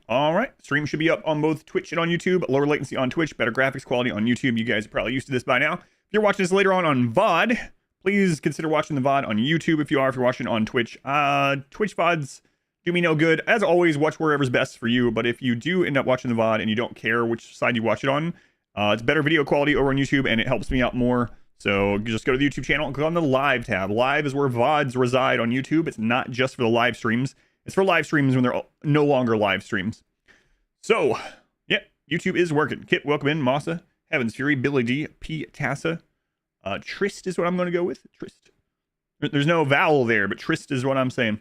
All right, stream should be up on both Twitch and on YouTube. Lower latency on Twitch, better graphics quality on YouTube. You guys are probably used to this by now. If you're watching this later on VOD, please consider watching the VOD on YouTube. If you're watching on Twitch, Twitch VODs do me no good. As always, watch wherever's best for you. But if you do end up watching the VOD and you don't care which side you watch it on, it's better video quality over on YouTube and it helps me out more. So just go to the YouTube channel and click on the live tab. Live is where VODs reside on YouTube. It's not just for the live streams. It's for live streams when they're no longer live streams. So, yeah, YouTube is working. Kit, welcome in. Masa, Heaven's Fury, Billy D, P. Tassa. Trist is what I'm going to go with. Trist. There's no vowel there, but Trist is what I'm saying.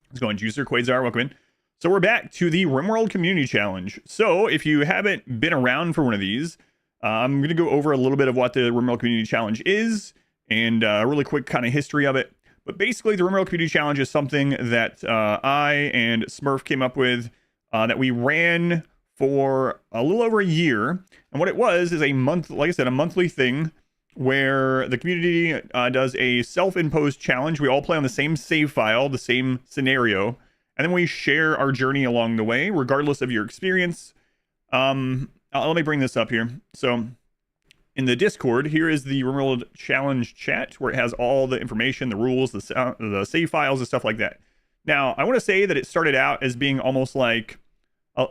Let's go on. Juicer, Quasar, welcome in. So we're back to the RimWorld Community Challenge. So if you haven't been around for one of these, I'm going to go over a little bit of what the RimWorld Community Challenge is and a really quick kind of history of it. But basically, the RimWorld Community Challenge is something that I and Smurf came up with that we ran for a little over a year. And what it was is a month, like I said, a monthly thing where the community does a self-imposed challenge. We all play on the same save file, the same scenario, and then we share our journey along the way, regardless of your experience. Let me bring this up here. So in the Discord, here is the RimWorld Challenge chat where it has all the information, the rules, the save files, and stuff like that. Now, I want to say that it started out as being almost like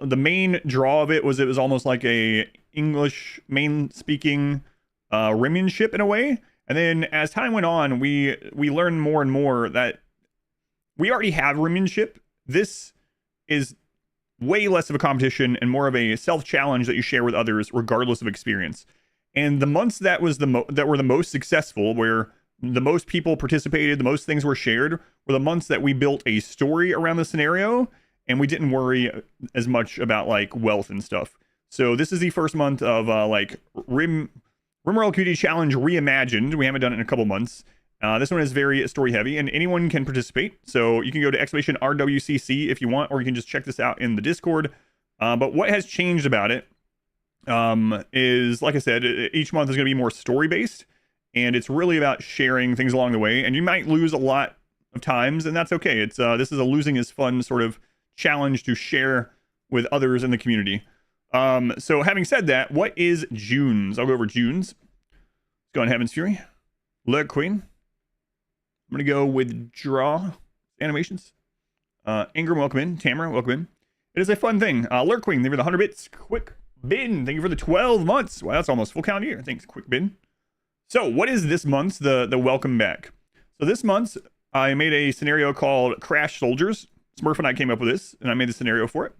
the main draw of it was almost like a English main speaking Rimianship in a way. And then as time went on, we learned more and more that we already have Rimianship. This is way less of a competition and more of a self-challenge that you share with others regardless of experience. And the months that was that were the most successful, where the most people participated, the most things were shared, were the months that we built a story around the scenario and we didn't worry as much about like wealth and stuff. So this is the first month of like RimWorld Community Challenge Reimagined. We haven't done it in a couple months. This one is very story heavy and anyone can participate. So you can go to !RWCC if you want, or you can just check this out in the Discord. But what has changed about it is, like I said, each month is going to be more story based and it's really about sharing things along the way. And you might lose a lot of times and that's okay. It's this is a losing is fun sort of challenge to share with others in the community. So having said that, what is Junes? I'll go over Junes. Let's go on Heaven's Fury. Lurk Queen. I'm going to go with Draw Animations. Ingram, welcome in. Tamara, welcome in. It is a fun thing. Lurk Queen, thank you for the 100 bits. Quick Bin, thank you for the 12 months. Wow, that's almost full calendar year. Thanks, Quick Bin. So what is this month's the welcome back? So this month's, I made a scenario called Crash Soldiers. Smurf and I came up with this, and I made the scenario for it.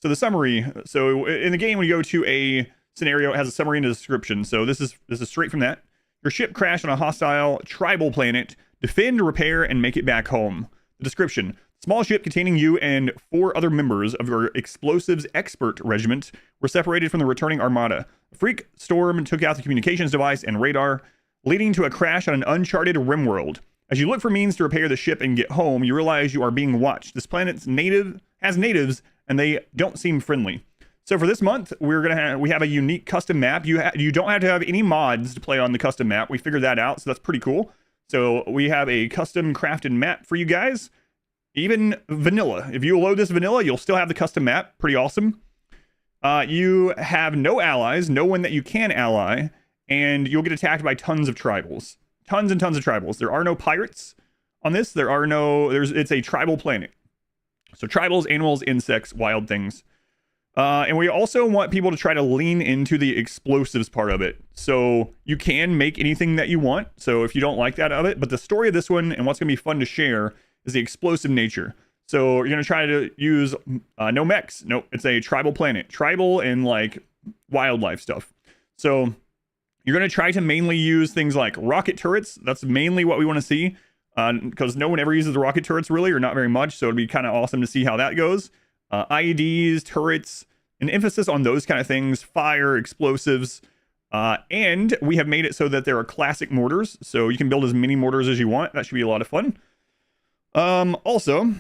So the summary. So in the game, when you go to a scenario, it has a summary and a description. So this is straight from that. Your ship crashed on a hostile tribal planet. Defend, repair, and make it back home. The description. Small ship containing you and 4 other members of your explosives expert regiment were separated from the returning armada. A freak storm took out the communications device and radar, leading to a crash on an uncharted RimWorld. As you look for means to repair the ship and get home, you realize you are being watched. This planet's has natives, and they don't seem friendly. So for this month, we have a unique custom map. You don't have to have any mods to play on the custom map. We figured that out, so that's pretty cool. So we have a custom crafted map for you guys. Even vanilla. If you load this vanilla, you'll still have the custom map. Pretty awesome. You have no allies, no one that you can ally, and you'll get attacked by tons of tribals. Tons and tons of tribals. There are no pirates on this. It's a tribal planet. So tribals, animals, insects, wild things. And we also want people to try to lean into the explosives part of it. So you can make anything that you want. So if you don't like that of it, but the story of this one and what's going to be fun to share is the explosive nature. So you're going to try to use no mechs. Nope, it's a tribal planet. Tribal and like wildlife stuff. So you're going to try to mainly use things like rocket turrets. That's mainly what we want to see because no one ever uses the rocket turrets really, or not very much. So it'd be kind of awesome to see how that goes. IEDs, turrets, an emphasis on those kind of things, fire, explosives. And we have made it so that there are classic mortars. So you can build as many mortars as you want. That should be a lot of fun. Also,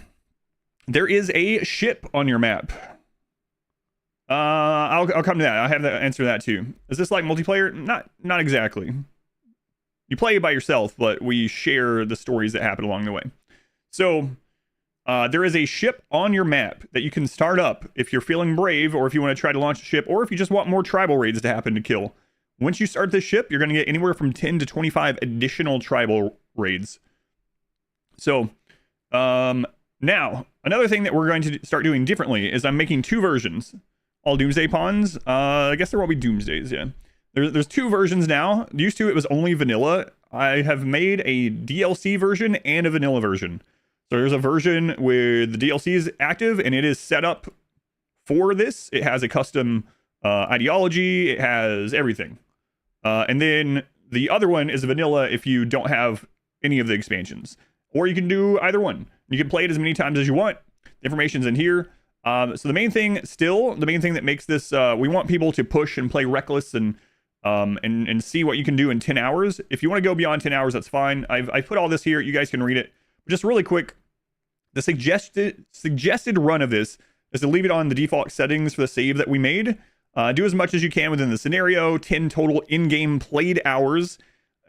there is a ship on your map. I'll come to that. I'll have to answer that too. Is this like multiplayer? Not exactly. You play it by yourself, but we share the stories that happen along the way. So there is a ship on your map that you can start up if you're feeling brave, or if you want to try to launch a ship, or if you just want more tribal raids to happen to kill. Once you start this ship, you're going to get anywhere from 10 to 25 additional tribal raids. So, now, another thing that we're going to start doing differently is I'm making 2 versions. All Doomsday pawns. I guess there won't be Doomsdays, yeah. There's 2 versions now. Used to, it was only vanilla. I have made a DLC version and a vanilla version. So there's a version where the DLC is active and it is set up for this. It has a custom ideology. It has everything. And then the other one is vanilla if you don't have any of the expansions. Or you can do either one. You can play it as many times as you want. The information's in here. So the main thing that makes this, we want people to push and play reckless and see what you can do in 10 hours. If you want to go beyond 10 hours, that's fine. I put all this here. You guys can read it. Just really quick, the suggested run of this is to leave it on the default settings for the save that we made. Do as much as you can within the scenario. 10 total in-game played hours.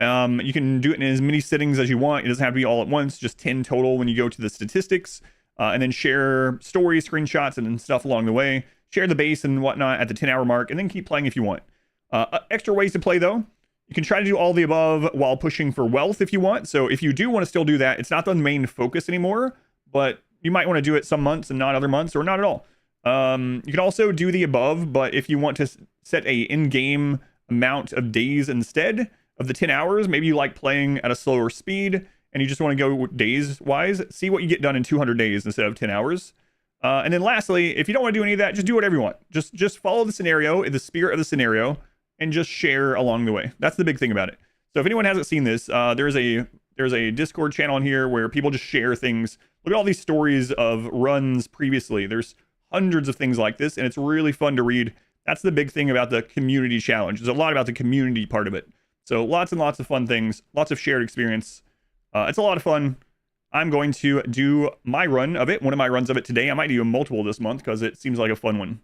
You can do it in as many settings as you want. It doesn't have to be all at once, just 10 total when you go to the statistics. And then share stories, screenshots, and stuff along the way. Share the base and whatnot at the 10-hour mark, and then keep playing if you want. Extra ways to play, though. You can try to do all the above while pushing for wealth if you want. So if you do want to still do that, it's not the main focus anymore, but you might want to do it some months and not other months, or not at all. You can also do the above, but if you want to set a in-game amount of days instead of the 10 hours, maybe you like playing at a slower speed and you just want to go days wise, see what you get done in 200 days instead of 10 hours. And then lastly, if you don't want to do any of that, just do whatever you want. Just follow the scenario, in the spirit of the scenario, and just share along the way. That's the big thing about it. So if anyone hasn't seen this, there's a Discord channel in here where people just share things. Look at all these stories of runs previously. There's hundreds of things like this, and it's really fun to read. That's the big thing about the community challenge. There's a lot about the community part of it. So lots and lots of fun things, lots of shared experience. It's a lot of fun. I'm going to do my run of it, one of my runs of it today. I might do a multiple this month because it seems like a fun one.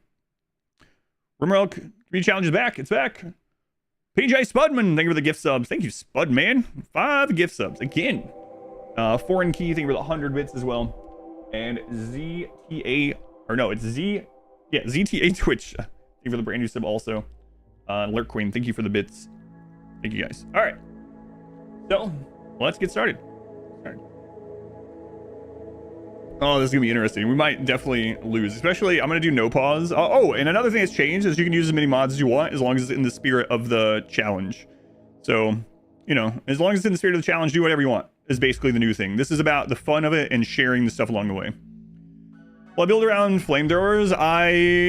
RimWorld Community Challenge is back. It's back. PJ Spudman, thank you for the gift subs. Thank you, Spudman. 5 gift subs again. Foreign Key, thank you for the 100 bits as well. And ZTA, or no, it's ZTA Twitch. Thank you for the brand new sub also. Lurk Queen, thank you for the bits. Thank you guys. All right. So let's get started. Oh, this is gonna be interesting. We might definitely lose, especially I'm gonna do no pause. Oh, and another thing that's changed is you can use as many mods as you want as long as it's in the spirit of the challenge. So, you know, as long as it's in the spirit of the challenge, do whatever you want is basically the new thing. This is about the fun of it and sharing the stuff along the way. Well, I build around flamethrowers.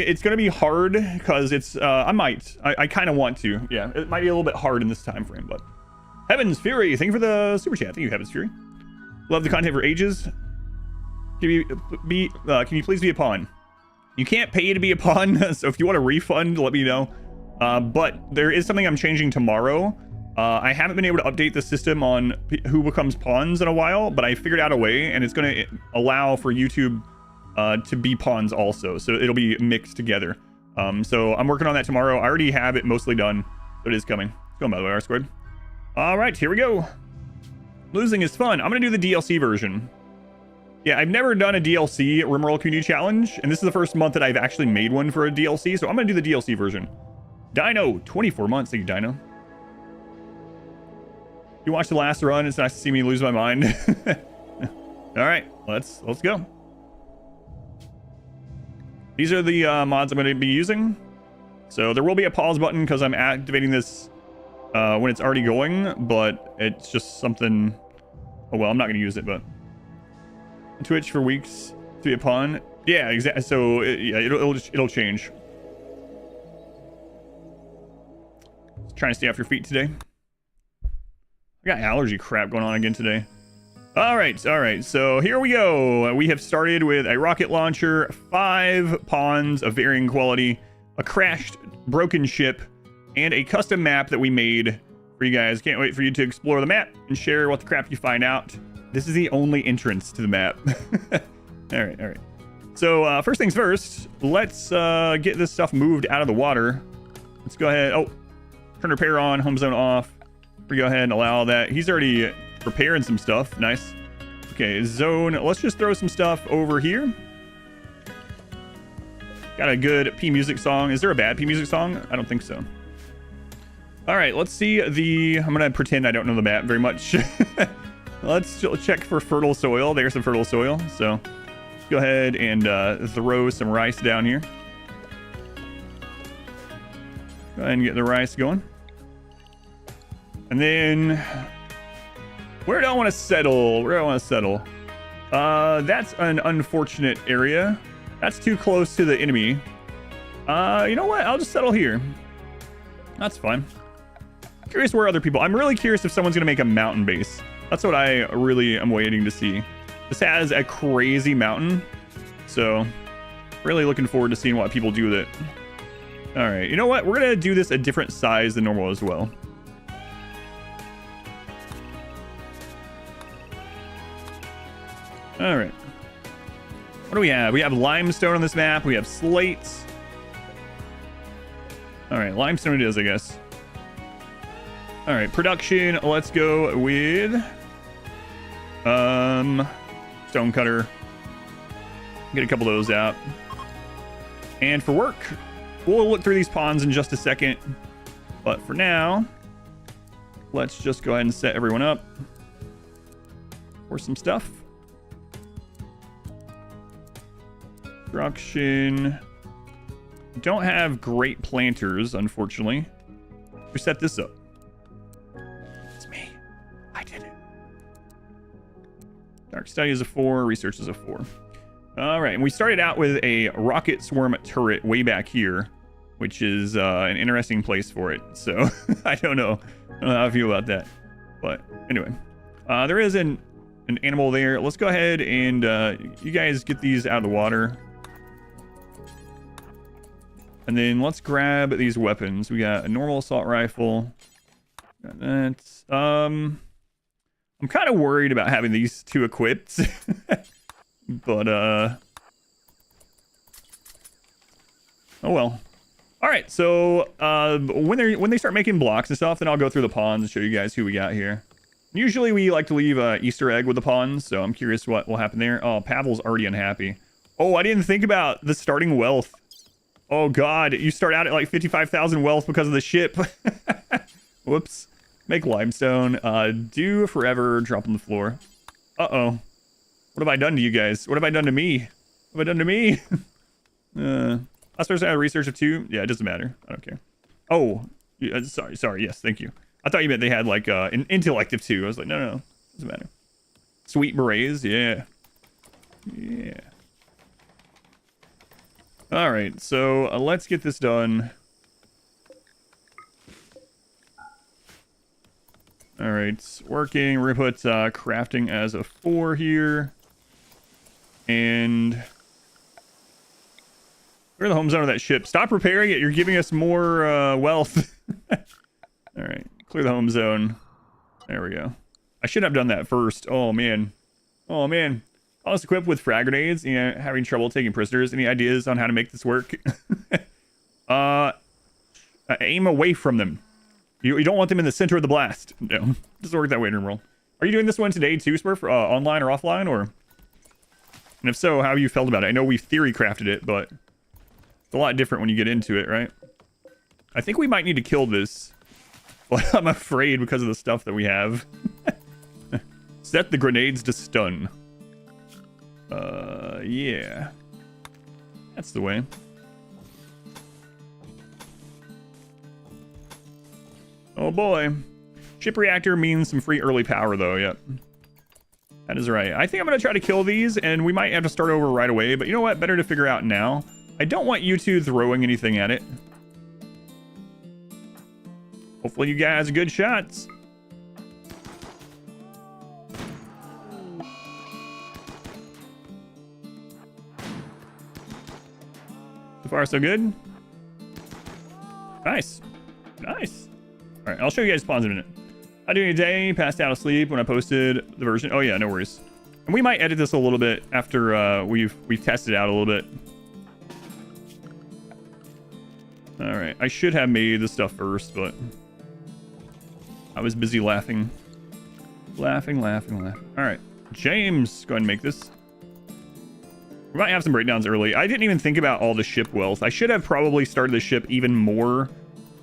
It's gonna be hard because it's I kind of want to. Yeah, it might be a little bit hard in this time frame, but Heaven's Fury, thank you for the super chat. Thank you, Heaven's Fury. Love the content for ages. Can you please be a pawn? You can't pay to be a pawn, so if you want a refund, let me know. But there is something I'm changing tomorrow. I haven't been able to update the system on who becomes pawns in a while, but I figured out a way, and it's going to allow for YouTube to be pawns also, so it'll be mixed together. So I'm working on that tomorrow. I already have it mostly done, so it is coming. It's going, by the way, R-Squared. All right, here we go. Losing is fun. I'm going to do the DLC version. Yeah, I've never done a DLC RimWorld Community Challenge, and this is the first month that I've actually made one for a DLC, so I'm going to do the DLC version. Dino, 24 months. Thank you, Dino. You watched the last run. It's nice to see me lose my mind. All right, let's go. These are the mods I'm going to be using. So there will be a pause button because I'm activating this when it's already going, but it's just something. Oh well, I'm not going to use it, but. Twitch for weeks to be a pawn. Yeah, exactly. So yeah, it'll change. Trying to stay off your feet today. I got allergy crap going on again today. All right. So here we go. We have started with a rocket launcher, 5 pawns of varying quality, a crashed, broken ship, and a custom map that we made for you guys. Can't wait for you to explore the map and share what the crap you find out. This is the only entrance to the map. All right. So first things first, let's get this stuff moved out of the water. Let's go ahead. Oh, turn repair on, home zone off. We go ahead and allow that. He's already repairing some stuff. Nice. Okay, zone. Let's just throw some stuff over here. Got a good P music song. Is there a bad P music song? I don't think so. All right, let's see the... I'm going to pretend I don't know the map very much. Let's check for fertile soil. There's some fertile soil. So go ahead and throw some rice down here. Go ahead and get the rice going. And then... where do I want to settle? Where do I want to settle? That's an unfortunate area. That's too close to the enemy. You know what? I'll just settle here. That's fine. Curious where other people... I'm really curious if someone's going to make a mountain base. That's what I really am waiting to see. This has a crazy mountain. So, really looking forward to seeing what people do with it. All right. You know what? We're going to do this a different size than normal as well. All right. What do we have? We have limestone on this map. We have slate. All right. Limestone it is, I guess. All right. Production. Let's go with stone cutter. Get a couple of those out. And for work, we'll look through these ponds in just a second. But for now, let's just go ahead and set everyone up for some stuff. Construction. Don't have great planters, unfortunately. We set this up. It's me. I did it. Dark study is a 4. Research is a 4. All right. And we started out with a rocket swarm turret way back here, which is an interesting place for it. So I don't know how I feel about that. But anyway, there is an animal there. Let's go ahead and you guys get these out of the water. And then let's grab these weapons. We got a normal assault rifle. Got that. I'm kind of worried about having these two equipped. But oh well. All right, so when they start making blocks and stuff, then I'll go through the ponds and show you guys who we got here. Usually we like to leave an Easter egg with the ponds, so I'm curious what will happen there. Oh, Pavel's already unhappy. Oh, I didn't think about the starting wealth. Oh god, you start out at like 55,000 wealth because of the ship. Whoops. Make limestone. Do forever. Drop on the floor. Uh-oh. What have I done to you guys? What have I done to me? What have I done to me? I started a research of 2. Yeah, it doesn't matter. I don't care. Oh, yeah, sorry. Yes, thank you. I thought you meant they had like an intellect of 2. I was like, no, doesn't matter. Sweet berets. Yeah. Yeah. All right, so let's get this done. All right, working. We're gonna put crafting as a 4 here. And we're in the home zone of that ship. Stop repairing it. You're giving us more wealth. All right, clear the home zone. There we go. I should have done that first. Oh, man. Oh, man. I was equipped with frag grenades, having trouble taking prisoners. Any ideas on how to make this work? Aim away from them. You don't want them in the center of the blast. No, it doesn't work that way in RimWorld. Are you doing this one today too, Smurf? Online or offline, or? And if so, how have you felt about it? I know we theory crafted it, but it's a lot different when you get into it, right? I think we might need to kill this, but I'm afraid because of the stuff that we have. Set the grenades to stun. Yeah. That's the way. Oh boy. Ship reactor means some free early power though, yep. That is right. I think I'm gonna try to kill these and we might have to start over right away, but you know what? Better to figure out now. I don't want you two throwing anything at it. Hopefully you guys are good shots. So far, so good. Nice. Nice. All right, I'll show you guys spawns in a minute. I doing a day, passed out asleep when I posted the version. Oh yeah, no worries. And we might edit this a little bit after we've tested it out a little bit. All right, I should have made the stuff first, but I was busy laughing. Laughing. All right, James, go ahead and make this. We might have some breakdowns early. I didn't even think about all the ship wealth. I should have probably started the ship even more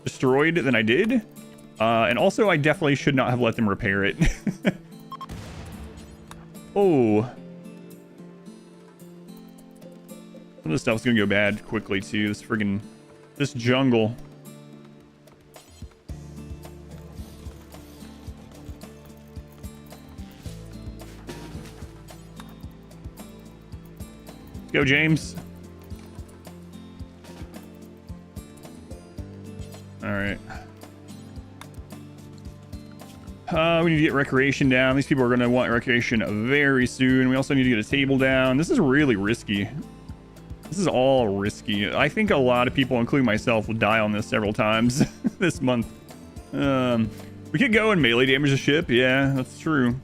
destroyed than I did. And also, I definitely should not have let them repair it. Oh. Some of this stuff's gonna go bad quickly, too. This jungle. Let's go, James. All right. We need to get recreation down. These people are going to want recreation very soon. We also need to get a table down. This is really risky. This is all risky. I think a lot of people, including myself, will die on this several times this month. We could go and melee damage the ship. Yeah, that's true.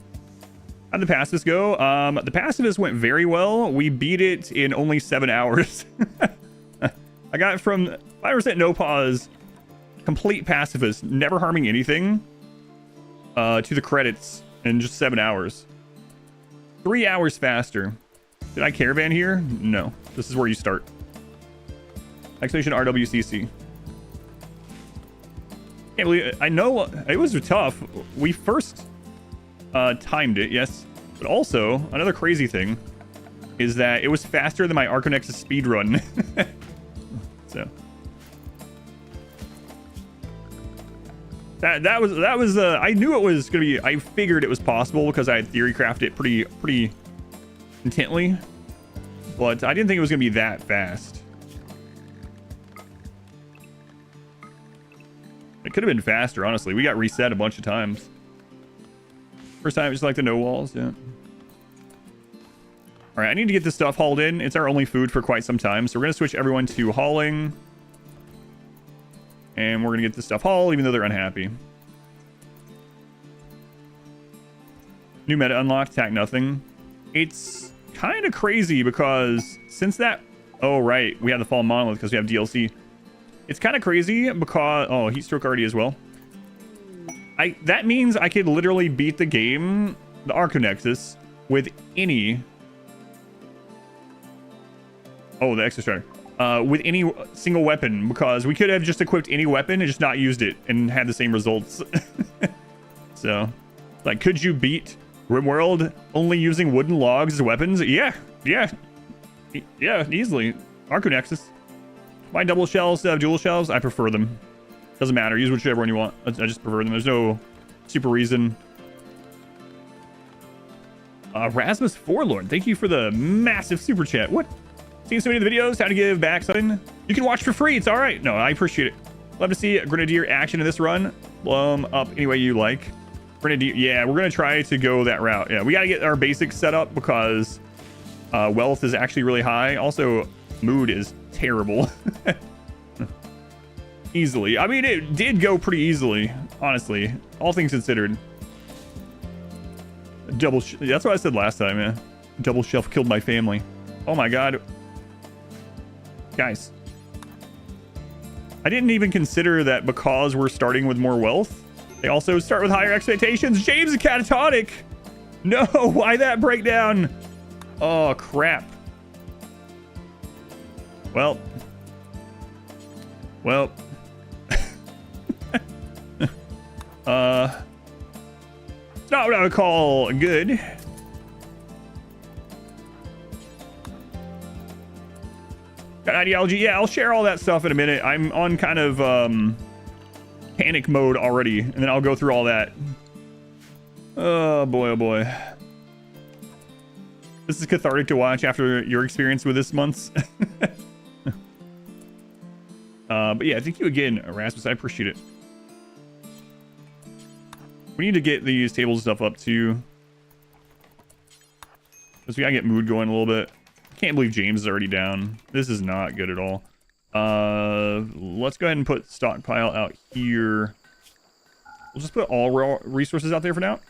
How'd the pacifist go? The pacifist went very well. We beat it in only 7 hours. I got it from 5% no pause, complete pacifist, never harming anything, to the credits in just 7 hours. 3 hours faster. Did I caravan here? No. This is where you start. Exclamation RWCC. Can't believe it. I know it was tough. We first timed it, yes. But also, another crazy thing is that it was faster than my Arconex's speed run. So that was I knew it was gonna be. I figured it was possible because I had theory crafted it pretty intently, but I didn't think it was gonna be that fast. It could have been faster, honestly. We got reset a bunch of times. First time, just like the no walls, yeah. All right, I need to get this stuff hauled in. It's our only food for quite some time, so we're gonna switch everyone to hauling. And we're gonna get this stuff hauled, even though they're unhappy. New meta unlocked, attack nothing. It's kind of crazy because since that... Oh, right, we have the Fallen Monolith because we have DLC. It's kind of crazy because... Oh, heat stroke already as well. That means I could literally beat the game, the Arconexus, with any... Oh, the Extra Strider. With any single weapon, because we could have just equipped any weapon and just not used it and had the same results. So, like, could you beat RimWorld only using wooden logs as weapons? Yeah, easily. Arconexus. Why double shells instead of dual shells? I prefer them. Doesn't matter. Use whichever one you want. I just prefer them. There's no super reason. Rasmus Forlorn, thank you for the massive super chat. What? Seen so many of the videos, how to give back something? You can watch for free. It's all right. No, I appreciate it. Love to see Grenadier action in this run. Blow them up any way you like. Grenadier, yeah, we're going to try to go that route. Yeah, we got to get our basics set up because wealth is actually really high. Also, mood is terrible. Easily. I mean, it did go pretty easily, honestly. All things considered. That's what I said last time, man. Double shelf killed my family. Oh my god. Guys. I didn't even consider that because we're starting with more wealth, they also start with higher expectations. James is catatonic. No, why that breakdown? Oh, crap. Well. It's not what I would call good. Got ideology? Yeah, I'll share all that stuff in a minute. I'm on kind of panic mode already, and then I'll go through all that. Oh boy, oh boy. This is cathartic to watch after your experience with this month's. But yeah, thank you again, Erasmus. I appreciate it. We need to get these tables and stuff up too, because we gotta get mood going a little bit. Can't believe James is already down. This is not good at all. Let's go ahead and put stockpile out here. We'll just put all raw resources out there for now.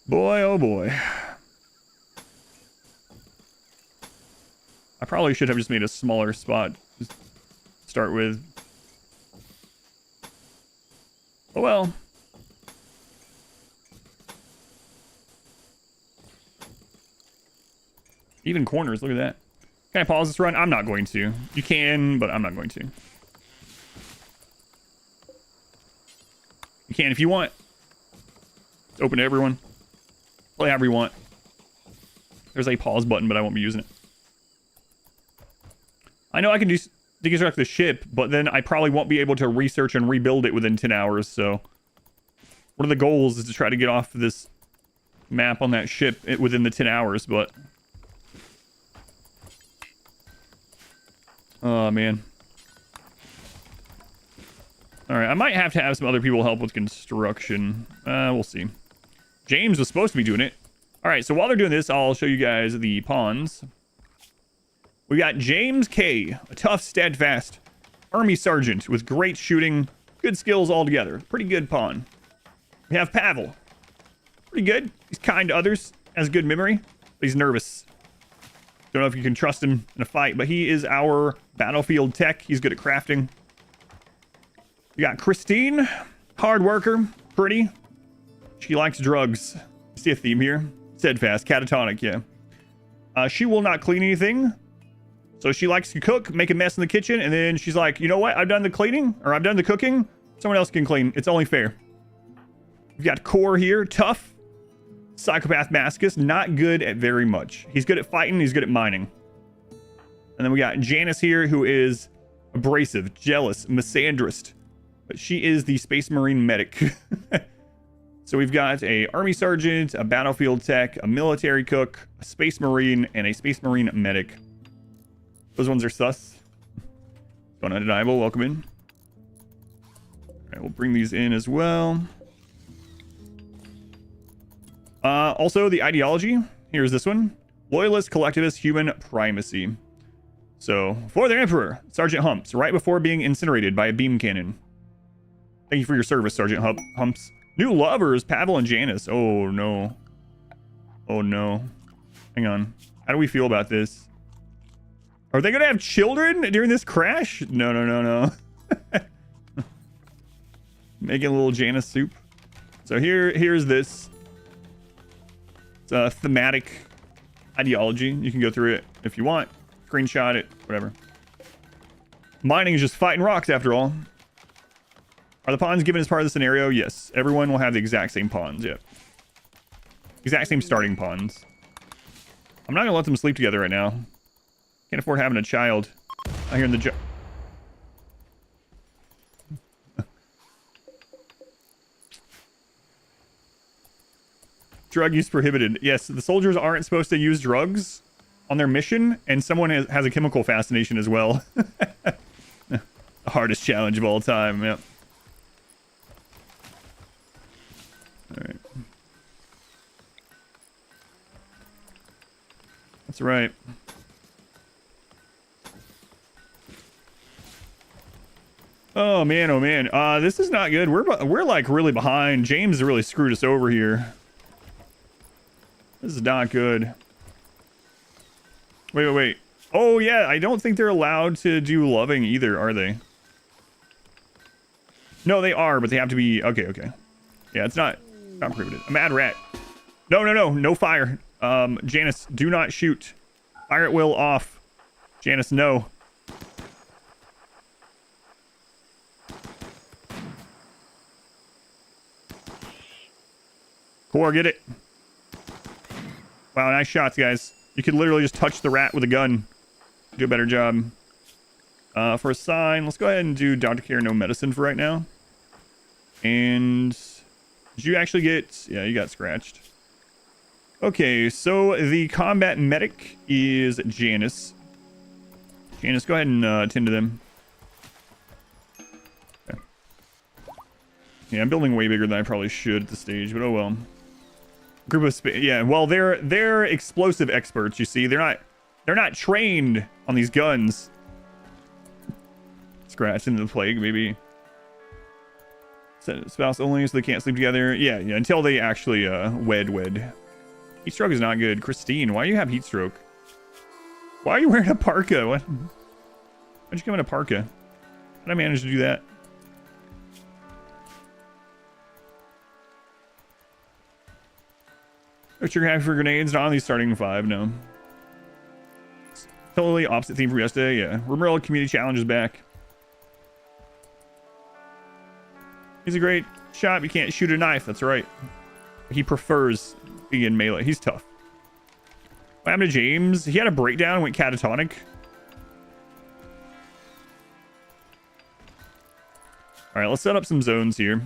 Boy, oh boy. I probably should have just made a smaller spot to start with. Oh well. Even corners, look at that. Can I pause this run? I'm not going to. You can, but I'm not going to. You can if you want. It's open to everyone. Play however you want. There's a pause button, but I won't be using it. I know I can deconstruct the ship, but then I probably won't be able to research and rebuild it within 10 hours, so... One of the goals is to try to get off this map on that ship within the 10 hours, but... Oh, man. Alright, I might have to have some other people help with construction. We'll see. James was supposed to be doing it. Alright, so while they're doing this, I'll show you guys the pawns. We got James K, a tough, steadfast army sergeant with great shooting, good skills altogether. Pretty good pawn. We have Pavel. Pretty good. He's kind to others, has good memory, but he's nervous. Don't know if you can trust him in a fight, but he is our battlefield tech. He's good at crafting. We got Christine, hard worker, pretty. She likes drugs. See a theme here? Steadfast, catatonic, yeah. She will not clean anything. So she likes to cook, make a mess in the kitchen, and then she's like, you know what? I've done the cleaning, or I've done the cooking. Someone else can clean. It's only fair. We've got Core here, tough. Psychopath Mascus, not good at very much. He's good at fighting, he's good at mining. And then we got Janice here, who is abrasive, jealous, misandrist. But she is the Space Marine medic. So we've got a army sergeant, a battlefield tech, a military cook, a Space Marine, and a Space Marine medic. Those ones are sus. Going undeniable, welcome in. Alright, we'll bring these in as well. Also, the ideology. Here's this one. Loyalist, collectivist, human primacy. So, for the Emperor, Sergeant Humps, right before being incinerated by a beam cannon. Thank you for your service, Sergeant Humps. New lovers, Pavel and Janice. Oh, no. Oh, no. Hang on. How do we feel about this? Are they going to have children during this crash? No, no, no, no. Making a little Janice soup. So here's this. It's a thematic ideology. You can go through it if you want. Screenshot it, whatever. Mining is just fighting rocks after all. Are the pawns given as part of the scenario? Yes. Everyone will have the exact same pawns, yeah. Exact same starting pawns. I'm not going to let them sleep together right now. Can't afford having a child out here in the Drug use prohibited. Yes, the soldiers aren't supposed to use drugs on their mission, and someone has a chemical fascination as well. The hardest challenge of all time, yeah. Alright. That's right. Oh man, oh man. This is not good. We're like really behind. James really screwed us over here. This is not good. Wait. Oh yeah, I don't think they're allowed to do loving either, are they? No, they are, but they have to be... Okay. Yeah, it's not prohibited. A mad rat. No fire. Janice, do not shoot. Fire at will off. Janice, no. Core, get it. Wow, nice shots, guys. You could literally just touch the rat with a gun. Do a better job. For a sign, let's go ahead and do Doctor Care, no medicine for right now. And did you actually get... Yeah, you got scratched. Okay, so the combat medic is Janice. Janice, go ahead and attend to them. Okay. Yeah, I'm building way bigger than I probably should at this stage, but oh well. Group of yeah, well, they're explosive experts, you see. They're not trained on these guns. Scratch into the plague, maybe. Spouse only, so they can't sleep together. Yeah, until they actually wed. Heat stroke is not good. Christine, why do you have heat stroke? Why are you wearing a parka? Why'd you come in a parka? How did I manage to do that? What's your happy for grenades? Not only starting 5, no. Totally opposite theme from yesterday, yeah. RimWorld Community Challenge is back. He's a great shot, but you can't shoot a knife, that's right. He prefers being in melee. He's tough. What happened to James? He had a breakdown and went catatonic. Alright, let's set up some zones here.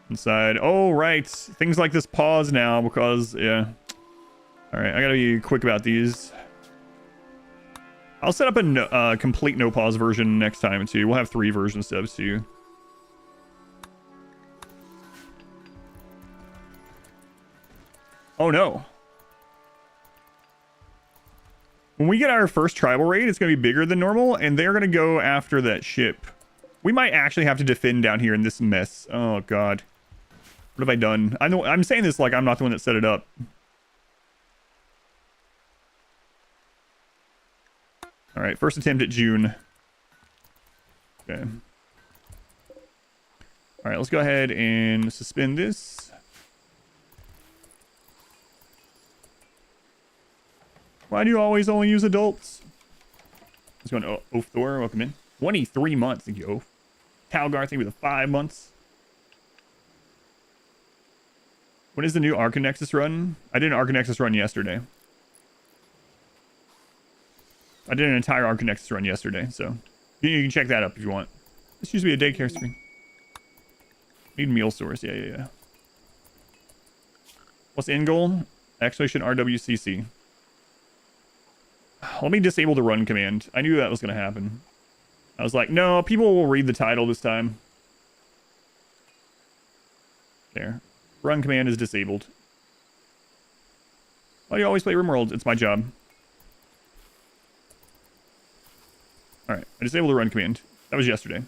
Inside. Oh, right. Things like this pause now because, yeah. Alright, I gotta be quick about these. I'll set up a complete no pause version next time too. We'll have 3 versions of too. Oh no. When we get our first tribal raid, it's going to be bigger than normal, and they're going to go after that ship. We might actually have to defend down here in this mess. Oh god. What have I done? I know I'm saying this like I'm not the one that set it up. All right, first attempt at June. Okay. All right, let's go ahead and suspend this. Why do you always only use adults? Let's go to Oaf Thor. Welcome in. 23 months. Thank you, Oaf. Talgar, thank you for the 5 months. When is the new Arcanexus run? I did an Arcanexus run yesterday. I did an entire Arcanexus run yesterday, so you can check that up if you want. This used to be a daycare screen. Need meal source. Yeah. What's the end goal? Exclamation RWCC. Let me disable the run command. I knew that was going to happen. I was like, no, people will read the title this time. There. Run command is disabled. Why do you always play RimWorld? It's my job. Alright, I disabled the run command. That was yesterday. I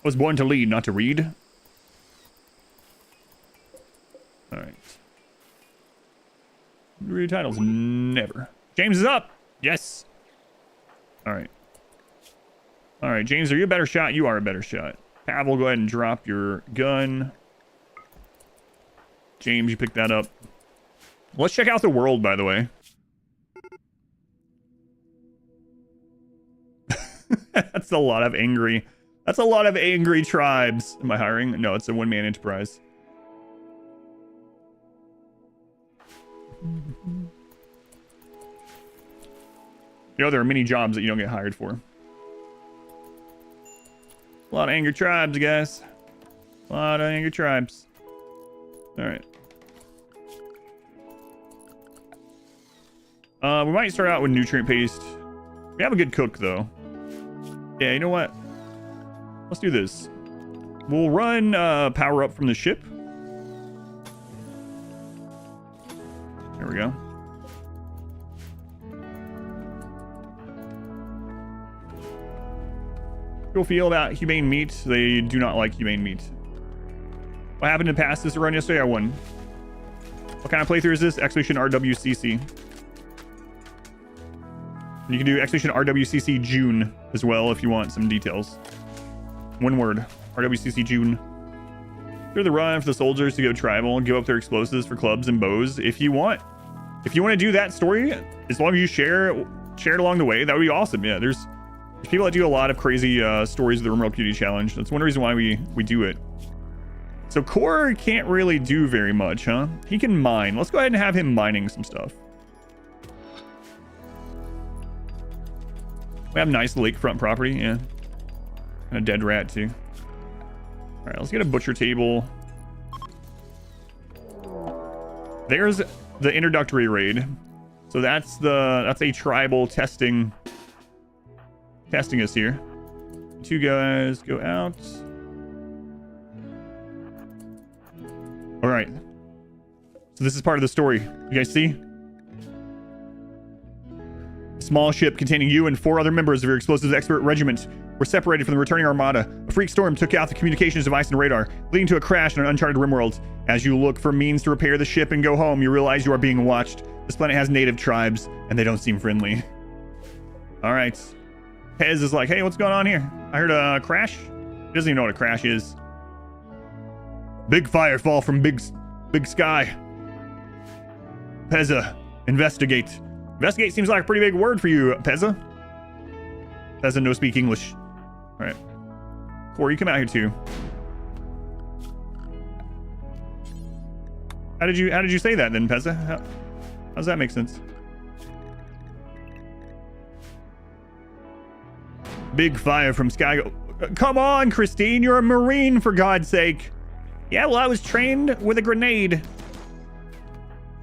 was born to lead, not to read. Alright. Read titles? Never. James is up! Yes! Alright. Alright, James, are you a better shot? You are a better shot. Pavel, go ahead and drop your gun. James, you picked that up. Let's check out the world, by the way. That's a lot of angry... That's a lot of angry tribes. Am I hiring? No, it's a one-man enterprise. You know, there are many jobs that you don't get hired for. A lot of angry tribes, guys. A lot of angry tribes. Alright. We might start out with nutrient paste. We have a good cook, though. Yeah, you know what? Let's do this. We'll run power up from the ship. There we go. People feel about humane meat. They do not like humane meat. What happened to pass this run yesterday? I won. What kind of playthrough is this? Expedition RWCC. You can do Expedition RWCC June as well if you want some details. One word. RWCC June. Through the run for the soldiers to go tribal and give up their explosives for clubs and bows if you want. If you want to do that story, as long as you share it along the way, that would be awesome. Yeah, there's people that do a lot of crazy stories of the RimWorld Community Challenge. That's one reason why we do it. So Core can't really do very much, huh? He can mine. Let's go ahead and have him mining some stuff. We have nice lakefront property, yeah. And a dead rat too. All right, let's get a butcher table. There's the introductory raid. So that's a tribal testing us here. 2 guys go out. All right. So this is part of the story. You guys see? A small ship containing you and 4 other members of your explosives expert regiment were separated from the returning armada. A freak storm took out the communications device and radar, leading to a crash on an uncharted RimWorld. As you look for means to repair the ship and go home, you realize you are being watched. This planet has native tribes, and they don't seem friendly. All right. Pez is like, hey, what's going on here? I heard a crash. He doesn't even know what a crash is. Big firefall from big sky. Pezza, investigate. Investigate seems like a pretty big word for you, Pezza. Pezza no speak English. All right. Corey, you come out here too. How did you say that then, Pezza? How does that make sense? Big fire from sky. Come on, Christine, you're a Marine, for God's sake. Yeah, well, I was trained with a grenade.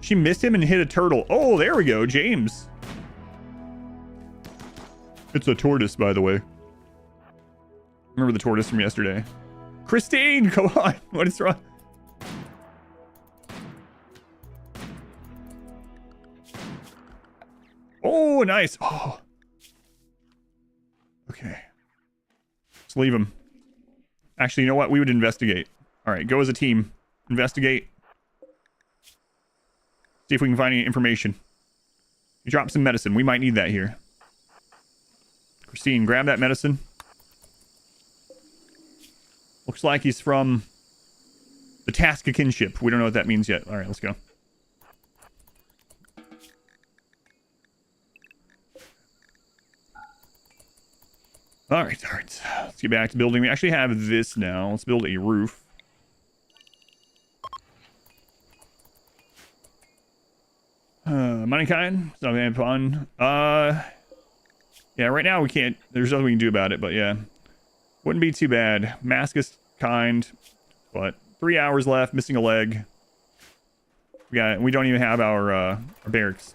She missed him and hit a turtle. Oh, there we go, James. It's a tortoise, by the way. Remember the tortoise from yesterday. Christine, come on. What is wrong? Oh, nice. Oh. Okay. Let's leave him. Actually, you know what? We would investigate. All right, go as a team. Investigate. See if we can find any information. You drop some medicine. We might need that here. Christine, grab that medicine. Looks like he's from the task of kinship. We don't know what that means yet. All right, let's go. All right. Let's get back to building. We actually have this now. Let's build a roof. Money kind? It's not very fun. Yeah, right now we can't. There's nothing we can do about it, but yeah. Wouldn't be too bad. Mask is kind, but 3 hours left, missing a leg. We don't even have our barracks.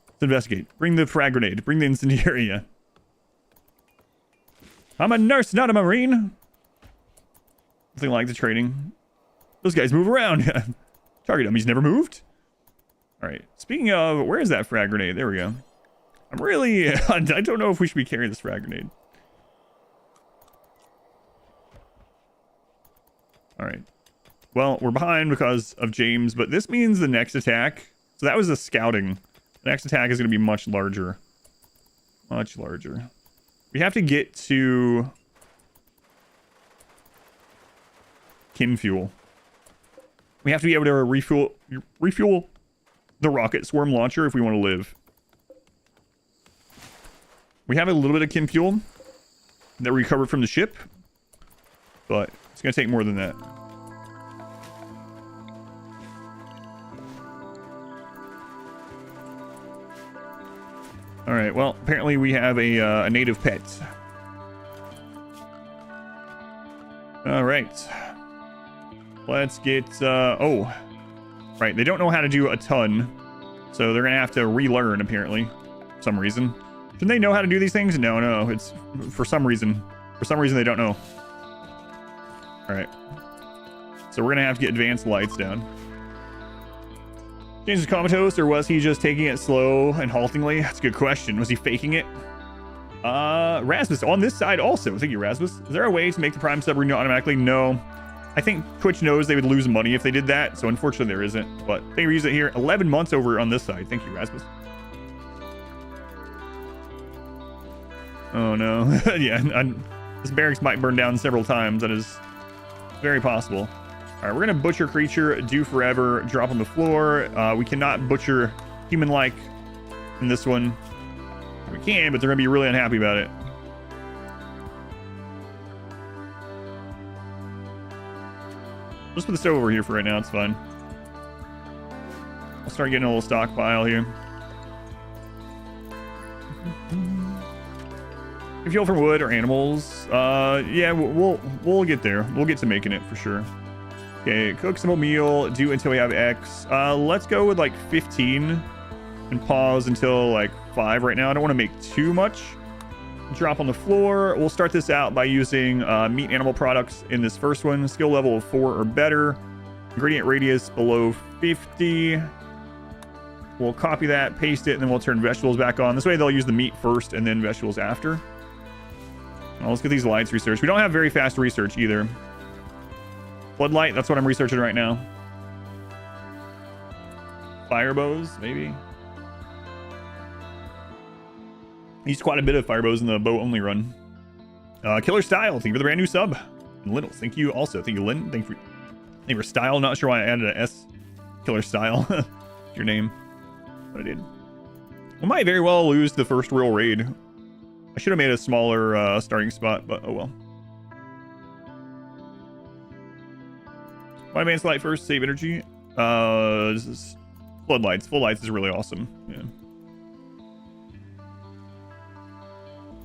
Let's investigate. Bring the frag grenade. Bring the incendiary. Yeah. I'm a nurse, not a Marine. Nothing like the trading. Those guys move around. Target dummies never moved. All right. Speaking of, where is that frag grenade? There we go. I'm really... I don't know if we should be carrying this frag grenade. All right. Well, we're behind because of James, but this means the next attack... So that was the scouting. The next attack is going to be much larger. Much larger. We have to get to... Chem fuel. We have to be able to refuel the rocket swarm launcher if we want to live. We have a little bit of chem fuel that we recovered from the ship, but it's going to take more than that. All right, well, apparently we have a native pet. All right. Let's get, oh, right. They don't know how to do a ton, so they're going to have to relearn, apparently, for some reason. Shouldn't they know how to do these things? No, it's for some reason. For some reason, they don't know. All right. So we're going to have to get advanced lights down. James was comatose, or was he just taking it slow and haltingly? That's a good question. Was he faking it? Rasmus, on this side also. Thank you, Rasmus. Is there a way to make the Prime sub renew automatically? No. I think Twitch knows they would lose money if they did that, so unfortunately there isn't. But they use it here. 11 months over on this side. Thank you, Rasmus. Oh, no. Yeah, this barracks might burn down several times. That is very possible. All right, we're going to butcher creature, do forever, drop on the floor. We cannot butcher human-like in this one. We can, but they're going to be really unhappy about it. Just put the stove over here for right now. It's fine. I'll start getting a little stockpile here. If you go from wood or animals, yeah, we'll get there. We'll get to making it for sure. Okay, cook simple meal, do until we have X. Let's go with like 15 and pause until like 5 right now. I don't want to make too much. Drop on the floor. We'll start this out by using meat animal products in this first one. Skill level of 4 or better. Ingredient radius below 50. We'll copy that, paste it, and then we'll turn vegetables back on. This way they'll use the meat first and then vegetables after. Well, let's get these lights researched. We don't have very fast research either. Floodlight, that's what I'm researching right now. Fire bows, maybe. I used quite a bit of fire bows in the bow only run. Killer Style, thank you for the brand new sub. Little, thank you. Also, thank you, Lynn. Thank you for style. Not sure why I added an S. Killer style. Your name. But I did. We might very well lose the first real raid. I should have made a smaller starting spot, but oh well. My advanced light first, save energy. This is floodlights. Floodlights is really awesome. Yeah.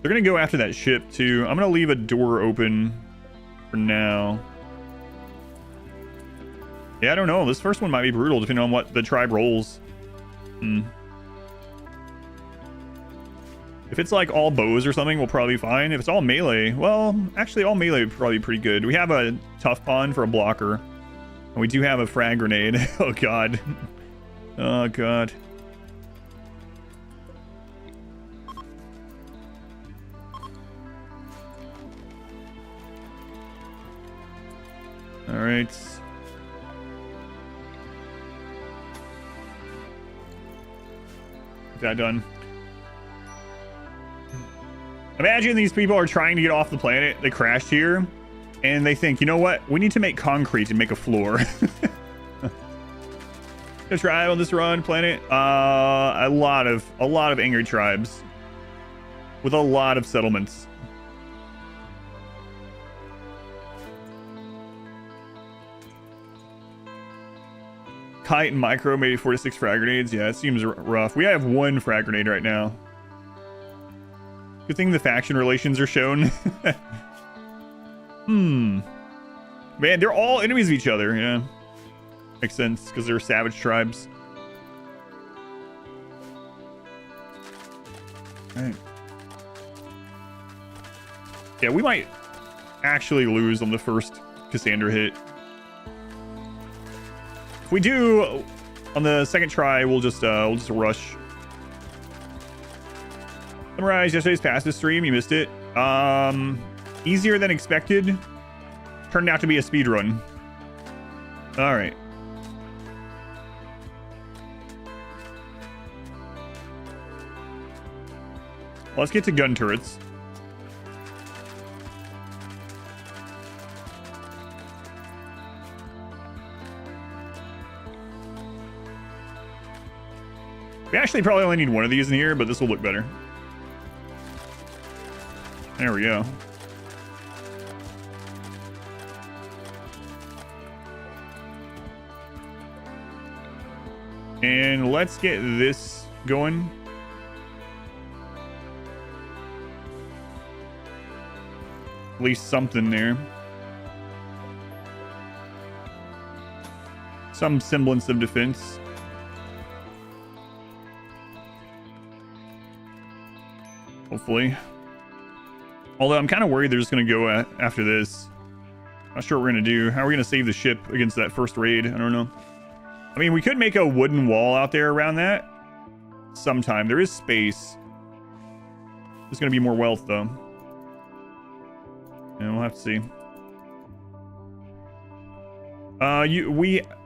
They're gonna go after that ship too. I'm gonna leave a door open for now. Yeah, I don't know. This first one might be brutal depending on what the tribe rolls. If it's like all bows or something, we'll probably be fine. If it's all melee, well, actually all melee would probably be pretty good. We have a tough pawn for a blocker. And we do have a frag grenade. Oh god. Oh god. Alright. Get that done. Imagine these people are trying to get off the planet. They crashed here. And they think, you know what? We need to make concrete and make a floor. A tribe on this run planet. A lot of angry tribes. With a lot of settlements. Kite and micro, maybe 4 to 6 frag grenades. Yeah, it seems rough. We have 1 frag grenade right now. Good thing the faction relations are shown. Man, they're all enemies of each other. Yeah. Makes sense, because they're savage tribes. Alright. Yeah, we might actually lose on the first Cassandra hit. If we do, on the second try, we'll just rush. Summarize yesterday's passive stream. You missed it. Easier than expected. Turned out to be a speed run. All right. Let's get to gun turrets. We actually probably only need 1 of these in here, but this will look better. There we go. And let's get this going. At least something there. Some semblance of defense. Hopefully. Although I'm kind of worried they're just going to go after this. Not sure what we're going to do. How are we going to save the ship against that first raid? I don't know. I mean, we could make a wooden wall out there around that. Sometime. There is space. There's going to be more wealth, though. And we'll have to see.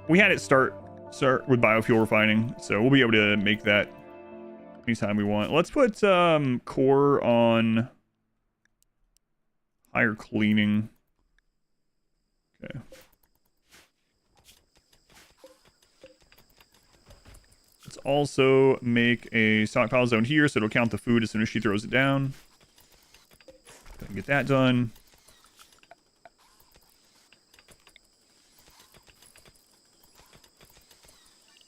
We had it start with biofuel refining, so we'll be able to make that anytime we want. Let's put core on higher cleaning. Okay. Let's also make a stockpile zone here so it'll count the food as soon as she throws it down. Get that done.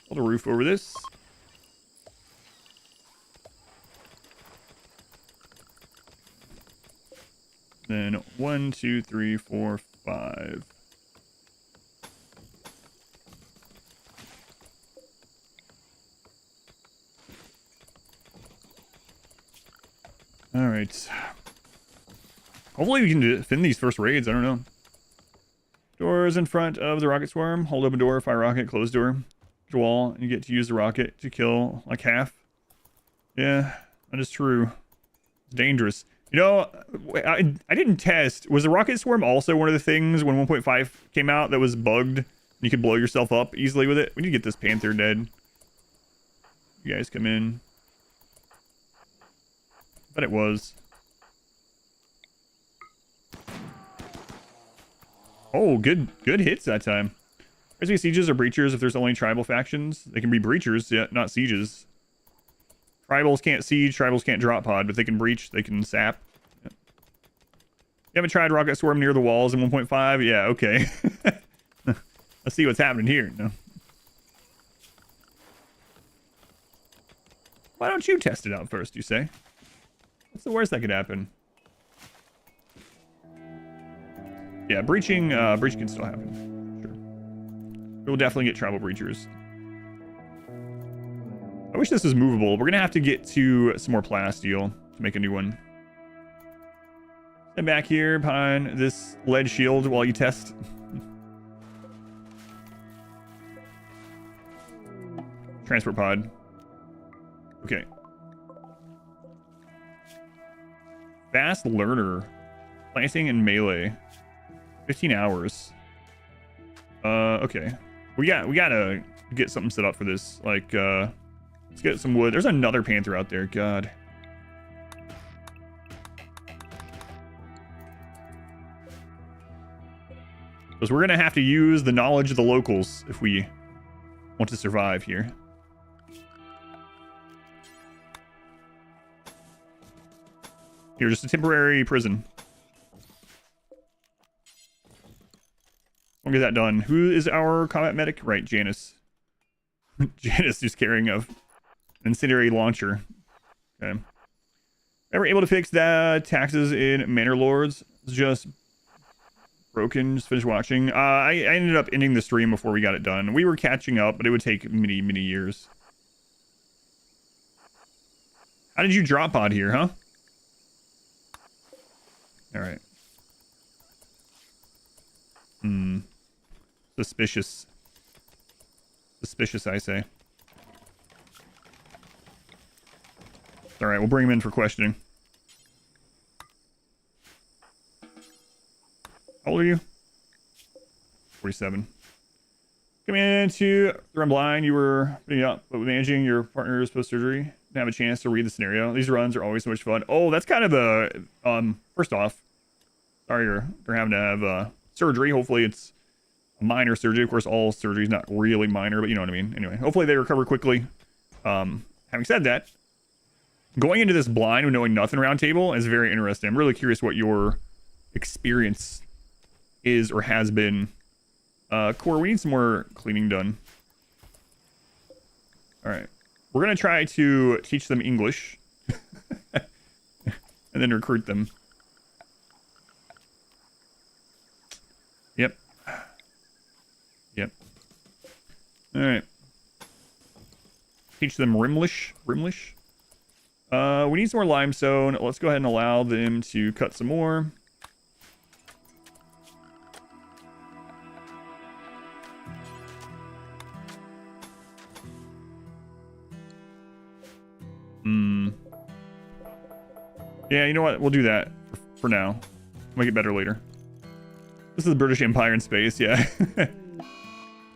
Hold a roof over this. Then 1, 2, 3, 4, 5. All right. Hopefully we can defend these first raids. I don't know. Doors in front of the rocket swarm. Hold open door, fire rocket, close door. Wall, and you get to use the rocket to kill like half. Yeah, that is true. It's dangerous. You know, I didn't test. Was the rocket swarm also one of the things when 1.5 came out that was bugged? You could blow yourself up easily with it. We need to get this panther dead. You guys come in. But it was. Oh, good hits that time. RWCC sieges or breachers if there's only tribal factions. They can be breachers, yeah, not sieges. Tribals can't siege, tribals can't drop pod, but they can breach, they can sap. Yep. You haven't tried Rocket Swarm near the walls in 1.5? Yeah, okay. Let's see what's happening here. No. Why don't you test it out first, you say? What's the worst that could happen? Yeah, breaching can still happen. Sure. We'll definitely get tribal breachers. I wish this was movable. We're gonna have to get to some more plasteel to make a new one. Stand back here behind this lead shield while you test. Transport pod. Okay. Fast learner. Planting and melee. 15 hours. Okay. We gotta get something set up for this. Like, let's get some wood. There's another panther out there. God. Because we're gonna have to use the knowledge of the locals if we want to survive here. Here, just a temporary prison. We'll get that done. Who is our combat medic? Right, Janice. Janice is carrying an incendiary launcher. Okay. Ever able to fix the taxes in Manor Lords? It's just broken. Just finished watching. I ended up ending the stream before we got it done. We were catching up, but it would take many years. How did you drop pod here, huh? All right. Suspicious. Suspicious, I say. All right, we'll bring him in for questioning. How old are you? 47. Coming into the run blind, you were putting up, but managing your partner's post-surgery, didn't have a chance to read the scenario. These runs are always so much fun. Oh, that's kind of a, first off, sorry you're having to have surgery. Hopefully it's a minor surgery. Of course, all surgery is not really minor, but you know what I mean. Anyway, hopefully they recover quickly. Having said that, going into this blind with knowing nothing round table is very interesting. I'm really curious what your experience is or has been. Core, we need some more cleaning done. All right. We're going to try to teach them English and then recruit them. Yep. Yep. All right. Teach them Rimlish. Rimlish. We need some more limestone. Let's go ahead and allow them to cut some more. Yeah, you know what? We'll do that for now. Make it better later. This is the British Empire in space, yeah.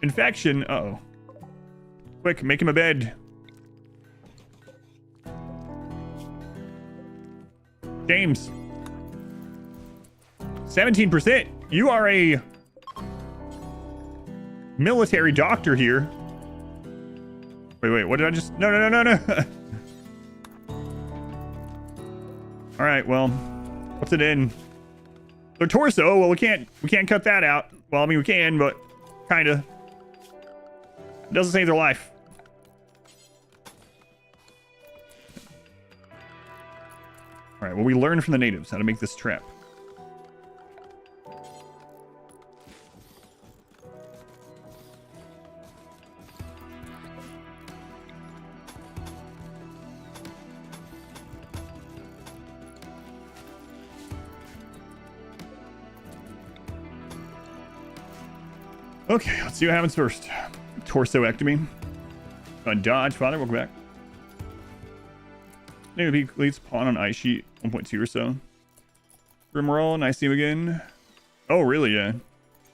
Infection. Uh-oh. Quick, make him a bed. James. 17%. You are a military doctor here. Wait, what did I just... No. All right, well, what's it in? Their torso. Well, we can't cut that out. Well, I mean, we can, but kinda. It doesn't save their life. All right, well, we learned from the natives how to make this trap. Okay, let's see what happens first. Torsoectomy. Dodge, father, welcome back. Maybe leads pawn on ice sheet 1.2 or so. RimWorld, nice to see you again. Oh, really? Yeah.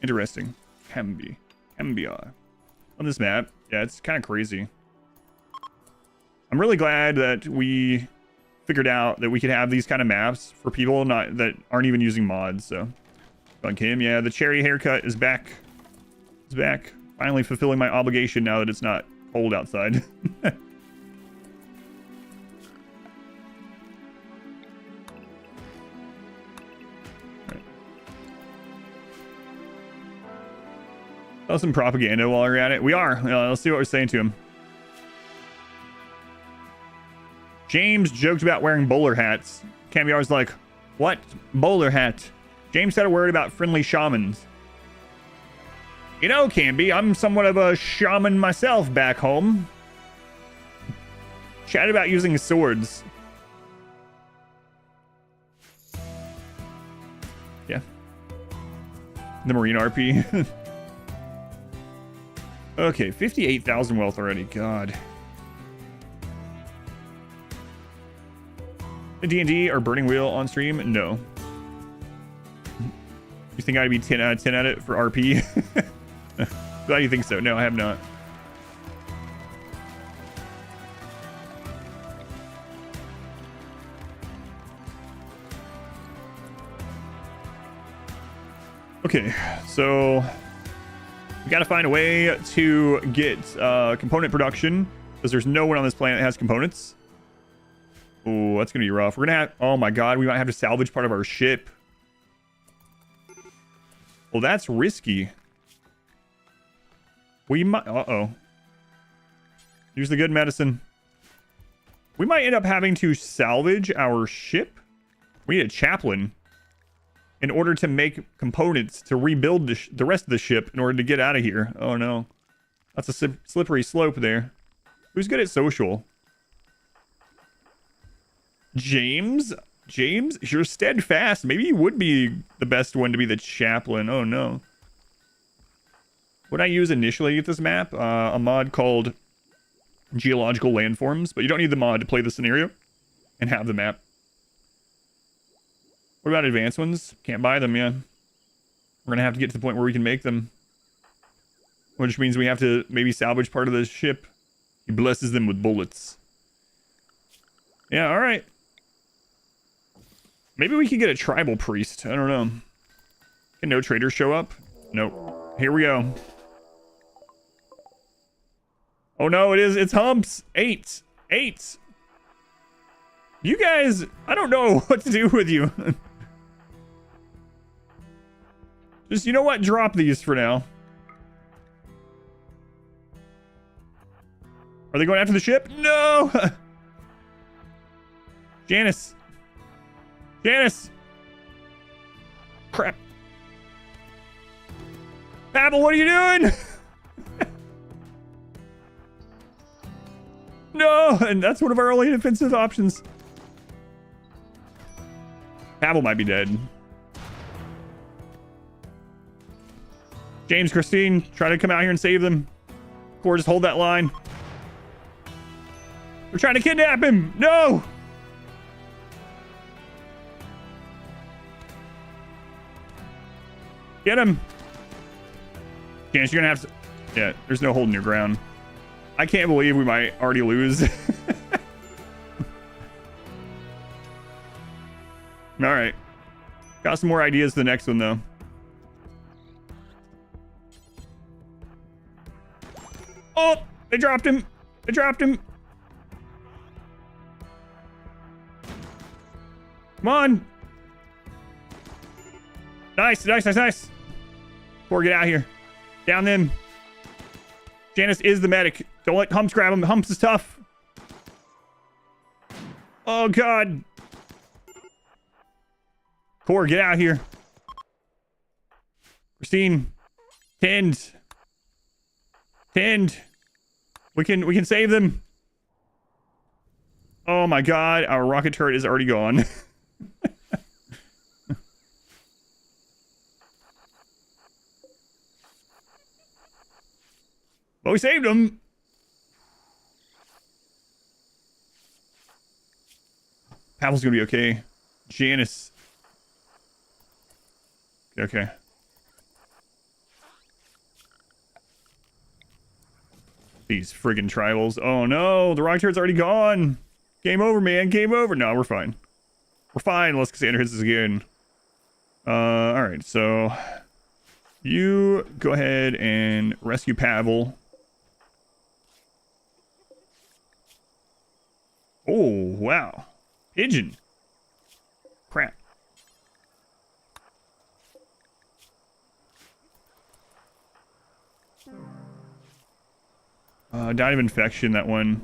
Interesting. Cambi. Cambiar. On this map. Yeah, it's kind of crazy. I'm really glad that we figured out that we could have these kind of maps for people that aren't even using mods, so Dunk him. Yeah, the cherry haircut is back. It's back. Finally fulfilling my obligation now that it's not cold outside. Oh, some propaganda while we're at it. We are. Let's see what we're saying to him. James joked about wearing bowler hats. Caviar's like, what? Bowler hat? James had a word about friendly shamans. You know, Canby, I'm somewhat of a shaman myself back home. Chat about using swords. Yeah. The Marine RP. Okay, 58,000 wealth already. God. D&D or Burning Wheel on stream? No. You think I'd be 10 out of 10 at it for RP? Glad you think so. No, I have not. Okay, so we got to find a way to get component production because there's no one on this planet that has components. Oh, that's gonna be rough. We're gonna have, oh my god, we might have to salvage part of our ship. Well, that's risky. We might, uh-oh. Use the good medicine. We might end up having to salvage our ship. We need a chaplain in order to make components to rebuild the rest of the ship in order to get out of here. Oh no. That's a slippery slope there. Who's good at social? James? James? You're steadfast. Maybe you would be the best one to be the chaplain. Oh no. What I use initially to get this map? A mod called Geological Landforms, but you don't need the mod to play the scenario and have the map. What about advanced ones? Can't buy them, yeah. We're gonna have to get to the point where we can make them. Which means we have to maybe salvage part of the ship. He blesses them with bullets. Yeah, alright. Maybe we could get a tribal priest. I don't know. Can no traders show up? Nope. Here we go. Oh no, it's humps. 8. You guys, I don't know what to do with you. Just, you know what? Drop these for now. Are they going after the ship? No! Janice. Crap. Babel, what are you doing? No! And that's one of our only defensive options. Babel might be dead. James, Christine, try to come out here and save them. Core, just hold that line. They're trying to kidnap him. No! Get him. Janice, you're gonna have to... Yeah, there's no holding your ground. I can't believe we might already lose. Alright. Got some more ideas for the next one, though. Oh! They dropped him! Come on! Nice! Core, get out here. Down them. Janice is the medic. Don't let Humps grab him. Humps is tough. Oh, God. Core, get out here. Christine. Tend. We can save them. Oh, my God. Our rocket turret is already gone. But we saved him. Pavel's gonna be okay. Janice. Okay. These friggin' tribals. Oh no, the rocket turret's already gone. Game over, man. Game over. No, we're fine. We're fine unless Cassandra hits us again. All right, so you go ahead and rescue Pavel. Oh, wow. Pigeon. Crap. Died of infection, that one.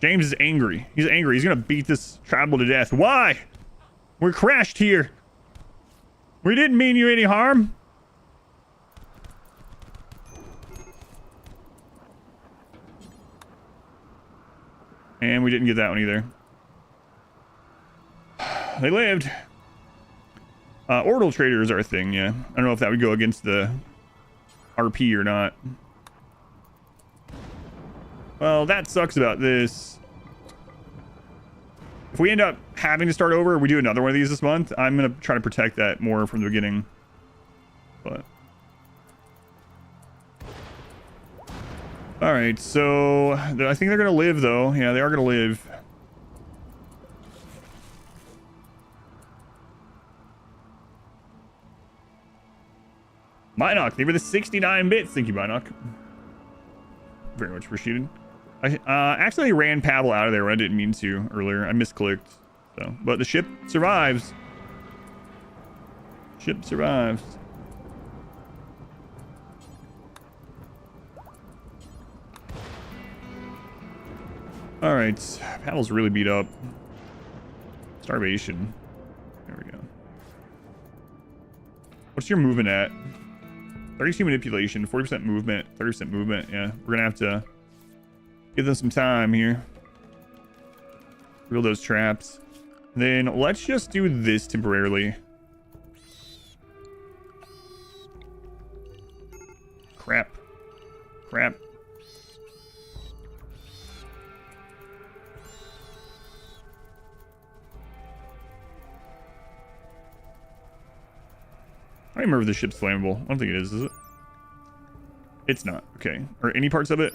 James is angry. He's angry. He's gonna beat this tribal to death. Why? We're crashed here. We didn't mean you any harm. And we didn't get that one either. They lived. Orbital traders are a thing, yeah. I don't know if that would go against the RP or not. Well, that sucks about this. If we end up having to start over, we do another one of these this month, I'm going to try to protect that more from the beginning. But alright, so I think they're going to live, though. Yeah, they are going to live. Minoc, they were the 69 bits. Thank you, Minoc. Very much appreciated. I actually ran Pavel out of there when I didn't mean to earlier. I misclicked. So, but the ship survives. Ship survives. All right, Pavel's really beat up. Starvation. There we go. What's your movement at? 32 manipulation, 40% movement, 30% movement. Yeah, we're gonna have to give them some time here. Reel those traps. Then let's just do this temporarily. Crap. Crap. I don't remember if the ship's flammable. I don't think it is it? It's not. Okay. Or any parts of it?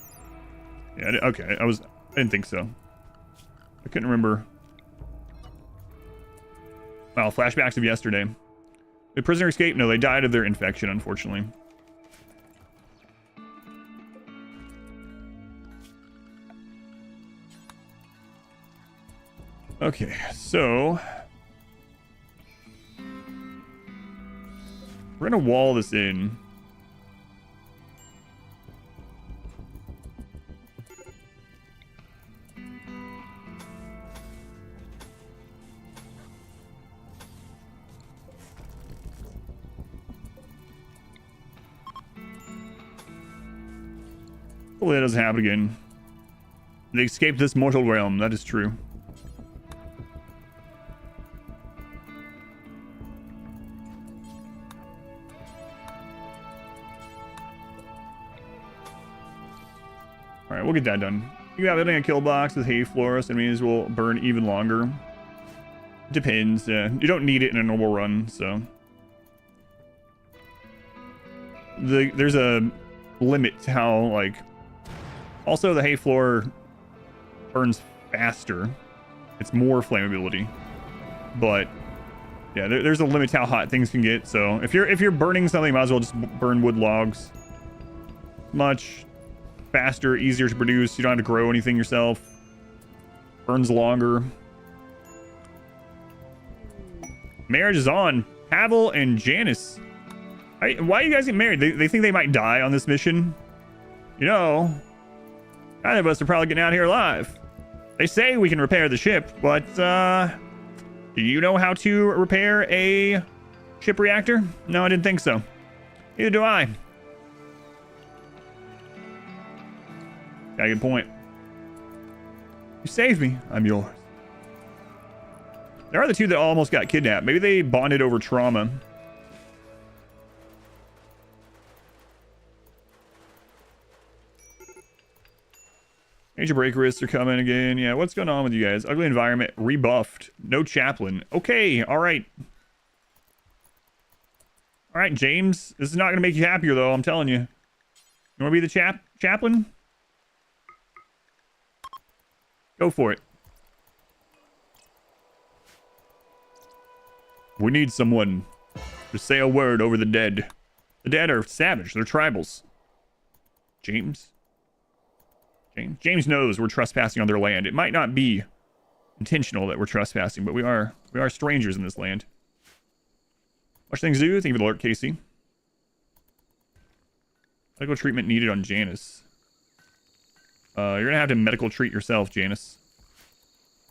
Yeah, okay. I didn't think so. I couldn't remember. Wow, flashbacks of yesterday. Did prisoner escape? No, they died of their infection, unfortunately. Okay, so we're gonna wall this in. Hopefully that doesn't happen again. They escaped this mortal realm, that is true. Alright, we'll get that done. You got building a kill box with hay florist, and means will burn even longer. Depends. You don't need it in a normal run, so. There's a limit to how, like. Also, the hay floor burns faster. It's more flammability. But yeah, there's a limit to how hot things can get. So if you're burning something, might as well just burn wood logs. Much faster, easier to produce. You don't have to grow anything yourself. Burns longer. Marriage is on. Pavel and Janice. Why are you guys getting married? They think they might die on this mission. You know, none of us are probably getting out here alive. They say we can repair the ship, but do you know how to repair a ship reactor? No, I didn't think so. Neither do I. Got a good point. You saved me. I'm yours. There are the two that almost got kidnapped. Maybe they bonded over trauma. Major break risks are coming again. Yeah, what's going on with you guys? Ugly environment, rebuffed. No chaplain. Okay, alright. Alright, James. This is not going to make you happier, though, I'm telling you. You want to be the chaplain? Go for it. We need someone to say a word over the dead. The dead are savage. They're tribals. James? James knows we're trespassing on their land. It might not be intentional that we're trespassing, but we are strangers in this land. Watch things do. Thank you for the alert, Casey. Medical treatment needed on Janice. You're gonna have to medical treat yourself, Janice.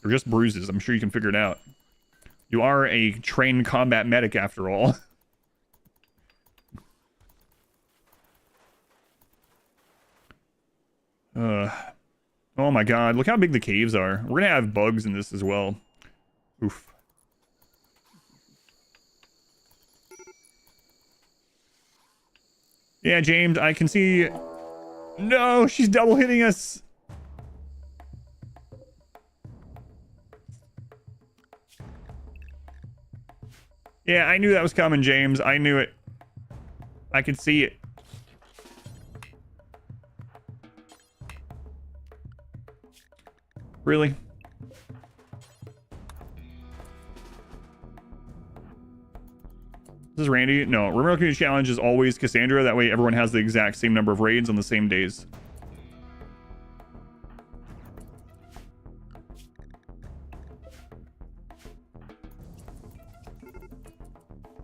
They're just bruises. I'm sure you can figure it out. You are a trained combat medic after all. Oh my god, look how big the caves are. We're gonna have bugs in this as well. Oof. Yeah, James, I can see... No, she's double hitting us. Yeah, I knew that was coming, James. I knew it. I could see it. Really? This is Randy. No, RimWorld Community Challenge is always Cassandra. That way everyone has the exact same number of raids on the same days.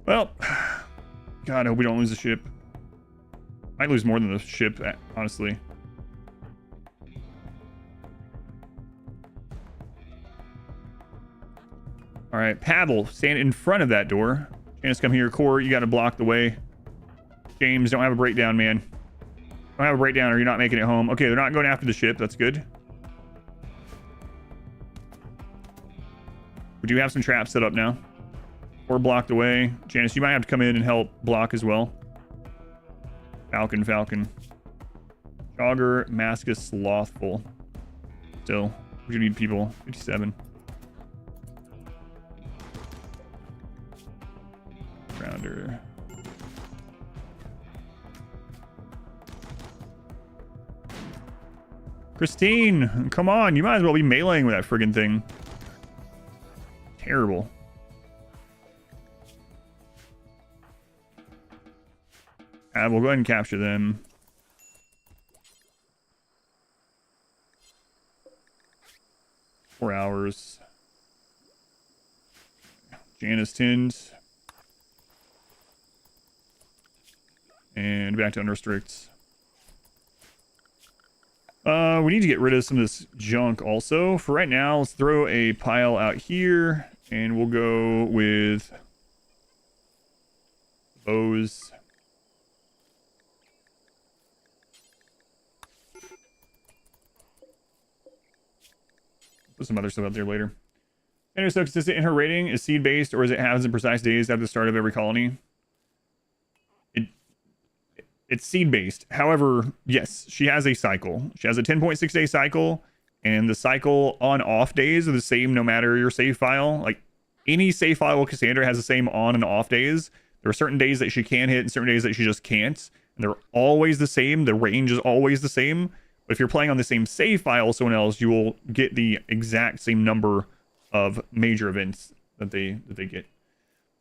Well, God, I hope we don't lose the ship. Might lose more than the ship, honestly. All right, Paddle, stand in front of that door. Janice, come here. Core, you got to block the way. James, don't have a breakdown, man. Don't have a breakdown or you're not making it home. Okay, they're not going after the ship. That's good. We do have some traps set up now. Core blocked away. Janice, you might have to come in and help block as well. Falcon. Jogger, Mascus, Slothful. Still, we do need people. 57. Rounder. Christine, come on. You might as well be meleeing with that friggin' thing. Terrible. We'll go ahead and capture them. Four hours. Janice Tins. And back to unrestricts. We need to get rid of some of this junk also. For right now, let's throw a pile out here. And we'll go with bows. Put some other stuff out there later. And so consistent in her rating is seed based, or is it happens in precise days at the start of every colony? It's seed based. However, yes, she has a cycle. She has a 10.6 day cycle, and the cycle on off days are the same no matter your save file. Like any save file with Cassandra has the same on and off days. There are certain days that she can hit and certain days that she just can't. And they're always the same. The range is always the same. But if you're playing on the same save file as someone else, you will get the exact same number of major events that they get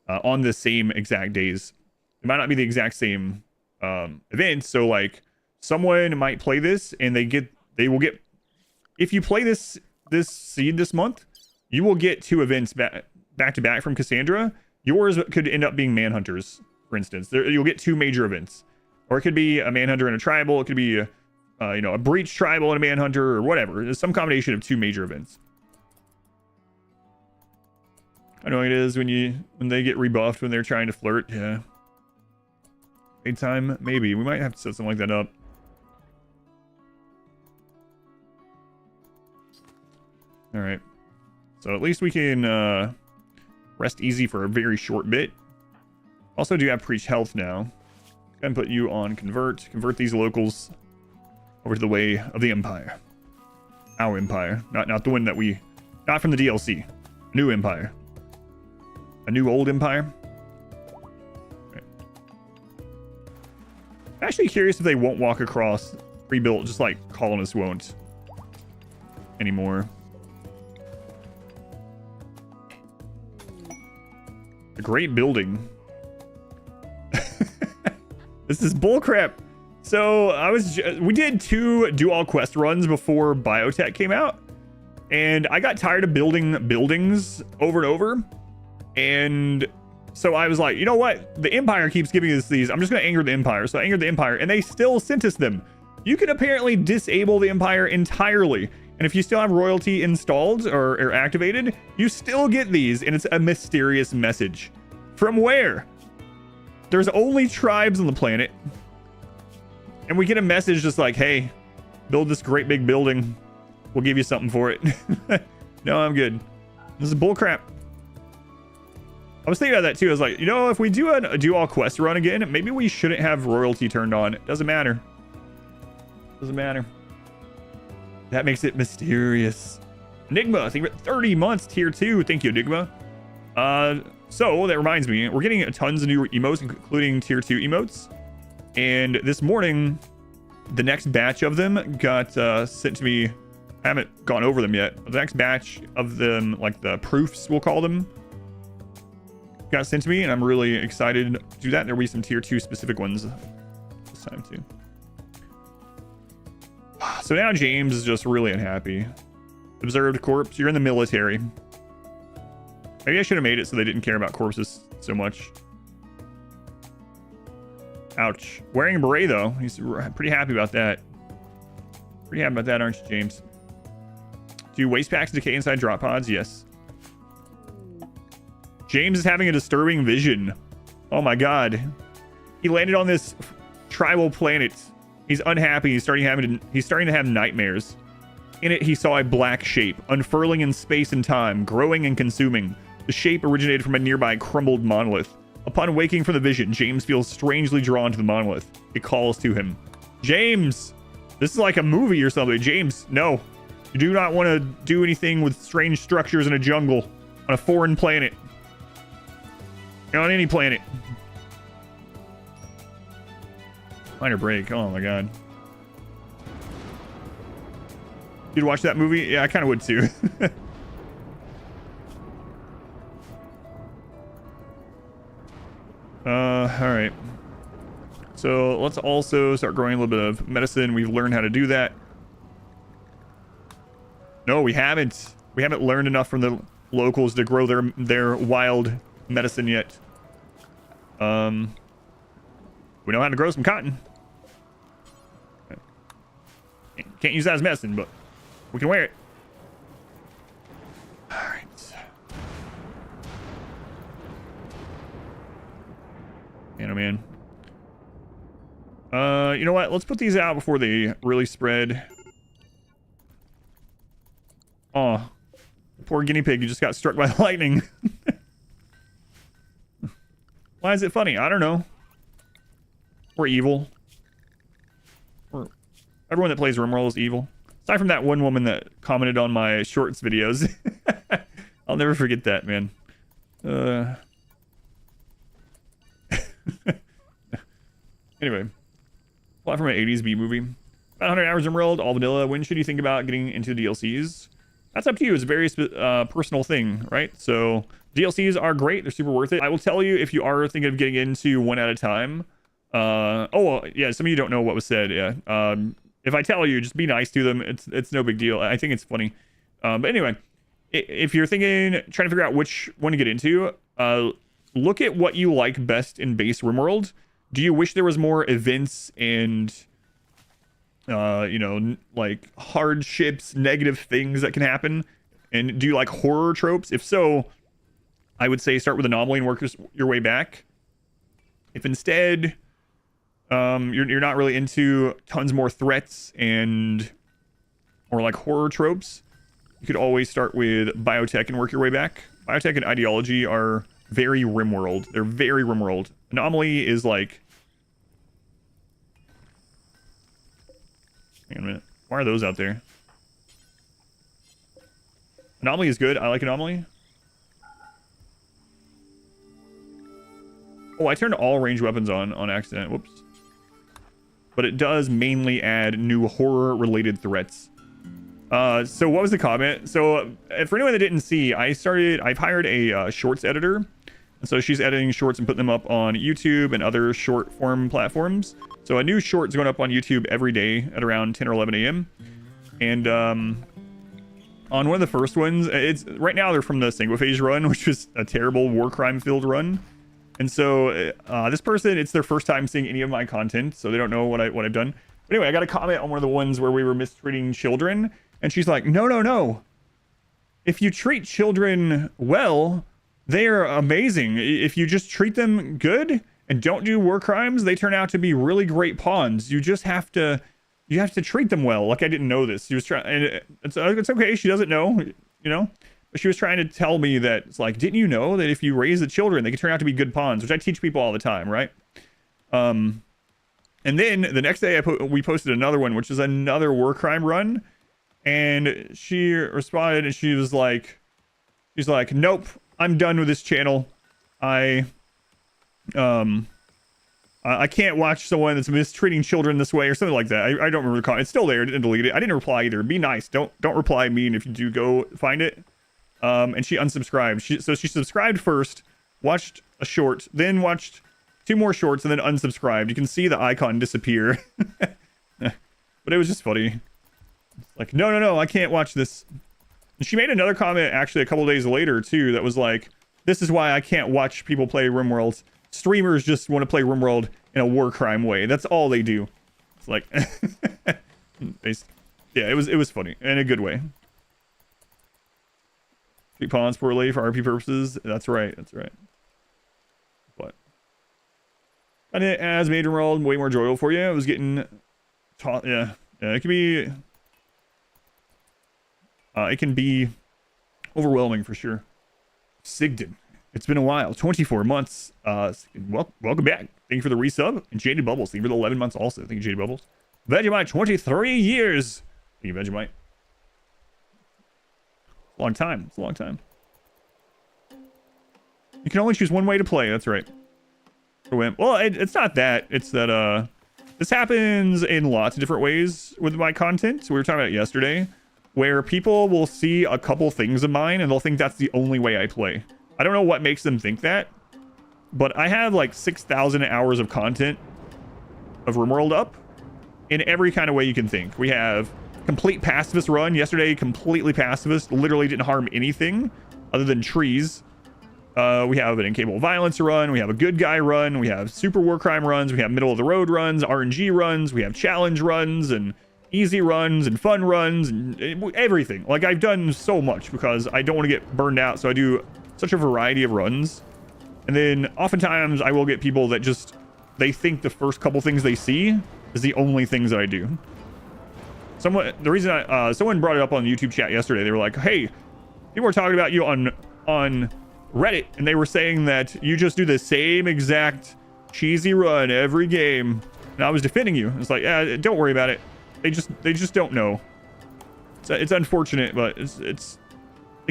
on the same exact days. It might not be the exact same events. So like someone might play this and they will get, if you play this seed this month, you will get 2 events back to back from Cassandra. Yours could end up being Manhunters, for instance. You'll get 2 major events, or it could be a Manhunter and a Tribal. It could be a Breach Tribal and a Manhunter, or whatever. There's some combination of 2 major events. I know it is when they get rebuffed when they're trying to flirt. Yeah. Daytime, maybe. We might have to set something like that up. All right. So at least we can rest easy for a very short bit. Also do have Preach Health now. Go and put you on Convert. Convert these locals over to the way of the Empire. Our Empire. Not the one that we... Not from the DLC. New Empire. A new old Empire. Right. I'm actually curious if they won't walk across pre-built, just like colonists won't anymore. great building. This is bullcrap. So we did 2 do-all quest runs before biotech came out, and I got tired of building buildings over and over. And so I was like, you know what? The Empire keeps giving us these. I'm just going to anger the Empire. So I angered the Empire, and they still sent us them. You can apparently disable the Empire entirely. And if you still have royalty installed or activated, you still get these. And it's a mysterious message. From where? There's only tribes on the planet. And we get a message just like, hey, build this great big building. We'll give you something for it. No, I'm good. This is bullcrap. I was thinking about that too. I was like, you know, if we do a do-all quest run again, maybe we shouldn't have royalty turned on. It doesn't matter. Doesn't matter. That makes it mysterious. Enigma, thank you for 30 months, tier 2. Thank you, Enigma. So that reminds me, we're getting tons of new emotes, including tier 2 emotes. And this morning, the next batch of them got sent to me. I haven't gone over them yet. The next batch of them, like the proofs, we'll call them, got sent to me, and I'm really excited to do that. There'll be some tier 2 specific ones this time too. So now James is just really unhappy. Observed corpse. You're in the military. Maybe I should have made it so they didn't care about corpses so much. Ouch. Wearing a beret though. He's pretty happy about that. Pretty happy about that, aren't you, James? Do waste packs decay inside drop pods? Yes. James is having a disturbing vision. Oh my god. He landed on this tribal planet. He's unhappy. He's starting to have nightmares. In it, he saw a black shape, unfurling in space and time, growing and consuming. The shape originated from a nearby crumbled monolith. Upon waking from the vision, James feels strangely drawn to the monolith. It calls to him. James! This is like a movie or something. James, no. You do not want to do anything with strange structures in a jungle on a foreign planet. On any planet. Minor break. Oh my god. You'd watch that movie? Yeah, I kind of would too. Alright. So let's also start growing a little bit of medicine. We've learned how to do that. No, we haven't. We haven't learned enough from the locals to grow their wild medicine yet. We know how to grow some cotton. Can't use that as medicine, but we can wear it. All right. Man, oh man. You know what? Let's put these out before they really spread. Oh, poor guinea pig. You just got struck by lightning. Why is it funny? I don't know. We're evil. Everyone that plays RimWorld is evil. Aside from that one woman that commented on my shorts videos. I'll never forget that, man. Anyway. Plot from an 80s B movie. About 100 hours RimWorld, all vanilla. When should you think about getting into DLCs? That's up to you. It's a very personal thing, right? So DLCs are great. They're super worth it. I will tell you if you are thinking of getting into one at a time. Yeah, some of you don't know what was said. Yeah. If I tell you, just be nice to them. It's no big deal. I think it's funny. But anyway, if you're trying to figure out which one to get into, look at what you like best in base RimWorld. Do you wish there was more events and, you know, like hardships, negative things that can happen? And do you like horror tropes? If so, I would say start with Anomaly and work your way back. If instead, you're not really into tons more threats or like horror tropes, you could always start with Biotech and work your way back. Biotech and Ideology are very RimWorld. They're very RimWorld. Anomaly is like... Hang on a minute. Why are those out there? Anomaly is good. I like Anomaly. Oh, I turned all ranged weapons on accident. Whoops. But it does mainly add new horror-related threats. So what was the comment? So for anyone that didn't see, I've hired a shorts editor. And so she's editing shorts and putting them up on YouTube and other short form platforms. So a new short is going up on YouTube every day at around 10 or 11 a.m. And on one of the first ones, it's right now they're from the single phase run, which was a terrible war crime filled run. And so this person, it's their first time seeing any of my content, so they don't know what I've done. But anyway, I got a comment on one of the ones where we were mistreating children, and she's like, no. If you treat children well, they are amazing. If you just treat them good and don't do war crimes, they turn out to be really great pawns. You just have to treat them well. Like, I didn't know this. She was trying, and it's okay. She doesn't know, you know. But she was trying to tell me that it's like, didn't you know that if you raise the children, they can turn out to be good pawns, which I teach people all the time, right? And then the next day we posted another one, which is another war crime run, and she responded and she's like, nope, I'm done with this channel. I can't watch someone that's mistreating children this way or something like that. I don't remember the comment. It's still there. I didn't delete it. I didn't reply either. Be nice. Don't reply mean if you do go find it. And she unsubscribed. So she subscribed first, watched a short, then watched 2 more shorts, and then unsubscribed. You can see the icon disappear. But it was just funny. Like, no, I can't watch this. And she made another comment actually a couple days later too that was like, this is why I can't watch people play RimWorld. Streamers just want to play RimWorld in a war crime way. That's all they do. It's like, yeah, it was funny in a good way. Treat pawns poorly for RP purposes. That's right. But and it has made RimWorld way more enjoyable for you. It was getting taught. Yeah, it can be. It can be overwhelming for sure. Sigden. It's been a while. 24 months. Welcome back. Thank you for the resub. And Jaded Bubbles. Thank you for the 11 months also. Thank you, Jaded Bubbles. Vegemite, 23 years. Thank you, Vegemite. Long time. It's a long time. You can only choose one way to play. That's right. Well, it's not that. It's that this happens in lots of different ways with my content. So we were talking about it yesterday, where people will see a couple things of mine and they'll think that's the only way I play. I don't know what makes them think that, but I have like 6,000 hours of content of RimWorld up in every kind of way you can think. We have complete pacifist run yesterday, completely pacifist, literally didn't harm anything other than trees. We have an incapable violence run, we have a good guy run, we have super war crime runs, we have middle of the road runs, RNG runs, we have challenge runs and easy runs and fun runs and everything. Like, I've done so much because I don't want to get burned out, so I do such a variety of runs. And then oftentimes I will get people that just, they think the first couple things they see is the only things that I do. Someone brought it up on the YouTube chat yesterday. They were like, hey, people were talking about you on Reddit, and they were saying that you just do the same exact cheesy run every game, and I was defending you. It's like, yeah, don't worry about it. They just don't know. It's unfortunate, but it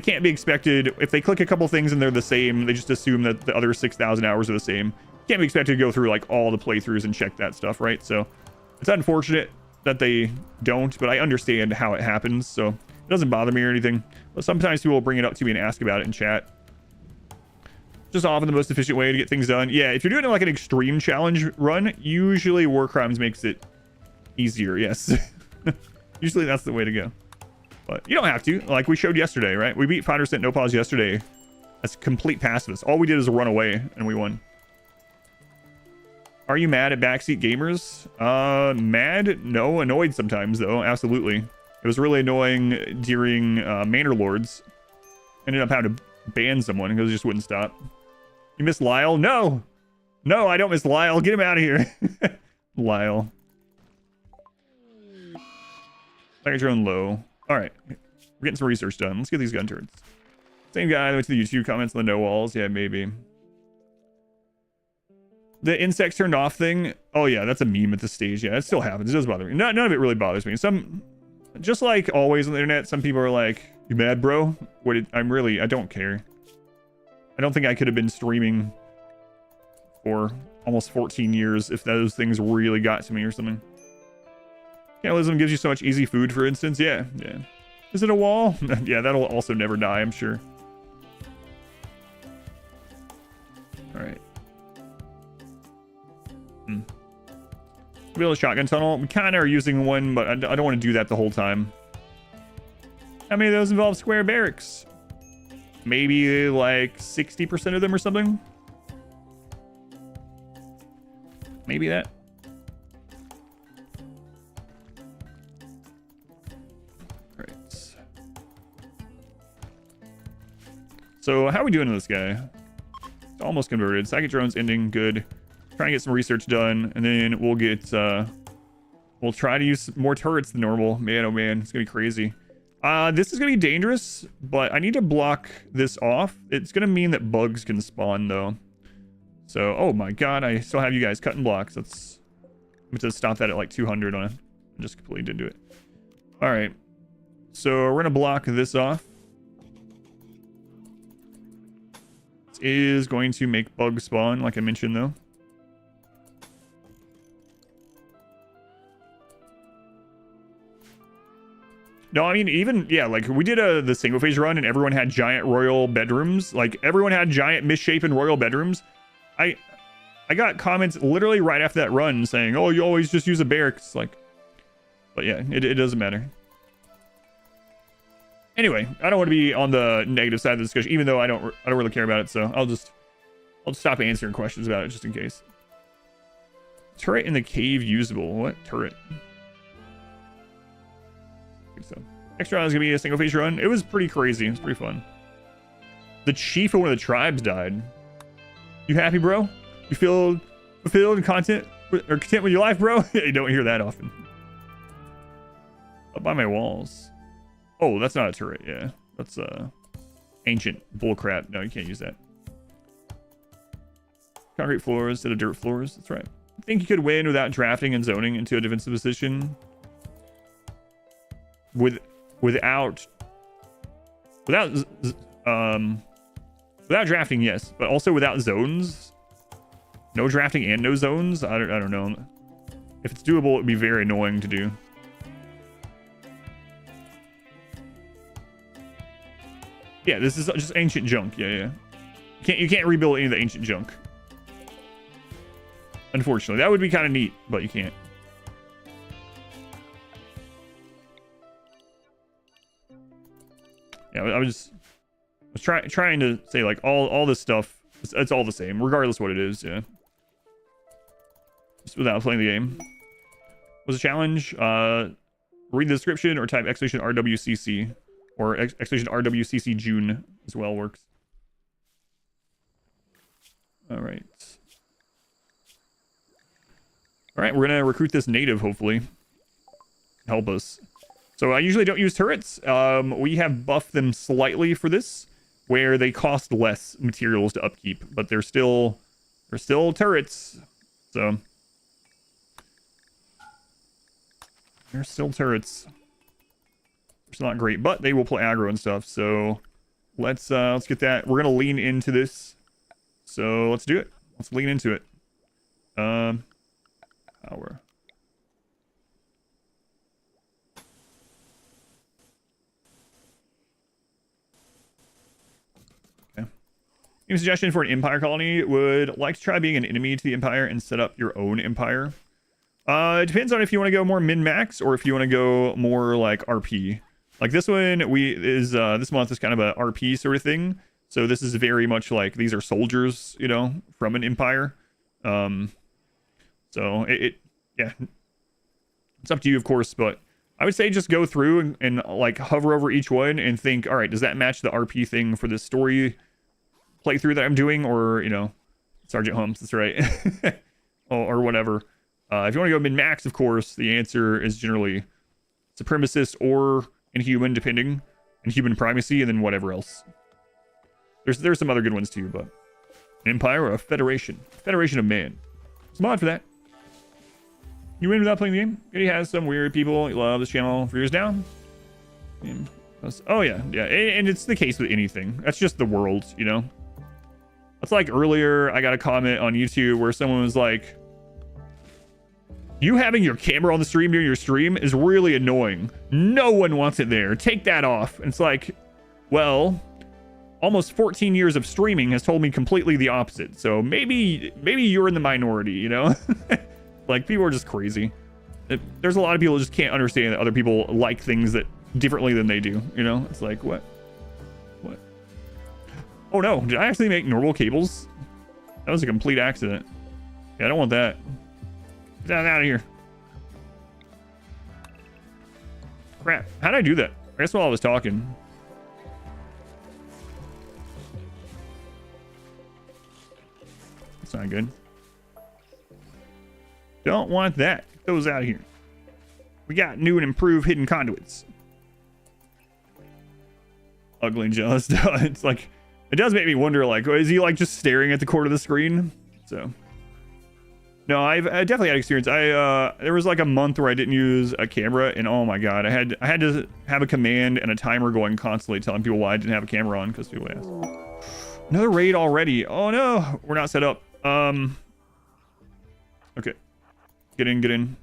can't be expected. If they click a couple things and they're the same, they just assume that the other 6,000 hours are the same. Can't be expected to go through like all the playthroughs and check that stuff, right? So it's unfortunate that they don't, but I understand how it happens, so it doesn't bother me or anything. But sometimes people will bring it up to me and ask about it in chat. Just often the most efficient way to get things done. Yeah, if you're doing like an extreme challenge run, usually war crimes makes it easier. Yes. Usually that's the way to go. But you don't have to. Like we showed yesterday, right? We beat 5% no pause yesterday. That's complete pacifist. All we did is run away and we won. Are you mad at backseat gamers? Mad? No. Annoyed sometimes though. Absolutely. It was really annoying during Manor Lords. Ended up having to ban someone because it just wouldn't stop. You miss Lyle? No. No, I don't miss Lyle. Get him out of here. Lyle. Target drone low. All right. We're getting some research done. Let's get these gun turrets. Same guy that went to the YouTube comments on the no walls. Yeah, maybe. The insects turned off thing. Oh, yeah, that's a meme at this stage. Yeah, it still happens. It does bother me. None of it really bothers me. Just like always on the internet, some people are like, you mad, bro? I don't care. I don't think I could have been streaming for almost 14 years if those things really got to me or something. Cannibalism gives you so much easy food, for instance. Yeah. Is it a wall? Yeah, that'll also never die, I'm sure. Build a shotgun tunnel. We kind of are using one, but I don't want to do that the whole time. How many of those involve square barracks? Maybe like 60% of them or something. Maybe that. Right. So how are we doing to this guy? It's almost converted. Psychic drone's ending. Good. Trying to get some research done, and then we'll get we'll try to use more turrets than normal. Man, oh man, it's gonna be crazy. This is gonna be dangerous, but I need to block this off. It's gonna mean that bugs can spawn though. So, oh my god, I still have you guys cutting blocks. I'm to stop that at like 200 on it. I just completely didn't do it. All right, so we're gonna block this off. This is going to make bugs spawn, like I mentioned though. No, I mean, even, yeah, like, we did the single phase run and everyone had giant royal bedrooms. Like, everyone had giant misshapen royal bedrooms. I got comments literally right after that run saying, oh, you always just use a barracks. Like, but yeah, it doesn't matter. Anyway, I don't want to be on the negative side of the discussion, even though I don't really care about it. So I'll just stop answering questions about it just in case. Turret in the cave usable. What turret? So next round is gonna be a single phase run. It was pretty crazy. It was pretty fun. The chief of one of the tribes died. You happy, bro? You feel fulfilled and content or content with your life, bro? You don't hear that often. Up by my walls. Oh, that's not a turret. Yeah, that's ancient bullcrap. No, you can't use that. Concrete floors instead of dirt floors. That's right. I think you could win without drafting and zoning into a defensive position. Without drafting, yes, but also without zones. No drafting and no zones. I don't know. If it's doable, it'd be very annoying to do. Yeah, this is just ancient junk. Yeah. You can't rebuild any of the ancient junk. Unfortunately, that would be kind of neat, but you can't. Yeah, I was trying to say like all this stuff. It's all the same, regardless what it is. Yeah. Just without playing the game. Was a challenge. Read the description or type !RWCC or !RWCCjune as well works. All right. All right, we're gonna recruit this native. Hopefully, help us. So I usually don't use turrets. We have buffed them slightly for this, where they cost less materials to upkeep, but they're still turrets. So they're still turrets. It's not great, but they will play aggro and stuff. So let's get that. We're gonna lean into this. So let's do it. Let's lean into it. Power. Any suggestion for an empire colony? Would like to try being an enemy to the empire and set up your own empire. It depends on if you want to go more min-max or if you want to go more like RP. Like this one, this month is kind of a RP sort of thing. So this is very much like these are soldiers, you know, from an empire. So yeah, it's up to you, of course, but I would say just go through and like hover over each one and think, all right, does that match the RP thing for this story playthrough that I'm doing, or, you know, Sergeant Humps, that's right. or whatever. If you want to go min-max, of course, the answer is generally supremacist or inhuman, depending, and human primacy, and then whatever else. There's some other good ones too, but an empire or a federation of man. There's a mod for that. You win without playing the game. He has some weird people. You love this channel for years now. Oh yeah, and it's the case with anything. That's just the world, you know. That's like earlier, I got a comment on YouTube where someone was like, you having your camera on the stream during your stream is really annoying. No one wants it there. Take that off. And it's like, well, almost 14 years of streaming has told me completely the opposite. So maybe you're in the minority, you know? Like, people are just crazy. There's a lot of people who just can't understand that other people like things that differently than they do, you know? It's like, what? Oh no, did I actually make normal cables? That was a complete accident. Yeah, I don't want that. Get that out of here. Crap, how did I do that? I guess while I was talking. That's not good. Don't want that. Get those out of here. We got new and improved hidden conduits. Ugly and jealous. It's like, it does make me wonder, like, is he like just staring at the corner of the screen? So, no, I definitely had experience. There was like a month where I didn't use a camera, and oh my god, I had to have a command and a timer going constantly telling people why I didn't have a camera on because people asked. Another raid already. Oh no, we're not set up. Okay, get in.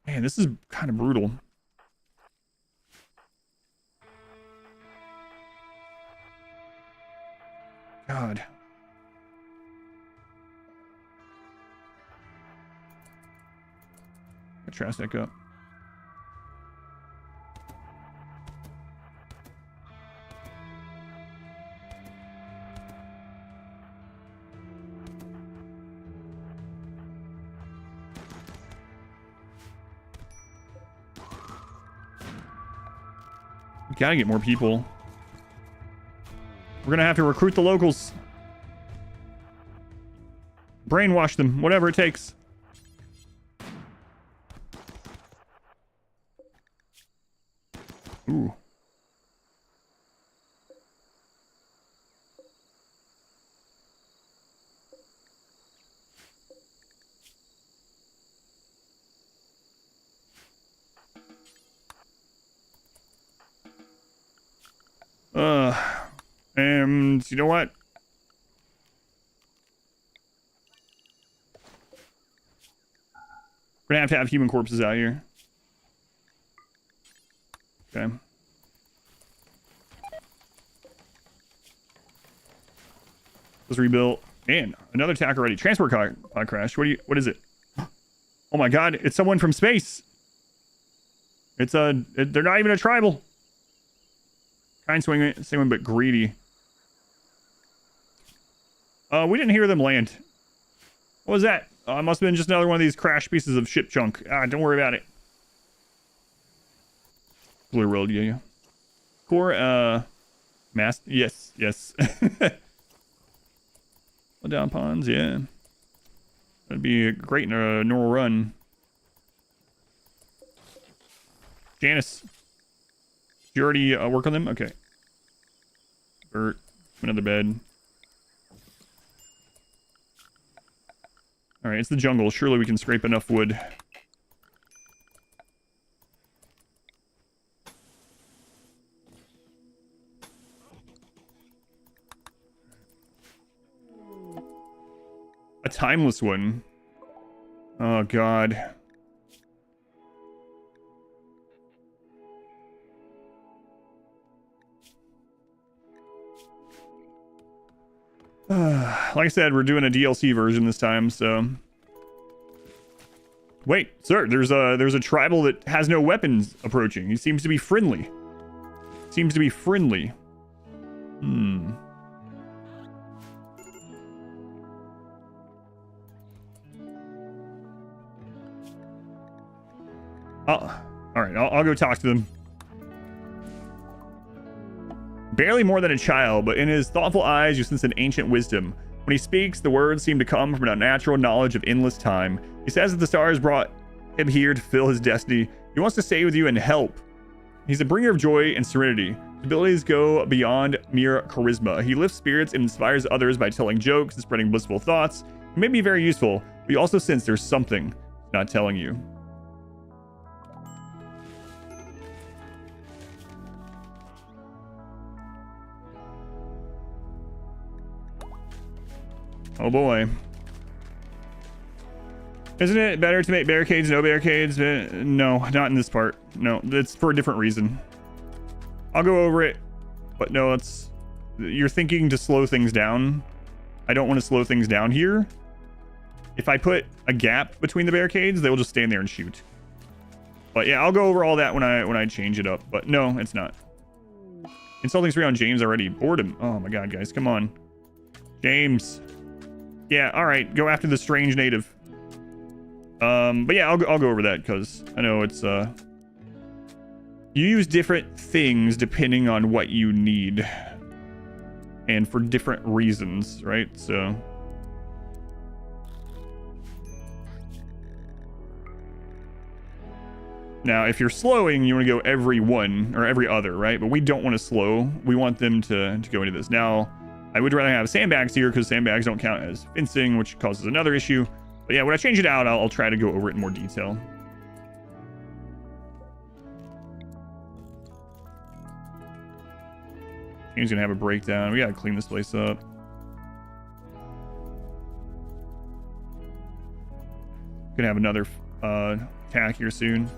Man, this is kind of brutal. God. Get trash deck up. We gotta get more people. We're gonna have to recruit the locals. Brainwash them, whatever it takes. Ooh. And you know what? We're gonna have to have human corpses out here. Okay. Was rebuilt. Man, another attack already. Transport pod crash. What is it? Oh my god, it's someone from space. They're not even a tribal. Kind swinging, but greedy. We didn't hear them land. What was that? It must have been just another one of these crash pieces of ship junk. Don't worry about it. Blue World, yeah. Core, mass, yes. Down ponds, yeah. That'd be great in a normal run. Janice. Did you already work on them? Okay. Bert, another bed. Alright, it's the jungle. Surely we can scrape enough wood. A timeless one. Oh, God. Like I said, we're doing a DLC version this time, so... Wait, sir, there's a tribal that has no weapons approaching. He seems to be friendly. Alright, I'll go talk to them. Barely more than a child, but in his thoughtful eyes you sense an ancient wisdom. When he speaks, the words seem to come from a natural knowledge of endless time. He says that the stars brought him here to fulfill his destiny. He wants to stay with you and help. He's a bringer of joy and serenity. His abilities go beyond mere charisma. He lifts spirits and inspires others by telling jokes and spreading blissful thoughts. He may be very useful, but you also sense there's something not telling you. Oh boy. Isn't it better to make barricades, no barricades? No, not in this part. No, it's for a different reason. I'll go over it. But no, let's you're thinking to slow things down. I don't want to slow things down here. If I put a gap between the barricades, they'll just stand there and shoot. But yeah, I'll go over all that when I change it up. But no, it's not. Insulting 3 on James already. Boredom. Oh my god, guys, come on. James. Yeah, all right, go after the strange native. But yeah, I'll go over that because I know it's you use different things depending on what you need and for different reasons, right? So now if you're slowing, you want to go every one or every other, right? But we don't want to slow. We want them to go into this. Now I would rather have sandbags here because sandbags don't count as fencing, which causes another issue. But yeah, when I change it out, I'll try to go over it in more detail. He's gonna have a breakdown. We gotta clean this place up. Gonna have another attack here soon.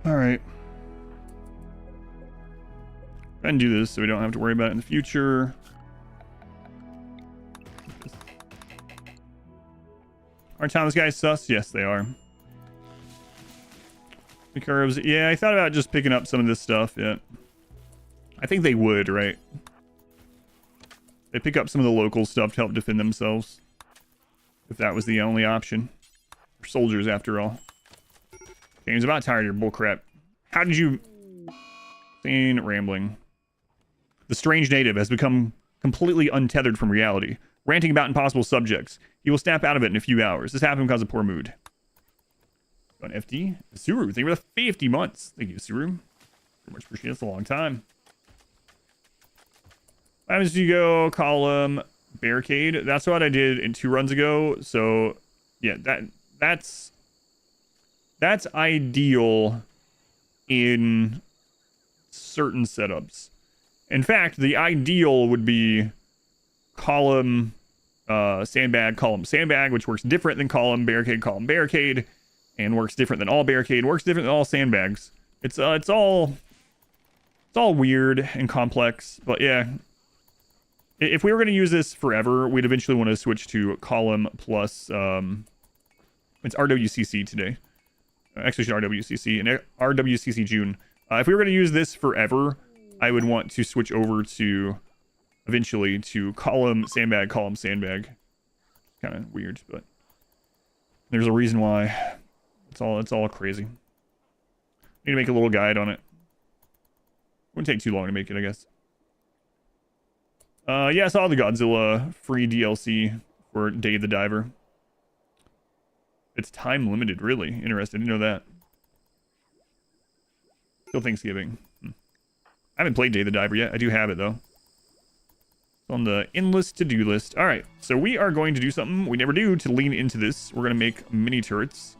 All right. Go ahead and do this so we don't have to worry about it in the future. Aren't Thomas guys sus? Yes, they are. The curves. Yeah, I thought about just picking up some of this stuff. Yeah. I think they would, right? They pick up some of the local stuff to help defend themselves. If that was the only option. We're soldiers, after all. James, I'm about tired of your bullcrap. How did you... Insane rambling. The strange native has become completely untethered from reality, ranting about impossible subjects. He will snap out of it in a few hours. This happened because of poor mood. On FD. Suru, thank you for the 50 months. Thank you, Suru. Very much appreciate it. It's a long time. What happens if you go column barricade? That's what I did in 2 runs ago. So, yeah, that's ideal in certain setups. In fact, the ideal would be column sandbag, column sandbag, which works different than column barricade, and works different than all barricade, works different than all sandbags. It's all weird and complex, but yeah. If we were going to use this forever, we'd eventually want to switch to column plus it's RWCC today. Actually, it's RWCC and RWCC June. If we were going to use this forever, I would want to switch over to eventually to column sandbag. Kind of weird, but there's a reason why. It's all crazy. Need to make a little guide on it. Wouldn't take too long to make it, I guess. Yeah, I saw the Godzilla free DLC for Day of the Diver. It's time limited, really. Interesting. Didn't know that. Still Thanksgiving. I haven't played Day of the Diver yet. I do have it, though. It's on the endless to-do list. All right, so we are going to do something we never do to lean into this. We're going to make mini turrets.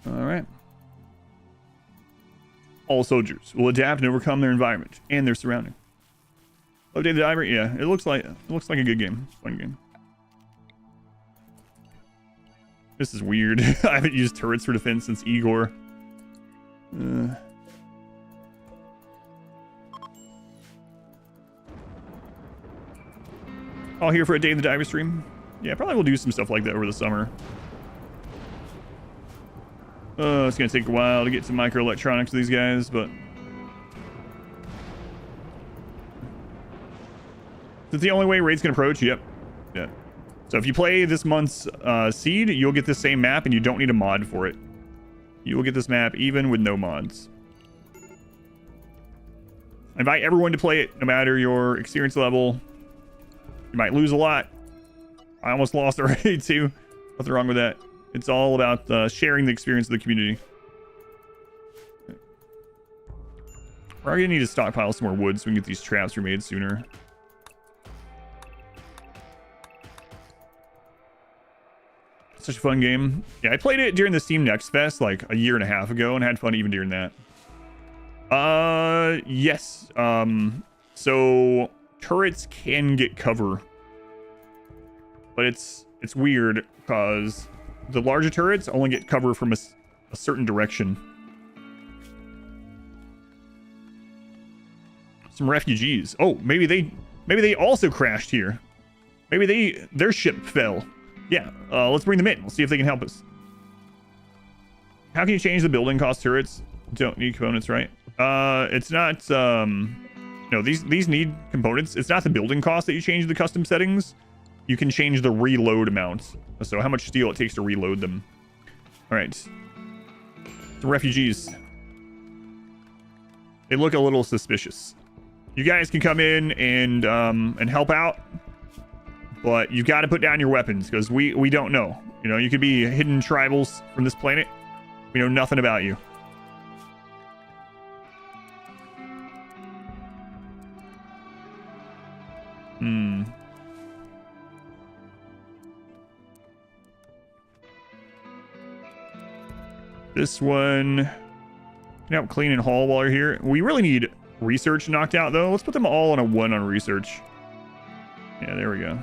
All right. All soldiers will adapt and overcome their environment and their surrounding. Oh, Day of the Diver, yeah, it looks like a good game, fun game. This is weird. I haven't used turrets for defense since Igor. All here for a Day of the Diver stream. Yeah, probably we'll do some stuff like that over the summer. It's gonna take a while to get some microelectronics to these guys, but it's the only way raids can approach. Yep. Yeah. So if you play this month's seed, you'll get the same map, and you don't need a mod for it. You will get this map even with no mods. I invite everyone to play it, no matter your experience level. You might lose a lot. I almost lost already too. Nothing wrong with that. It's all about sharing the experience of the community. We're going to need to stockpile some more wood so we can get these traps remade sooner. Such a fun game. Yeah, I played it during the Steam Next Fest like a year and a half ago and had fun even during that. Yes. So turrets can get cover, but it's weird because the larger turrets only get cover from a certain direction. Some refugees. Oh, maybe they also crashed here. Maybe their ship fell. Yeah, let's bring them in. We'll see if they can help us. How can you change the building cost turrets? Don't need components, right? It's not, no, these need components. It's not the building cost that you change the custom settings. You can change the reload amount. So how much steel it takes to reload them. All right. The refugees. They look a little suspicious. You guys can come in and help out, but you've got to put down your weapons because we don't know. You know, you could be hidden tribals from this planet. We know nothing about you. This one can help clean and haul while you're here. We really need research knocked out though. Let's put them all on a 1 on research. Yeah, there we go.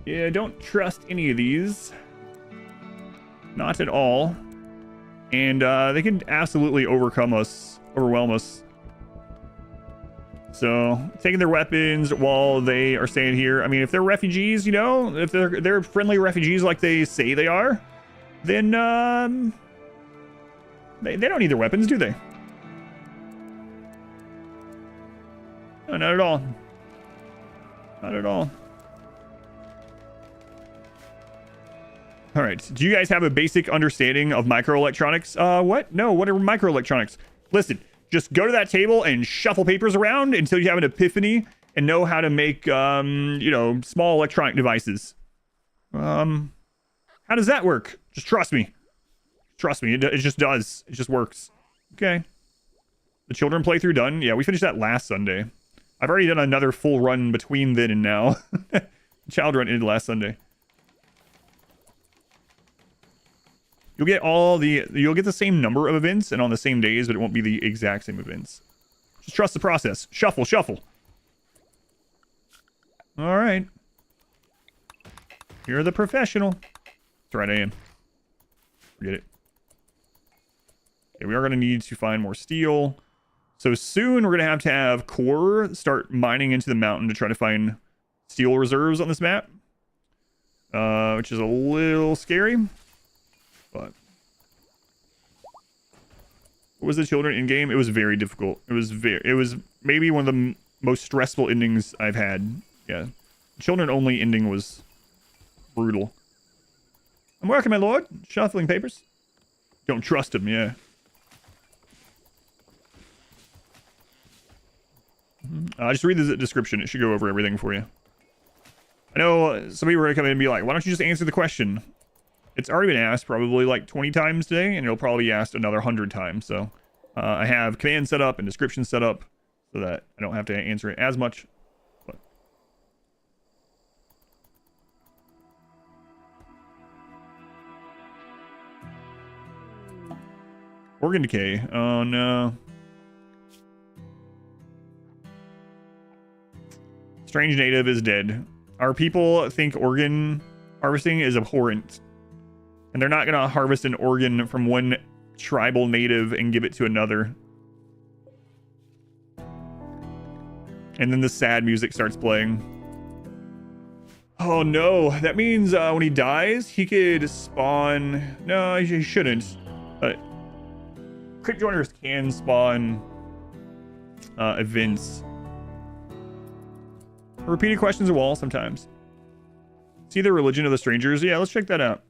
Yeah, don't trust any of these. Not at all. And they can absolutely overwhelm us. So, taking their weapons while they are staying here. I mean, if they're refugees, you know, if they're friendly refugees like they say they are, then they don't need their weapons, do they? No, not at all. Not at all. All right. Do you guys have a basic understanding of microelectronics? What? No, what are microelectronics? Listen, just go to that table and shuffle papers around until you have an epiphany and know how to make, you know, small electronic devices. How does that work? Just trust me. Trust me. It just does. It just works. Okay. The children playthrough done. Yeah, we finished that last Sunday. I've already done another full run between then and now. Child run ended last Sunday. You'll get the same number of events and on the same days, but it won't be the exact same events. Just trust the process. Shuffle, shuffle. All right. You're the professional. That's right, I am. Forget it. Okay, we are going to need to find more steel. So soon we're going to have Core start mining into the mountain to try to find steel reserves on this map. Which is a little scary. But what was the children in game? It was very difficult. It was maybe one of the most stressful endings I've had. Yeah, children only ending was brutal. I'm working, my lord. Shuffling papers. Don't trust him. Yeah. Just read the description. It should go over everything for you. I know some people are gonna come in and be like, "Why don't you just answer the question?" It's already been asked probably like 20 times today, and it'll probably be asked another 100 times. So I have command set up and description set up so that I don't have to answer it as much. But organ decay. Oh no. Strange native is dead. Our people think organ harvesting is abhorrent. And they're not going to harvest an organ from one tribal native and give it to another. And then the sad music starts playing. Oh no, that means when he dies, he could spawn... No, he shouldn't. Crypt joiners can spawn events. Repeated questions a wall sometimes. See the religion of the strangers? Yeah, let's check that out.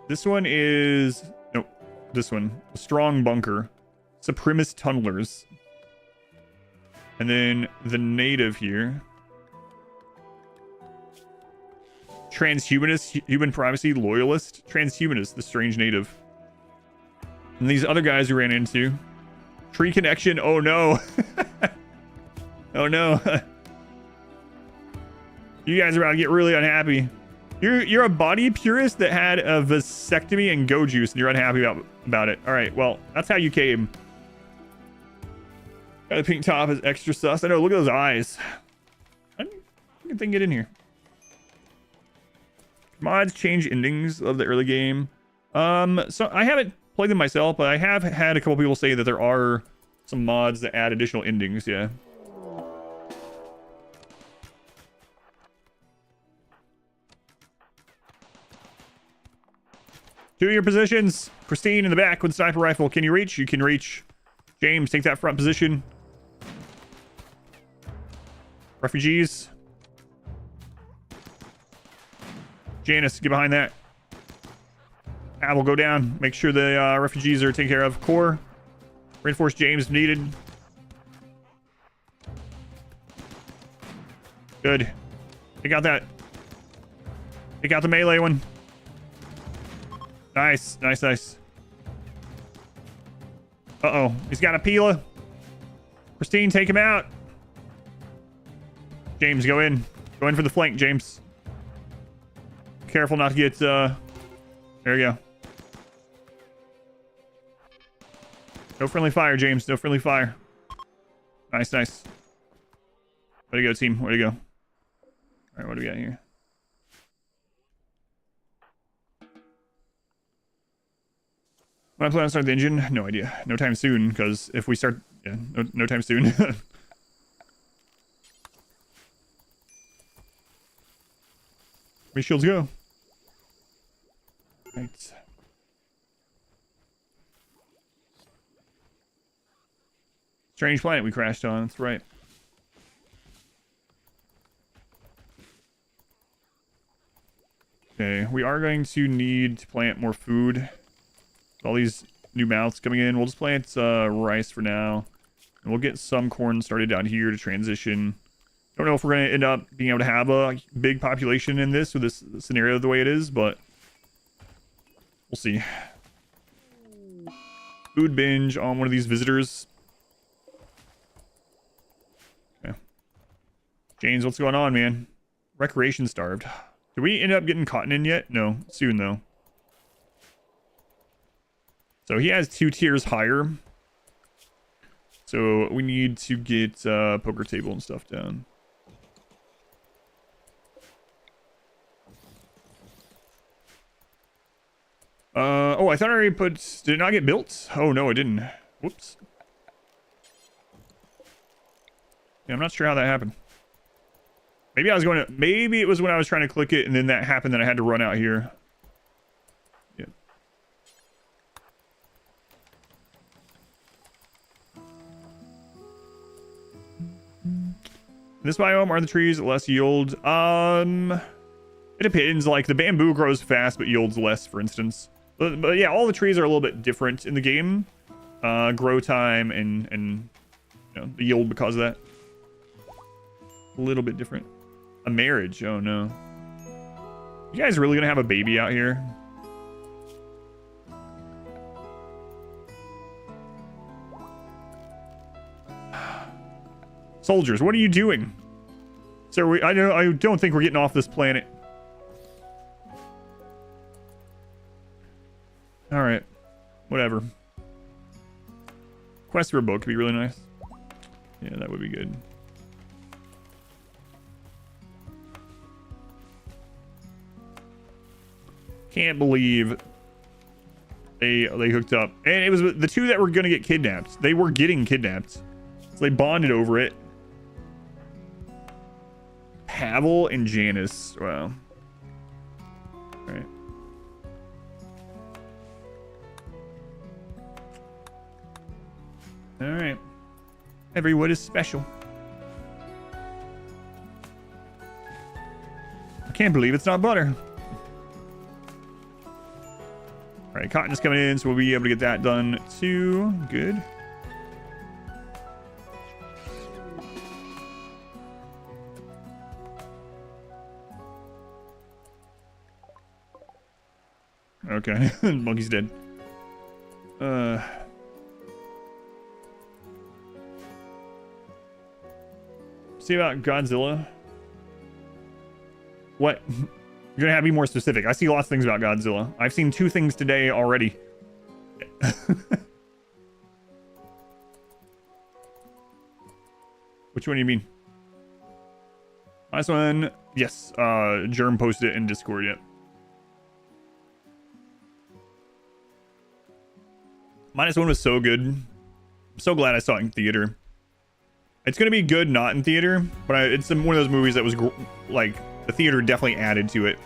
This one is... Nope. This one. A strong bunker. Supremacist tunnelers. And then the native here. Transhumanist, human privacy, loyalist, transhumanist, the strange native. And these other guys we ran into. Tree connection. Oh no. Oh no. You guys are about to get really unhappy. You're a body purist that had a vasectomy and go juice, and you're unhappy about it. All right, well, that's how you came. Got a pink top is extra sus. I know, look at those eyes. How can they get in here? Mods change endings of the early game. So I haven't played them myself, but I have had a couple people say that there are some mods that add additional endings, yeah. To your positions. Christine in the back with sniper rifle. Can you reach? You can reach. James, take that front position. Refugees. Janice, get behind that. Ab will go down. Make sure the refugees are taken care of. Core. Reinforce James if needed. Good. Take out that. Take out the melee one. Nice, nice, nice. Uh-oh. He's got a Pila. Christine, take him out. James, go in. Go in for the flank, James. Careful not to get, there you go. No friendly fire, James. No friendly fire. Nice, nice. Way to go, team. Way to go. All right, what do we got here? When I plan on start the engine? No idea. No time soon, because if we start... Yeah, no time soon. Where shields go? Right. Strange planet we crashed on, that's right. Okay, we are going to need to plant more food. All these new mouths coming in. We'll just plant rice for now. And we'll get some corn started down here to transition. Don't know if we're going to end up being able to have a big population in this with this scenario the way it is, but we'll see. Food binge on one of these visitors. Okay. James, what's going on, man? Recreation starved. Did we end up getting cotton in yet? No, soon though. So he has 2 tiers higher. So we need to get poker table and stuff down. Oh, I thought I already put... Did it not get built? Oh, no, it didn't. Whoops. Yeah, I'm not sure how that happened. Maybe I was going to... Maybe it was when I was trying to click it and then that happened and I had to run out here. Yeah. This biome, are the trees less yield? It depends. Like, the bamboo grows fast but yields less, for instance. But yeah, all the trees are a little bit different in the game. Grow time and you know, the yield because of that. A little bit different. A marriage. Oh, no. You guys really gonna have a baby out here? Soldiers, what are you doing? Sir, I don't think we're getting off this planet. Alright. Whatever. Quest for a boat could be really nice. Yeah, that would be good. Can't believe they hooked up. And it was the 2 that were gonna get kidnapped. They were getting kidnapped. So they bonded over it. Pavel and Janice. Wow. Right. Alright. Every wood is special. I can't believe it's not butter. Alright, cotton is coming in, so we'll be able to get that done too. Good. Okay. Monkey's dead. See about Godzilla? What? You're gonna have to be more specific. I see lots of things about Godzilla. I've seen 2 things today already. Which one do you mean? Last one. Yes. Germ posted it in Discord. Yep. -1 was so good. I'm so glad I saw it in theater. It's gonna be good not in theater, but it's one of those movies that was like the theater definitely added to it.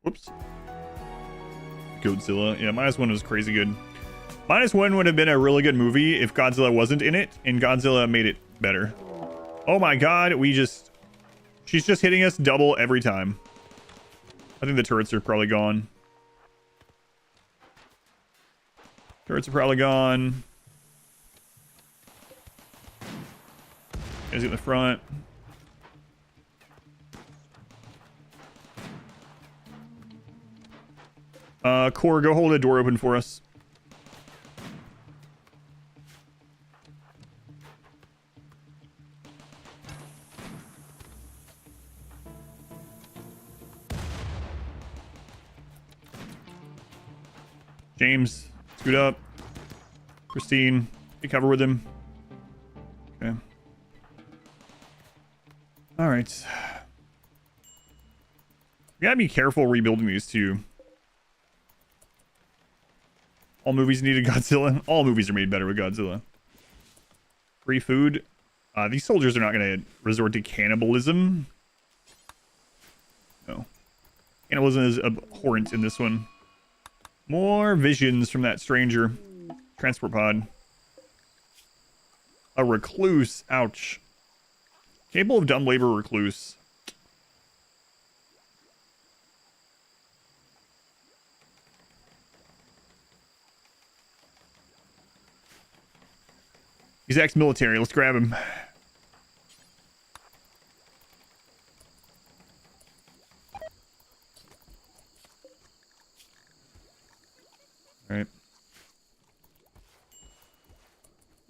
Whoops. Godzilla. Yeah, -1 was crazy good. -1 would have been a really good movie if Godzilla wasn't in it, and Godzilla made it better. Oh my god, she's just hitting us double every time. I think the turrets are probably gone. Turrets are probably gone. Guys in the front. Core, go hold a door open for us. James, scoot up. Christine, take cover with him. Okay. All right. We gotta be careful rebuilding these too. All movies needed Godzilla. All movies are made better with Godzilla. Free food. These soldiers are not gonna resort to cannibalism. No. Cannibalism is abhorrent in this one. More visions from that stranger. Transport pod. A recluse. Ouch. Capable of dumb labor recluse. He's ex-military. Let's grab him. All right.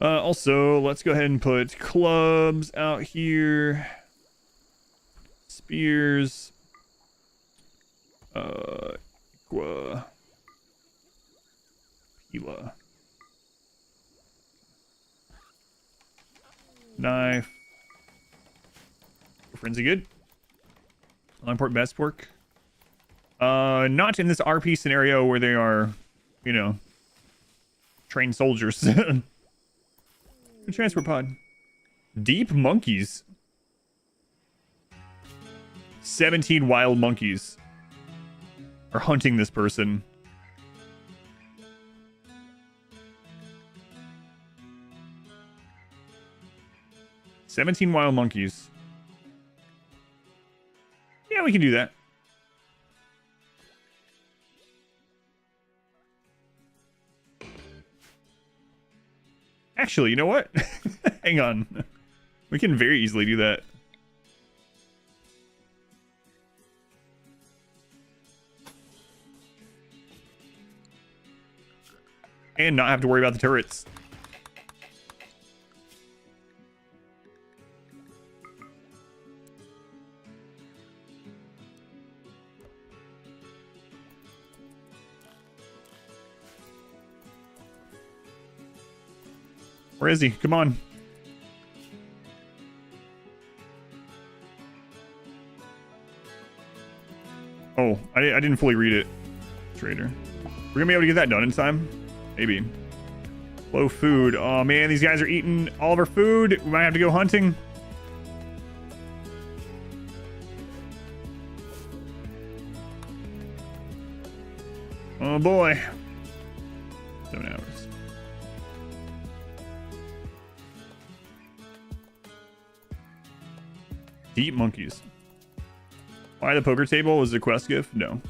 Also, let's go ahead and put clubs out here. Spears. Pila. Knife. Frenzy good. Import best pork. Not in this RP scenario where they are, you know, trained soldiers. The transport pod. Deep monkeys. 17 wild monkeys are hunting this person. "17 wild monkeys." Yeah, we can do that. Actually, you know what? Hang on. We can very easily do that. And not have to worry about the turrets. Where is he? Come on. Oh, I didn't fully read it. Trader. We're gonna be able to get that done in time? Maybe. Low food. Oh man, these guys are eating all of our food. We might have to go hunting. Oh boy. 7 hours. Deep monkeys. Why the poker table? Was it a quest gift? No.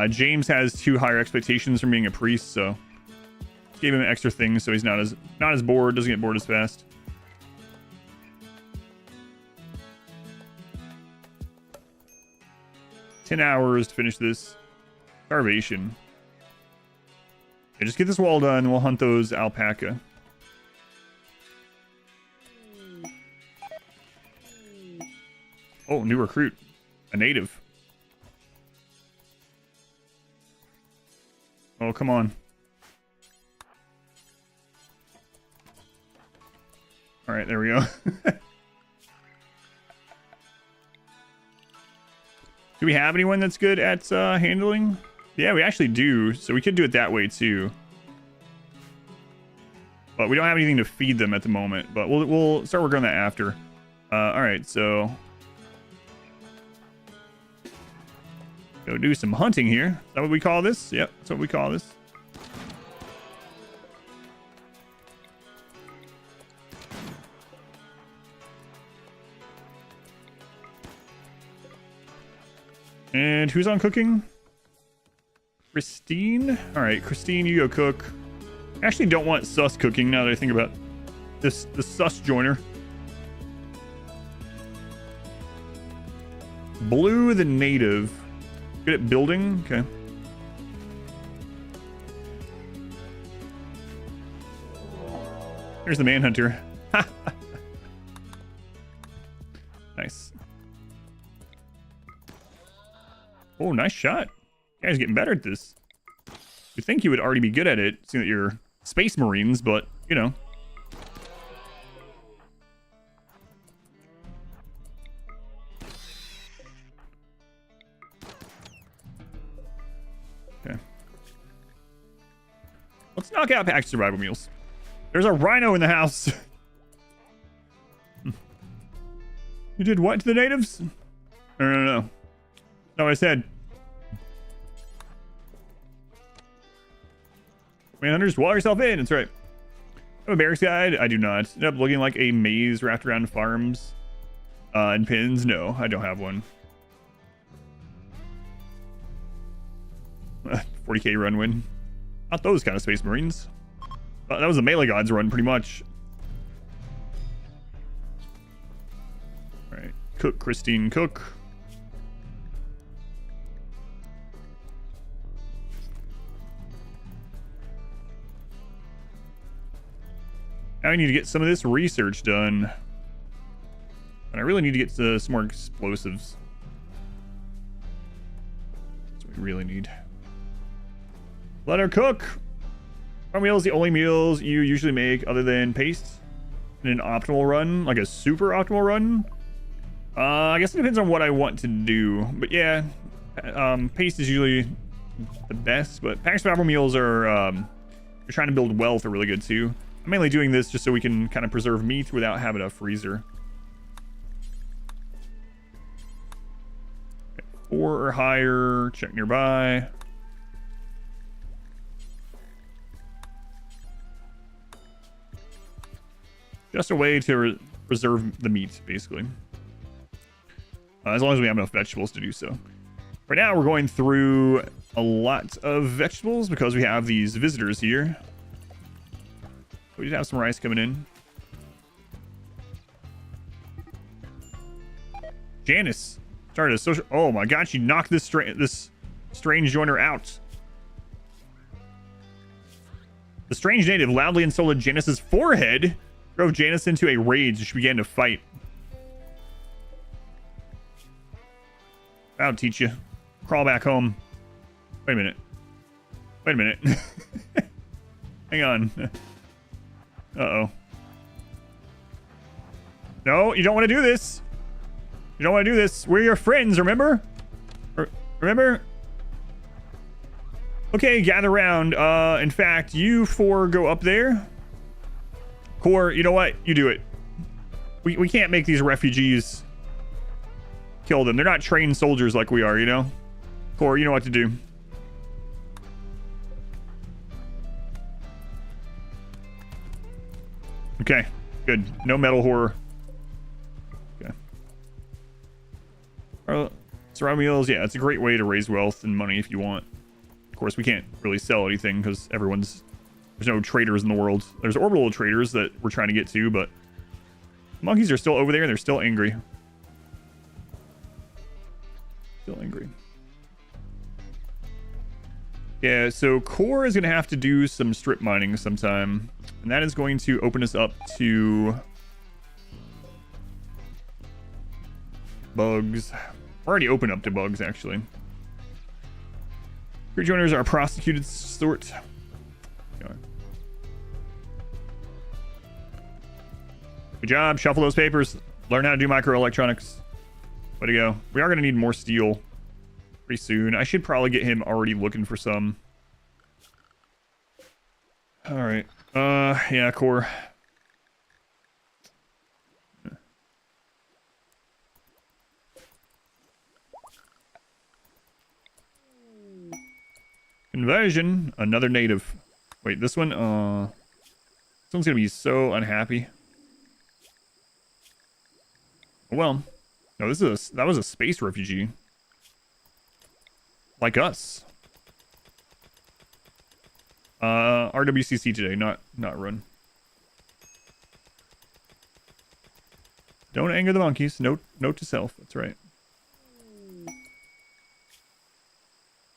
James has 2 higher expectations from being a priest, so gave him extra things so he's not as bored, doesn't get bored as fast. 10 hours to finish this. Starvation. Okay, just get this wall done, and we'll hunt those alpaca. Oh, new recruit. A native. Oh, come on. All right, there we go. Do we have anyone that's good at handling? Yeah, we actually do. So we could do it that way too. But we don't have anything to feed them at the moment. But we'll start working on that after. All right, so go do some hunting here. Is that what we call this? Yep, that's what we call this. And who's on cooking? Christine? All right, Christine, you go cook. I actually don't want sus cooking now that I think about this, the sus joiner. Blue the native. Good at building? Okay. Here's the manhunter. Nice. Oh, nice shot. You guys getting better at this. You'd think you would already be good at it, seeing that you're space marines, but, you know. Okay. Let's knock out packed survival meals. There's a rhino in the house. You did what to the natives? No. No, I said. Manhunters, wall yourself in. That's right. I have a barracks guide. I do not. End up looking like a maze wrapped around farms and pins. No, I don't have one. 40k run win. Not those kind of space marines. That was a melee gods run, pretty much. All right, cook, Christine, cook. Now I need to get some of this research done. And I really need to get some more explosives. That's what we really need. Let her cook. Our meal is the only meals you usually make other than paste in an optimal run, like a super optimal run. I guess it depends on what I want to do. But yeah, paste is usually the best. But packed survival meals are, you're trying to build wealth, are really good too. I'm mainly doing this just so we can kind of preserve meat without having a freezer. Okay, 4 or higher, check nearby. Just a way to preserve the meat, basically. As long as we have enough vegetables to do so. Right now, we're going through a lot of vegetables because we have these visitors here. We just have some rice coming in. Janice started a social. Oh my god, she knocked this strange joiner out. The strange native loudly insulted Janice's forehead, drove Janice into a rage, and she began to fight. That'll teach you. Crawl back home. Wait a minute. Wait a minute. Hang on. Uh-oh. No, you don't want to do this. You don't want to do this. We're your friends, remember? Remember? Okay, gather around. In fact, you 4 go up there. Core, you know what? You do it. We can't make these refugees kill them. They're not trained soldiers like we are, you know? Core, you know what to do. Okay, good. No metal horror. Okay. Surround meals, yeah, it's a great way to raise wealth and money if you want. Of course, we can't really sell anything because there's no traders in the world. There's orbital traders that we're trying to get to, but monkeys are still over there and they're still angry. Still angry. Yeah, so Core is going to have to do some strip mining sometime. And that is going to open us up to bugs. We're already open up to bugs, actually. Crew joiners are prosecuted sort. Okay. Good job. Shuffle those papers. Learn how to do microelectronics. Way to go. We are going to need more steel pretty soon. I should probably get him already looking for some. All right. Yeah, Core. Conversion. Another native. Wait, this one? This one's gonna be so unhappy. Well, no, that was a space refugee. Like us. RWCC today, not run. Don't anger the monkeys. Note to self. That's right.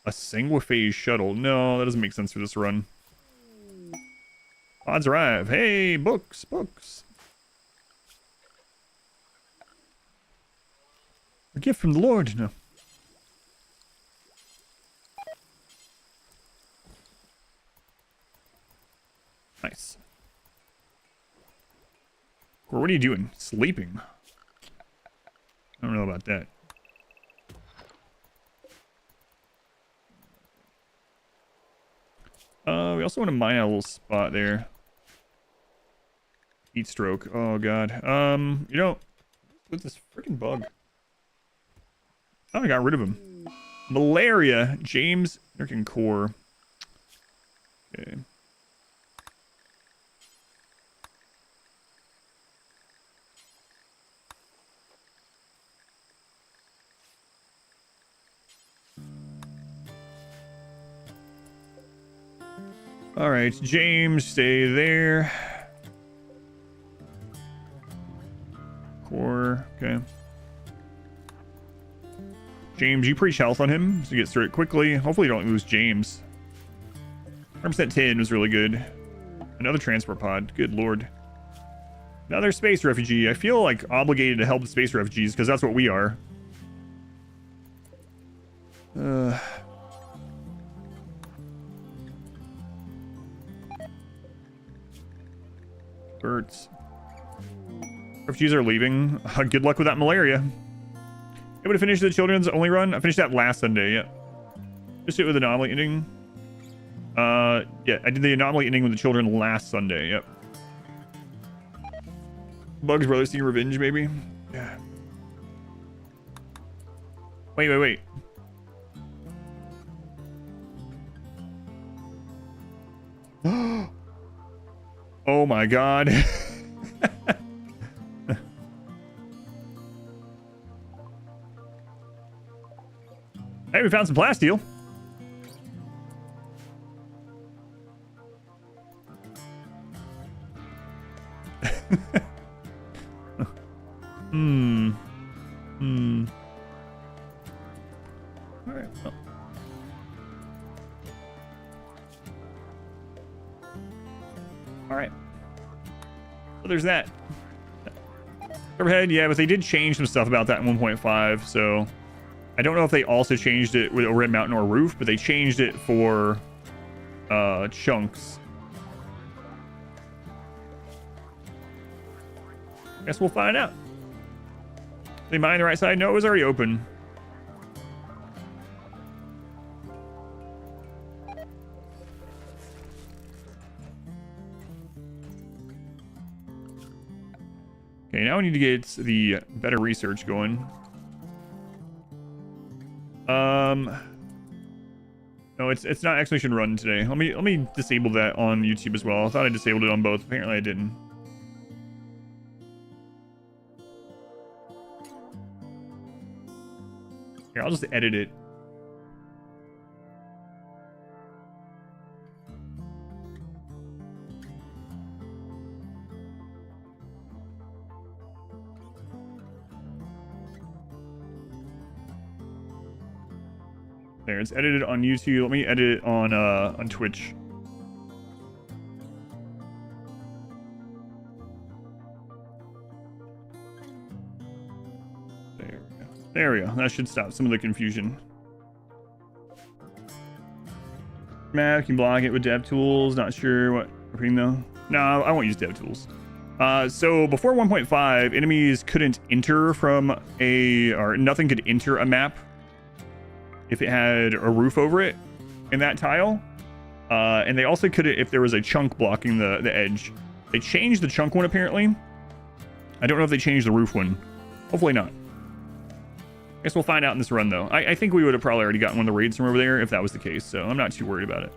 A single-phase shuttle. No, that doesn't make sense for this run. Odds arrive. Hey, books. A gift from the Lord. No. Nice. Or what are you doing? Sleeping? I don't know about that. We also want to mine out a little spot there. Heat stroke. Oh god. You know, with this freaking bug. Oh, I got rid of him. Malaria. James freaking Core. Okay. All right, James, stay there. Core, okay. James, you preach health on him, so you get through it quickly. Hopefully you don't lose James. 100% 10 was really good. Another transport pod, good lord. Another space refugee. I feel like obligated to help the space refugees, because that's what we are. Birds. Refugees are leaving. Good luck with that malaria. Able to finish the children's only run? I finished that last Sunday, yeah. Just it with anomaly ending. Yeah, I did the anomaly ending with the children last Sunday, yep. Bugs Brothers seeking revenge, maybe? Yeah. Wait. Oh my god. Hey, we found some plasteel. All right. Well. All right. So there's that. Overhead, yeah, but they did change some stuff about that in 1.5, so I don't know if they also changed it with a red mountain or roof, but they changed it for chunks. Guess we'll find out. They mine the right side? No, it was already open. Okay, now we need to get the better research going. No, it's not execution run today. Let me disable that on YouTube as well. I thought I disabled it on both. Apparently I didn't. Here, I'll just edit it. There, it's edited on YouTube. Let me edit it on Twitch. There we go. There we go. That should stop some of the confusion. Map, you can block it with dev tools. Not sure what working though. No, I won't use dev tools. So before 1.5, enemies couldn't enter from or nothing could enter a map if it had a roof over it in that tile. And they also couldn't if there was a chunk blocking the edge. They changed the chunk one apparently. I don't know if they changed the roof one. Hopefully not. I guess we'll find out in this run though. I think we would have probably already gotten one of the raids from over there if that was the case, so I'm not too worried about it.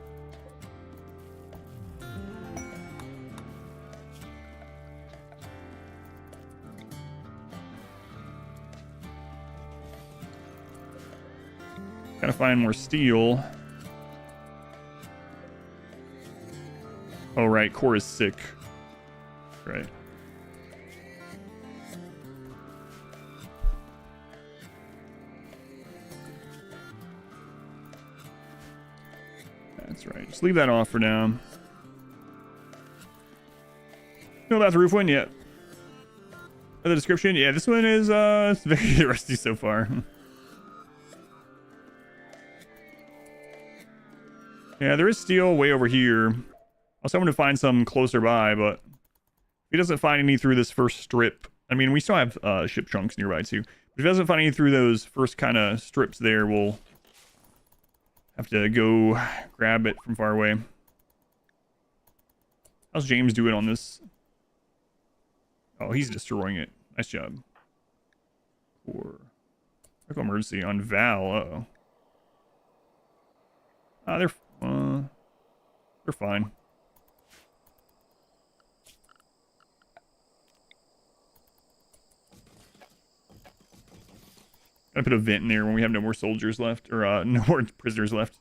Gotta find more steel. Oh right, core is sick. Right. That's right. Just leave that off for now. Know about the roof one yet? The description? Yeah, this one is it's very rusty so far. Yeah, there is steel way over here. I was hoping to find some closer by, but if he doesn't find any through this first strip, I mean, we still have ship chunks nearby too. But if he doesn't find any through those first kind of strips there, we'll have to go grab it from far away. How's James doing on this? Oh, he's destroying it. Nice job. Or critical emergency on Val. Uh-oh. Ah, they're fine. Gotta put a vent in there when we have no more soldiers left, or no more prisoners left.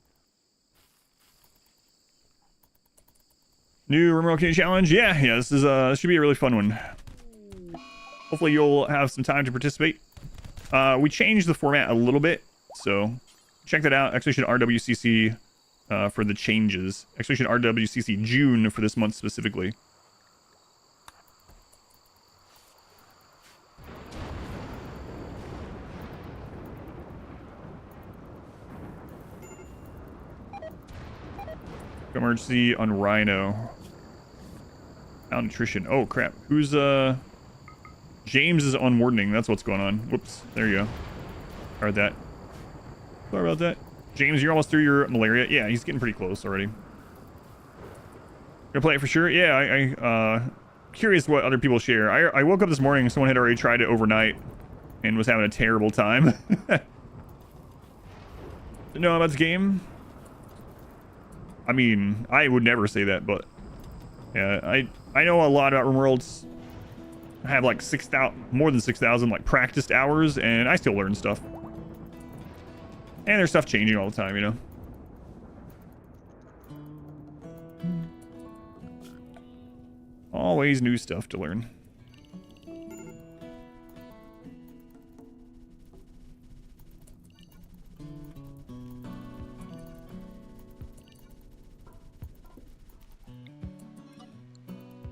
New RimWorld Community Challenge? Yeah, this is this should be a really fun one. Hopefully you'll have some time to participate. We changed the format a little bit, so check that out. Expedition RWCC for the changes. Expedition RWCC June for this month specifically. Emergency on Rhino. Malnutrition. Oh crap. Who's James is on warning. That's what's going on. Whoops. There you go. Heard that. Sorry about that. James, you're almost through your malaria. Yeah, he's getting pretty close already. Gonna play it for sure. Yeah, I curious what other people share. I woke up this morning, someone had already tried it overnight and was having a terrible time. Know about this game? I mean, I would never say that, but yeah, I know a lot about RimWorlds. I have like 6,000, more than 6,000 like practiced hours, and I still learn stuff. And there's stuff changing all the time, you know. Always new stuff to learn.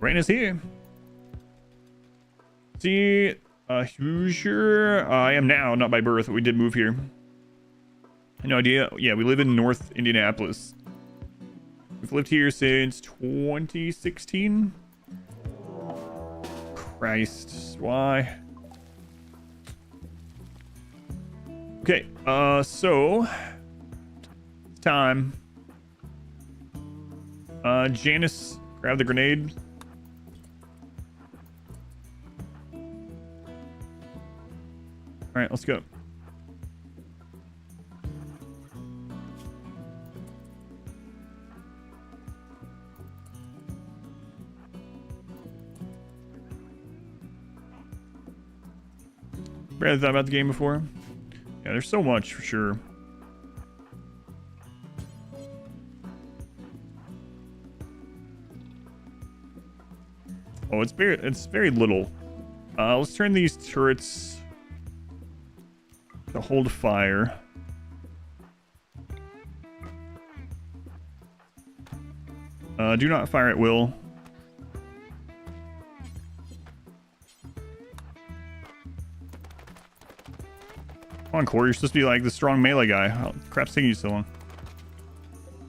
Rain is here. See, Hoosier. I am now, not by birth, but we did move here. No idea. Yeah, we live in North Indianapolis. We've lived here since 2016. Christ, why? Okay, so it's time. Janice, grab the grenade. All right, let's go. Ever thought about the game before? Yeah, there's so much for sure. Oh, it's very little. Let's turn these turrets to hold fire. Do not fire at will. Come on, Corey. You're supposed to be like the strong melee guy. Oh, crap's taking you so long.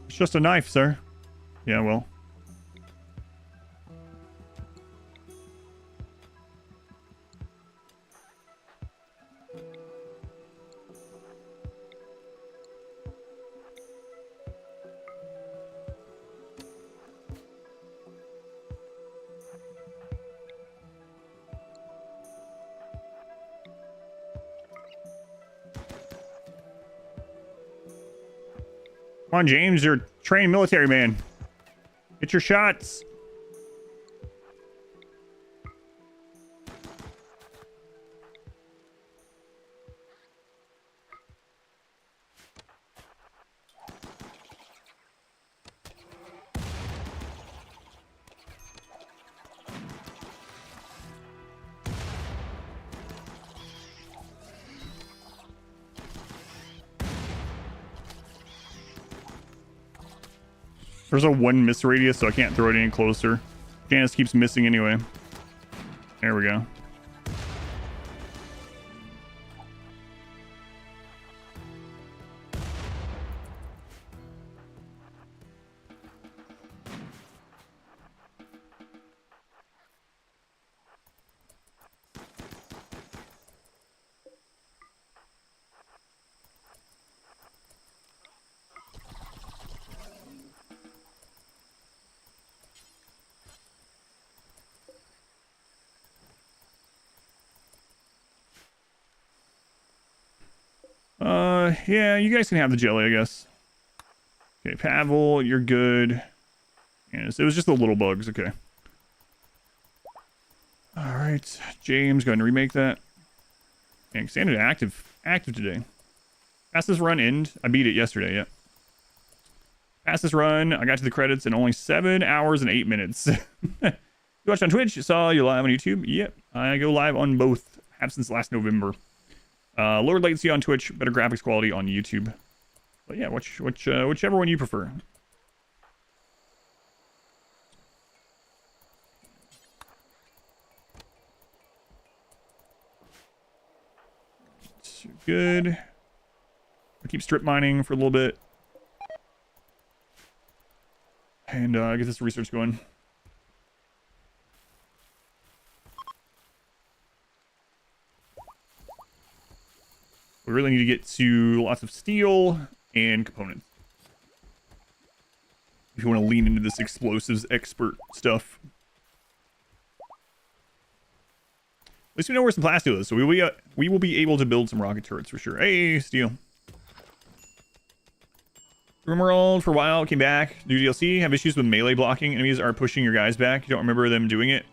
It's just a knife, sir. Yeah, well. Come on, James. You're a trained military man. Get your shots. There's a 1 miss radius, so I can't throw it any closer. Janice keeps missing anyway. There we go. Yeah, you guys can have the jelly, I guess. Okay, Pavel, you're good. Yes, it was just the little bugs, okay. Alright, James, going to remake that. And Cassandra active today. Fastest run end. I beat it yesterday, yeah. Fastest run, I got to the credits in only 7 hours and 8 minutes. You watched on Twitch, saw you live on YouTube. Yep, I go live on both. Have since last November. Lower latency on Twitch, better graphics quality on YouTube. But yeah, whichever one you prefer. Good. I'll keep strip mining for a little bit. And get this research going. We really need to get to lots of steel and components. If you want to lean into this explosives expert stuff. At least we know where some plasteel is, so we will be able to build some rocket turrets for sure. Hey, steel. RimWorld for a while, came back. New DLC, have issues with melee blocking. Enemies are pushing your guys back. You don't remember them doing it?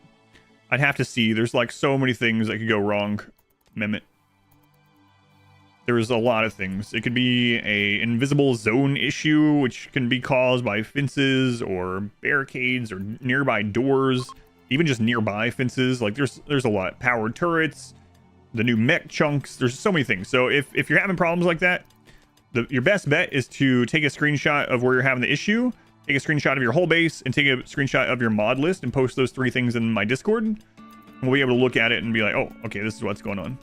I'd have to see. There's like so many things that could go wrong. Mehmet. There's a lot of things. It could be a invisible zone issue, which can be caused by fences or barricades or nearby doors, even just nearby fences. Like there's a lot. Powered turrets, the new mech chunks. There's so many things. So if you're having problems like that, your best bet is to take a screenshot of where you're having the issue, take a screenshot of your whole base, and take a screenshot of your mod list and post those 3 things in my Discord. And we'll be able to look at it and be like, oh, okay, this is what's going on.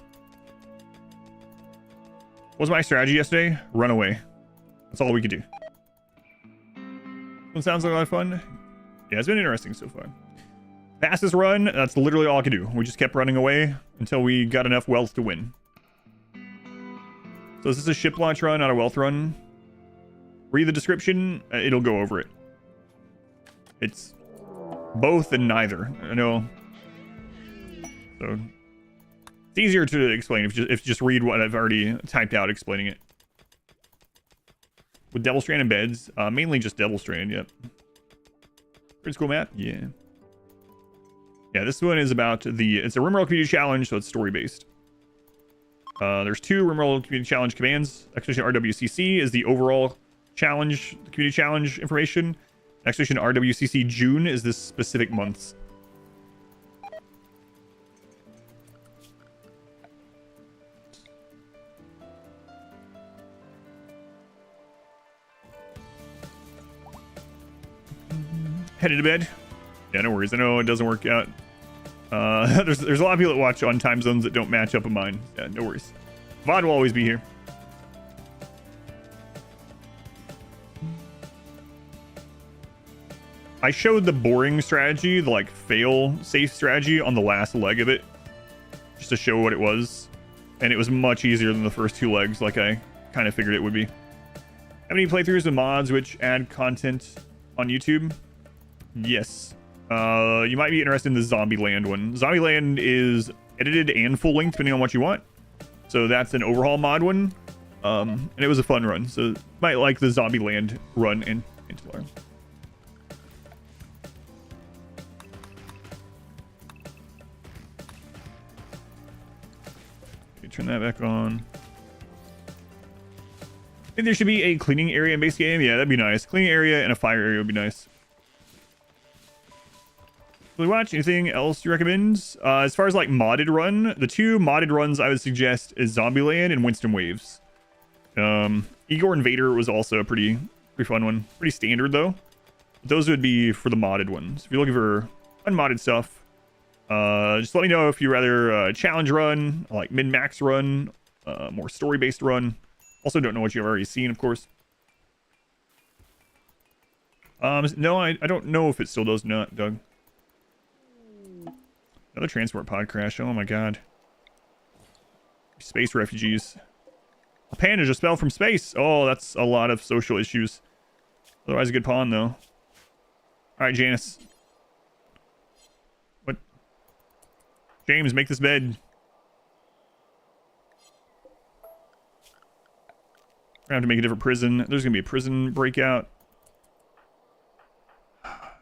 What was my strategy yesterday? Run away. That's all we could do. It sounds like a lot of fun. Yeah, it's been interesting so far. Fastest run, that's literally all I could do. We just kept running away until we got enough wealth to win. So is this a ship launch run, not a wealth run? Read the description, it'll go over it. It's both and neither. I know. So it's easier to explain if you just read what I've already typed out explaining it. With Devil Strand and beds, mainly just Devil Strand, yep. Pretty cool map, yeah. Yeah, this one is about it's a RimWorld Community Challenge, so it's story-based. There's 2 RimWorld Community Challenge commands. Expedition RWCC is the overall challenge, the community challenge information. Expedition RWCC June is this specific month's. headed to bed. Yeah, no worries. I know it doesn't work out. There's a lot of people that watch on time zones that don't match up with mine. Yeah, no worries. VOD will always be here. I showed the boring strategy, the like fail safe strategy on the last leg of it, just to show what it was, and it was much easier than the first two legs, like I kind of figured it would be. Have any playthroughs with mods which add content on YouTube? Yes. You might be interested in the Zombieland one. Zombieland is edited and full length depending on what you want. So that's an overhaul mod one. And it was a fun run. So you might like the Zombieland run in Intellard. Okay, turn that back on. I think there should be a cleaning area in base game. Yeah, that'd be nice. Cleaning area and a fire area would be nice. Really watch anything else you recommend? As far as like modded run, the two modded runs I would suggest is Zombieland and Winston Waves. Igor Invader was also a pretty fun one. Pretty standard though. Those would be for the modded ones. If you're looking for unmodded stuff, just let me know if you rather challenge run, like min-max run, more story-based run. Also don't know what you've already seen, of course. No, I don't know if it still does not, Doug. Another transport pod crash. Oh my god. Space refugees. A panda just fell from space. Oh, that's a lot of social issues. Otherwise a good pawn, though. Alright, Janice. What? James, make this bed. We're gonna have to make a different prison. There's gonna be a prison breakout.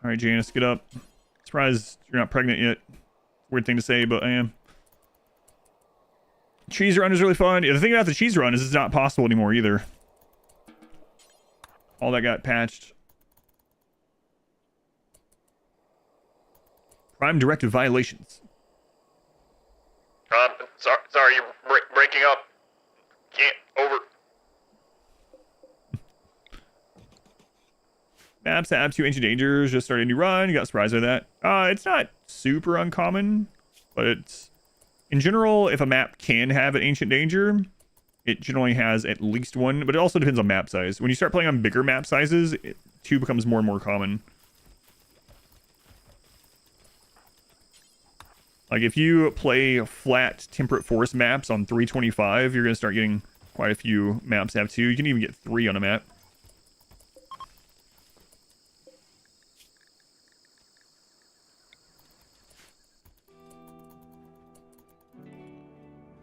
Alright, Janice, get up. Surprised you're not pregnant yet. Weird thing to say, but I am. Cheese run is really fun. Yeah, the thing about the cheese run is it's not possible anymore either. All that got patched. Prime directive violations. Sorry, you're breaking up. Can't, over. Maps have 2 ancient dangers. Just started a new run. You got surprised by that. It's not super uncommon, but it's in general, if a map can have an ancient danger, it generally has at least one, but it also depends on map size. When you start playing on bigger map sizes, 2 becomes more and more common. Like if you play flat temperate forest maps on 325, you're going to start getting quite a few maps have 2. You can even get 3 on a map.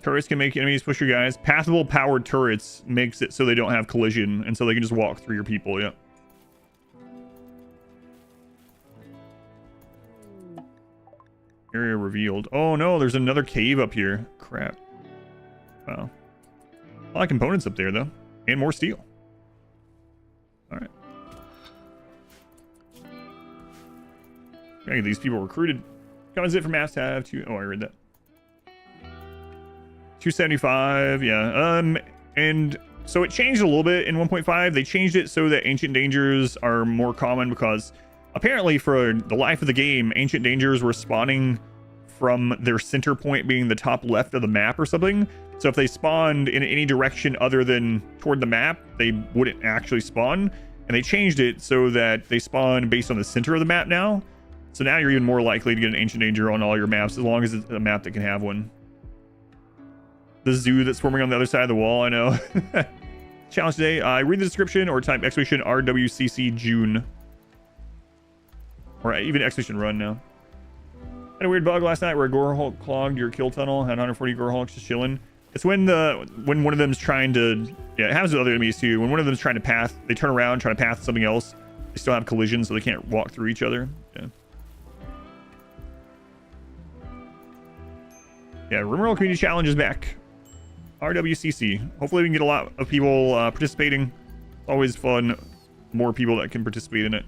Turrets can make enemies push your guys. Passable powered turrets makes it so they don't have collision, and so they can just walk through your people, yeah. Area revealed. Oh no, there's another cave up here. Crap. Wow. A lot of components up there, though. And more steel. Alright. Gotta get these people recruited. Comes it from maps tab to... Oh, I read that. 275, yeah. And so it changed a little bit in 1.5. They changed it so that ancient dangers are more common because apparently for the life of the game, ancient dangers were spawning from their center point being the top left of the map or something. So if they spawned in any direction other than toward the map, they wouldn't actually spawn. And they changed it so that they spawn based on the center of the map now. So now you're even more likely to get an ancient danger on all your maps as long as it's a map that can have one. The zoo that's forming on the other side of the wall, I know. Challenge today, read the description or type exclamation RWCC June. Or even exclamation run now. Had a weird bug last night where a Gorehulk clogged your kill tunnel. Had 140 Gorehulks just chilling. It's when one of them's trying to... Yeah, it happens with other enemies too. When one of them's trying to path, they turn around, try to path something else. They still have collisions, so they can't walk through each other. Yeah. Yeah, RimWorld Community Challenge is back. RWCC. Hopefully we can get a lot of people participating. Always fun. More people that can participate in it.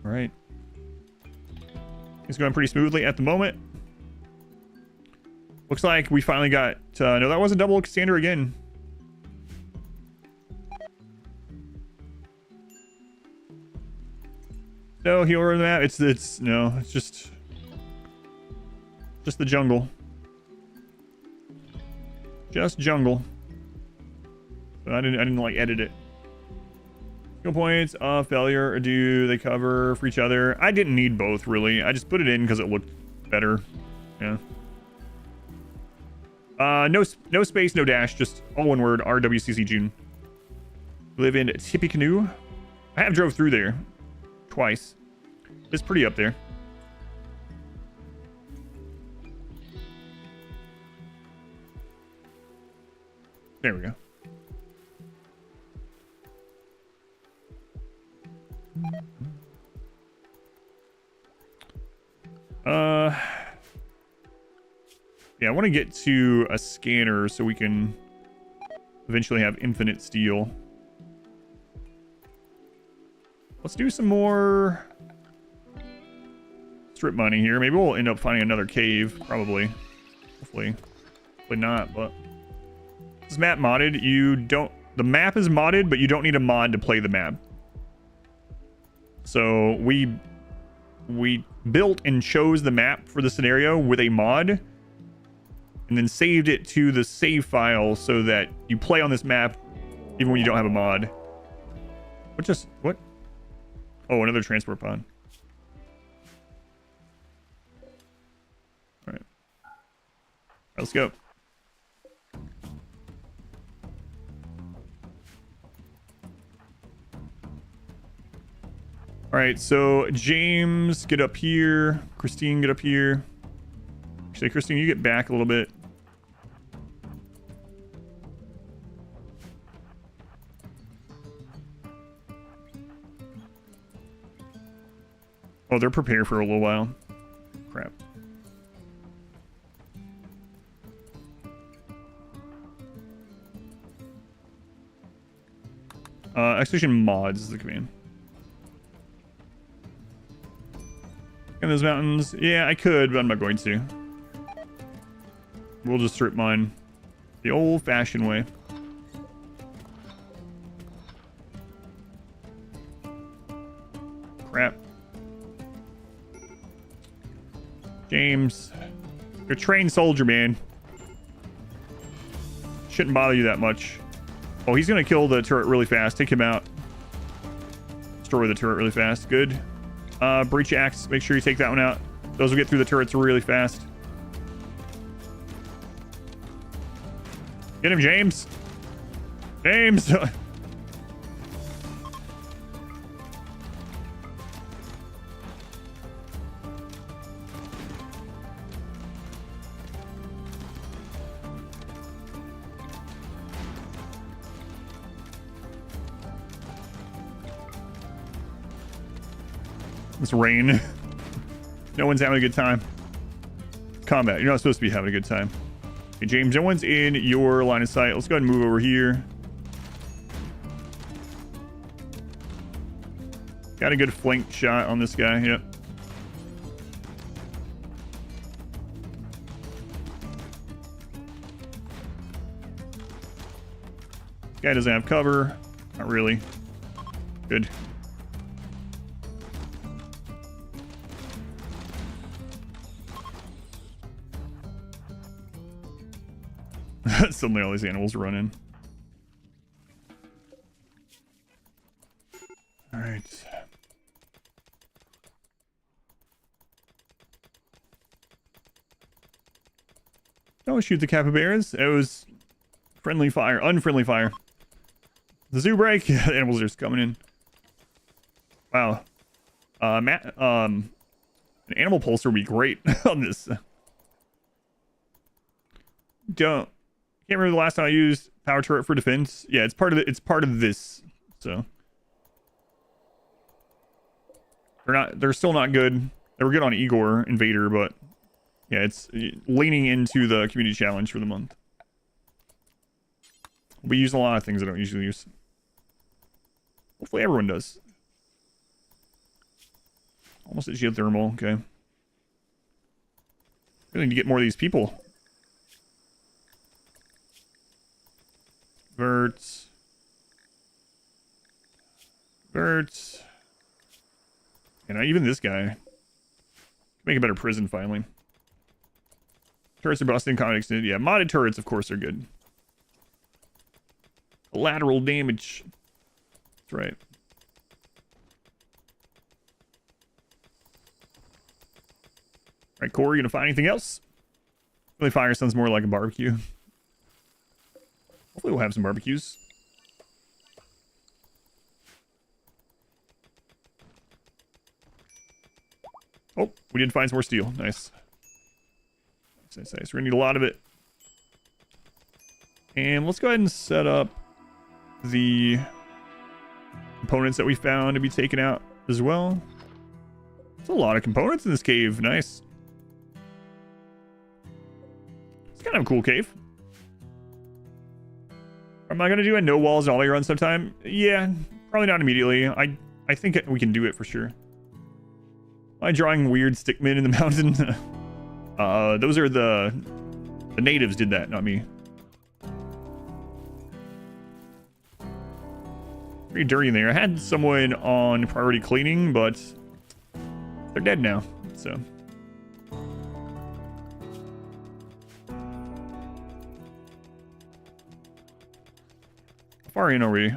All right. It's going pretty smoothly at the moment. Looks like we finally got... no, that wasn't double Cassandra again. No, healer in the map. It's just the jungle. Just jungle. So I didn't like edit it. Skill points, failure, or do they cover for each other? I didn't need both really. I just put it in because it looked better. Yeah. No space, no dash, just all one word. RWCC June. Live in Tippecanoe. I have drove through there twice. It's pretty up there. There we go. Yeah, I want to get to a scanner so we can eventually have infinite steel. Let's do some more strip mining here. Maybe we'll end up finding another cave, probably. Hopefully not, but this map modded. The map is modded, but you don't need a mod to play the map. So we built and chose the map for the scenario with a mod, and then saved it to the save file so that you play on this map even when you don't have a mod. What? Oh, another transport pod. All right, let's go. All right, so James, get up here. Christine, get up here. Actually, Christine, you get back a little bit. Oh, they're prepared for a little while. Crap. Execution mods is the command. In those mountains, yeah, I could, but I'm not going to. We'll just strip mine the old-fashioned way. Crap. James, you're a trained soldier, man. Shouldn't bother you that much. Oh, he's gonna kill the turret really fast. Take him out. Destroy the turret really fast. Good. Breach axe. Make sure you take that one out. Those will get through the turrets really fast. Get him, James. James. It's rain. No one's having a good time. Combat. You're not supposed to be having a good time. Okay, James, no one's in your line of sight. Let's go ahead and move over here. Got a good flank shot on this guy. Yep. Guy doesn't have cover. Not really. Good. Suddenly all these animals run in. All right. Don't shoot the capybaras. It was friendly fire, unfriendly fire. The zoo break. The animals are just coming in. Wow. Matt, an animal pulser would be great on this. Can't remember the last time I used power turret for defense. Yeah, it's part of this. So they're still not good. They were good on Igor Invader, but yeah, it's leaning into the community challenge for the month. We use a lot of things I don't usually use. Hopefully everyone does. Almost at geothermal, okay. We need to get more of these people. Verts. Verts. And even this guy. Make a better prison, finally. Turrets are busting, combat extended. Yeah, modded turrets, of course, are good. Lateral damage. That's right. Alright, Corey, you gonna find anything else? Really, fire sounds more like a barbecue. Hopefully we'll have some barbecues. Oh, we did find some more steel. Nice. Nice. We're gonna need a lot of it. And let's go ahead and set up the components that we found to be taken out as well. There's a lot of components in this cave. Nice. It's kind of a cool cave. Am I gonna do a no walls ollie run sometime? Yeah, probably not immediately. I think we can do it for sure. Am I drawing weird stickmen in the mountain? Those are the natives did that, not me. Pretty dirty in there. I had someone on priority cleaning, but they're dead now, so. How far in are we?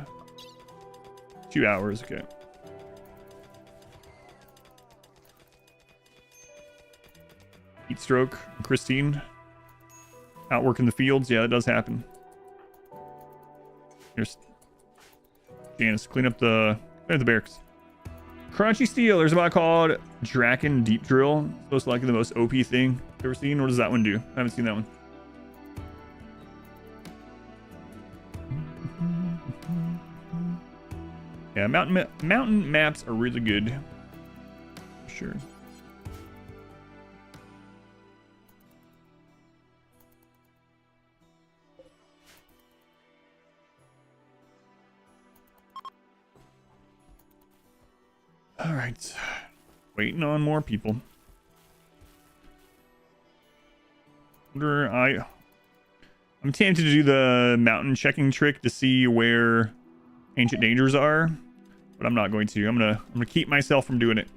2 hours, okay. Heat stroke, Christine. Out working the fields, yeah, that does happen. Here's Janice, clean up the barracks. Crunchy steel, there's a mod called Draken Deep Drill. Supposed to like the most OP thing I've ever seen. What does that one do? I haven't seen that one. Yeah, mountain maps are really good. For sure. All right, waiting on more people. I'm tempted to do the mountain checking trick to see where ancient dangers are, but I'm not going to. I'm gonna keep myself from doing it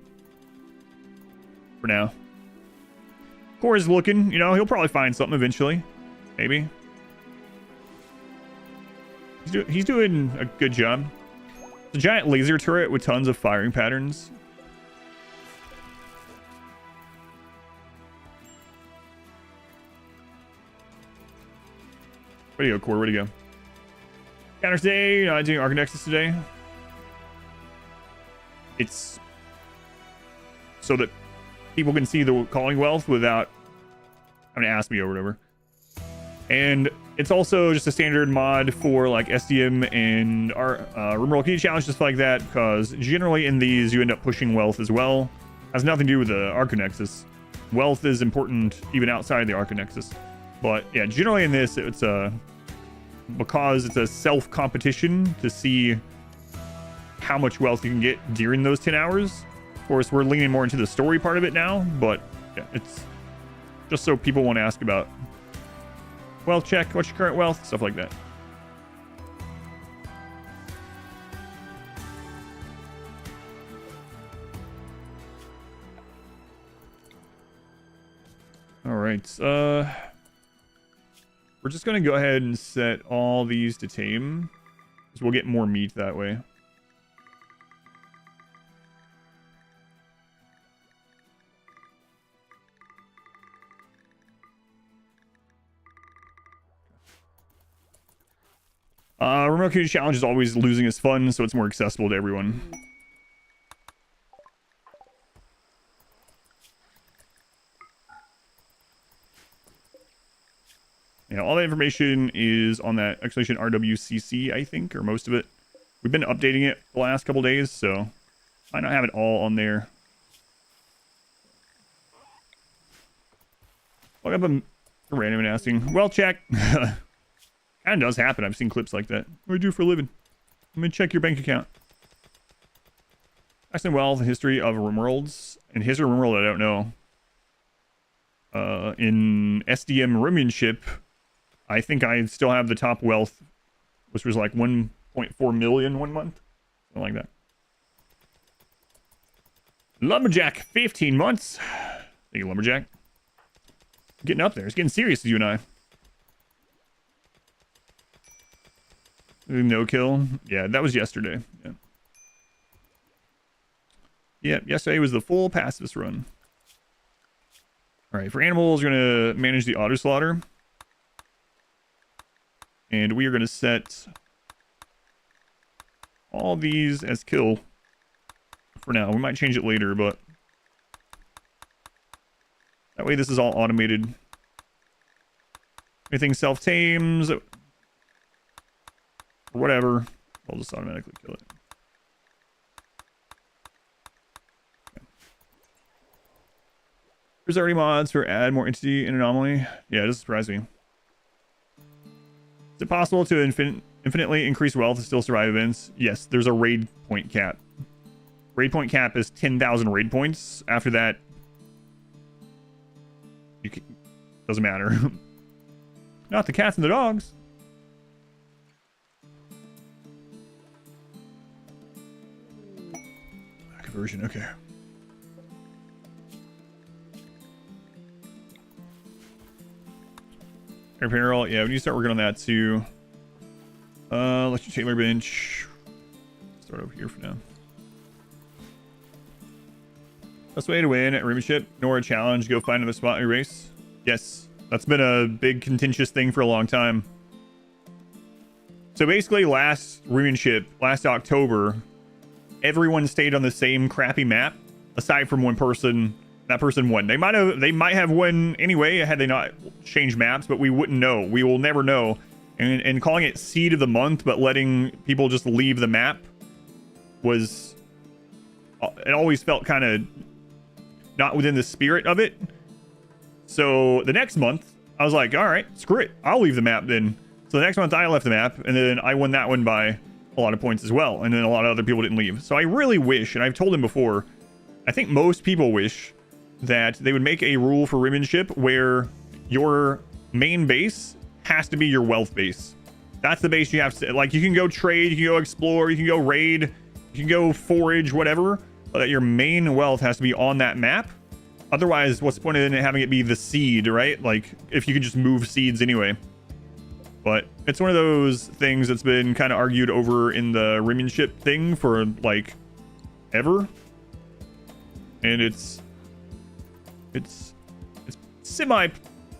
for now. Core's looking, you know, he'll probably find something eventually, maybe. He's doing a good job. It's a giant laser turret with tons of firing patterns. Where'd you go, Core? Where'd you go? Counter today, doing Archinexus today. It's so that people can see the calling wealth without having to ask me or whatever. And it's also just a standard mod for like SDM and our RimWorld Community Challenge, just like that, because generally in these you end up pushing wealth as well. Has nothing to do with the Archinexus. Wealth is important even outside the Archinexus. But yeah, generally in this it's because it's a self competition to see how much wealth you can get during those 10 hours. Of course, we're leaning more into the story part of it now, but yeah, it's just so people won't ask about wealth check, what's your current wealth, stuff like that. All right, we're just gonna go ahead and set all these to tame, because we'll get more meat that way. RimWorld Community Challenge is always losing is fun, so it's more accessible to everyone. Yeah, all that information is on that explanation RWCC, I think, or most of it. We've been updating it the last couple days, so might not have it all on there. Look up a random and asking, well, check. Kind of does happen. I've seen clips like that. What do you do for a living? Let me check your bank account. Actually, well, the history of RimWorlds. In history of RimWorld, I don't know. In SDM Rimmanship, I think I still have the top wealth which was like 1.4 million one month, something like that. Lumberjack, 15 months. Thank you, Lumberjack. Getting up there. It's getting serious with you and I. No kill. Yeah, that was yesterday. Yeah. Yeah, yesterday was the full pacifist run. All right, for animals, we're going to manage the auto slaughter. And we are going to set all these as kill for now. We might change it later, but that way this is all automated. Anything self-tames or whatever, I'll just automatically kill it. There's already mods for add more entity and anomaly. Yeah, it doesn't surprise me. Is it possible to infinitely increase wealth and still survive events? Yes, there's a raid point cap. Raid point cap is 10,000 raid points. After that, doesn't matter. Not the cats and the dogs. Conversion, okay. Apparel, yeah, we need to start working on that too. Let's do Taylor bench. Start over here for now. Best way to win at Rimship, nor a challenge, go find another spot in your race. Yes, that's been a big contentious thing for a long time. So basically last Rimship, last October, everyone stayed on the same crappy map, aside from one person. That person won. They might have won anyway had they not changed maps, but we wouldn't know. We will never know. And calling it seed of the month, but letting people just leave the map was, it always felt kind of not within the spirit of it. So the next month, I was like, all right, screw it. I'll leave the map then. So the next month I left the map, and then I won that one by a lot of points as well. And then a lot of other people didn't leave. So I really wish, and I've told him before, I think most people wish that they would make a rule for Rimship where your main base has to be your wealth base. That's the base you have to, like, you can go trade, you can go explore, you can go raid, you can go forage, whatever, but your main wealth has to be on that map. Otherwise, what's the point in having it be the seed, right? Like, if you could just move seeds anyway. But it's one of those things that's been kind of argued over in the Rimship thing for, like, ever. And it's semi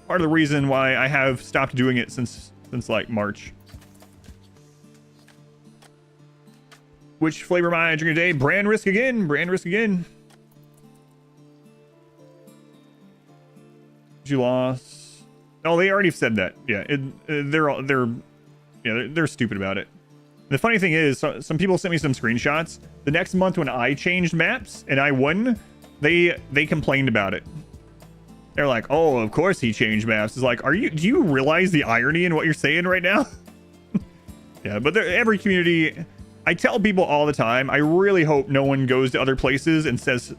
part of the reason why I have stopped doing it since like March. Which flavor am I drinking today? Brand risk again. Brand risk again. You lost. Oh, they already said that. Yeah, they're stupid about it. The funny thing is, some people sent me some screenshots. The next month when I changed maps and I won, they complained about it. They're like, oh, of course he changed maps. It's like, do you realize the irony in what you're saying right now? Yeah, but every community, I tell people all the time, I really hope no one goes to other places and says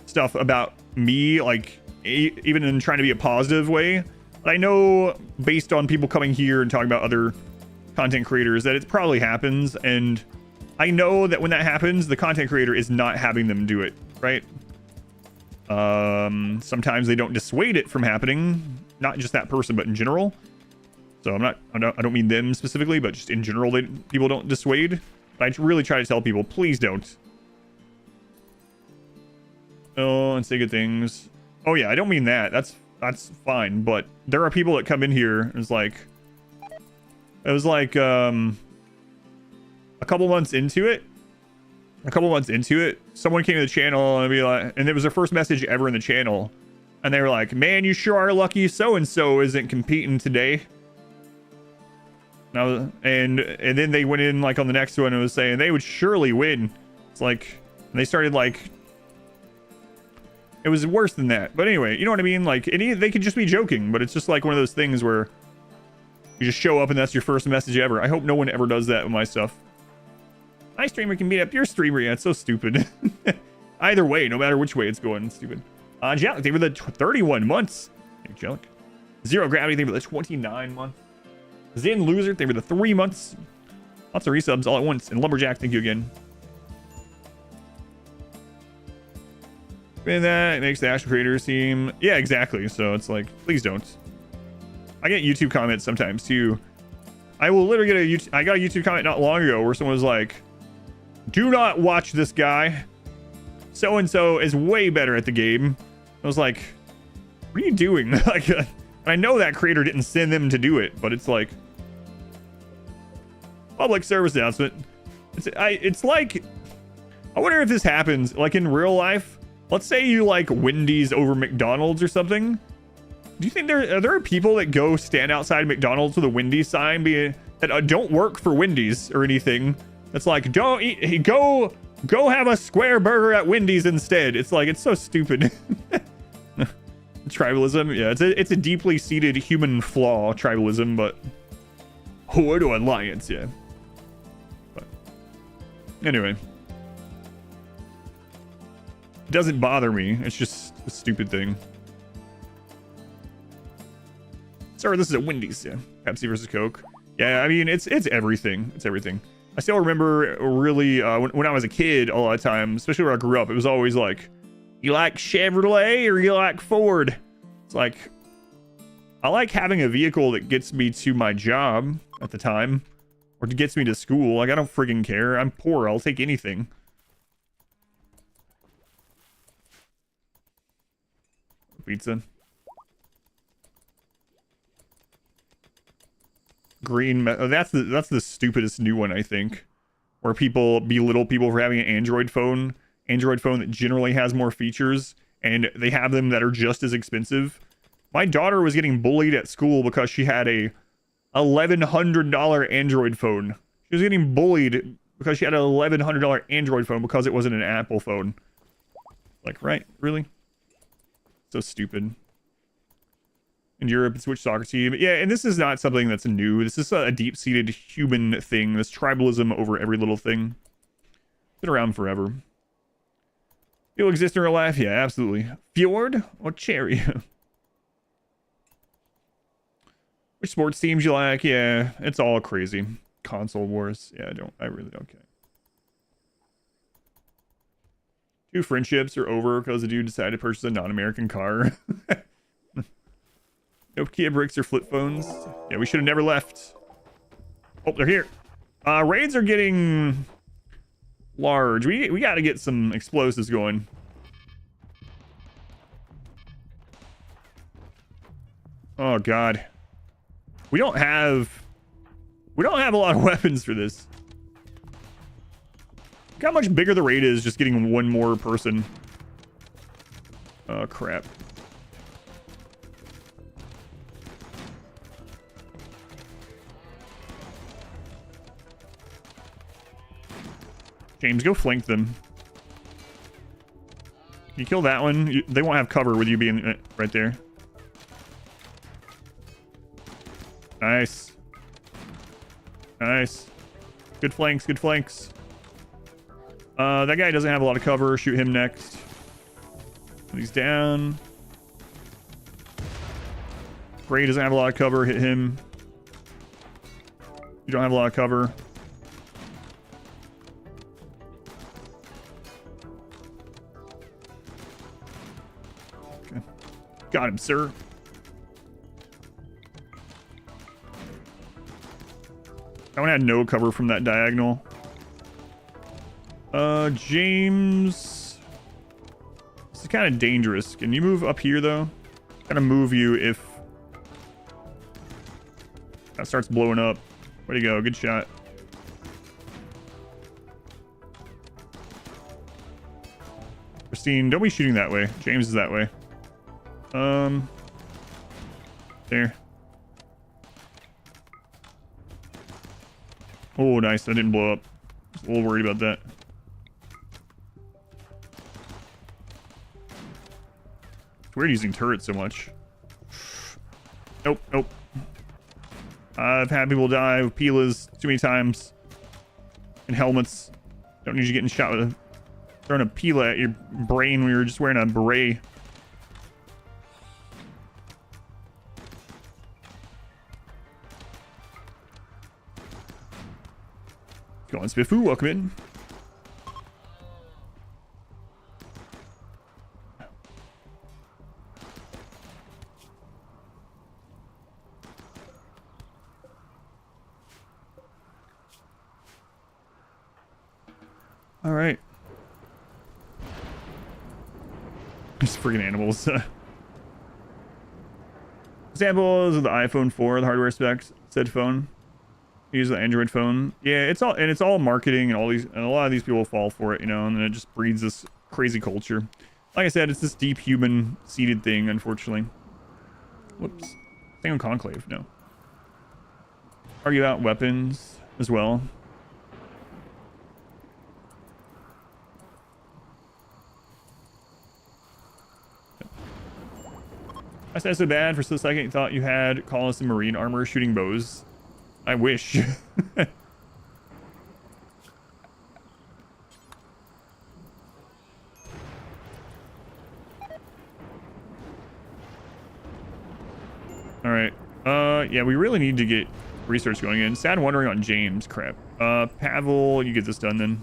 stuff about me, like, even in trying to be a positive way. But I know based on people coming here and talking about other content creators that it probably happens. And I know that when that happens, the content creator is not having them do it, right? Sometimes they don't dissuade it from happening, not just that person, but in general. So I don't mean them specifically, but just in general, people don't dissuade. But I really try to tell people, please don't. Oh, and say good things. Oh yeah, I don't mean that. That's fine. But there are people that come in here and it was like a couple months into it, someone came to the channel and be like, and it was their first message ever in the channel, and they were like, man, you sure are lucky so and so isn't competing today. And then they went in like on the next one and was saying they would surely win. It's like, and they started like, it was worse than that. But anyway, you know what I mean? Like, they could just be joking, but it's just like one of those things where you just show up and that's your first message ever. I hope no one ever does that with my stuff. My streamer can beat up your streamer. Yeah, it's so stupid. Either way, no matter which way it's going, it's stupid. Jellic, they were the 31 months. Jellic. Zero Gravity, they were the 29 months. Zen Loser, they were the 3 months. Lots of resubs all at once. And Lumberjack, thank you again. And that makes the actual creator seem... Yeah, exactly. So it's like, please don't. I get YouTube comments sometimes too. I will literally get a YouTube... I got a YouTube comment not long ago where someone was like, do not watch this guy. So-and-so is way better at the game. I was like, what are you doing? Like, I know that creator didn't send them to do it, but it's like... Public service announcement. It's like... I wonder if this happens, like in real life. Let's say you like Wendy's over McDonald's or something. Do you think are there people that go stand outside McDonald's with a Wendy's sign that don't work for Wendy's or anything? That's like, don't eat, go have a square burger at Wendy's instead. It's like, it's so stupid. Tribalism, yeah, it's a deeply seated human flaw, tribalism, but Horde or Alliance, yeah. But anyway. It doesn't bother me. It's just a stupid thing. Sorry, this is at Wendy's, yeah. Pepsi versus Coke. Yeah, I mean, it's everything. It's everything. I still remember really when I was a kid, a lot of times, especially where I grew up, it was always like, you like Chevrolet or you like Ford? It's like, I like having a vehicle that gets me to my job at the time, or gets me to school. Like, I don't friggin' care. I'm poor. I'll take anything. Pizza. Green. That's the stupidest new one, I think, where people belittle people for having an Android phone that generally has more features, and they have them that are just as expensive. My daughter was getting bullied at school because she had a $1,100 Android phone. She was getting bullied because she had an $1,100 Android phone because it wasn't an Apple phone. Like, right? Really? So stupid. In Europe, it's which soccer team? Yeah, and this is not something that's new. This is a deep-seated human thing. This tribalism over every little thing. Been around forever. You'll exist in real life? Yeah, absolutely. Fjord or Cherry? Which sports teams you like? Yeah, it's all crazy. Console wars. Yeah, I really don't care. 2 friendships are over because the dude decided to purchase a non-American car. No Kia bricks or flip phones. Yeah, we should have never left. Oh, they're here. Raids are getting large. We got to get some explosives going. Oh God. We don't have a lot of weapons for this. Look how much bigger the raid is just getting one more person. Oh, crap. James, go flank them. You kill that one, they won't have cover with you being right there. Nice. Nice. Good flanks, good flanks. That guy doesn't have a lot of cover. Shoot him next. He's down. Gray doesn't have a lot of cover. Hit him. You don't have a lot of cover. Okay. Got him, sir. That one had no cover from that diagonal. James. This is kind of dangerous. Can you move up here, though? Gotta move you if that starts blowing up. Way to go. Good shot. Christine, don't be shooting that way. James is that way. There. Oh, nice. That didn't blow up. I was a little worried about that. It's weird using turrets so much. Nope, nope. I've had people die with Pilas too many times. And helmets. Don't need you getting shot with throwing a Pila at your brain when you're just wearing a beret. Go on, Spiffoo. Welcome in. All right. These friggin' animals. Examples of the iPhone 4, the hardware specs, said phone. Use the Android phone. Yeah, it's all marketing and and a lot of these people fall for it, you know, and then it just breeds this crazy culture. Like I said, it's this deep human seeded thing, unfortunately. Whoops. Thing on Conclave, no. Argue about weapons as well. I said so bad for a second you thought you had colonists in marine armor shooting bows. I wish. Alright. Yeah, we really need to get research going in. Sad wondering on James. Crap. Pavel, you get this done then.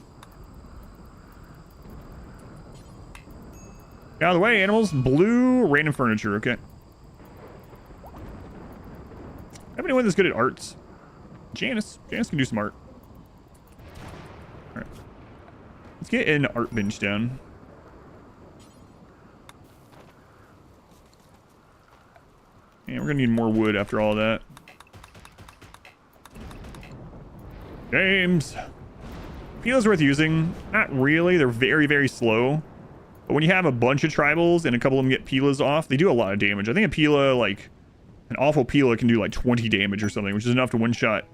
Get out of the way, animals. Blue, random furniture. Okay. Have anyone that's good at arts? Janice can do some art. Alright. Let's get an art bench down. And we're gonna need more wood after all that. James! Pila's worth using. Not really. They're very, very slow. But when you have a bunch of tribals and a couple of them get Pilas off, they do a lot of damage. I think a Pila, like, an awful Pila can do like 20 damage or something, which is enough to one-shot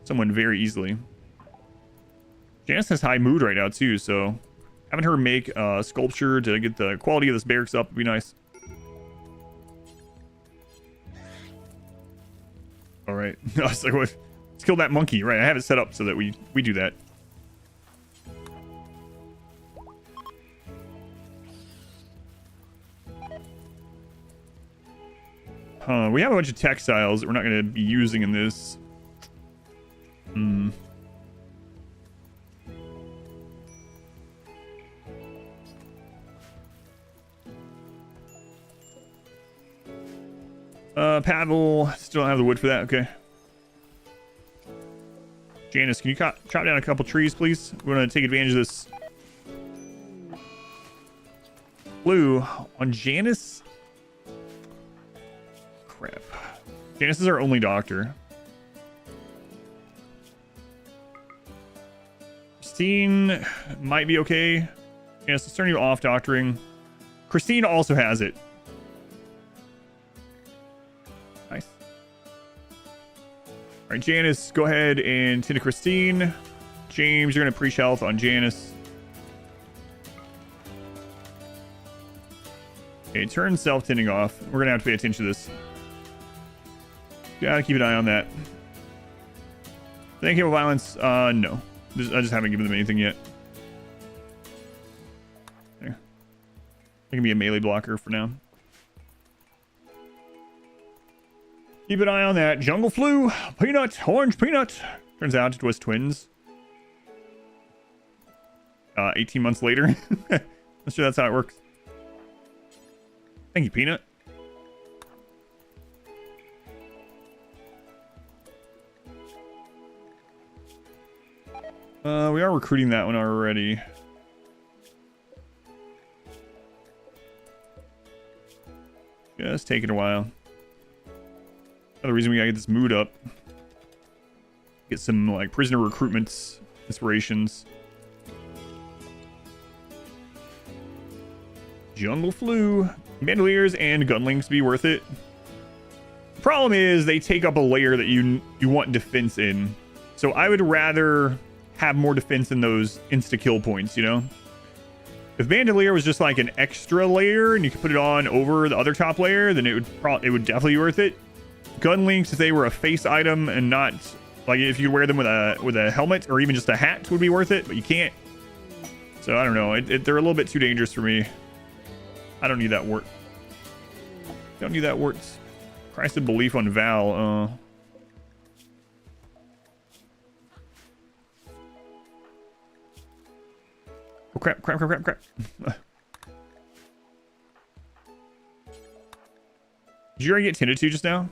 someone very easily. Janice has high mood right now too, so having her make a sculpture to get the quality of this barracks up would be nice. All right. I was like, what? Let's kill that monkey. Right, I have it set up so that we do that. We have a bunch of textiles that we're not going to be using in this. Pavel, still don't have the wood for that. Okay. Janice, can you chop down a couple trees, please? We want to take advantage of this. Blue on Janice. Crap. Janice is our only doctor. Christine might be okay. Janice, let's turn you off doctoring. Christine also has it. Nice. All right, Janice, go ahead and tend to Christine. James, you're going to preach health on Janice. Okay, turn self-tending off. We're going to have to pay attention to this. Gotta keep an eye on that. Thank you for violence. No. I just haven't given them anything yet. There. It can be a melee blocker for now. Keep an eye on that. Jungle flu. Peanut. Orange peanut. Turns out it was twins. 18 months later. Not sure that's how it works. Thank you, Peanut. We are recruiting that one already. Yeah, it's taking a while. Another reason we gotta get this mood up. Get some, like, prisoner recruitments, inspirations. Jungle flu. Bandoliers and gunlings be worth it. The problem is they take up a layer that you want defense in. So I would rather have more defense in those insta-kill points, you know? If Bandolier was just like an extra layer and you could put it on over the other top layer, then it would definitely be worth it. Gunlinks, if they were a face item and not, like, if you wear them with a helmet or even just a hat, would be worth it, but you can't. So I don't know. They're a little bit too dangerous for me. I don't need that wart. Don't need that wart. Christ of belief on Val. crap, crap, crap, crap, crap. Did you already get tended to just now?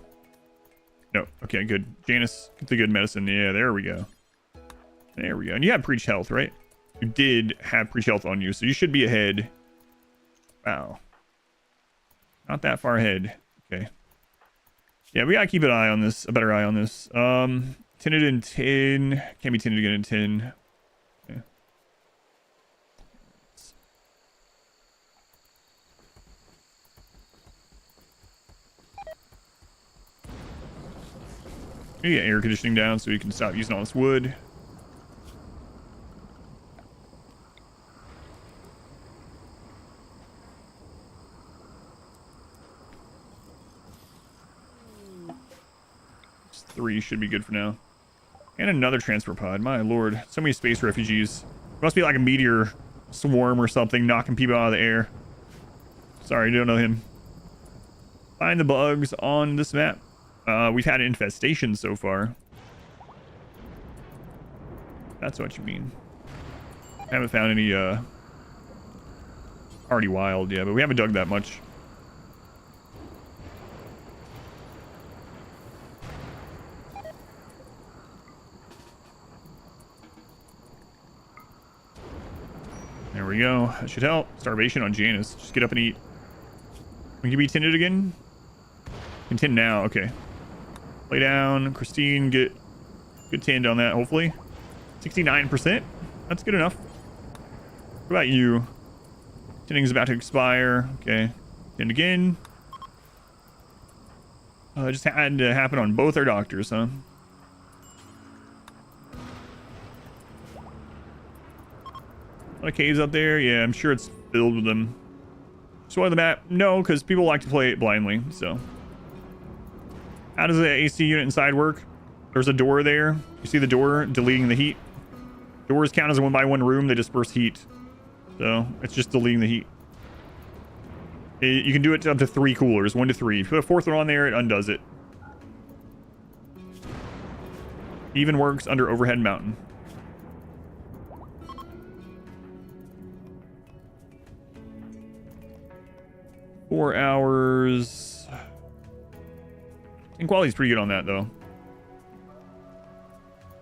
No. Okay, good. Janice, get the good medicine. Yeah, there we go. There we go. And you have breach health, right? You did have breach health on you, so you should be ahead. Wow. Not that far ahead. Okay. Yeah, we gotta keep an eye on this, a better eye on this. Tended in 10. Can't be tended again in 10. Okay. Maybe get air conditioning down so we can stop using all this wood. Just 3 should be good for now. And another transport pod. My lord. So many space refugees. Must be like a meteor swarm or something knocking people out of the air. Sorry, don't know him. Find the bugs on this map. We've had infestations so far. That's what you mean. Haven't found any, already wild, yeah, but we haven't dug that much. There we go. That should help. Starvation on Janice. Just get up and eat. We can be tended again? Tend now, okay. Lay down. Christine, get good tend on that, hopefully. 69%. That's good enough. What about you? Tending's about to expire. Okay. Tend again. Just had to happen on both our doctors, huh? A lot of caves up there. Yeah, I'm sure it's filled with them. So on the map? No, because people like to play it blindly, so. How does the AC unit inside work? There's a door there. You see the door deleting the heat? Doors count as a 1x1 room. They disperse heat. So it's just deleting the heat. You can do it up to 3 coolers. 1 to 3. If you put a 4th one on there, it undoes it. Even works under overhead mountain. Four hours. And quality's pretty good on that, though.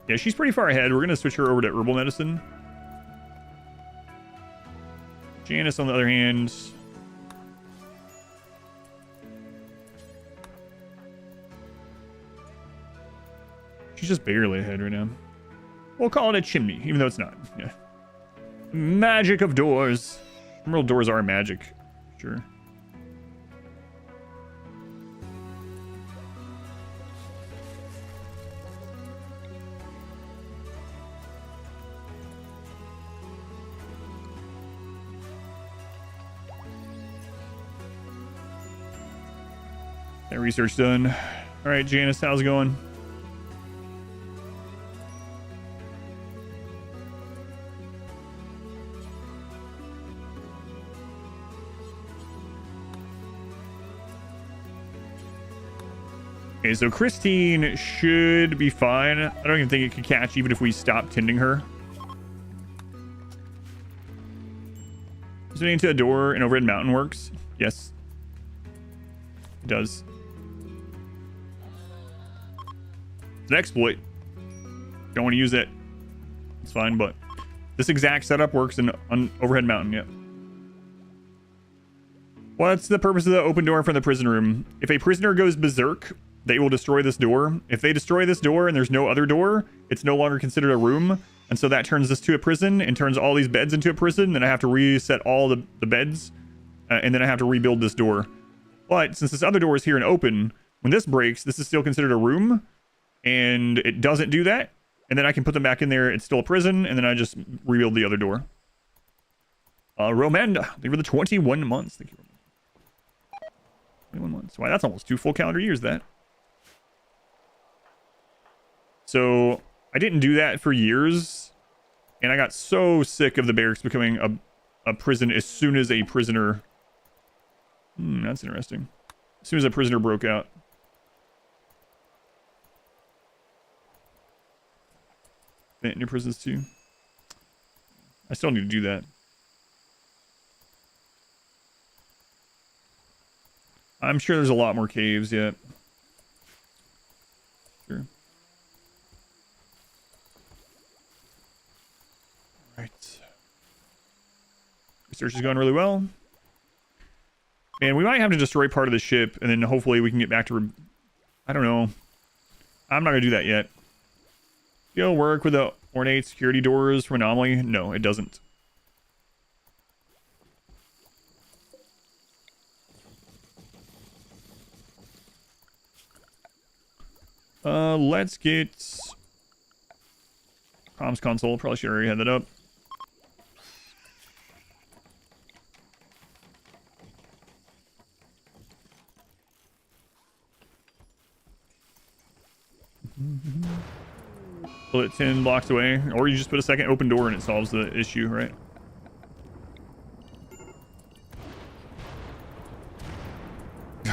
Yeah, she's pretty far ahead. We're going to switch her over to herbal medicine. Janice, on the other hand... she's just barely ahead right now. We'll call it a chimney, even though it's not. Yeah. Magic of doors. Emerald doors are magic. Sure. That research done. All right, Janice, how's it going? Okay, so Christine should be fine. I don't even think it could catch even if we stop tending her. Zooming into a door in Overhead Mountain works. Yes. It does. It's an exploit. Don't want to use it. It's fine, but this exact setup works on Overhead Mountain, yep. What's the purpose of the open door from the prison room? If a prisoner goes berserk, they will destroy this door. If they destroy this door and there's no other door, it's no longer considered a room. And so that turns this to a prison and turns all these beds into a prison. Then I have to reset all the beds. And then I have to rebuild this door. But since this other door is here and open, when this breaks, this is still considered a room. And it doesn't do that. And then I can put them back in there. It's still a prison. And then I just rebuild the other door. Romanda, thank you for the 21 months. Thank you. 21 months. Wow, that's almost 2 full calendar years, that. So I didn't do that for years. And I got so sick of the barracks becoming a prison as soon as a prisoner... that's interesting. As soon as a prisoner broke out. New prisons too. I still need to do that. I'm sure there's a lot more caves yet. Sure. Right. Research is going really well. And we might have to destroy part of the ship, and then hopefully we can get back to... I don't know. I'm not going to do that yet. It'll work with the ornate security doors from Anomaly? No, it doesn't. Let's get... comms console. Probably should already have that up. Pull it 10 blocks away, or you just put a second open door and it solves the issue, right?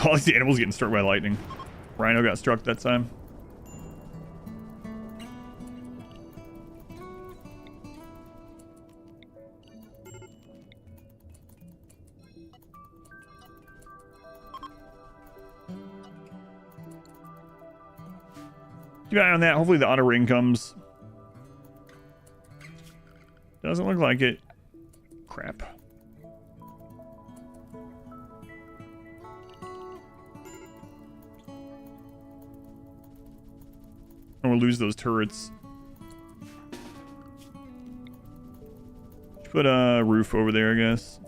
All these animals getting struck by lightning. Rhino got struck that time. Keep an eye on that. Hopefully the auto ring comes. Doesn't look like it. Crap. And we'll lose those turrets. Put a roof over there, I guess.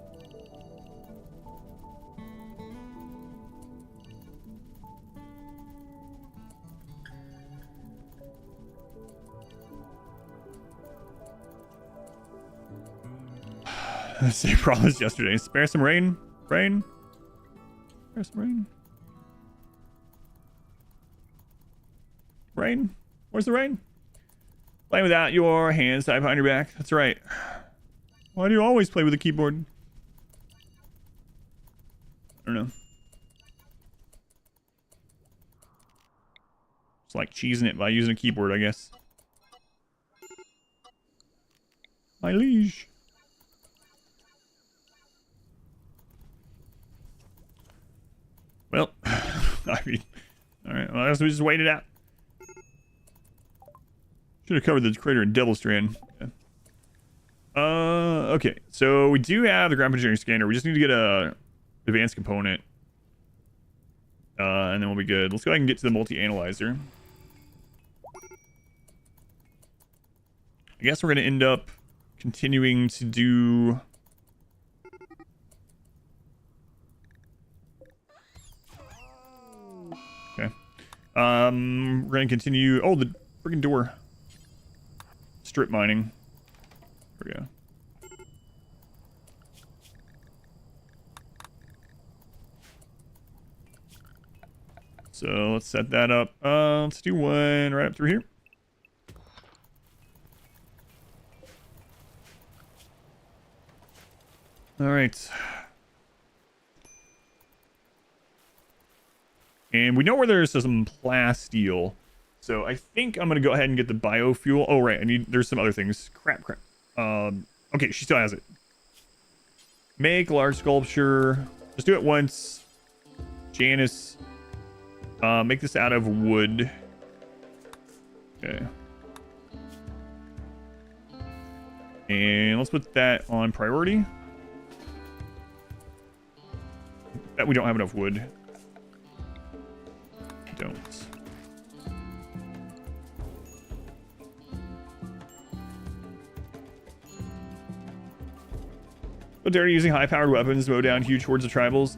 Same problem as yesterday. Spare some rain. Rain. Spare some rain. Rain. Where's the rain? Playing without your hands tied behind your back. That's right. Why do you always play with a keyboard? I don't know. It's like cheesing it by using a keyboard, I guess. My liege. Well, I mean, alright, well, I guess we just wait it out. Should have covered the crater in Devil Strand. Yeah. Okay, so we do have the ground engineering scanner. We just need to get a advanced component. And then we'll be good. Let's go ahead and get to the multi-analyzer. I guess we're going to end up continuing to do... Okay. We're going to continue... Oh, the freaking door. Strip mining. There we go. So let's set that up. Let's do one right up through here. All right. And we know where there's some plasteel. So I think I'm going to go ahead and get the biofuel. Oh, right. There's some other things. Crap. Okay, she still has it. Make large sculpture. Just do it once. Janice. Make this out of wood. Okay. And let's put that on priority. That we don't have enough wood. Don't. But they're using high-powered weapons to mow down huge hordes of tribals.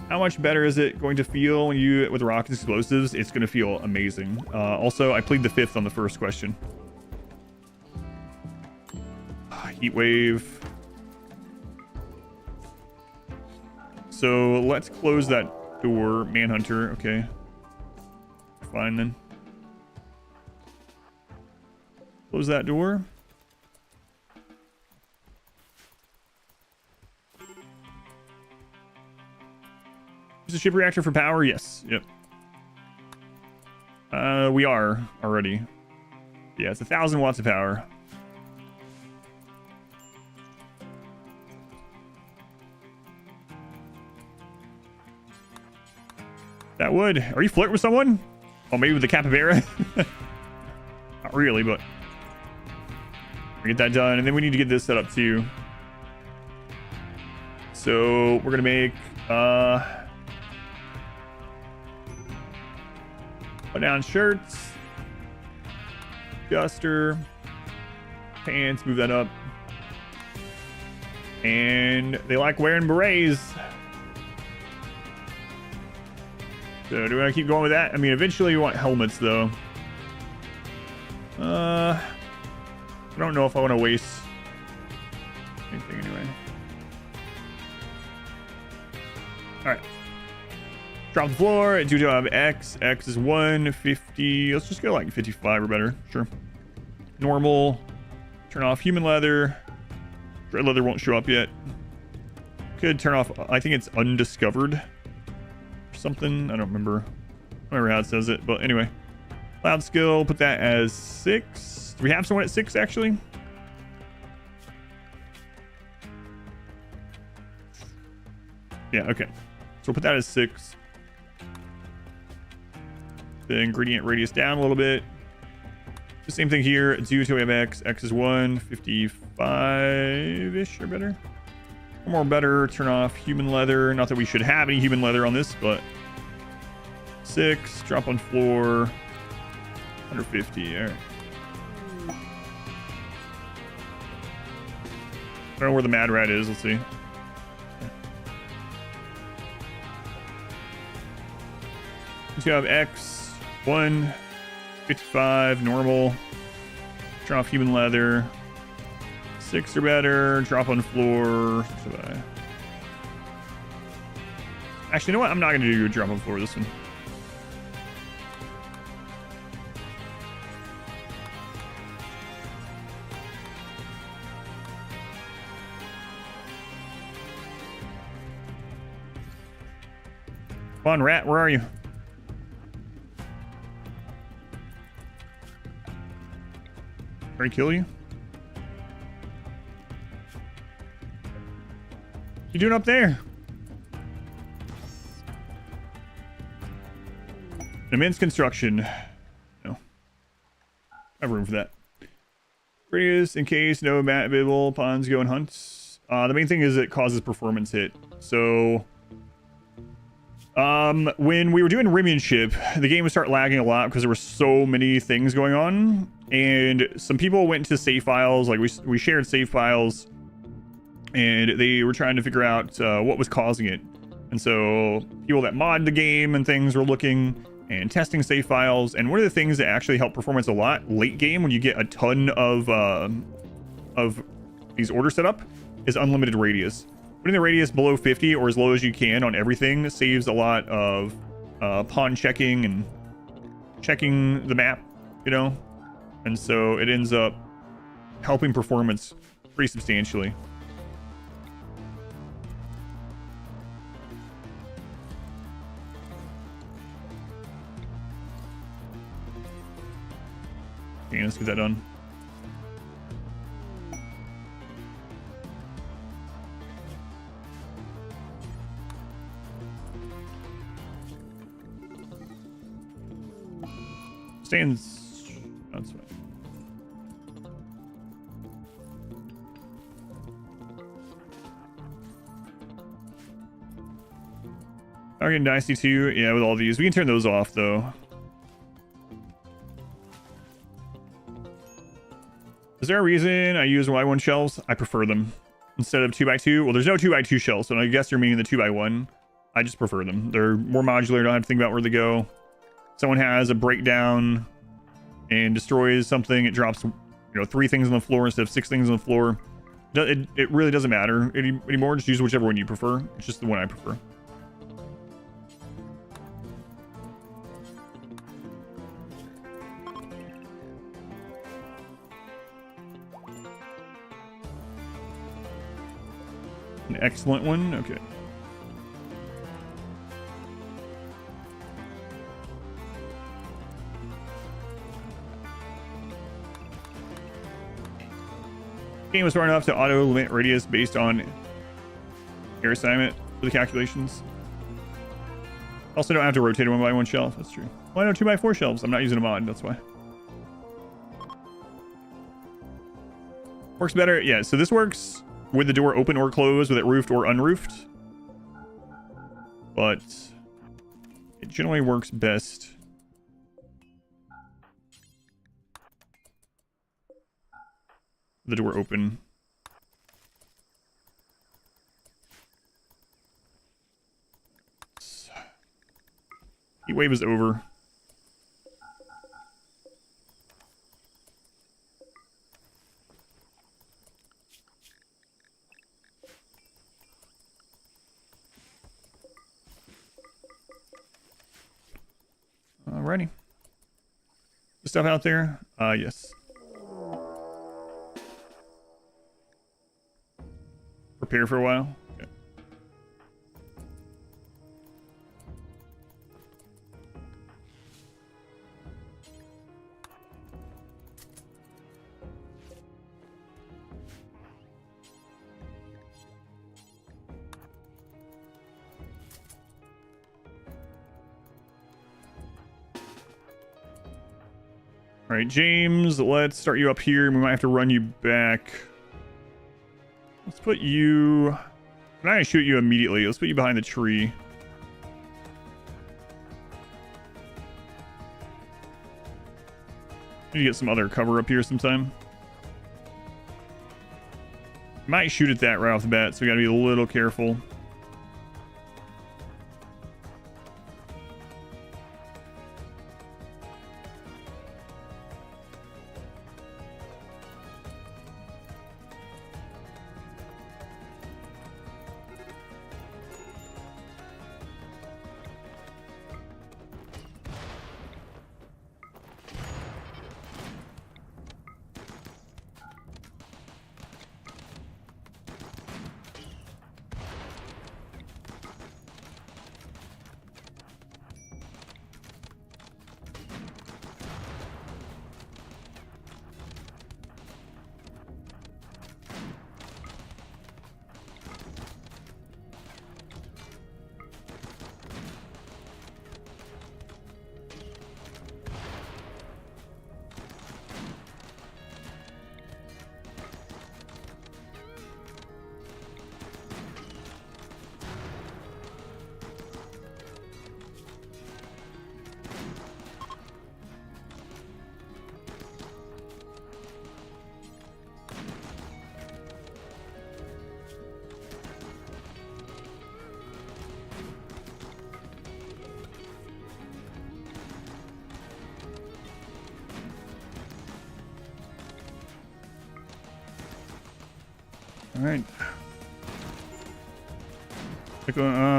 How much better is it going to feel when you with rocket explosives? It's going to feel amazing. Also, I plead the fifth on the first question. Heat wave. So let's close that door. Manhunter. Okay. Fine then. Close that door. Use the ship reactor for power? Yes. Yep. We are already. Yeah, it's 1,000 watts of power. That would. Are you flirting with someone? Oh, maybe with the capybara? Not really, but get that done. And then we need to get this set up too. So we're gonna make put down shirts, duster, pants, move that up. And they like wearing berets. So do we want to keep going with that? I mean, eventually you want helmets though. I don't know if I want to waste anything anyway. All right. Drop the floor. Do have X. X is 150. Let's just go like 55 or better. Sure. Normal. Turn off human leather. Red leather won't show up yet. Could turn off, I think it's undiscovered or something. I don't remember. How it says it, but anyway. Loud skill, put that as 6. Do we have someone at 6 actually? Yeah, okay. So we'll put that as 6. The ingredient radius down a little bit. The same thing here. Do to have X. X is 155-ish or better. Or more better. Turn off human leather. Not that we should have any human leather on this, but 6. Drop on floor. 150. All right. I don't know where the mad rat is. Let's see. So you have X 155 normal. Turn off human leather. 6 or better. Drop on floor. Actually, you know what? I'm not going to do a drop on floor this one. Come on, rat. Where are you? Trying to kill you? What you doing up there? Immense construction. No. I have room for that. Radius in case no mat available. Pawns go and hunts. The main thing is it causes performance hit. So when we were doing Rimship, the game would start lagging a lot because there were so many things going on. And some people went to save files, like we shared save files, and they were trying to figure out what was causing it. And so people that mod the game and things were looking and testing save files. And one of the things that actually help performance a lot late game when you get a ton of these orders set up is unlimited radius. Putting the radius below 50 or as low as you can on everything saves a lot of pawn checking and checking the map, you know? And so it ends up helping performance pretty substantially. Okay, let's get that done. Stands. That's fine. Okay, Dynasty 2. Yeah, with all these. We can turn those off, though. Is there a reason I use Y1 shells? I prefer them instead of 2x2. Well, there's no 2x2 shells, so I guess you're meaning the 2x1. I just prefer them. They're more modular. Don't have to think about where they go. Someone has a breakdown and destroys something, it drops, 3 things on the floor instead of 6 things on the floor. It really doesn't matter anymore. Just use whichever one you prefer. It's just the one I prefer. An excellent one. Okay. Game was smart enough to auto limit radius based on air assignment for the calculations. Also don't have to rotate it 1x1 shelf. That's true. Well, I know 2x4 shelves. I'm not using a mod. That's why. Works better. Yeah, so this works with the door open or closed, with it roofed or unroofed. But it generally works best the door open. Heat wave is over. Alrighty. The stuff out there? Yes. Prepare for a while. Okay. All right, James, let's start you up here. We might have to run you back. Let's put you... I'm not going to shoot you immediately. Let's put you behind the tree. Need to get some other cover up here sometime. Might shoot at that right off the bat, so we got to be a little careful. All right.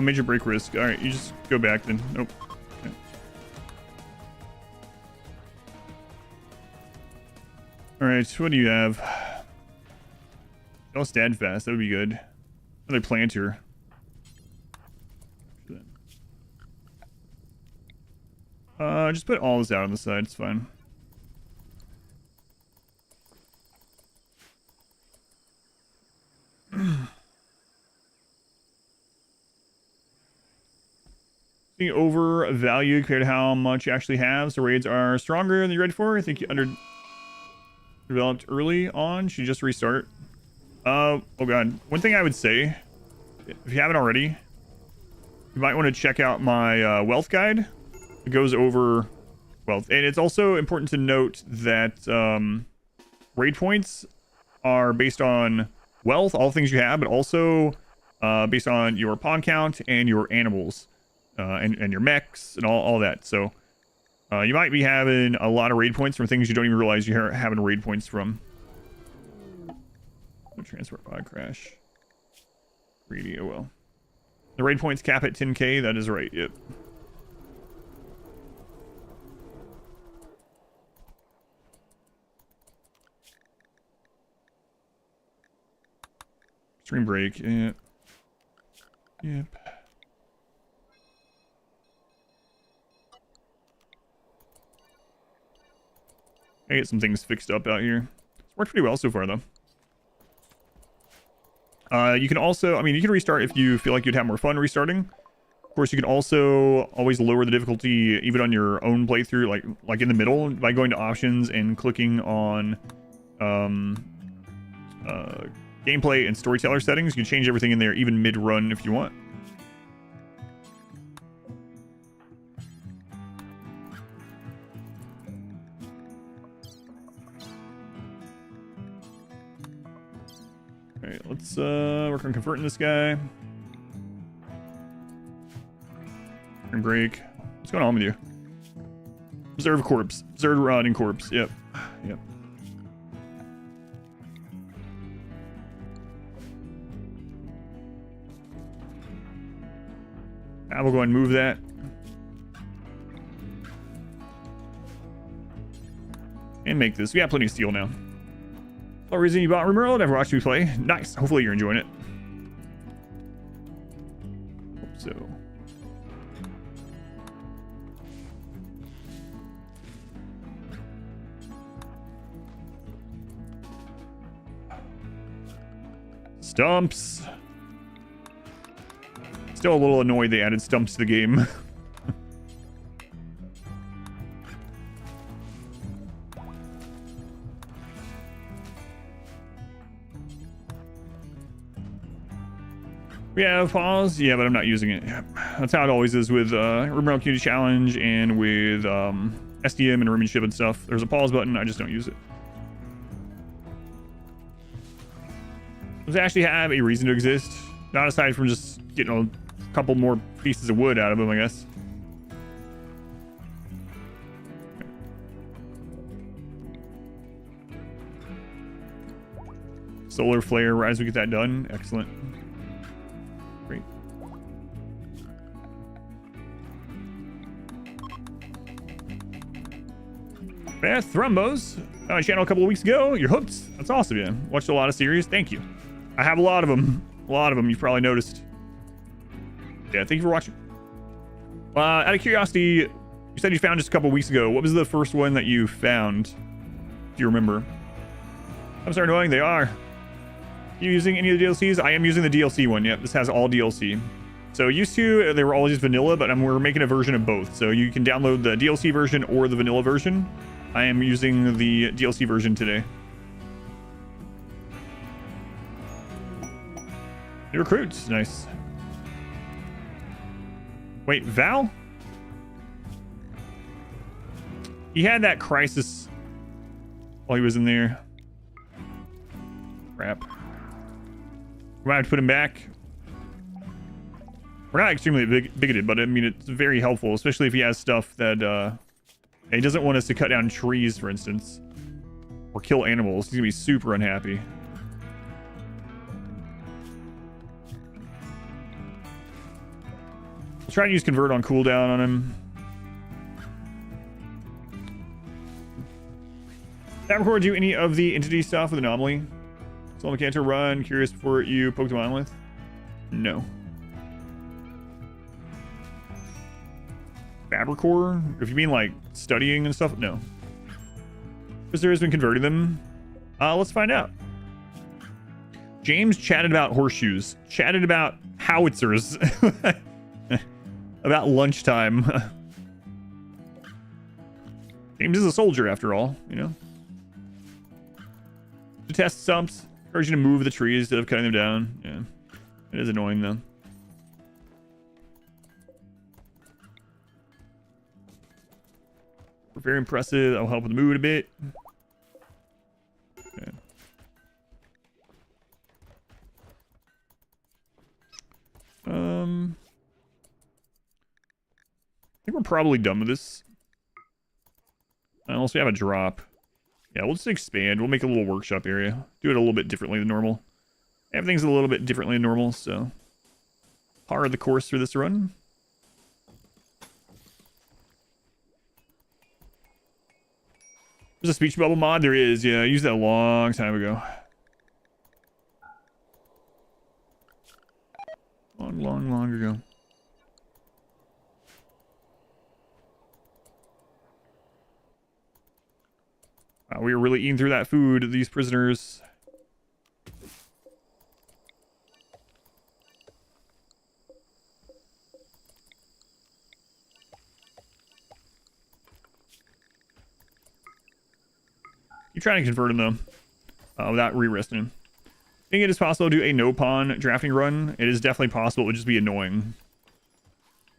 Major break risk. All right, you just go back then. Nope. Okay. All right, what do you have? Oh, steadfast. That would be good. Another planter. Just put all this out on the side. It's fine. Overvalued compared to how much you actually have. So raids are stronger than you're ready for. I think you underdeveloped early on. Should you just restart? Oh god. One thing I would say, if you haven't already, you might want to check out my wealth guide. It goes over wealth. And it's also important to note that raid points are based on wealth, all things you have, but also based on your pawn count and your animals. And your mechs and all that. So you might be having a lot of raid points from things you don't even realize you're having raid points from. Transfer pod crash. Radio, well. The raid points cap at 10k. That is right. Yep. Extreme break. Yep. Yep. I get some things fixed up out here. It's worked pretty well so far, though. You can also, I mean, you can restart if you feel like you'd have more fun restarting. Of course, you can also always lower the difficulty even on your own playthrough, like in the middle, by going to options and clicking on gameplay and storyteller settings. You can change everything in there, even mid-run if you want. All right, let's work on converting this guy. Turn break. What's going on with you? Observe corpse. Observe rotting corpse. Yep. Yep. I will go and move that. And make this. We got plenty of steel now. No reason you bought RimWorld. Never watched me play. Nice. Hopefully you're enjoying it. Hope so. Stumps. Still a little annoyed they added stumps to the game. We have pause, yeah, but I'm not using it. That's how it always is with RimWorld Community Challenge and with SDM and Roommanship and stuff. There's a pause button, I just don't use it. Does it actually have a reason to exist? Not aside from just getting a couple more pieces of wood out of them, I guess. Solar flare as we get that done. Excellent. Great. Beth Thrumbos on my channel a couple of weeks ago. You're hooked. That's awesome, yeah. Watched a lot of series. Thank you. I have a lot of them. A lot of them. You've probably noticed. Yeah, thank you for watching. Out of curiosity, you said you found just a couple of weeks ago. What was the first one that you found? Do you remember? I'm sorry, annoying. They are. You using any of the DLCs? I am using the DLC one. Yep, this has all DLC. So used to, they were all just vanilla, but we're making a version of both. So you can download the DLC version or the vanilla version. I am using the DLC version today. New recruits, nice. Wait, Val? He had that crisis while he was in there. Crap. We might have to put him back. We're not extremely bigoted, but I mean, it's very helpful, especially if he has stuff that he doesn't want us to cut down trees, for instance, or kill animals. He's gonna be super unhappy. I'll try to use convert on cooldown on him. Did I record you any of the entity stuff with Anomaly? Soul Cantor run, curious before you poke the monolith? No. Fabricor? If you mean like studying and stuff, no. Visitor has been converting them. Let's find out. James chatted about horseshoes. Chatted about howitzers. About lunchtime. James is a soldier after all, you know. To test stumps. Encourage you to move the trees instead of cutting them down. Yeah. It is annoying though. We're very impressive. That'll help with the mood a bit. Okay. I think we're probably done with this. Unless we have a drop. Yeah, we'll just expand. We'll make a little workshop area. Do it a little bit differently than normal. Everything's a little bit differently than normal, so... Par the course for this run. There's a speech bubble mod? There is, yeah. I used that a long time ago. Long ago. Wow, we were really eating through that food, these prisoners. Keep trying to convert him though, without re-resting him. I think it is possible to do a no-pawn drafting run. It is definitely possible. It would just be annoying.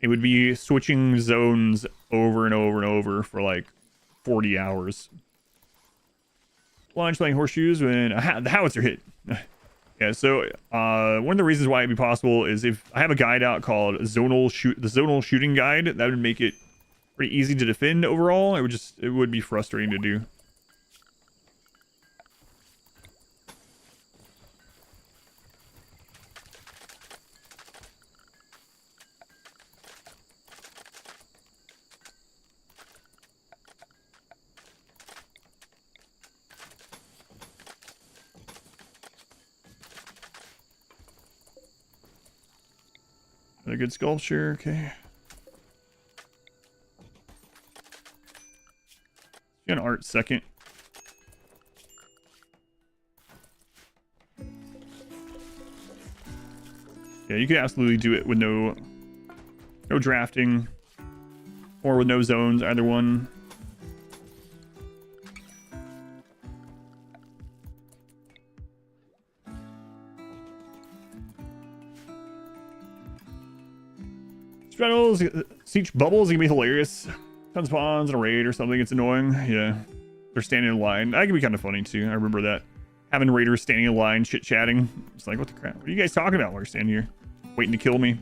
It would be switching zones over and over and over for like 40 hours. Launch playing horseshoes when the howitzer hit. Yeah, so one of the reasons why it'd be possible is if I have a guide out called the zonal shooting guide, that would make it pretty easy to defend overall. It would be frustrating to do. A good sculpture, okay. An art second. Yeah, you could absolutely do it with no drafting or with no zones, either one. Straddles, siege bubbles is gonna be hilarious. Tons of pawns in a raid or something. It's annoying. Yeah, they're standing in line. That can be kind of funny too. I remember that, having raiders standing in line, chit chatting. It's like, what the crap? What are you guys talking about while you're standing here, waiting to kill me?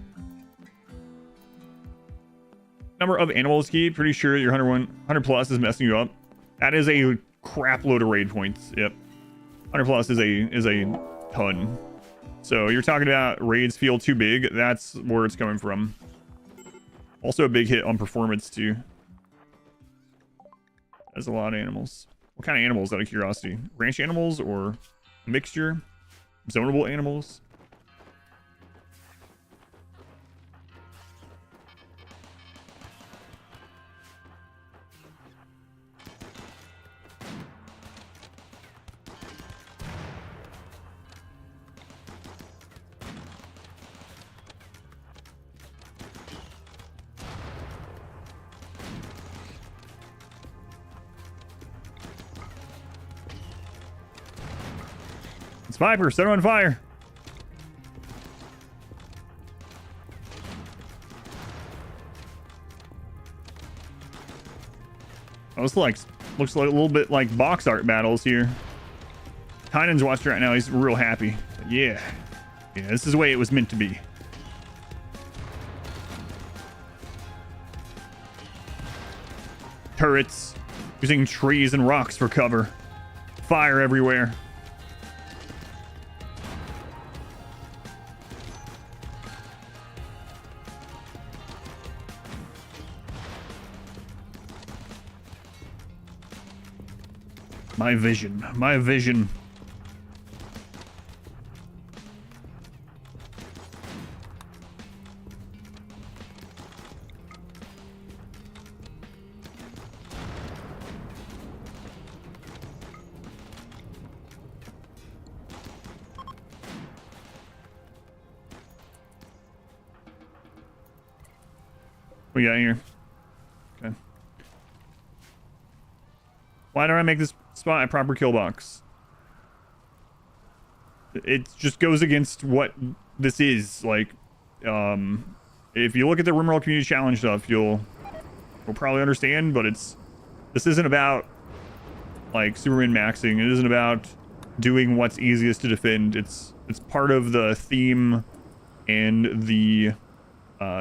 Number of animals key. Pretty sure your 100 plus is messing you up. That is a crap load of raid points. Yep, 100 plus is a ton. So you're talking about raids feel too big. That's where it's coming from. Also a big hit on performance too. That's a lot of animals. What kind of animals, out of curiosity? Ranch animals or a mixture? Zonable animals? Viper, set him on fire. Oh, this looks like a little bit like box art battles here. Tynan's watching right now. He's real happy. Yeah, this is the way it was meant to be. Turrets, using trees and rocks for cover. Fire everywhere. My vision. My vision. What we got here? Okay. Why don't I make this spot a proper kill box? It just goes against what this is. Like, if you look at the RimWorld Community Challenge stuff, you'll probably understand, but this isn't about like Superman maxing. It isn't about doing what's easiest to defend. It's part of the theme and the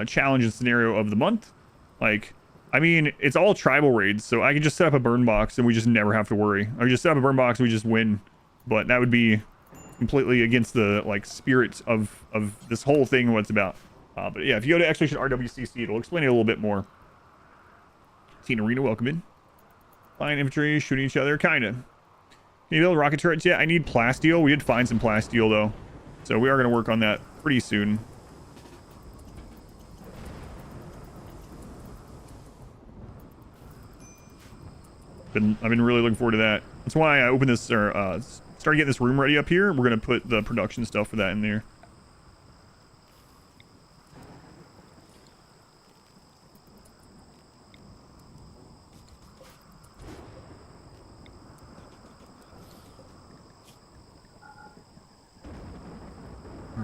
challenge and scenario of the month. Like, I mean, it's all tribal raids, so I can just set up a burn box and we just never have to worry. I just set up a burn box and we just win. But that would be completely against the like spirit of this whole thing, what it's about. But yeah, if you go to Expedition RWCC, it'll explain it a little bit more. Teen Arena, welcome in. Flying infantry, shooting each other, kinda. Can you build rocket turrets? Yeah, I need plasteel. We did find some plasteel though, so we are going to work on that pretty soon. I've been really looking forward to that. That's why I opened this, or started getting this room ready up here. We're going to put the production stuff for that in there.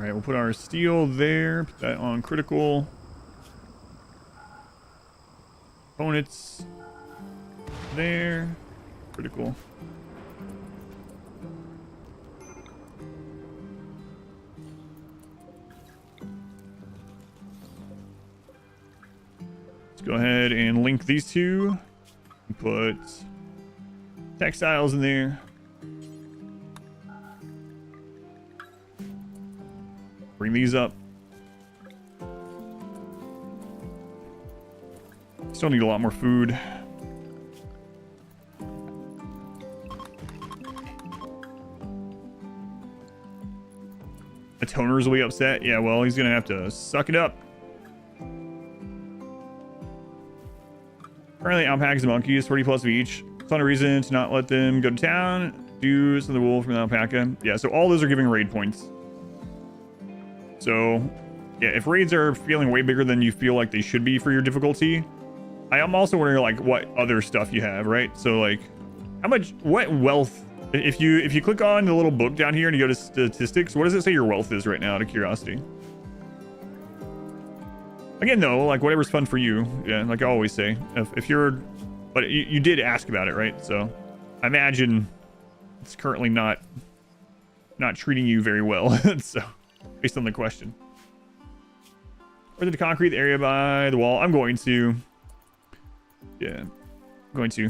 right, we'll put our steel there. Put that on critical. Opponents there. Critical. Let's go ahead and link these two. Put textiles in there. Bring these up. Still need a lot more food. The toners will be upset. Yeah, well, he's gonna have to suck it up. Currently, alpacas and monkeys, 40 plus of each. It's not a reason to not let them go to town. Do some of the wool from the alpaca. Yeah, so all those are giving raid points. So, yeah, if raids are feeling way bigger than you feel like they should be for your difficulty, I am also wondering, like, what other stuff you have, right? So, like, what wealth, if you click on the little book down here and you go to statistics, what does it say your wealth is right now, out of curiosity? Again, though, like, whatever's fun for you. Yeah, like I always say, if you're, but you did ask about it, right? So, I imagine it's currently not treating you very well, so, based on the question. Or to concrete the area by the wall. I'm going to. Yeah, I'm going to.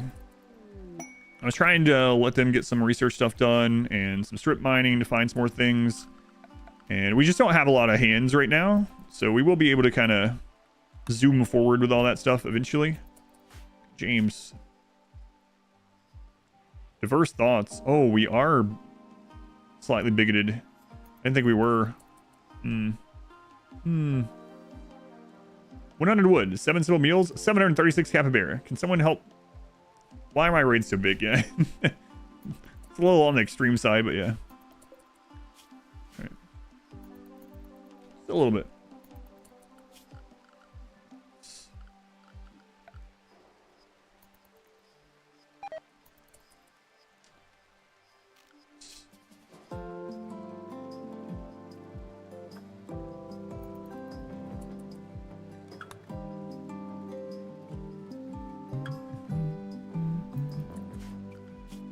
I was trying to let them get some research stuff done and some strip mining to find some more things. And we just don't have a lot of hands right now. So we will be able to kind of zoom forward with all that stuff eventually. James. Diverse thoughts. Oh, we are slightly bigoted. I didn't think we were. 100 wood, 7 simple meals, 736 capybara. Can someone help? Why are my raids so big? Yeah. It's a little on the extreme side, but yeah. All right. Just a little bit.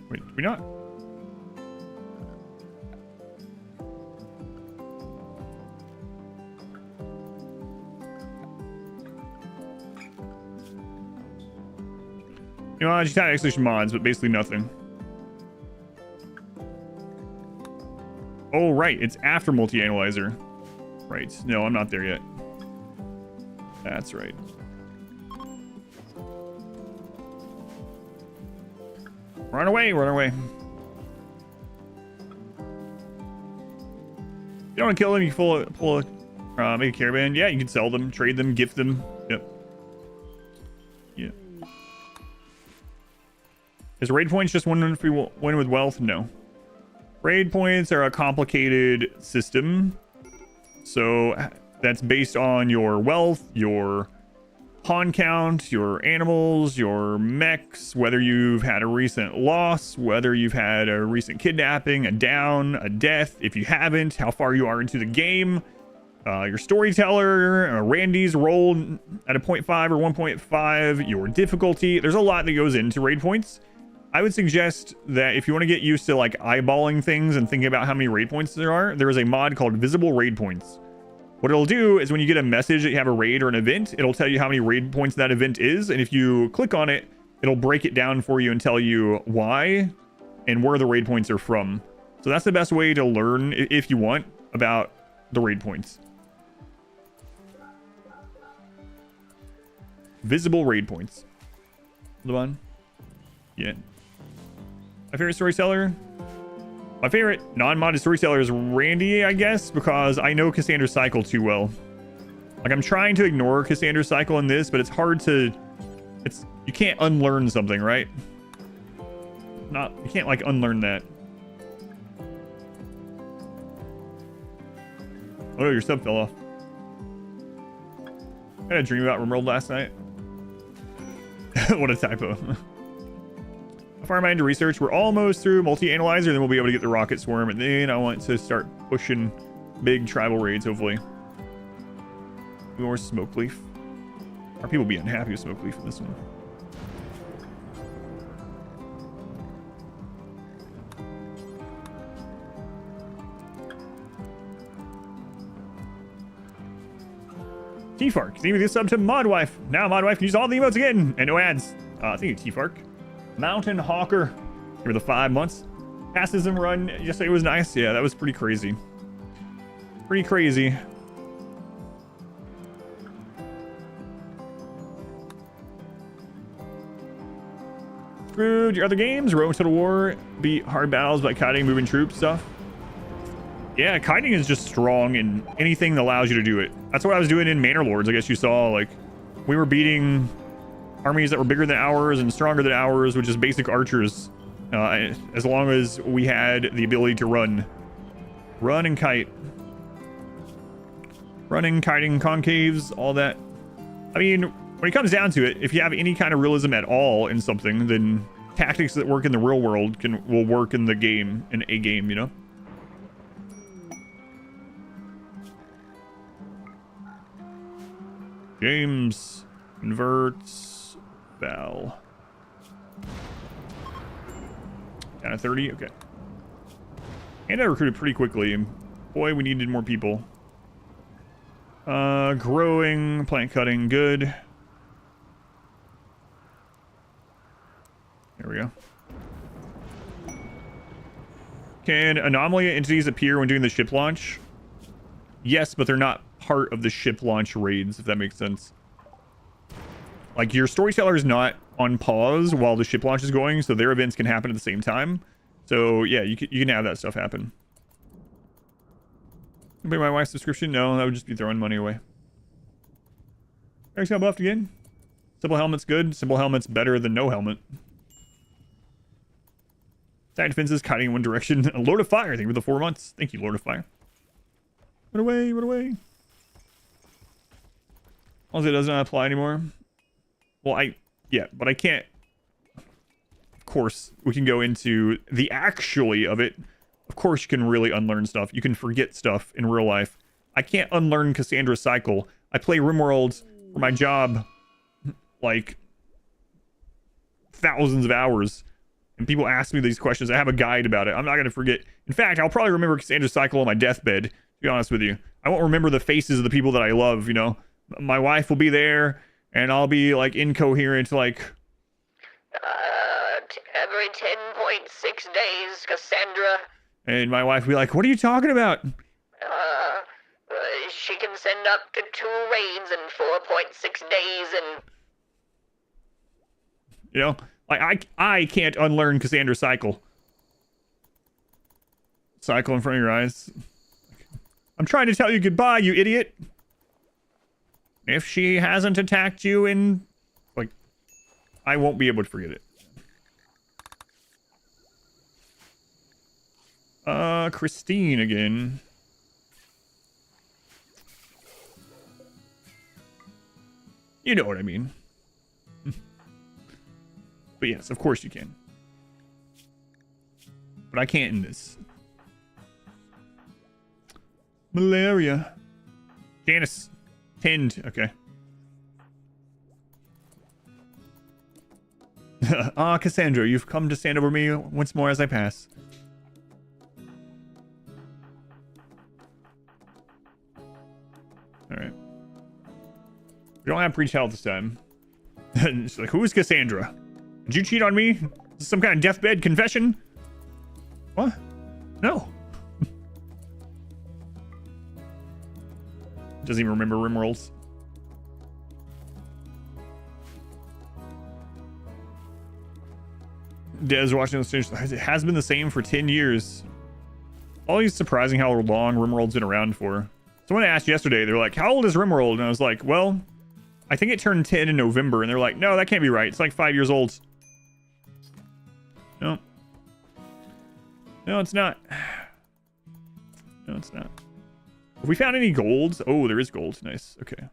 Wait, did we not? You know, just had execution mods, but basically nothing. Oh, right. It's after multi-analyzer. Right. No, I'm not there yet. That's right. Run away, run away. If you don't want to kill them, you can make a caravan. Yeah, you can sell them, trade them, gift them. Yep. Yeah. Is raid points just win if we win with wealth? No. Raid points are a complicated system. So that's based on your wealth, your pawn count, your animals, your mechs, whether you've had a recent loss, whether you've had a recent kidnapping, a down, a death. If you haven't, how far you are into the game, your storyteller, Randy's roll at a 0.5 or 1.5, your difficulty. There's a lot that goes into raid points. I would suggest that if you want to get used to like eyeballing things and thinking about how many raid points there is a mod called Visible Raid Points. What it'll do is when you get a message that you have a raid or an event, it'll tell you how many raid points that event is. And if you click on it, it'll break it down for you and tell you why and where the raid points are from. So that's the best way to learn, if you want, about the raid points. Visible raid points. The one? Yeah. My favorite storyteller? My favorite non-modded storyteller is Randy, I guess, because I know Cassandra's cycle too well. Like, I'm trying to ignore Cassandra's cycle in this, but it's hard to... You can't unlearn something, right? You can't, like, unlearn that. Oh, your sub fell off. I had a dream about RimWorld last night. What a typo. How far am I into research? We're almost through multi-analyzer, then we'll be able to get the rocket swarm, and then I want to start pushing big tribal raids, hopefully. More smoke leaf. Our people be unhappy with smoke leaf in this one. T-Fark, continue with this sub to Modwife. Now Modwife can use all the emotes again and no ads. Thank you, T-Fark. Mountain Hawker, here for the 5 months. Passism run yesterday was nice. Yeah, that was pretty crazy. Pretty crazy. Screwed your other games. Row Total War beat hard battles by kiting, moving troops stuff. Yeah, kiting is just strong in anything that allows you to do it. That's what I was doing in Manor Lords. I guess you saw, like, we were beating armies that were bigger than ours and stronger than ours, which is basic archers. As long as we had the ability to run. Run and kite. Running, kiting, concaves, all that. I mean, when it comes down to it, if you have any kind of realism at all in something, then tactics that work in the real world will work in the game, in a game, you know? James converts Val. Down to 30, okay. And I recruited pretty quickly. Boy, we needed more people. Growing, plant cutting, good. There we go. Can anomaly entities appear when doing the ship launch? Yes, but they're not part of the ship launch raids, if that makes sense. Like, your storyteller is not on pause while the ship launch is going, so their events can happen at the same time. So yeah, you can have that stuff happen. Pay my wife's subscription? No, that would just be throwing money away. Eric's got buffed again. Simple helmet's good. Simple helmet's better than no helmet. Side defenses, kiting in one direction. Lord of Fire, thank you for the 4 months. Thank you, Lord of Fire. Run away, run away. Also, it does not apply anymore. Well, yeah, but I can't. Of course, we can go into the actually of it. Of course, you can really unlearn stuff. You can forget stuff in real life. I can't unlearn Cassandra's cycle. I play RimWorld for my job, like, thousands of hours. And people ask me these questions. I have a guide about it. I'm not going to forget. In fact, I'll probably remember Cassandra's cycle on my deathbed, to be honest with you. I won't remember the faces of the people that I love, you know. My wife will be there, and I'll be, like, incoherent, like... every 10.6 days, Cassandra. And my wife will be like, what are you talking about? She can send up to 2 raids in 4.6 days, and... You know, like, I can't unlearn Cassandra's cycle. Cycle in front of your eyes. I'm trying to tell you goodbye, you idiot. If she hasn't attacked you in... Like, I won't be able to forget it. Christine again. You know what I mean. But yes, of course you can. But I can't in this. Malaria. Janice. Tend. Okay. Cassandra, you've come to stand over me once more as I pass. Alright. We don't have preach health this time. She's like, who is Cassandra? Did you cheat on me? Is this some kind of deathbed confession? What? No. Doesn't even remember RimWorlds. Des watching those things. It has been the same for 10 years. Always surprising how long RimWorld's been around for. Someone asked yesterday, they're like, how old is RimWorld? And I was like, well, I think it turned 10 in November. And they're like, no, that can't be right. It's like 5 years old. No. No, it's not. No, it's not. Have we found any golds? Oh, there is gold. Nice. Okay.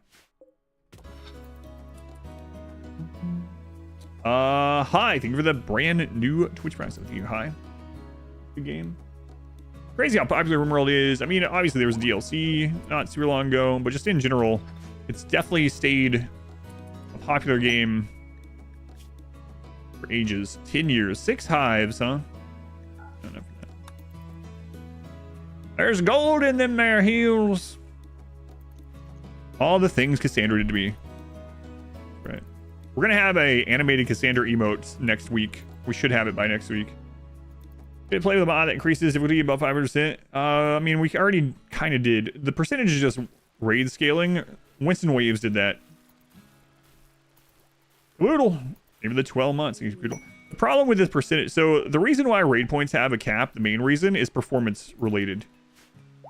Hi. Thank you for the brand new Twitch prize. Thank you. Hi. Good game. Crazy how popular RimWorld is. I mean, obviously there was DLC not super long ago, but just in general, it's definitely stayed a popular game for ages. 10 years. 6 hives, huh? Not enough for that. There's gold in them there hills. All the things Cassandra did to me. Right. We're going to have a animated Cassandra emote next week. We should have it by next week. Did play with a mod that increases difficulty about 5%. I mean, we already kind of did. The percentage is just raid scaling. Winston Waves did that. Brutal. Even the 12 months. The problem with this percentage. So the reason why raid points have a cap, the main reason, is performance related.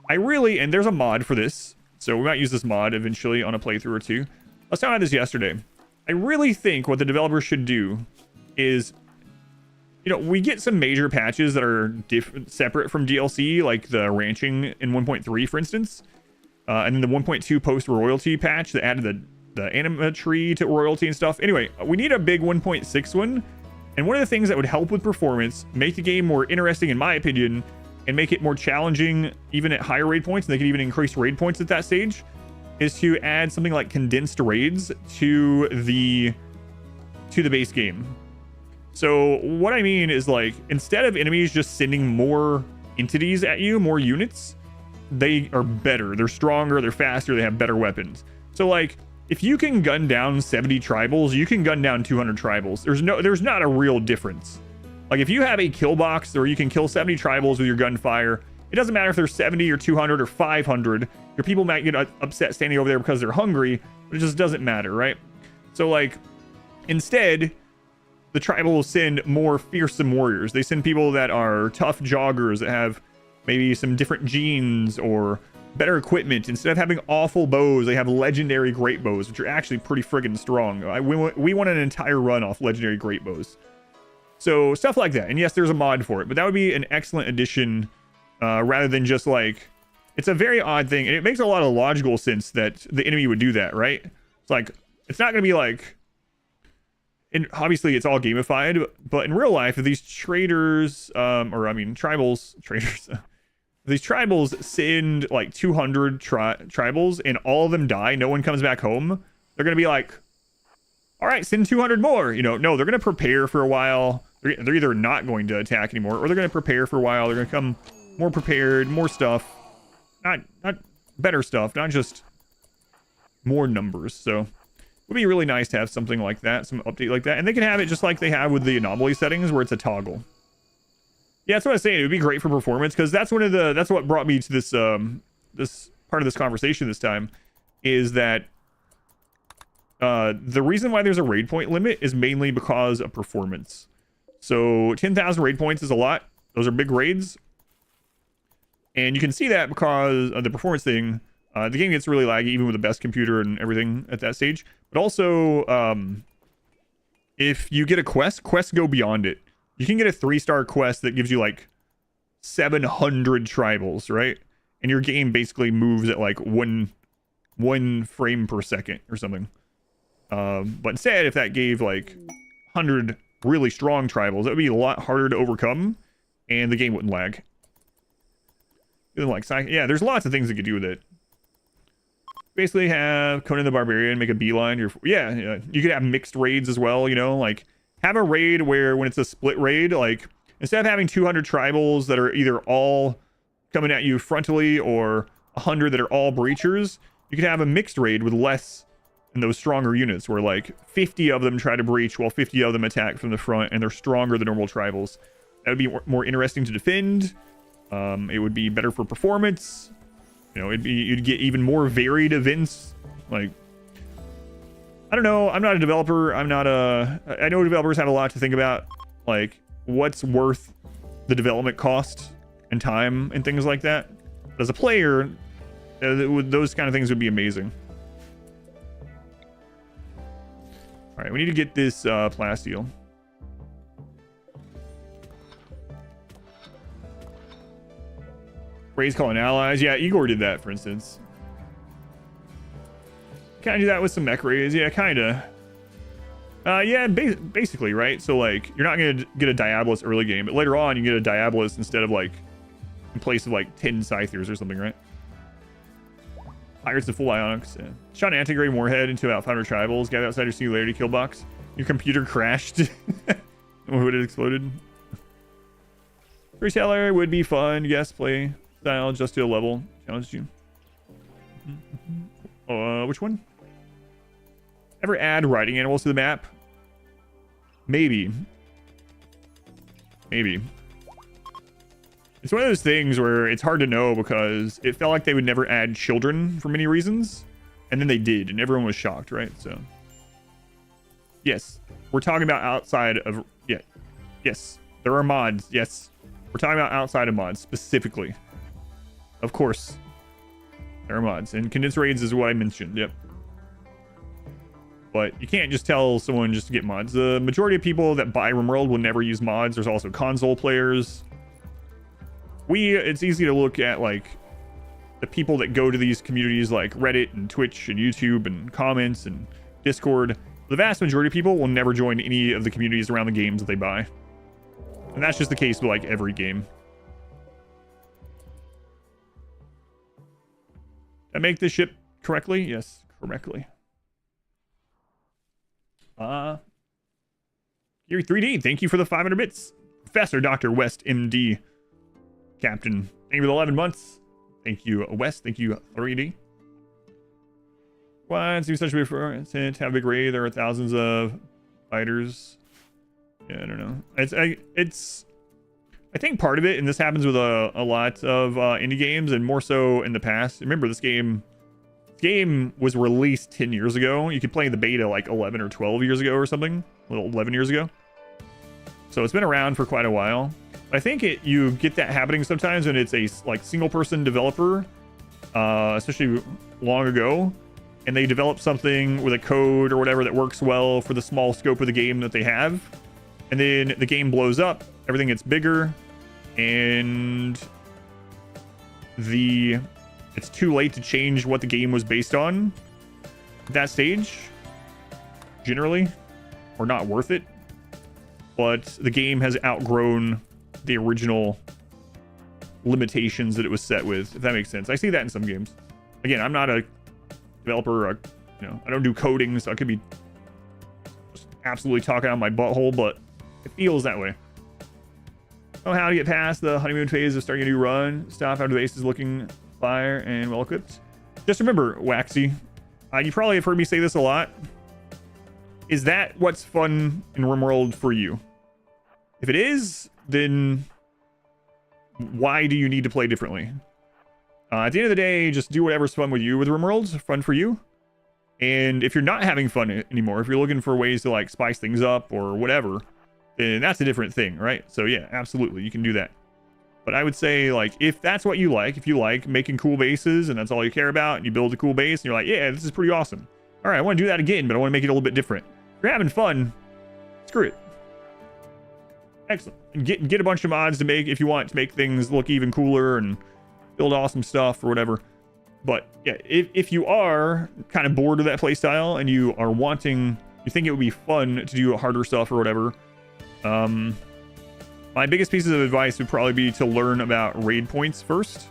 And there's a mod for this. So we might use this mod eventually on a playthrough or two. I was talking about this yesterday. I really think what the developers should do is, you know, we get some major patches that are separate from DLC, like the ranching in 1.3, for instance. And then the 1.2 post-royalty patch that added the anima tree to royalty and stuff. Anyway, we need a big 1.6 one. And one of the things that would help with performance, make the game more interesting, in my opinion, and make it more challenging even at higher raid points, and they could even increase raid points at that stage, is to add something like condensed raids to the base game. So what I mean is, like, instead of enemies just sending more entities at you, more units, they are better, they're stronger, they're faster, they have better weapons. So, like, if you can gun down 70 tribals, you can gun down 200 tribals. There's not a real difference. Like, if you have a kill box where you can kill 70 tribals with your gunfire, it doesn't matter if they're 70 or 200 or 500. Your people might get upset standing over there because they're hungry, but it just doesn't matter, right? So, like, instead, the tribal will send more fearsome warriors. They send people that are tough joggers that have maybe some different genes or better equipment. Instead of having awful bows, they have legendary great bows, which are actually pretty friggin' strong. We want an entire run off legendary great bows. So stuff like that. And yes, there's a mod for it, but that would be an excellent addition, rather than just, like, it's a very odd thing. And it makes a lot of logical sense that the enemy would do that, right? It's like, it's not going to be like, and obviously it's all gamified, but in real life, if these traders, tribals, these tribals send like 200 tribals and all of them die, no one comes back home, they're going to be like, all right, send 200 more. You know, no, they're going to prepare for a while. They're either not going to attack anymore, or they're going to prepare for a while. They're going to come more prepared, more stuff, not better stuff, not just more numbers. So it would be really nice to have something like that, some update like that. And they can have it just like they have with the anomaly settings, where it's a toggle. Yeah, that's what I was saying. It would be great for performance, because that's that's what brought me to this this part of this conversation this time, is that the reason why there's a raid point limit is mainly because of performance. So 10,000 raid points is a lot. Those are big raids. And you can see that because of the performance thing. The game gets really laggy even with the best computer and everything at that stage. But also, if you get a quest, quests go beyond it. You can get a 3-star quest that gives you like 700 tribals, right? And your game basically moves at like one frame per second or something. But instead, if that gave like 100 really strong tribals, that would be a lot harder to overcome, and the game wouldn't lag. Yeah, there's lots of things that you could do with it. Basically have Conan the Barbarian make a beeline. You could have mixed raids as well, you know, like have a raid where when it's a split raid, like instead of having 200 tribals that are either all coming at you frontally or 100 that are all breachers, you could have a mixed raid with less in those stronger units, where like 50 of them try to breach while 50 of them attack from the front, and they're stronger than normal tribals. That would be more interesting to defend. It would be better for performance. You know, you'd get even more varied events. Like, I don't know. I'm not a developer. I know developers have a lot to think about, like what's worth the development cost and time and things like that. But as a player, those kind of things would be amazing. All right, we need to get this plasteel. Raise calling allies. Yeah, Igor did that, for instance. Can I do that with some mech rays? Yeah, kinda. Yeah, basically, right? So, like, you're not gonna get a Diabolus early game, but later on, you get a Diabolus instead of, like, in place of like 10 scythers or something, right? Pirates of full ionics. Yeah. Shot an anti-grade warhead into about 500 tribals. Got outside your singularity kill box. Your computer crashed. When it exploded. Reseller would be fun. Yes, play style just to a level. Challenge you. Which one? Ever add riding animals to the map? Maybe. Maybe. It's one of those things where it's hard to know because it felt like they would never add children for many reasons. And then they did, and everyone was shocked, right? So, yes. We're talking about outside of... Yeah. Yes. There are mods. Yes. We're talking about outside of mods, specifically. Of course. There are mods. And condensed raids is what I mentioned. Yep. But you can't just tell someone just to get mods. The majority of people that buy RimWorld will never use mods. There's also console players. It's easy to look at, like, the people that go to these communities like Reddit and Twitch and YouTube and comments and Discord. The vast majority of people will never join any of the communities around the games that they buy. And that's just the case with, like, every game. Did I make this ship correctly? Yes, correctly. Geary 3D, thank you for the 500 bits. Professor Dr. West, MD. Captain, thank you for the 11 months. Thank you, West. Thank you, 3D. Why it seems such a big to have a big raid. There are thousands of fighters. Yeah, I don't know. I think part of it, and this happens with a lot of indie games, and more so in the past. Remember, this game was released 10 years ago. You could play the beta like 11 or 12 years ago or something. A little 11 years ago. So it's been around for quite a while. I think you get that happening sometimes when it's a like single person developer, especially long ago, and they develop something with a code or whatever that works well for the small scope of the game that they have, and then the game blows up, everything gets bigger, and it's too late to change what the game was based on at that stage, generally, or not worth it. But the game has outgrown the original limitations that it was set with, if that makes sense. I see that in some games. Again, I'm not a developer, I don't do coding, so I could be just absolutely talking out my butthole, but it feels that way. Oh, how to get past the honeymoon phase of starting a new run. Stop after the base is looking fire and well equipped. Just remember, Waxy, you probably have heard me say this a lot. Is that what's fun in RimWorld for you? If it is, then why do you need to play differently? At the end of the day, just do whatever's fun with you with RimWorld, fun for you. And if you're not having fun anymore, if you're looking for ways to like spice things up or whatever, then that's a different thing, right? So yeah, absolutely, you can do that. But I would say, like, if that's what you like, if you like making cool bases and that's all you care about, and you build a cool base and you're like, yeah, this is pretty awesome. All right, I want to do that again, but I want to make it a little bit different. If you're having fun, screw it. Excellent. And get a bunch of mods to make if you want to make things look even cooler and build awesome stuff or whatever. But yeah, if you are kind of bored of that playstyle and you are wanting, you think it would be fun to do harder stuff or whatever, my biggest pieces of advice would probably be to learn about raid points first,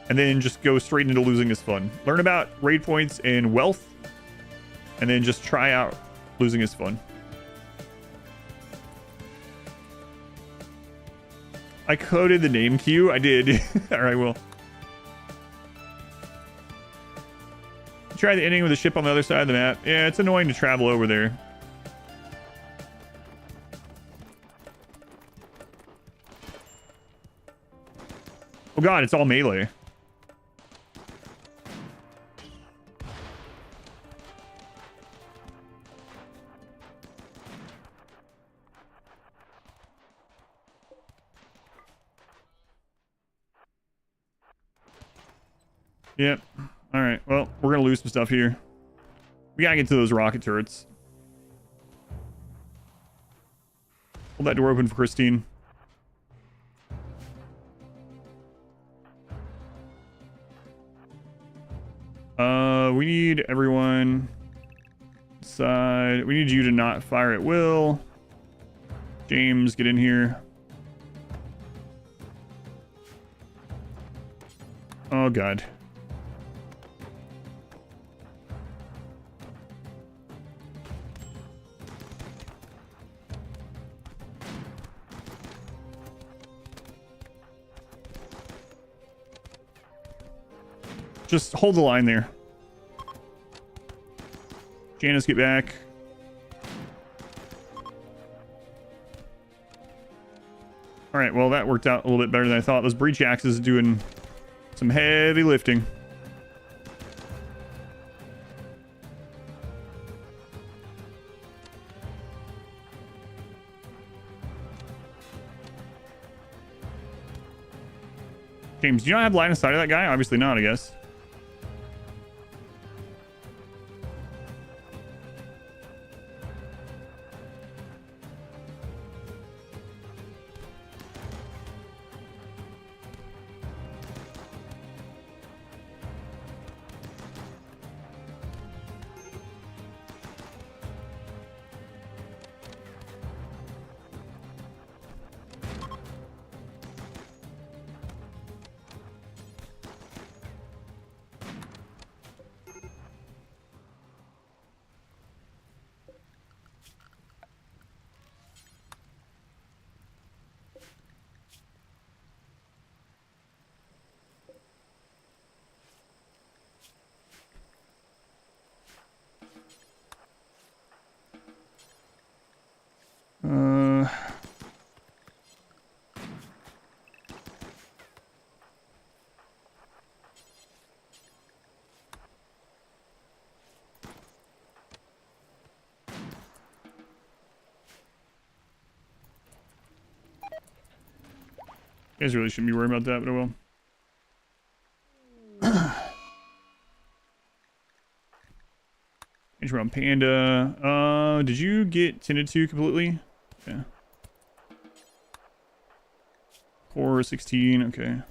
and then just go straight into losing is fun. Learn about raid points and wealth, and then just try out losing is fun. I coded the name queue. I did. All right, well. Try the ending with the ship on the other side of the map. Yeah, it's annoying to travel over there. Oh god, it's all melee. Yep. All right. Well, we're going to lose some stuff here. We got to get to those rocket turrets. Hold that door open for Christine. We need everyone inside. We need you to not fire at will. James, get in here. Oh, God. Just hold the line there. Janice, get back. All right, well, that worked out a little bit better than I thought. Those breach axes doing some heavy lifting. James, do you not have line of sight of that guy? Obviously not, I guess. You guys really shouldn't be worried about that, but I will. Around Panda. Did you get tended to completely? Yeah. Core 16, okay.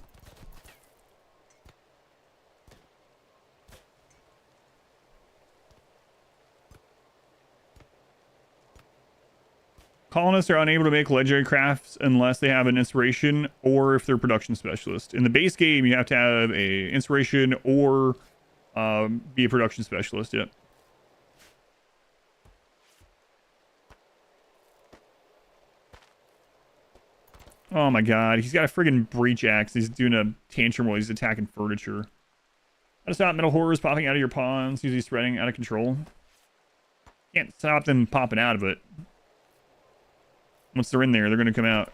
Colonists are unable to make legendary crafts unless they have an inspiration or if they're production specialist. In the base game, you have to have a inspiration or be a production specialist. Yep. Oh my god, he's got a friggin' breach axe. He's doing a tantrum while he's attacking furniture. How to stop metal horrors popping out of your pawns, usually spreading out of control. Can't stop them popping out of it. Once they're in there, they're gonna come out.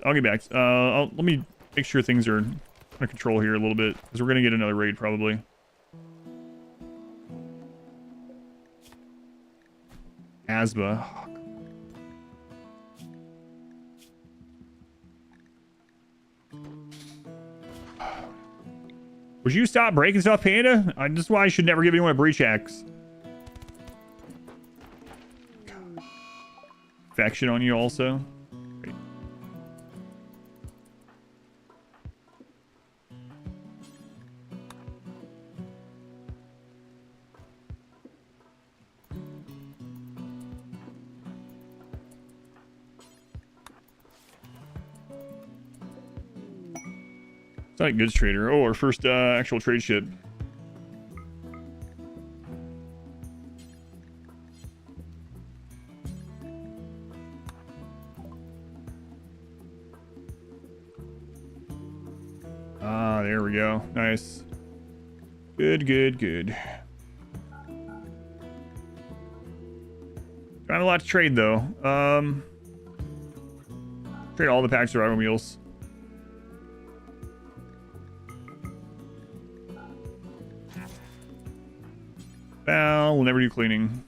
I'll get back. Let me make sure things are under control here a little bit, because we're gonna get another raid probably. Asthma. Would you stop breaking stuff, Panda? This is why I should never give anyone a breach axe. Infection on you also. Great. It's not a goods trader. Oh, our first actual trade ship. Ah, there we go. Nice. Good, good, good. Don't have a lot to trade though. Trade all the packs of automobiles. Well, we'll never do cleaning.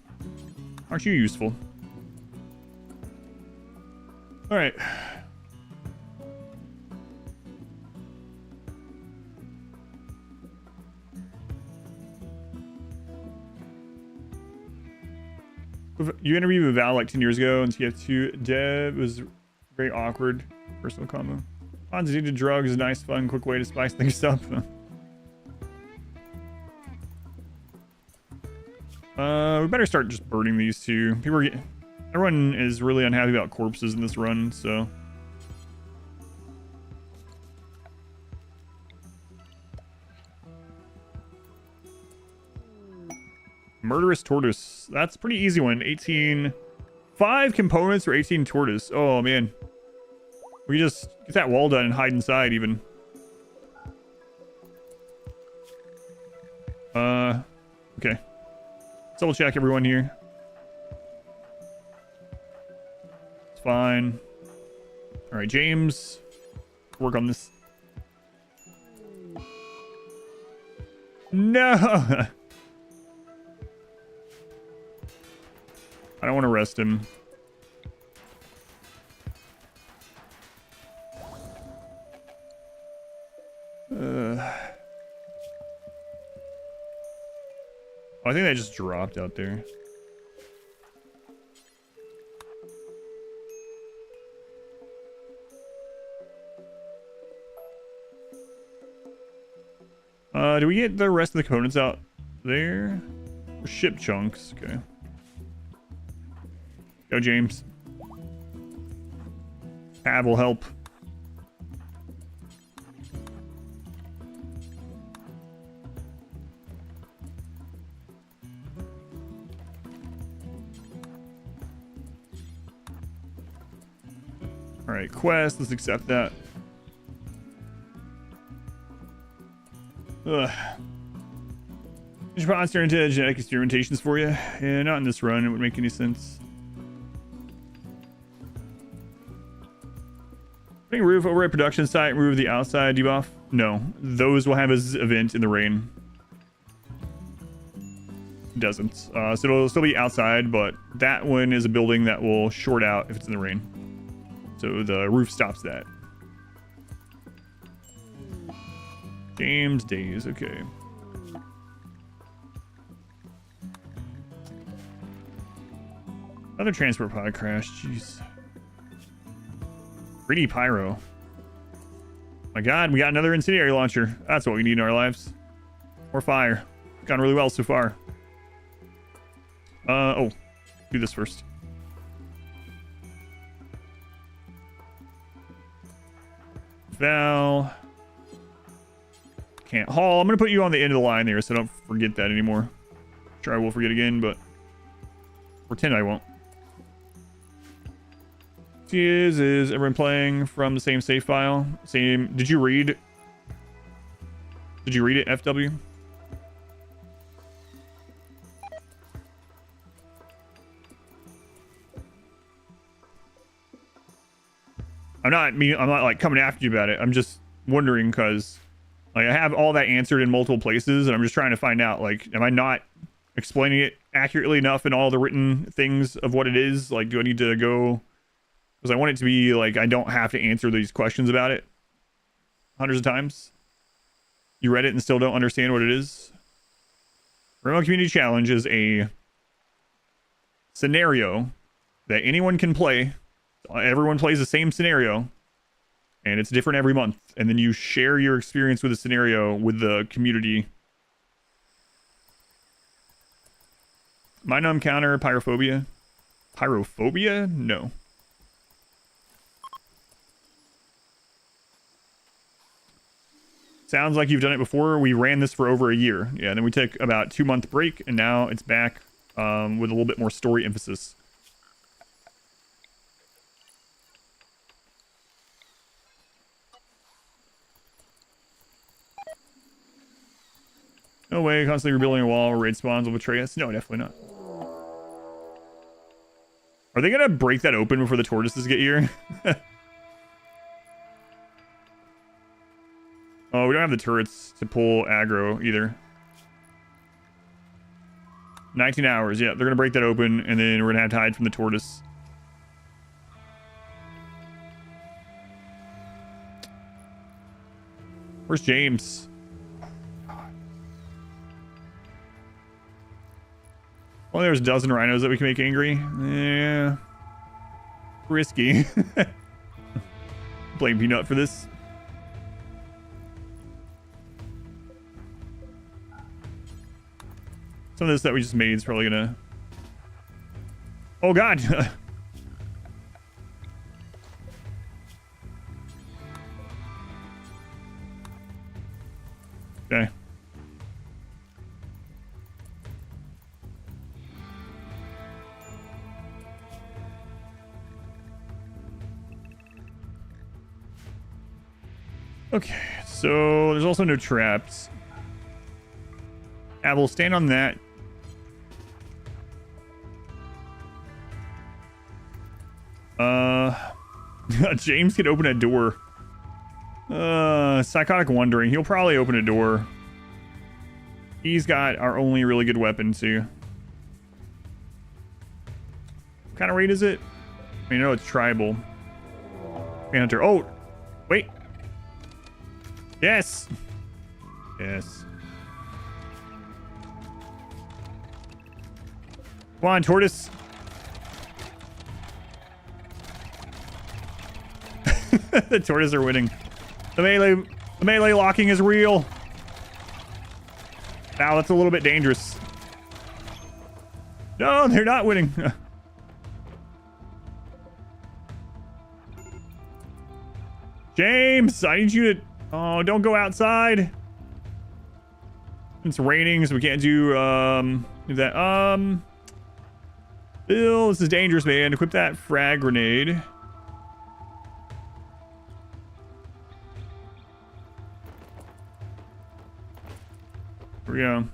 Aren't you useful? Alright. You interviewed with Val like 10 years ago and TF2 Dev was very awkward. Personal combo. Hans addicted to drugs is a nice, fun, quick way to spice things up. We better start just burning these two. Everyone is really unhappy about corpses in this run, so. Murderous tortoise. That's a pretty easy one. 18. 5 components for 18 tortoise. Oh, man. We just get that wall done and hide inside, even. Okay. Let's double check everyone here. It's fine. All right, James. Work on this. No! I don't want to arrest him. I think that just dropped out there. Do we get the rest of the components out there? Or ship chunks, okay. Go, James. Tab will help. Alright, quest. Let's accept that. Ugh. You should probably turn into genetic experimentations for you. Yeah, not in this run. It wouldn't make any sense. Putting roof over a production site, remove the outside debuff. No, those will have his event in the rain. It doesn't. So it'll still be outside, but that one is a building that will short out if it's in the rain. So the roof stops that. James Days, okay. Another transport pod crash, jeez. 3D pyro. My god, we got another incendiary launcher. That's what we need in our lives. Or fire. Gone really well so far. Oh. Do this first. Val. Can't haul. I'm gonna put you on the end of the line there so I don't forget that anymore. Sure, I will forget again, but pretend I won't. Is everyone playing from the same save file? Same. Did you read it, FW? I'm not like coming after you about it. I'm just wondering because like I have all that answered in multiple places and I'm just trying to find out like am I not explaining it accurately enough in all the written things of what it is? Like do I need to go because I want it to be like I don't have to answer these questions about it hundreds of times. You read it and still don't understand what it is? RimWorld Community Challenge is a scenario that anyone can play. Everyone plays the same scenario and it's different every month. And then you share your experience with the scenario with the community. Mind counter pyrophobia. Pyrophobia? No. Sounds like you've done it before. We ran this for over a year. Yeah, and then we took about 2-month break and now it's back with a little bit more story emphasis. No way, constantly rebuilding a wall, raid spawns will betray us. No, definitely not. Are they gonna break that open before the tortoises get here? Oh, we don't have the turrets to pull aggro either. 19 hours, yeah, they're gonna break that open and then we're gonna have to hide from the tortoise. Where's James? Well, there's a dozen rhinos that we can make angry. Yeah. Risky. Blame Peanut for this. Some of this that we just made is probably gonna... Oh, God! Okay. Okay, so there's also no traps. We'll stand on that. James can open a door. Psychotic Wondering. He'll probably open a door. He's got our only really good weapon, too. What kind of raid is it? I mean, no, it's tribal. Hunter. Oh, wait. Yes. Yes. Come on, Tortoise. The tortoise are winning. The melee locking is real. Now that's a little bit dangerous. No, they're not winning. James, I need you to... Oh, don't go outside. It's raining, so we can't do that. Bill, this is dangerous, man. Equip that frag grenade. Here we go.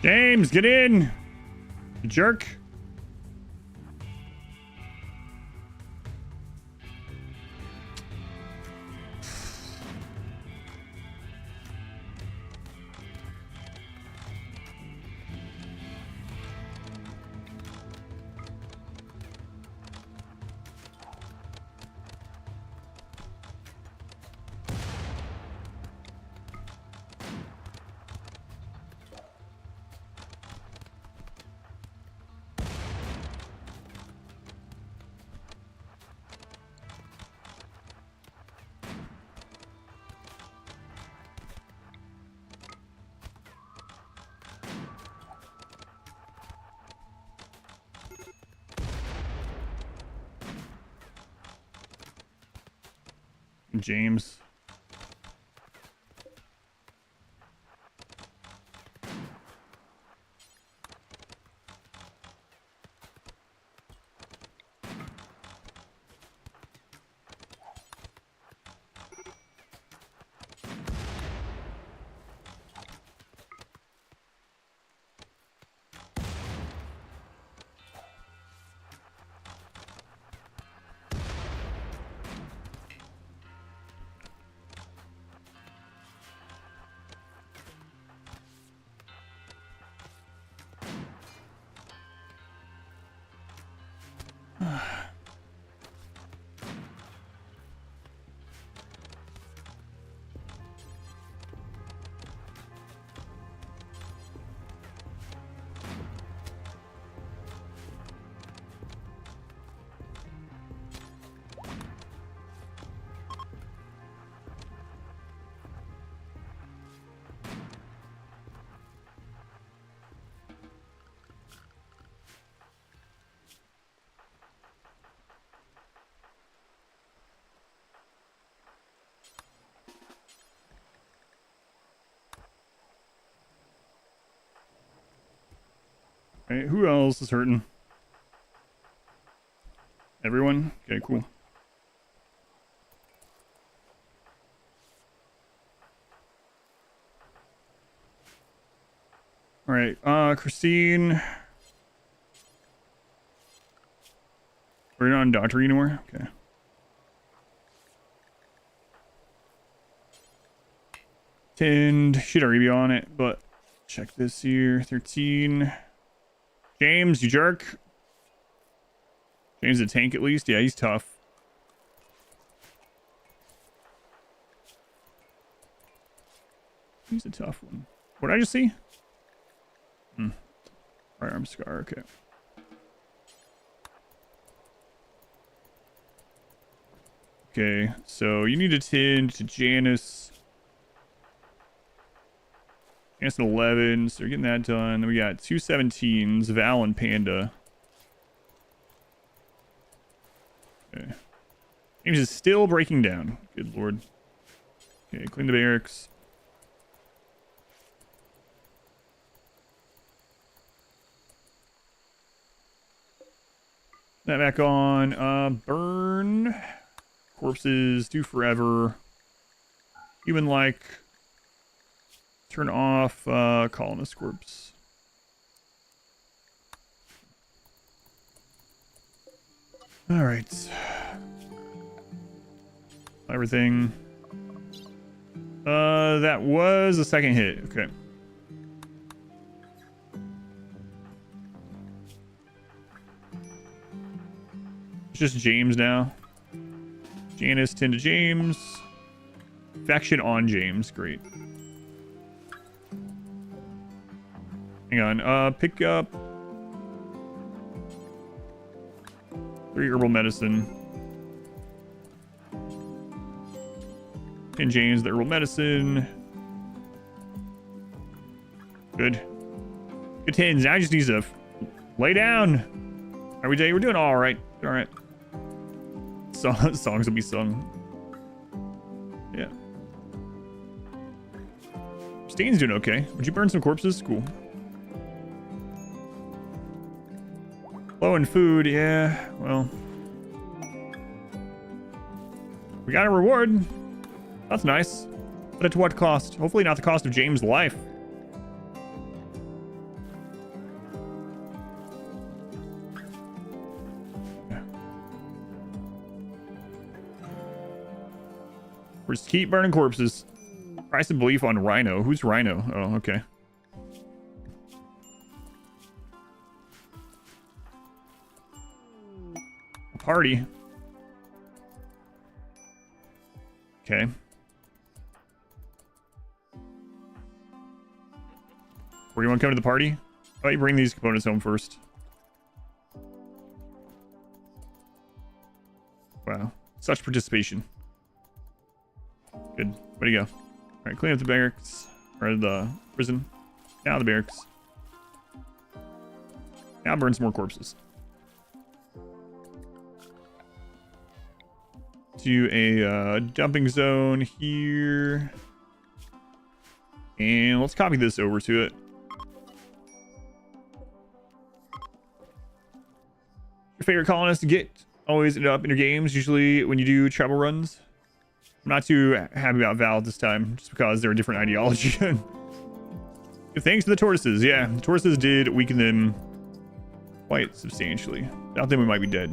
James, get in! You jerk. James. Alright, who else is hurting? Everyone? Okay, cool. Alright, Christine. We're not on doctor anymore? Okay. Tend should already be on it, but check this here. 13. James, you jerk. James the tank at least. Yeah, he's tough. He's a tough one. What did I just see? Firearm scar, okay. Okay, so you need to tend to Janice. Janice an 11, so you're getting that done. Then we got 2 17s, Val and Panda. Okay. James is still breaking down. Good lord. Okay, clean the barracks. That back on. Burn. Corpses do forever. Human like. Turn off colonist corpse. All right. Everything. That was a second hit. Okay. It's just James now. Janice 10 to James. Faction on James. Great. Hang on. Pick up 3 herbal medicine. And James the herbal medicine. Good. Good tens. Now I just need to lay down. Are we Jay? We're doing all right. All right. Songs will be sung. Yeah. Stain's doing okay. Would you burn some corpses? Cool. Low in food, yeah. Well, we got a reward. That's nice. But at what cost? Hopefully not the cost of James' life. We're just keep burning corpses. Price of belief on Rhino. Who's Rhino? Oh, okay. Party. Okay. Where do you want to come to the party? How about you bring these components home first? Wow. Such participation. Good. Way to go. Alright, clean up the barracks. Or the prison. Now the barracks. Now burn some more corpses. Do a dumping zone here. And let's copy this over to it. Your favorite colonist to get always end up in your games, usually when you do travel runs. I'm not too happy about Val this time, just because they're a different ideology. Thanks to the tortoises. Yeah, the tortoises did weaken them quite substantially. Without them, we might be dead.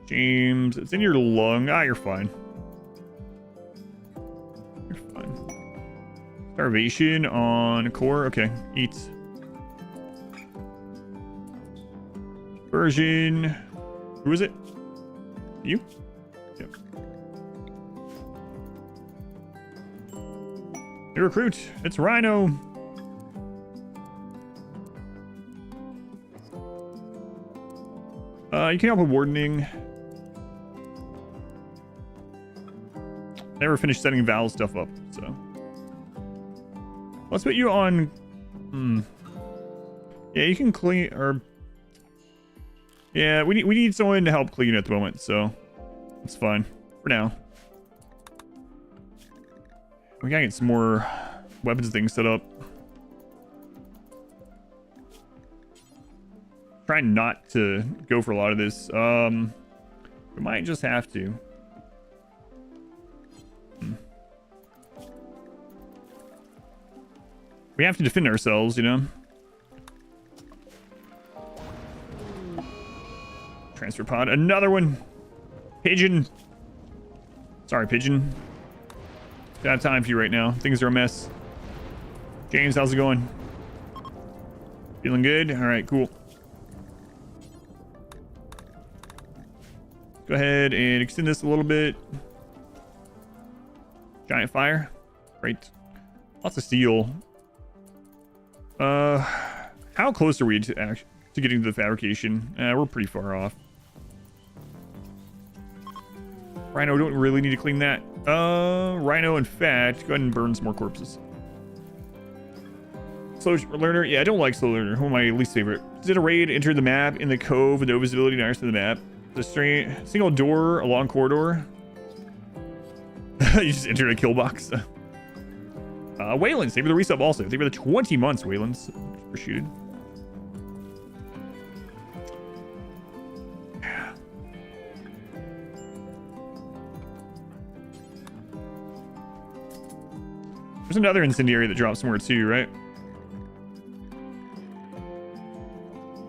James, it's in your lung. Ah, you're fine. You're fine. Starvation on core. Okay, eat. Version. Who is it? You? Yep. New recruit. It's Rhino. You can help with wardening. Never finished setting Val stuff up, so let's put you on. Yeah, you can clean, or yeah, we need someone to help clean at the moment, so it's fine for now. We gotta get some more weapons things set up. Trying not to go for a lot of this. We might just have to. We have to defend ourselves, you know. Transfer pod, another one. Pigeon. Sorry, Pigeon. Don't have time for you right now. Things are a mess. James, how's it going? Feeling good? All right, cool. Go ahead and extend this a little bit. Giant fire. Great. Lots of steel. How close are we to getting to the fabrication? We're pretty far off. Rhino, don't really need to clean that. Rhino and fat. Go ahead and burn some more corpses. Slow learner. Yeah, I don't like slow learner. One of my least favorite. Did a raid enter the map in the cove with no visibility next to the map? The single door, a long corridor. You just entered a kill box. Wayland, thank you for the resub also. Thank you for the 20 months, Wayland. Appreciated. There's another incendiary that drops somewhere too, right?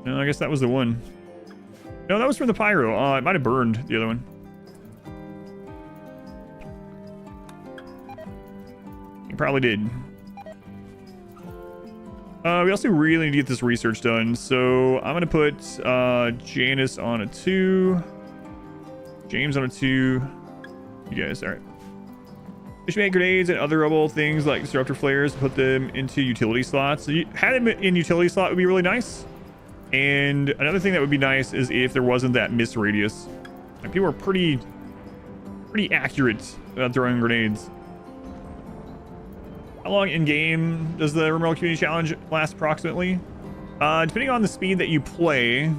No, I guess that was the one. No, that was from the pyro. It might have burned the other one. It probably did. We also really need to get this research done. So I'm going to put Janice on a 2. James on a 2. You guys, all right. We should make grenades and other rubble things like disruptor flares, put them into utility slots. So you had them in utility slot would be really nice. And another thing that would be nice is if there wasn't that miss radius. Like, people are pretty accurate about throwing grenades. How long in game does the RimWorld Community Challenge last approximately? Depending on the speed that you play,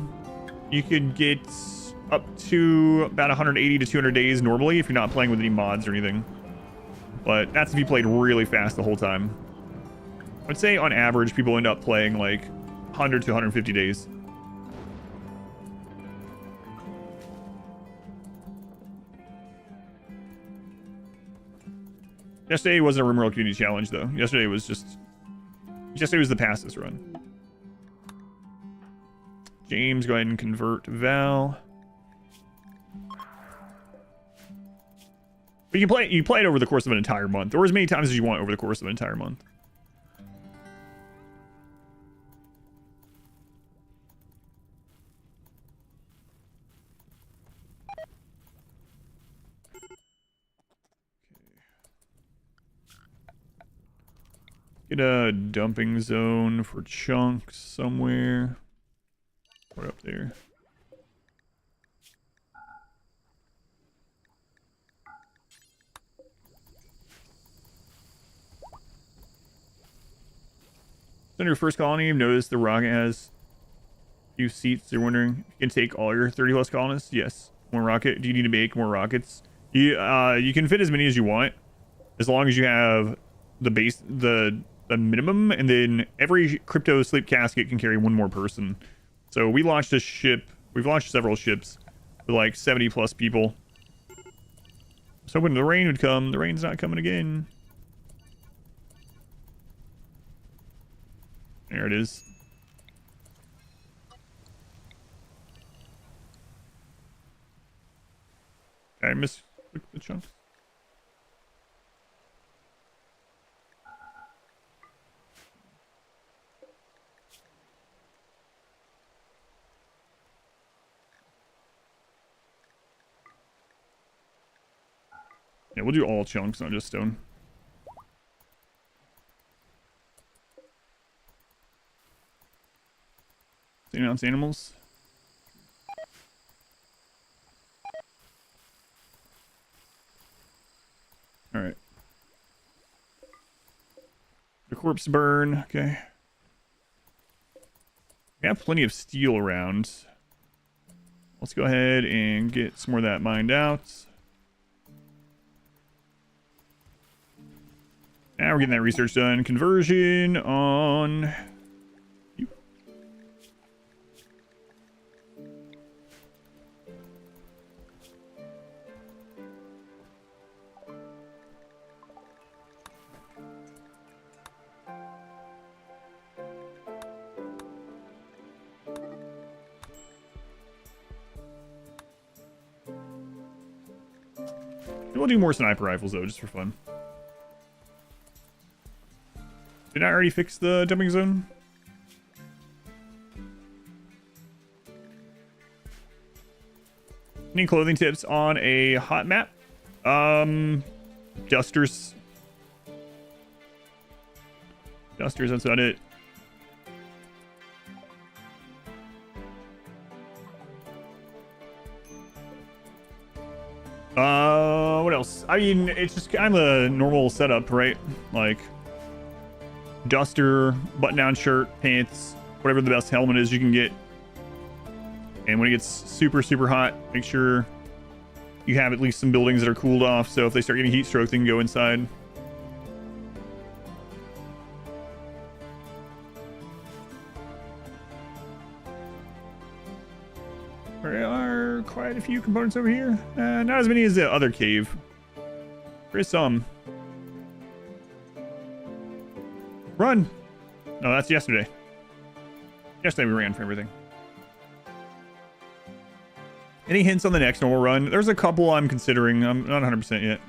you could get up to about 180 to 200 days normally if you're not playing with any mods or anything. But that's if you played really fast the whole time. I'd say on average people end up playing like 100 to 150 days. Yesterday wasn't a RimWorld Community Challenge though. Yesterday was the passes run. James, go ahead and convert Val. But you play it over the course of an entire month, or as many times as you want over the course of an entire month. Get a dumping zone for chunks somewhere. Right up there. On your first colony, you've noticed the rocket has a few seats. You're wondering if you can take all your 30 plus colonists? Yes. More rocket. Do you need to make more rockets? You can fit as many as you want, as long as you have the base, the minimum, and then every crypto sleep casket can carry one more person. So we launched a ship. We've launched several ships with like 70 plus people. So when the rain would come, the rain's not coming again. There it is. Okay, I missed the chunks. Yeah, we'll do all chunks, not just stone. Announce animals. All right. The corpse burn. Okay. We have plenty of steel around. Let's go ahead and get some more of that mined out. Now we're getting that research done. Conversion on... We'll do more sniper rifles though, just for fun. Did I already fix the dumping zone? Any clothing tips on a hot map? Dusters. Dusters, that's about it. What else? I mean, it's just kind of a normal setup, right? Like, duster, button-down shirt, pants, whatever the best helmet is you can get. And when it gets super, super hot, make sure you have at least some buildings that are cooled off, so if they start getting heat stroke, they can go inside. There are quite a few components over here. Not as many as the other cave. There is some. Run! No, that's yesterday. Yesterday we ran for everything. Any hints on the next normal run? There's a couple I'm considering. I'm not 100% yet.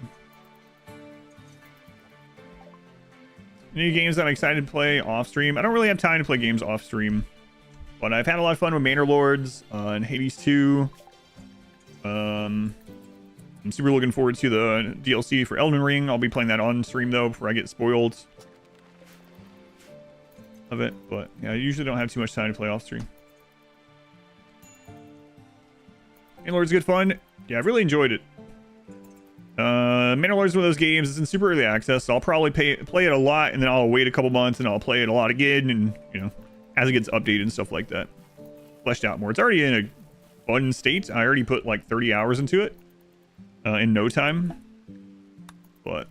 Any games that I'm excited to play off stream? I don't really have time to play games off stream, but I've had a lot of fun with Manor Lords and Hades 2. I'm super looking forward to the DLC for Elden Ring. I'll be playing that on stream though before I get spoiled of it. But yeah, I usually don't have too much time to play off stream. Manor Lords good fun. Yeah, I really enjoyed it. Manor Lords is one of those games. It's in super early access, so I'll probably play it a lot, and then I'll wait a couple months, and I'll play it a lot again, and you know, as it gets updated and stuff like that, fleshed out more. It's already in a fun state. I already put like 30 hours into it in no time, but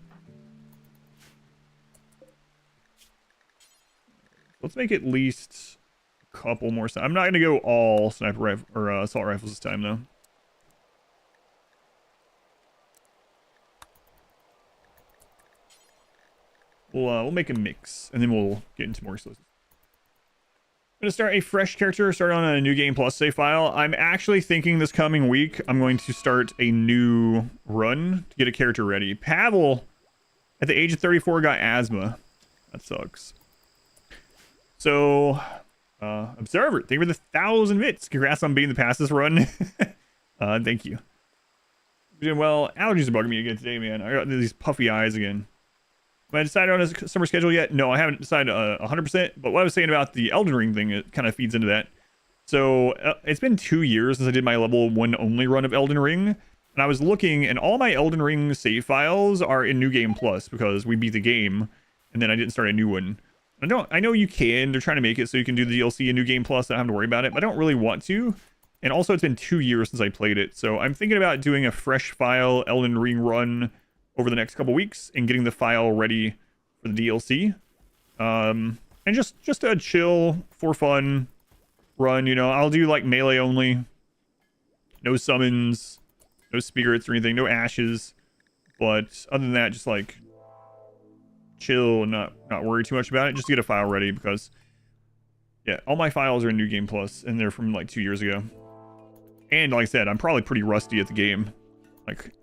let's make at least a couple more. I'm not gonna go all sniper rifle or assault rifles this time though. We'll make a mix, and then we'll get into more resources. I'm going to start a fresh character, start on a New Game Plus save file. I'm actually thinking this coming week, I'm going to start a new run to get a character ready. Pavel, at the age of 34, got asthma. That sucks. So, Observer, thank you for the 1,000 bits. Congrats on being the fastest run. Thank you. Doing well. Allergies are bugging me again today, man. I got these puffy eyes again. Have I decided on a summer schedule yet? No, I haven't decided 100%. But what I was saying about the Elden Ring thing, it kind of feeds into that. So it's been 2 years since I did my level 1 only run of Elden Ring. And I was looking, and all my Elden Ring save files are in New Game Plus because we beat the game, and then I didn't start a new one. I know you can. They're trying to make it so you can do the DLC in New Game Plus. I don't have to worry about it, but I don't really want to. And also, it's been 2 years since I played it. So I'm thinking about doing a fresh file Elden Ring run over the next couple weeks and getting the file ready for the DLC. And just a chill, for fun run, you know. I'll do like melee only. No summons, no spirits or anything, no ashes. But other than that, just like chill and not worry too much about it. Just to get a file ready because yeah, all my files are in New Game Plus and they're from like 2 years ago. And like I said, I'm probably pretty rusty at the game. Like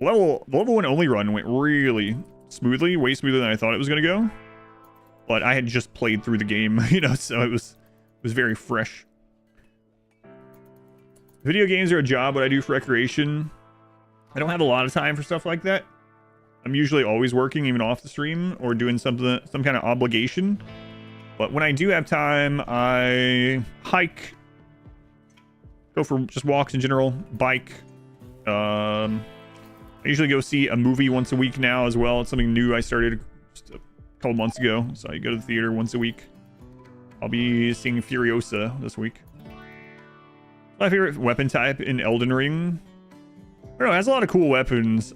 level 1 only run went really smoothly, way smoother than I thought it was gonna go. But I had just played through the game, you know, so it was very fresh. Video games are a job, what I do for recreation. I don't have a lot of time for stuff like that. I'm usually always working, even off the stream, or doing some kind of obligation. But when I do have time, I hike, go for just walks in general, bike. I usually go see a movie once a week now as well. It's something new I started just a couple months ago. So I go to the theater once a week. I'll be seeing Furiosa this week. My favorite weapon type in Elden Ring. I don't know, it has a lot of cool weapons.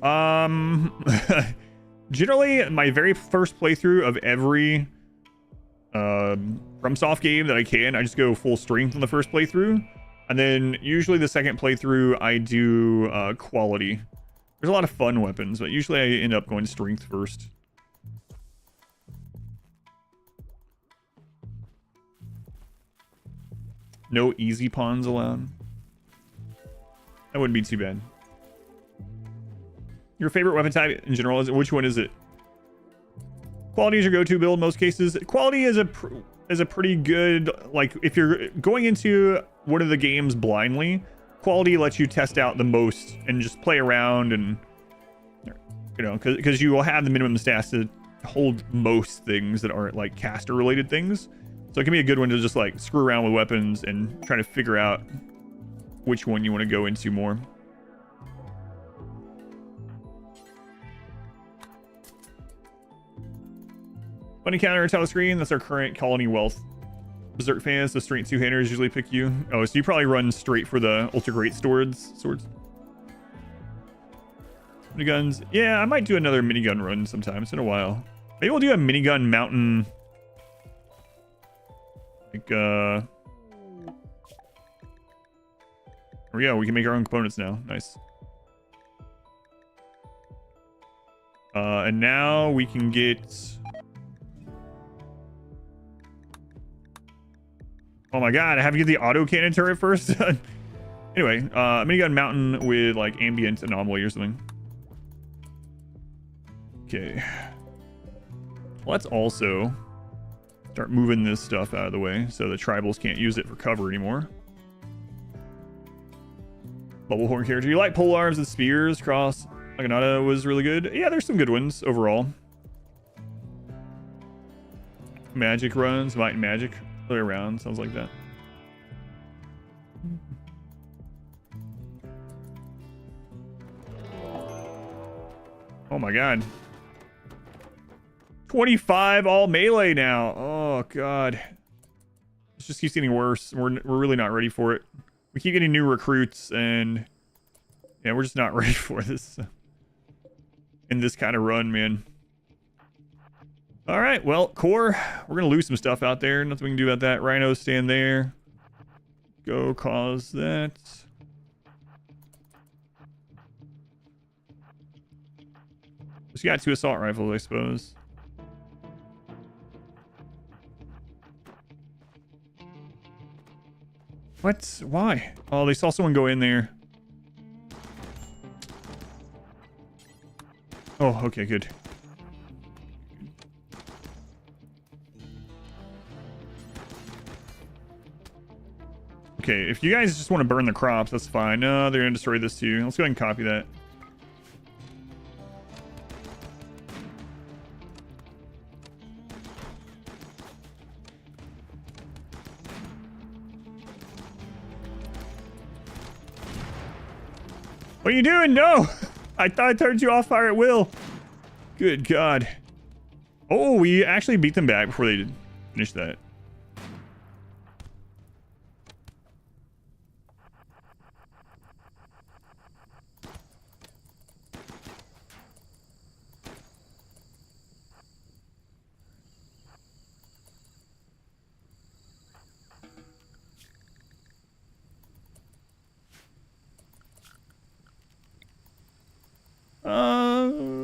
Generally, my very first playthrough of every FromSoft game that I just go full strength on the first playthrough. And then usually the second playthrough, I do quality. There's a lot of fun weapons, but usually I end up going strength first. No easy pawns allowed. That wouldn't be too bad. Your favorite weapon type in general, which one is it? Quality is your go-to build in most cases. Quality is a pretty good, like if you're going into one of the games blindly, quality lets you test out the most and just play around, and you know, because you will have the minimum stats to hold most things that aren't like caster related things. So it can be a good one to just like screw around with weapons and try to figure out which one you want to go into more. Funny counter tele screen. That's our current colony wealth. Berserk fans, the straight two-handers usually pick you. Oh, so you probably run straight for the ultra great swords. Miniguns. Yeah, I might do another minigun run sometime. It's been a while. Maybe we'll do a minigun mountain. Like, there we go. We can make our own components now. Nice. And now we can get... Oh my god, I have to get the auto cannon turret first. Anyway, minigun mountain with like ambient anomaly or something. Okay. Let's also start moving this stuff out of the way so the tribals can't use it for cover anymore. Bubble horn character. You like pole arms and spears? Cross Naginata was really good. Yeah, there's some good ones overall. Magic runs, might and magic. Other way around, sounds like that. Oh my god. 25 all melee now. Oh god. This just keeps getting worse. We're really not ready for it. We keep getting new recruits, and yeah, we're just not ready for this in this kind of run, man. All right, well, core, we're gonna lose some stuff out there. Nothing we can do about that. Rhinos stand there. Go cause that. Just got 2 assault rifles, I suppose. What? Why? Oh, they saw someone go in there. Oh, okay, good. Okay, if you guys just want to burn the crops, that's fine. No, they're gonna destroy this too. Let's go ahead and copy that. What are you doing? No! I thought I turned you off fire at will. Good God. Oh, we actually beat them back before they did finish that.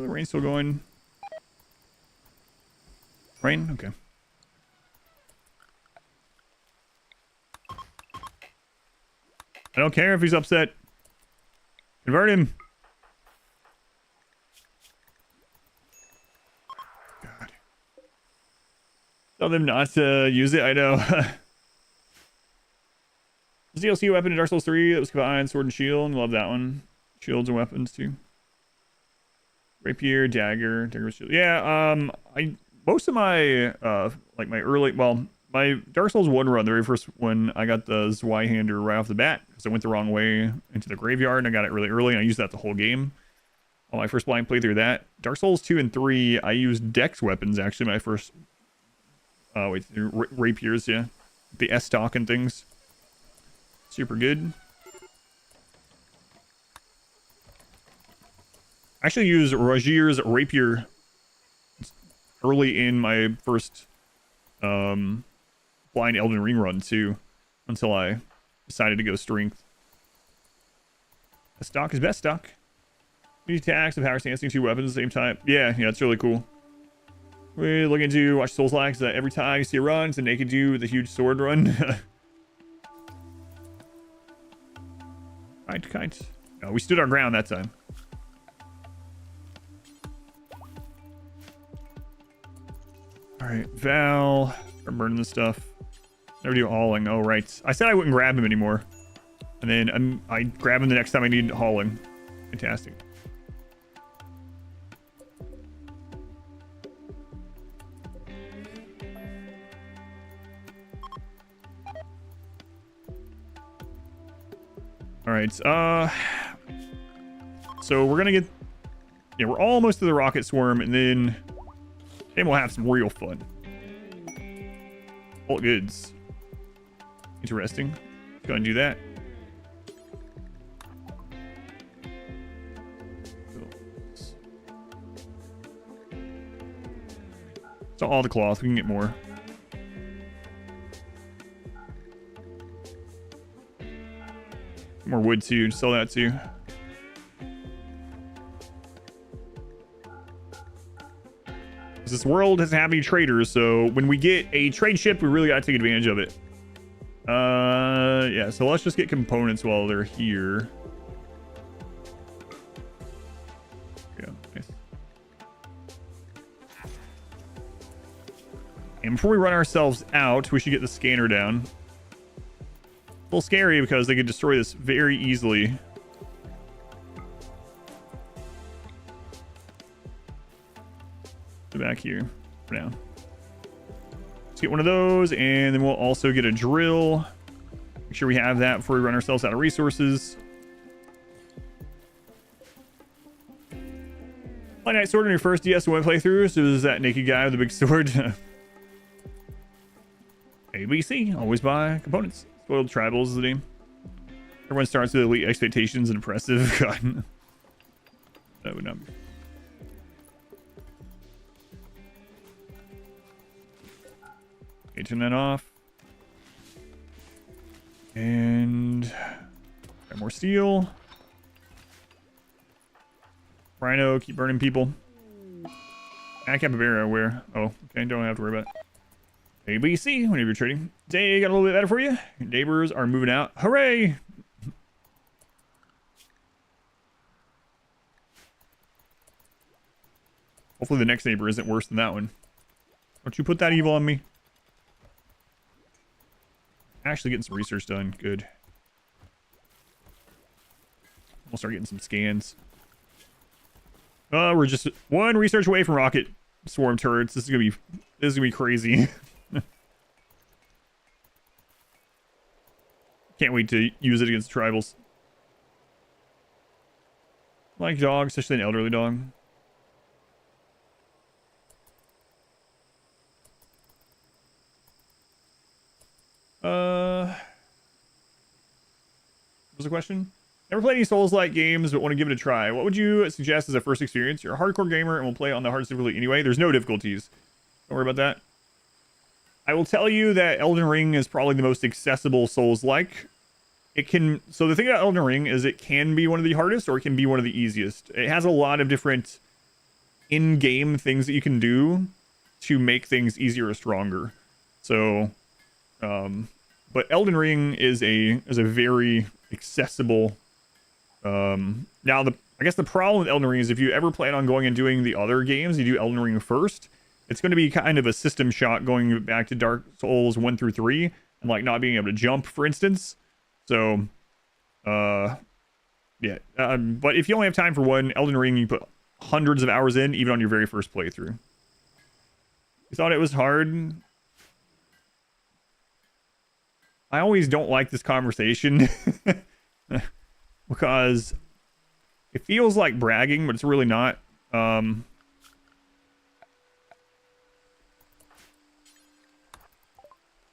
Rain's still going. Rain? Okay. I don't care if he's upset. Convert him. God. Tell them not to use it, I know. DLC weapon in Dark Souls 3 that was combined sword and shield. Love that one. Shields and weapons too. Rapier, dagger with shield. Yeah, most of my like my early, well, my Dark Souls 1 run, the very first one, I got the Zweihander right off the bat because I went the wrong way into the graveyard and I got it really early and I used that the whole game. On my first blind playthrough that. Dark Souls 2 and 3, I used dex weapons actually my first rapiers, yeah. The S-stock and things. Super good. I actually used Rogier's rapier early in my first blind Elden Ring run too, until I decided to go strength. Best stock is best stock. Three attacks and power stancing, 2 weapons at the same time. Yeah, it's really cool. We're looking to watch Souls Like that every time you see a run, it's a naked dude with a huge sword run. Kind. No, we stood our ground that time. Alright, Val. I'm burning this stuff. Never do hauling. Oh, right. I said I wouldn't grab him anymore. And then I grab him the next time I need hauling. Fantastic. All right. So we're gonna get. Yeah, we're almost to the rocket swarm, and then we'll have some real fun. All goods. Interesting. Go and do that. So all the cloth, we can get more. More wood too, sell that too. This world doesn't have any traders, so when we get a trade ship, we really gotta take advantage of it. Yeah, so let's just get components while they're here. Yeah, nice. And before we run ourselves out, we should get the scanner down. A little scary because they could destroy this very easily. Back here for now. Let's get one of those, and then we'll also get a drill. Make sure we have that before we run ourselves out of resources. Play Night Sword on your first DS1 playthrough. So is that naked guy with the big sword? ABC, always buy components. Spoiled Tribals is the name. Everyone starts with elite expectations and impressive. God. That would not be. Okay, turn that off. And got more steel. Rhino, keep burning people. And Capybara, where? Oh, okay, don't have to worry about it. ABC, whenever you're trading. Day got a little bit better for you. Your neighbors are moving out. Hooray! Hopefully the next neighbor isn't worse than that one. Don't you put that evil on me. Actually getting some research done. Good. We'll start getting some scans. We're just one research away from rocket swarm turrets. This is gonna be crazy. Can't wait to use it against tribals. Like dogs, especially an elderly dog. What was the question? Never played any Souls-like games, but want to give it a try. What would you suggest as a first experience? You're a hardcore gamer and will play on the hardest difficulty anyway. There's no difficulties. Don't worry about that. I will tell you that Elden Ring is probably the most accessible Souls-like. It can... So the thing about Elden Ring is it can be one of the hardest or it can be one of the easiest. It has a lot of different in-game things that you can do to make things easier or stronger. So... but Elden Ring is a very accessible. Now I guess the problem with Elden Ring is if you ever plan on going and doing the other games, you do Elden Ring first. It's going to be kind of a system shock going back to Dark Souls 1 through 3 and like not being able to jump, for instance. So, yeah. But if you only have time for one, Elden Ring, you put hundreds of hours in, even on your very first playthrough. You thought it was hard? I always don't like this conversation because it feels like bragging, but it's really not.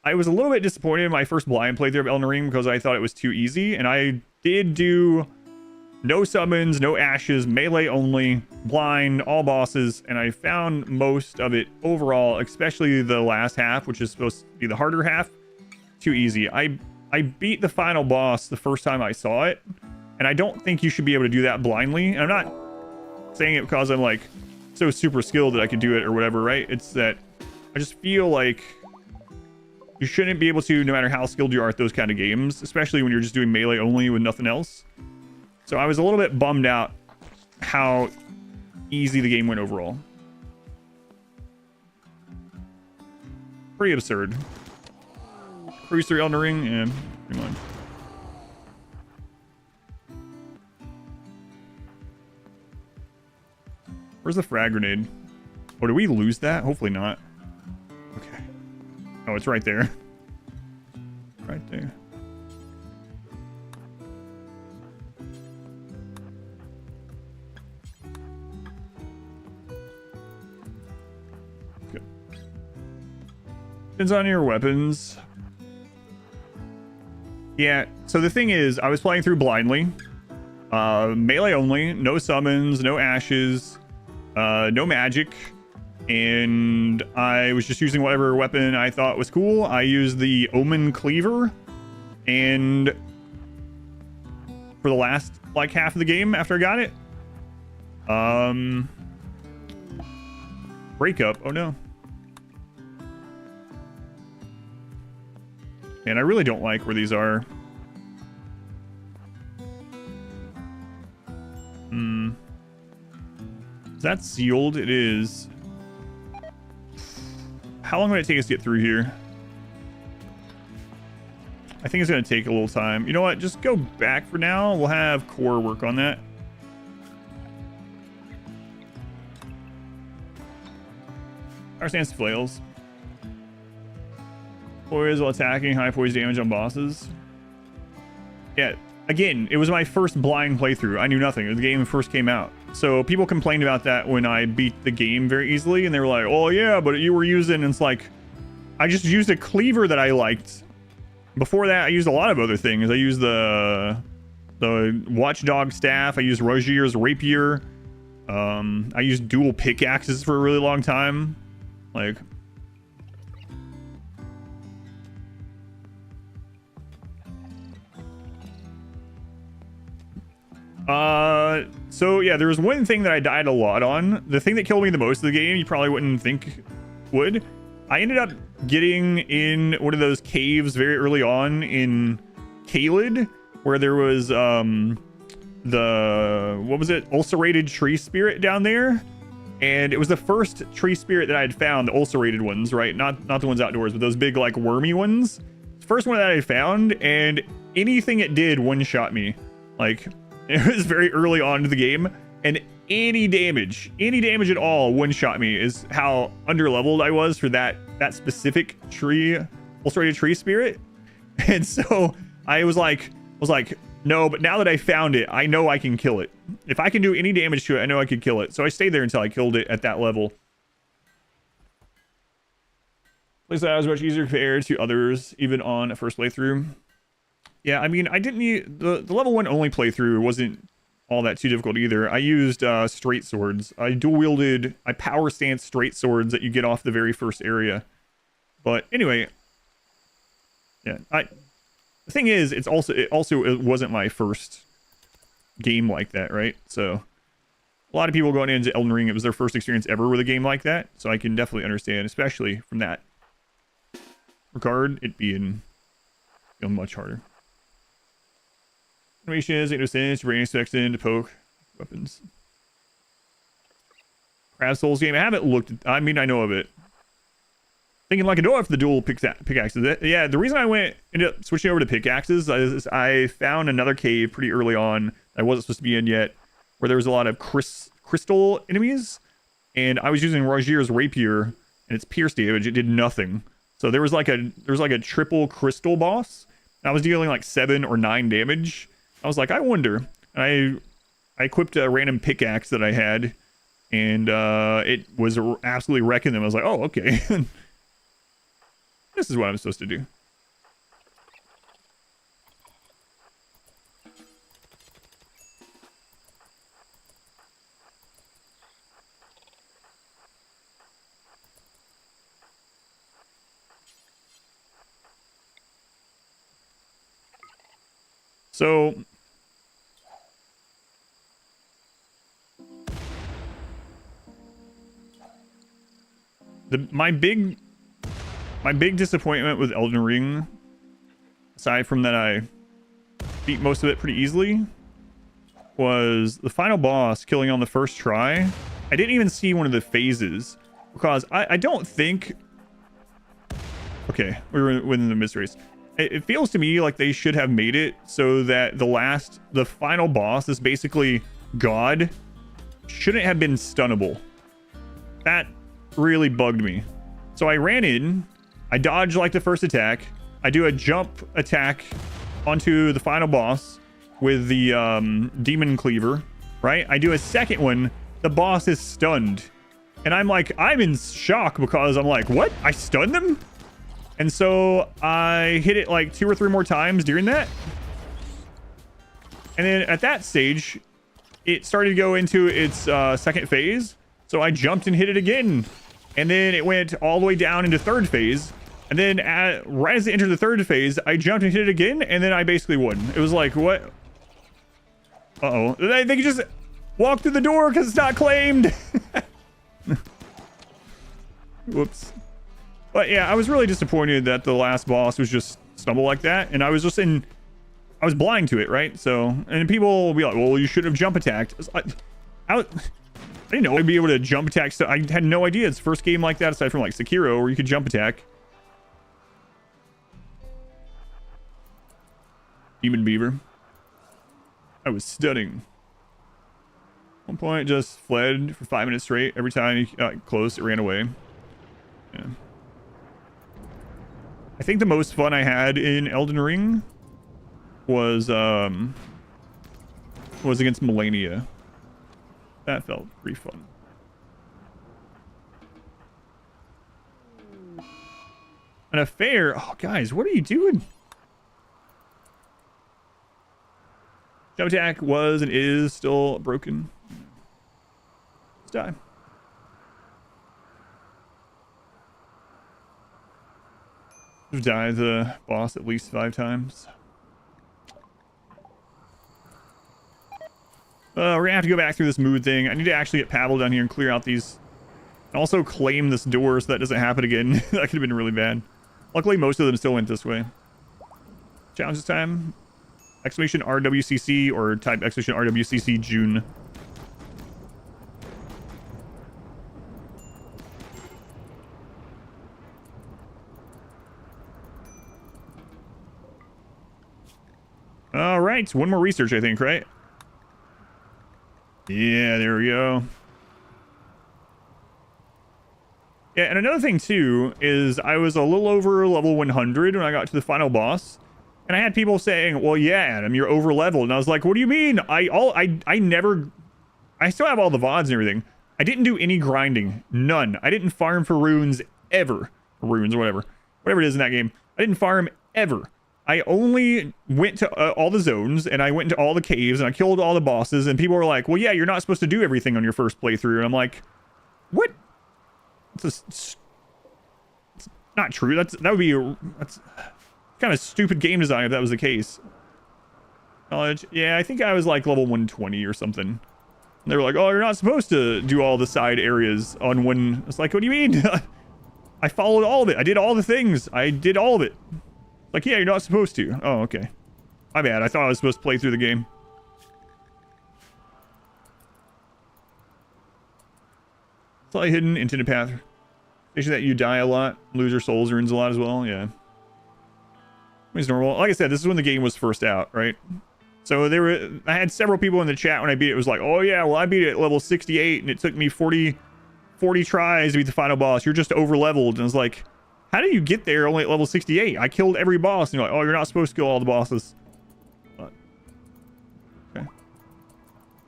I was a little bit disappointed in my first blind playthrough of Elden Ring because I thought it was too easy, and I did do no summons, no ashes, melee only, blind, all bosses, and I found most of it overall, especially the last half, which is supposed to be the harder half, too easy. I beat the final boss the first time I saw it, and I don't think you should be able to do that blindly. And I'm not saying it because I'm like so super skilled that I could do it or whatever, right? It's that I just feel like you shouldn't be able to, no matter how skilled you are at those kind of games, especially when you're just doing melee only with nothing else. So I was a little bit bummed out how easy the game went overall. Pretty absurd. Cruise through Elden Ring, and pretty much. Where's the frag grenade? Oh, did we lose that? Hopefully not. Okay. Oh, it's right there. Right there. Good. Depends on your weapons. Yeah, so the thing is, I was playing through blindly. Melee only, no summons, no ashes, no magic. And I was just using whatever weapon I thought was cool. I used the Omen Cleaver. And for the last, like, half of the game after I got it. Breakup. Oh, no. And I really don't like where these are. Is that sealed? It is. How long would it take us to get through here? I think it's going to take a little time. You know what? Just go back for now. We'll have Core work on that. Our stance flails. Poise while attacking, high poise damage on bosses. Yeah, again, it was my first blind playthrough. I knew nothing. The game first came out. So people complained about that when I beat the game very easily, and they were like, oh yeah, but you were using, and it's like, I just used a cleaver that I liked. Before that, I used a lot of other things. I used the watchdog staff. I used Rogier's rapier. I used dual pickaxes for a really long time. Like, so yeah, there was one thing that I died a lot on. The thing that killed me the most of the game, you probably wouldn't think would. I ended up getting in one of those caves very early on in Caelid, where there was what was it? Ulcerated tree spirit down there. And it was the first tree spirit that I had found, the ulcerated ones, right? Not the ones outdoors, but those big, like, wormy ones. First one that I found, and anything it did one-shot me. Like, it was very early on in the game, and any damage at all one-shot me is how underleveled I was for that specific tree, ulcerated tree spirit. And so I was like, no, but now that I found it, I know I can kill it. If I can do any damage to it, I know I can kill it. So I stayed there until I killed it at that level. At least that was much easier compared to others, even on a first playthrough. Yeah, I mean, I didn't need... The level 1 only playthrough wasn't all that too difficult either. I used straight swords. I dual-wielded... I power stance straight swords that you get off the very first area. But anyway... Yeah, the thing is, it wasn't my first game like that, right? So a lot of people going into Elden Ring, it was their first experience ever with a game like that. So I can definitely understand, especially from that regard, it being much harder. Animations, ain't no sense, brain inspection to poke weapons. Crab Souls game, I haven't looked at, I mean, I know of it. Thinking like a door for the dual pickaxes. Yeah, the reason I ended up switching over to pickaxes is I found another cave pretty early on I wasn't supposed to be in yet, where there was a lot of crystal enemies, and I was using Rogier's rapier, and its pierce damage, it did nothing. So there was like a triple crystal boss. And I was dealing like 7 or 9 damage. I was like, I wonder. And I equipped a random pickaxe that I had, and it was absolutely wrecking them. I was like, oh, okay. This is what I'm supposed to do. So my big disappointment with Elden Ring, aside from that I beat most of it pretty easily, was the final boss killing on the first try. I didn't even see one of the phases, because I don't think... Okay, we were within the mysteries. It feels to me like they should have made it so that the final boss is basically God, shouldn't have been stunnable. That really bugged me. So I ran in, I dodged like the first attack, I do a jump attack onto the final boss with the demon cleaver, right? I do a second one, the boss is stunned. And I'm in shock because I'm like, what? I stunned them? And so I hit it like 2 or 3 more times during that. And then at that stage, it started to go into its second phase. So I jumped and hit it again. And then it went all the way down into third phase. And then right as it entered the third phase, I jumped and hit it again. And then I basically won. It was like, what? Uh-oh. They could just walk through the door because it's not claimed. Whoops. But yeah, I was really disappointed that the last boss was just stumble like that. And I was blind to it, right? So, and people will be like, well, you should have jump attacked. I didn't know I'd be able to jump attack. So I had no idea. It's the first game like that aside from like Sekiro where you could jump attack. Demon Beaver. I was stunning. At one point, just fled for 5 minutes straight. Every time he got close, it ran away. Yeah. I think the most fun I had in Elden Ring was against Melania. That felt pretty fun. An affair. Oh, guys, what are you doing? Jump attack was and is still broken. Let's die. We've died the boss at least 5 times. We're gonna have to go back through this mood thing. I need to actually get Pavel down here and clear out these. And also claim this door so that doesn't happen again. That could have been really bad. Luckily, most of them still went this way. Challenge this time. Exclamation RWCC or type exclamation RWCC June. All right, one more research, I think, right? Yeah, there we go. Yeah, and another thing too is I was a little over level 100 when I got to the final boss, and I had people saying, "Well, yeah, Adam, you're over leveled," and I was like, "What do you mean? I still have all the VODs and everything. I didn't do any grinding, none. I didn't farm for runes ever, runes or whatever it is in that game. I didn't farm ever. I only went to all the zones, and I went into all the caves, and I killed all the bosses, and people were like, well, yeah, you're not supposed to do everything on your first playthrough. And I'm like, what? It's not true. That's kind of stupid game design if that was the case. Knowledge. Yeah, I think I was like level 120 or something. And they were like, oh, you're not supposed to do all the side areas on one. It's like, what do you mean? I followed all of it. I did all the things. I did all of it. Like, yeah, you're not supposed to. Oh, okay. My bad. I thought I was supposed to play through the game. Slightly hidden, intended path. Station that you die a lot, lose your souls runes a lot as well. Yeah. It's normal. Like I said, this is when the game was first out, right? So I had several people in the chat when I beat it. It was like, oh yeah, well I beat it at level 68 and it took me 40 tries to beat the final boss. You're just over leveled. And I was like, how do you get there only at level 68? I killed every boss. And you're like, oh, you're not supposed to kill all the bosses. Okay.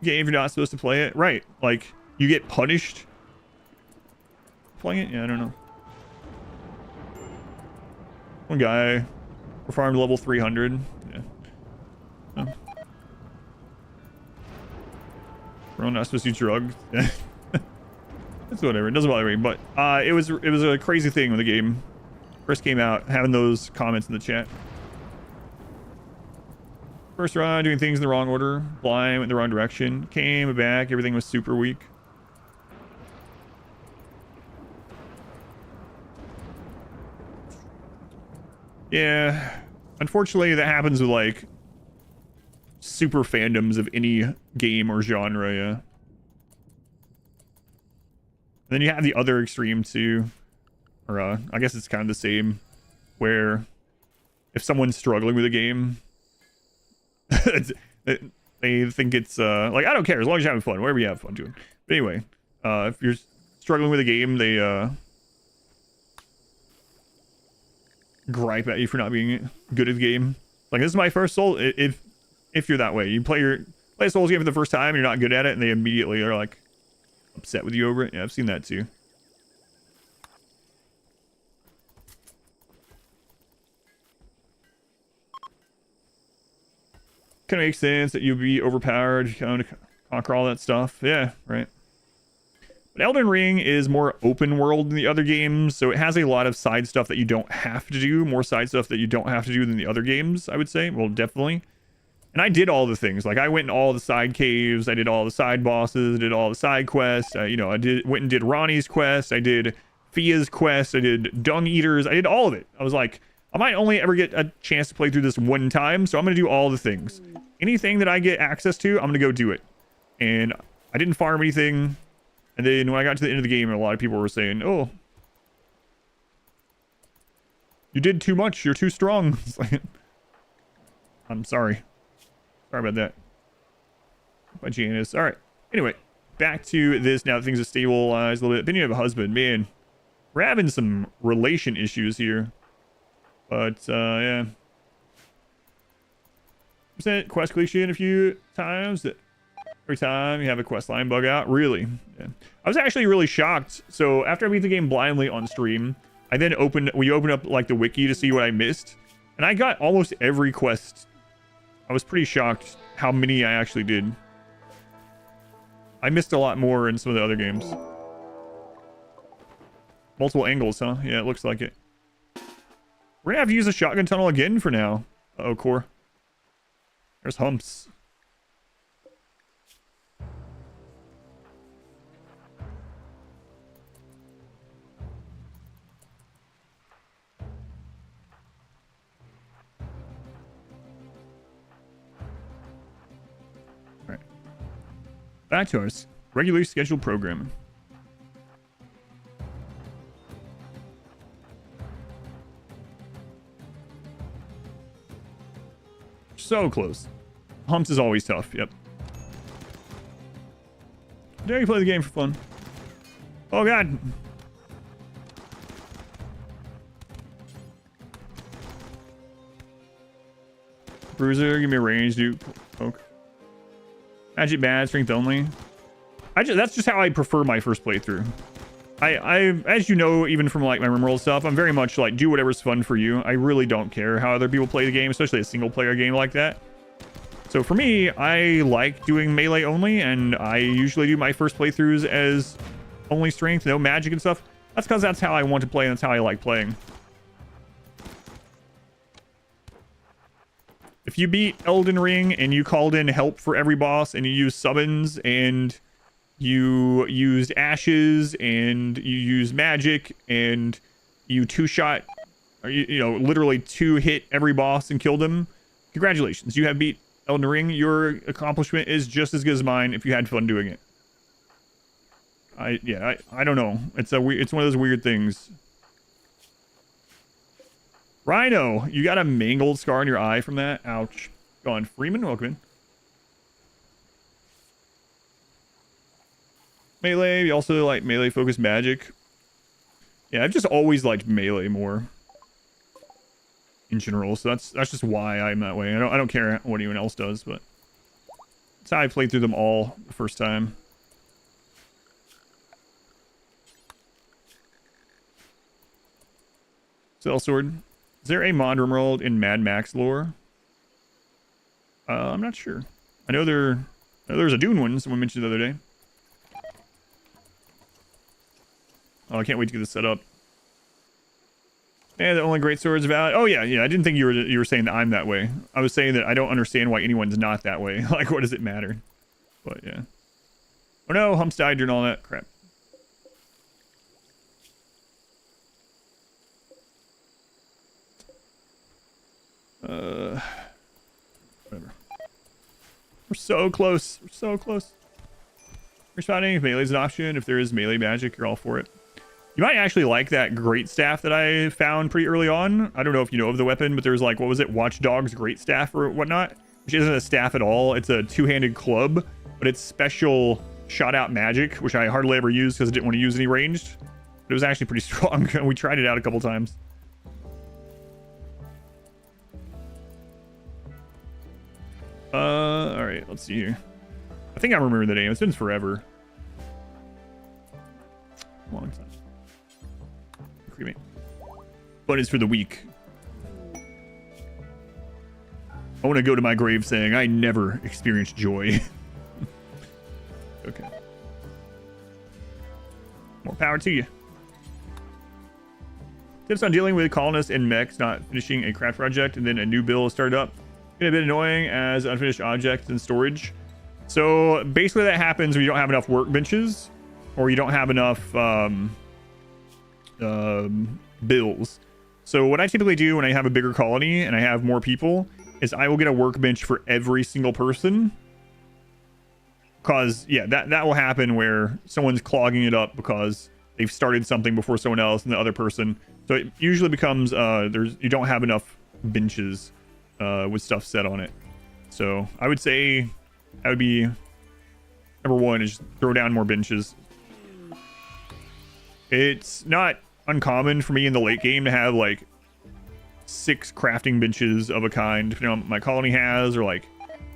Game, you're not supposed to play it. Right. Like, you get punished playing it? Yeah, I don't know. One guy farmed level 300. Yeah. Oh. We're not supposed to do drugs. Yeah. It's whatever. It doesn't bother me. But it was a crazy thing when the game first came out, having those comments in the chat. First run, doing things in the wrong order. Blind, went in the wrong direction. Came back, everything was super weak. Yeah. Unfortunately, that happens with, like, super fandoms of any game or genre, yeah. And then you have the other extreme, too. Or, I guess it's kind of the same, where if someone's struggling with a game, they They think it's like, I don't care as long as you're having fun, whatever you have fun doing. But anyway, if you're struggling with a game, they gripe at you for not being good at the game. Like, this is my first Soul. If you're that way, you play a Souls game for the first time and you're not good at it, and they immediately are like upset with you over it. Yeah, I've seen that too. Kind of makes sense that you'd be overpowered, kind of conquer all that stuff. Yeah, right. But Elden Ring is more open world than the other games, so it has a lot of side stuff that you don't have to do, more side stuff that you don't have to do than the other games, I would say. Well, definitely. And I did all the things. Like, I went in all the side caves, I did all the side bosses, I did all the side quests. You know, went and did Ronnie's quest, I did Fia's quest, I did Dung Eaters, I did all of it. I was like, I might only ever get a chance to play through this one time, so I'm going to do all the things. Anything that I get access to, I'm going to go do it. And I didn't farm anything. And then when I got to the end of the game, a lot of people were saying, oh, you did too much. You're too strong. It's like, I'm sorry. Sorry about that. By Janice. All right. Anyway, back to this now that things are stabilized a little bit. Then you have a husband. Man, we're having some relation issues here. But, yeah. Percent quest completion a few times. That every time you have a quest line bug out. Really? Yeah. I was actually really shocked. So after I beat the game blindly on stream, I then we opened up like the wiki to see what I missed. And I got almost every quest. I was pretty shocked how many I actually did. I missed a lot more in some of the other games. Multiple angles, huh? Yeah, it looks like it. We're gonna have to use the shotgun tunnel again for now. Uh-oh, Core. There's humps. Alright. Back to our regularly scheduled programming. So close. Humps is always tough. Yep. Dare you play the game for fun? Oh god. Bruiser, give me a range, dude. Poke. Magic bad, strength only. That's just how I prefer my first playthrough. I as you know, even from like my RimWorld stuff, I'm very much like, do whatever's fun for you. I really don't care how other people play the game, especially a single player game like that. So for me, I like doing melee only, and I usually do my first playthroughs as only strength, no magic and stuff. That's because that's how I want to play, and that's how I like playing. If you beat Elden Ring and you called in help for every boss and you use summons and you used ashes and you used magic and you two-shot, or you know, literally two-hit every boss and killed them, congratulations, you have beat Elden Ring. Your accomplishment is just as good as mine if you had fun doing it. I don't know. It's one of those weird things. Rhino, you got a mangled scar on your eye from that. Ouch. Go on, Freeman, welcome in. Melee, you also like melee focused magic. Yeah, I've just always liked melee more in general, so that's just why I'm that way. I don't care what anyone else does, but that's how I played through them all the first time. Sellsword. Is there a mod RimWorld in Mad Max lore? I'm not sure. I know there's a Dune one someone mentioned the other day. Oh, I can't wait to get this set up. Yeah, the only great swords about. Oh yeah. I didn't think you were saying that I'm that way. I was saying that I don't understand why anyone's not that way. Like, what does it matter? But yeah. Oh no, humps died during all that crap. Whatever. We're so close. We're so close. Responding, if melee's an option. If there is melee magic, you're all for it. You might actually like that great staff that I found pretty early on. I don't know if you know of the weapon, but there's like, what was it? Watch Dogs great staff or whatnot. which isn't a staff at all. It's a two-handed club, but it's special shot out magic, which I hardly ever used because I didn't want to use any ranged. But it was actually pretty strong. We tried it out a couple times. All right, let's see here. I think I remember the name. It's been forever. Long time. Creamy. But it's for the weak. I want to go to my grave saying I never experienced joy. Okay. More power to you. Tips on dealing with colonists and mechs not finishing a craft project and then a new build started up. Been a bit annoying as unfinished objects in storage. So basically that happens when you don't have enough workbenches or you don't have enough bills. So what I typically do when I have a bigger colony and I have more people is I will get a workbench for every single person. Cause yeah, that will happen where someone's clogging it up because they've started something before someone else and the other person. So it usually becomes you don't have enough benches with stuff set on it. So I would say that would be number one, is throw down more benches. It's not uncommon for me in the late game to have like 6 crafting benches of a kind, depending on what my colony has, or like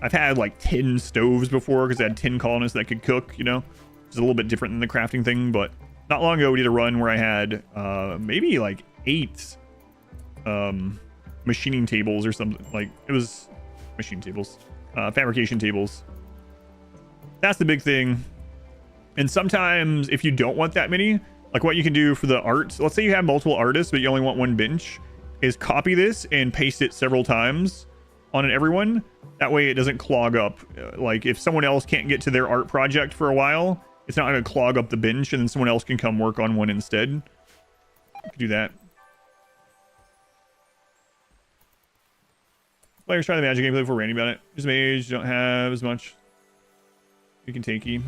I've had like 10 stoves before because I had 10 colonists that could cook, you know. It's a little bit different than the crafting thing, but not long ago we did a run where I had maybe like 8 machining tables or something. Like it was machine tables, fabrication tables. That's the big thing. And sometimes if you don't want that many, like what you can do for the art, let's say you have multiple artists but you only want one bench, is copy this and paste it several times on everyone. That way it doesn't clog up. Like if someone else can't get to their art project for a while, it's not going to clog up the bench, and then someone else can come work on one instead. You can do that. Players try the magic gameplay before ranting about it. Just mage, don't have as much. You can take you.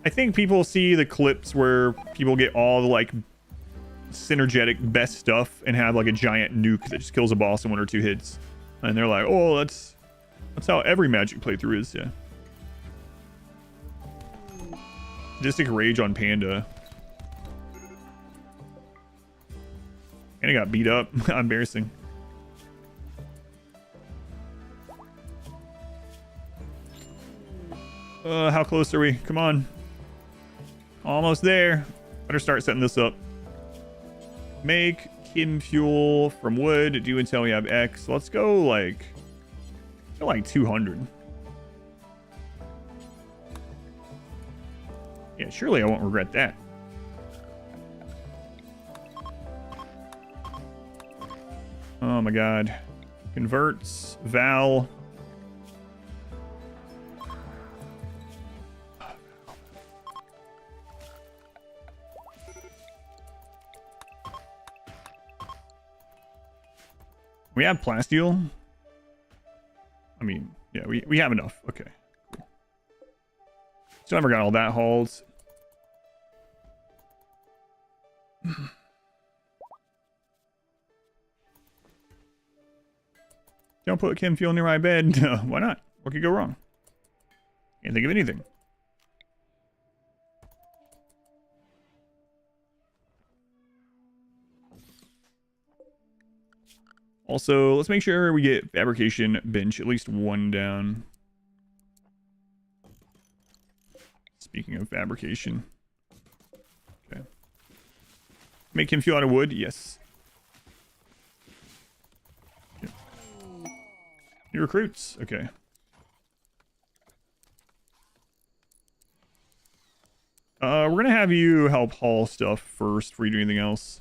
I think people see the clips where people get all the like synergetic best stuff and have like a giant nuke that just kills a boss in 1 or 2 hits, and they're like, oh, that's how every magic playthrough is. Yeah. Sadistic rage on Panda. And it got beat up. Embarrassing. How close are we? Come on. Almost there. Better start setting this up. Make chem fuel from wood. Do until we have X. Let's go like 200. Yeah, surely I won't regret that. Oh my god. Converts, Val. We have plasteel. I mean, yeah, we have enough. Okay. Cool. Still never got all that hauled. Don't put chem fuel near my bed. Why not? What could go wrong? Can't think of anything. Also, let's make sure we get fabrication bench at least 1 down. Speaking of fabrication. Okay. Make him fuel out of wood? Yes. Yep. New recruits? Okay. We're gonna have you help haul stuff first before you do anything else.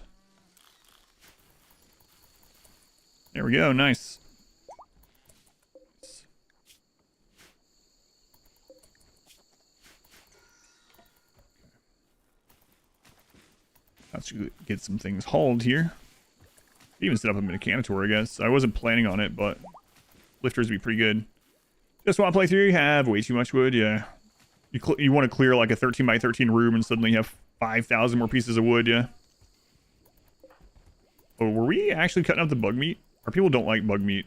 There we go, nice. Let's get some things hauled here. Even set up a mechanitor, I guess. I wasn't planning on it, but lifters would be pretty good. Just want to play through, you have way too much wood, yeah. You want to clear like a 13 by 13 room and suddenly you have 5,000 more pieces of wood, yeah. Oh, were we actually cutting up the bug meat? Our people don't like bug meat.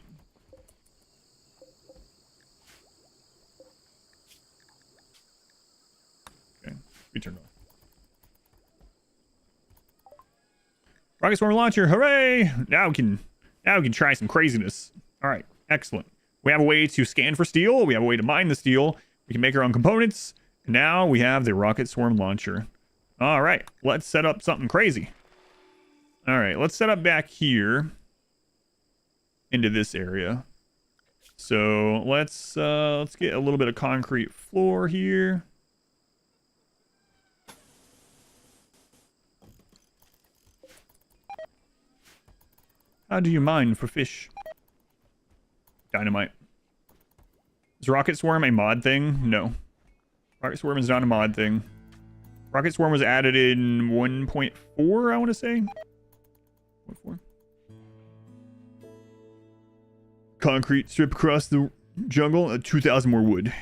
Be turned on. Rocket swarm launcher, hooray! Now we can try some craziness. All right, excellent. We have a way to scan for steel. We have a way to mine the steel. We can make our own components. And now we have the rocket swarm launcher. All right, let's set up something crazy. All right, let's set up back here into this area. So let's get a little bit of concrete floor here. How do you mine for fish? Dynamite. Is Rocket Swarm a mod thing? No. Rocket Swarm is not a mod thing. Rocket Swarm was added in 1.4, I want to say. 1.4. Concrete strip across the jungle. 2,000 more wood.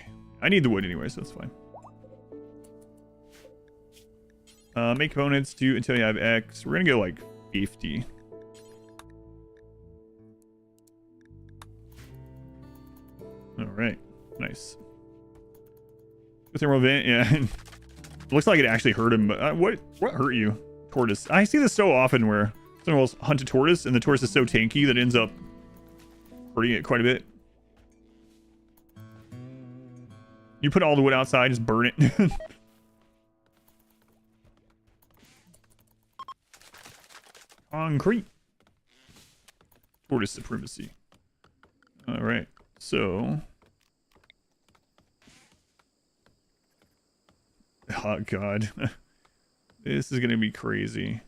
I need the wood anyway, so that's fine. Make components to until you have X. We're gonna go like 50. All right, nice. Thermal vent, yeah. Looks like it actually hurt him, but what hurt you? Tortoise. I see this so often where someone will hunt a tortoise and the tortoise is so tanky that it ends up hurting it quite a bit. You put all the wood outside, just burn it. Concrete. Tortoise supremacy. All right, so. Oh god. This is gonna be crazy.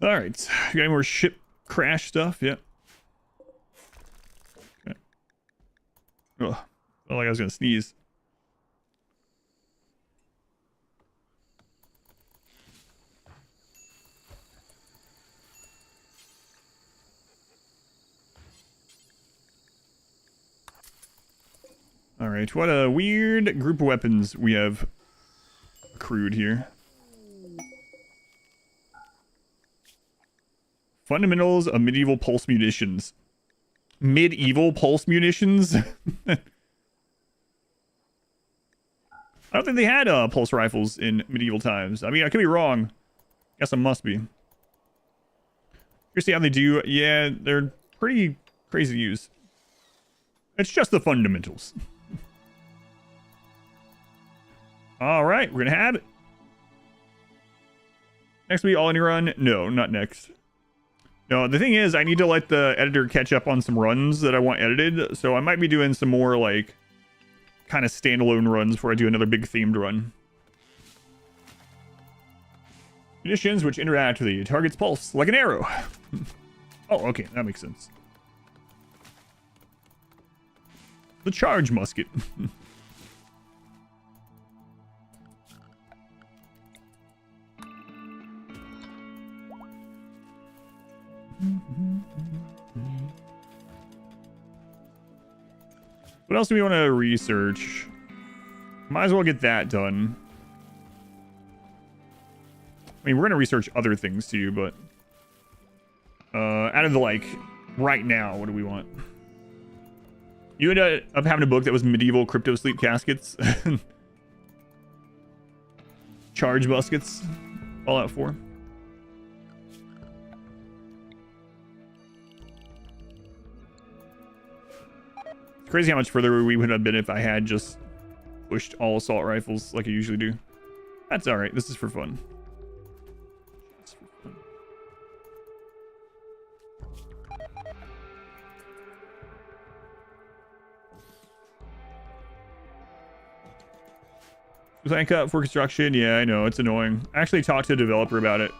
All right, got any more ship crash stuff? Yep. Oh, felt like I was gonna sneeze. All right, what a weird group of weapons we have accrued here. Fundamentals of medieval pulse munitions. Medieval pulse munitions? I don't think they had pulse rifles in medieval times. I mean, I could be wrong. Guess I must be. Here's see how they do. Yeah, they're pretty crazy to use. It's just the fundamentals. All right, we're gonna have it. Next will be all in your run. No, not next. No, the thing is, I need to let the editor catch up on some runs that I want edited, so I might be doing some more, like, kind of standalone runs before I do another big themed run. Munitions which interact with the target's pulse, like an arrow. Oh, okay, that makes sense. The charge musket. What else do we want to research? Might as well get that done. I mean, we're going to research other things too, but out of the, like, right now, what do we want? You ended up having a book that was medieval crypto sleep caskets. Charge muskets. Fallout 4. Crazy how much further we would have been if I had just pushed all assault rifles like I usually do. That's alright. This is for fun. Plank up for construction. Yeah, I know. It's annoying. I actually talked to a developer about it.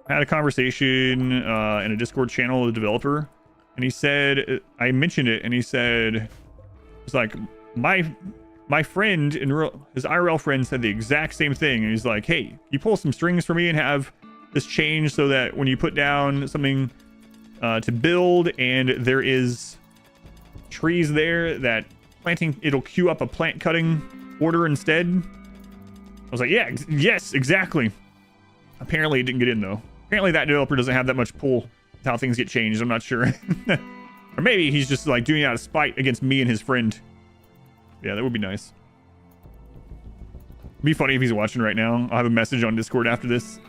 I had a conversation in a Discord channel with a developer. And he said, I mentioned it, and he said, it's like, my friend, his IRL friend said the exact same thing. And he's like, hey, you pull some strings for me and have this change so that when you put down something to build, and there is trees there that planting, it'll queue up a plant cutting order instead. I was like, yeah, yes, exactly. Apparently it didn't get in though. Apparently that developer doesn't have that much pull with how things get changed. I'm not sure. Or maybe he's just like doing it out of spite against me and his friend. Yeah, that would be nice. It'd be funny if he's watching right now. I'll have a message on Discord after this.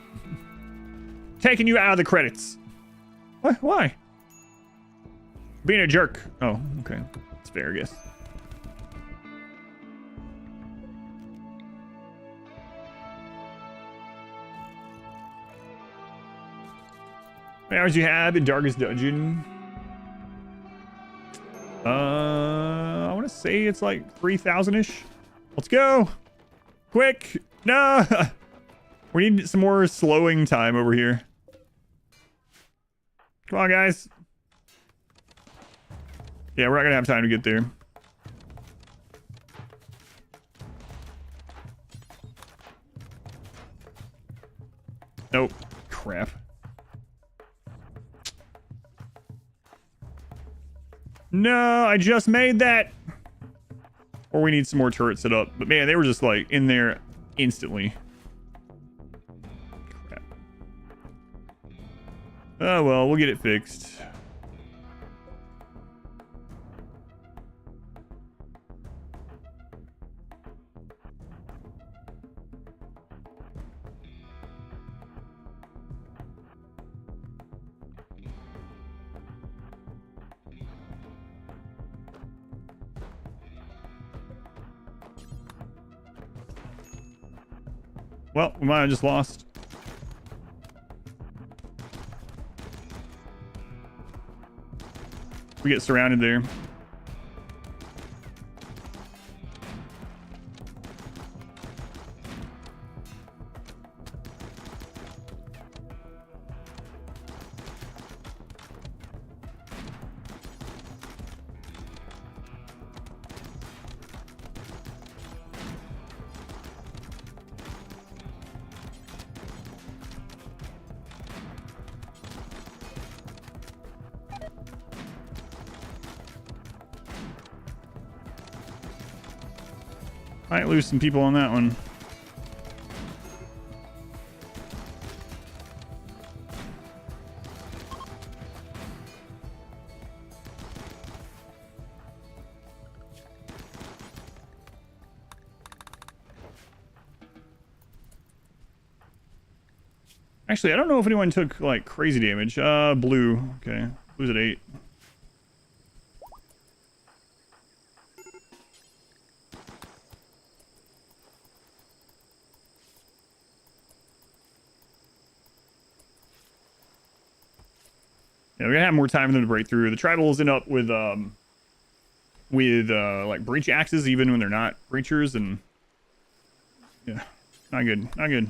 Taking you out of the credits. What? Why? Being a jerk. Oh, okay. It's fair, I guess. How many hours you have in Darkest Dungeon? I want to say it's like 3,000-ish. Let's go. Quick. No. We need some more slowing time over here. Come on, guys. Yeah, we're not gonna have time to get there. Nope. Crap. No, I just made that. Or we need some more turrets set up. But man, they were just like in there instantly. Crap. Oh well, we'll get it fixed. Well, we might have just lost. We get surrounded there. Might lose some people on that one. Actually, I don't know if anyone took like crazy damage. Blue. Okay. Blue's at 8. Yeah, we're gonna have more time for them to break through. The tribals end up with like breach axes even when they're not breachers, and yeah, not good, not good.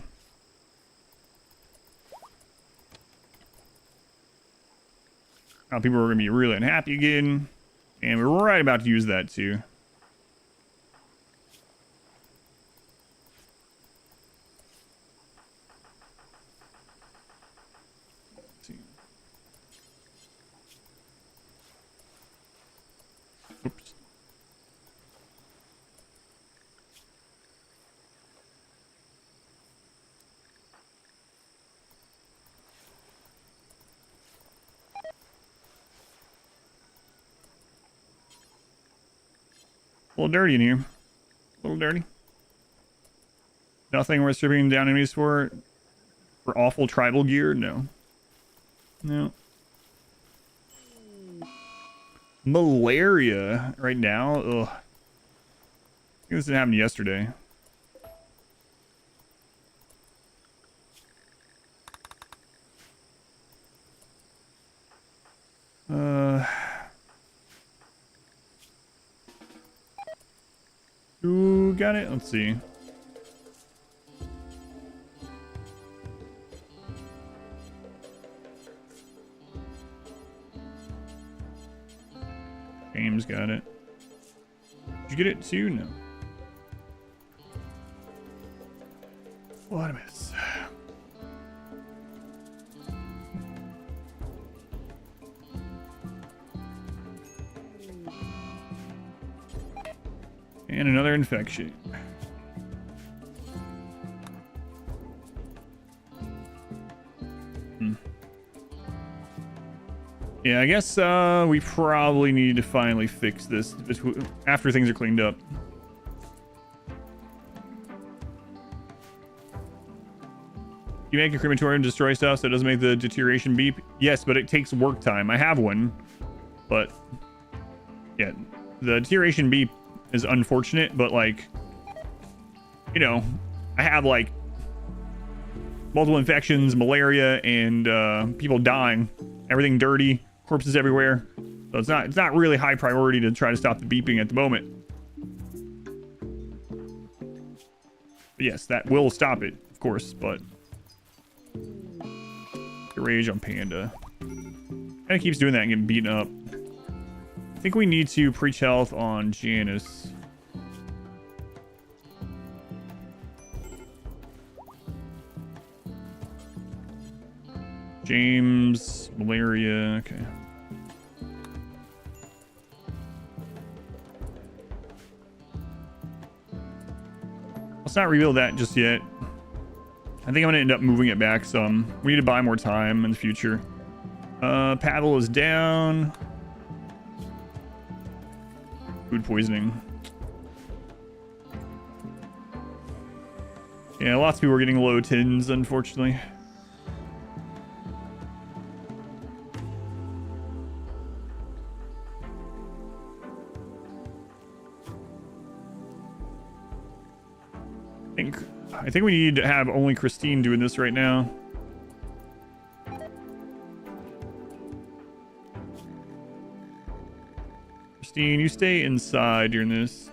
Now people are gonna be really unhappy again, and we're right about to use that too. Oops. A little dirty in here. A little dirty. Nothing worth stripping down enemies for awful tribal gear? No. No. Malaria right now. Ugh. I think this didn't happen yesterday. Who got it? Let's see. James got it. Did you get it too? No. What a miss. And another infection. Yeah, I guess we probably need to finally fix this after things are cleaned up. You make a crematorium to destroy stuff so it doesn't make the deterioration beep? Yes, but it takes work time. I have one, but yeah, the deterioration beep is unfortunate, but like, you know, I have like multiple infections, malaria, and people dying, everything dirty, corpses everywhere. So it's not really high priority to try to stop the beeping at the moment. But yes, that will stop it, of course, but the rage on Panda kind of keeps doing that and getting beaten up. I think we need to preach health on Janice. James, malaria, okay. Let's not reveal that just yet. I think I'm gonna end up moving it back some. We need to buy more time in the future. Pavel is down. Food poisoning. Yeah, lots of people are getting low tins, unfortunately. I think we need to have only Christine doing this right now. Christine, you stay inside during this.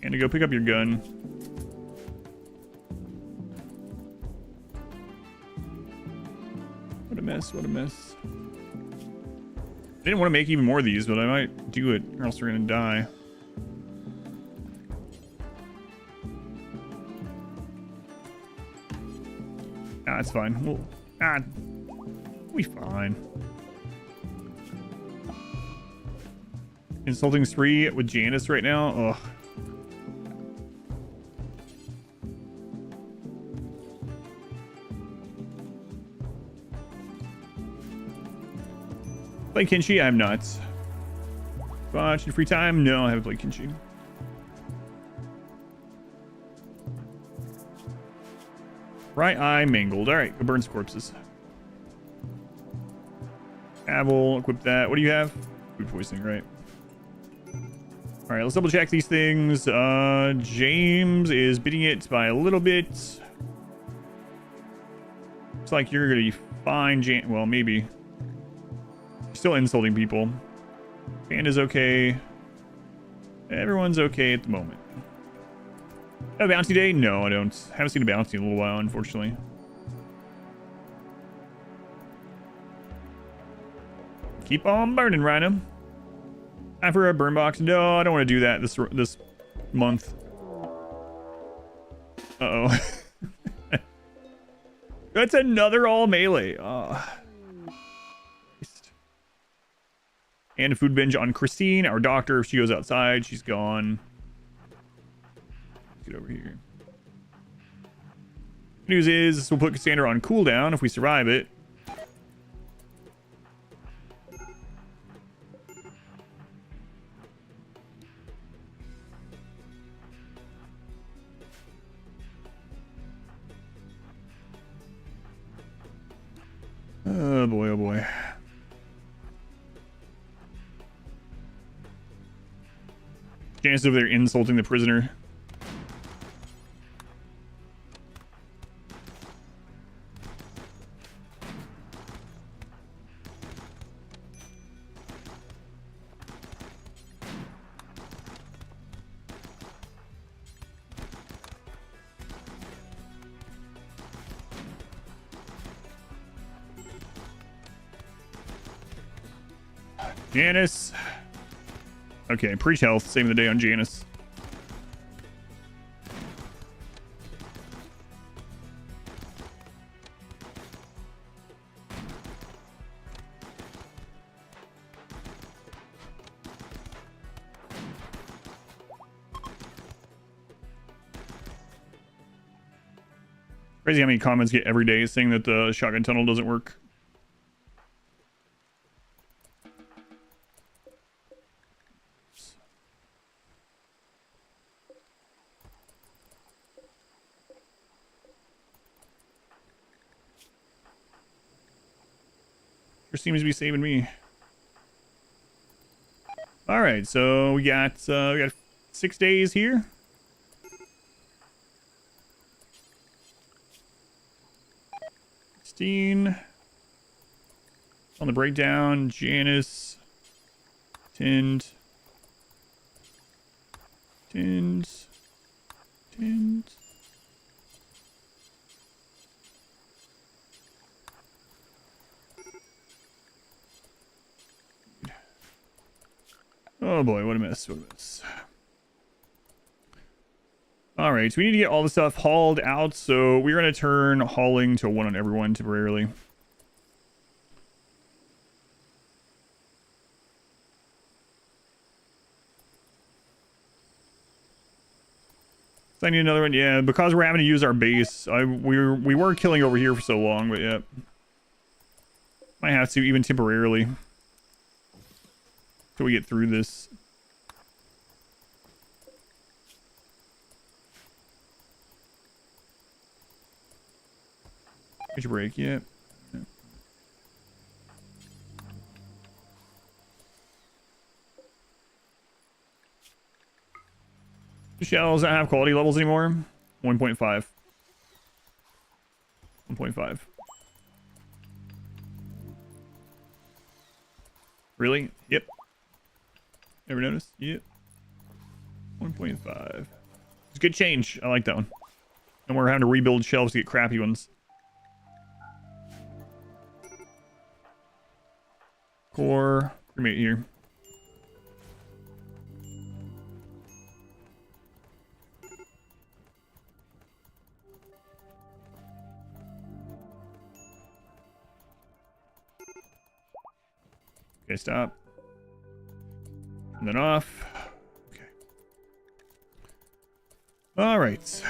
And to go pick up your gun. What a mess, what a mess. I didn't want to make even more of these, but I might do it or else we're gonna die. Ah, it's fine. We'll be fine. Insulting spree with Janice right now. Ugh. Play Kinshi? I'm not. Watch in free time? No, I haven't played Kinshi. Right eye mangled. Alright, go burn some corpses. Pavel, equip that. What do you have? Food poisoning, right? Alright, let's double check these things. James is beating it by a little bit. Looks like you're gonna be fine, well, maybe. Still insulting people. Panda's okay. Everyone's okay at the moment. Have a bounty day? No, I don't. Haven't seen a bounty in a little while, unfortunately. Keep on burning, Rhino. Time for a burn box. No, I don't want to do that this month. Uh-oh. That's another all melee. And a food binge on Christine, our doctor. If she goes outside, she's gone. Let's get over here. News is we'll put Cassandra on cooldown if we survive it. Oh boy, oh boy. Janice over there insulting the prisoner. Janice. Okay, preach health. Saving the day on Janice. Crazy how many comments get every day saying that the shotgun tunnel doesn't work. Sure seems to be saving me. All right, so we got 6 days here. On the breakdown, Janice, Tind. Oh boy, what a mess, what a mess. All right, so we need to get all the stuff hauled out, so we're going to turn hauling to 1 on everyone temporarily. So I need another one, yeah, because we're having to use our base. We were killing over here for so long, but yeah. Might have to, even temporarily. Till we get through this. Get your break, yeah. Shells don't have quality levels anymore. 1.5. 1.5. Really? Yep. Never noticed? Yep. 1.5. It's a good change. I like that one. And we're having to rebuild shelves to get crappy ones. Core. Cremate here. Okay, stop. And then off. Okay. All right.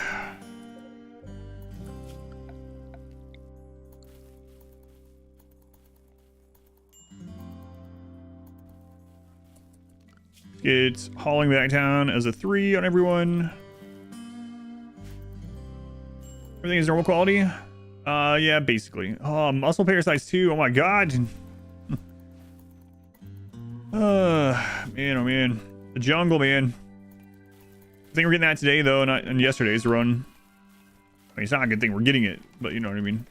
It's hauling back down as a 3 on everyone. Everything is normal quality. Yeah, basically. Oh, muscle parasites too. Oh my god. Man, oh man. The jungle, man. I think we're getting that today, though, not in yesterday's run. I mean, it's not a good thing we're getting it, but you know what I mean.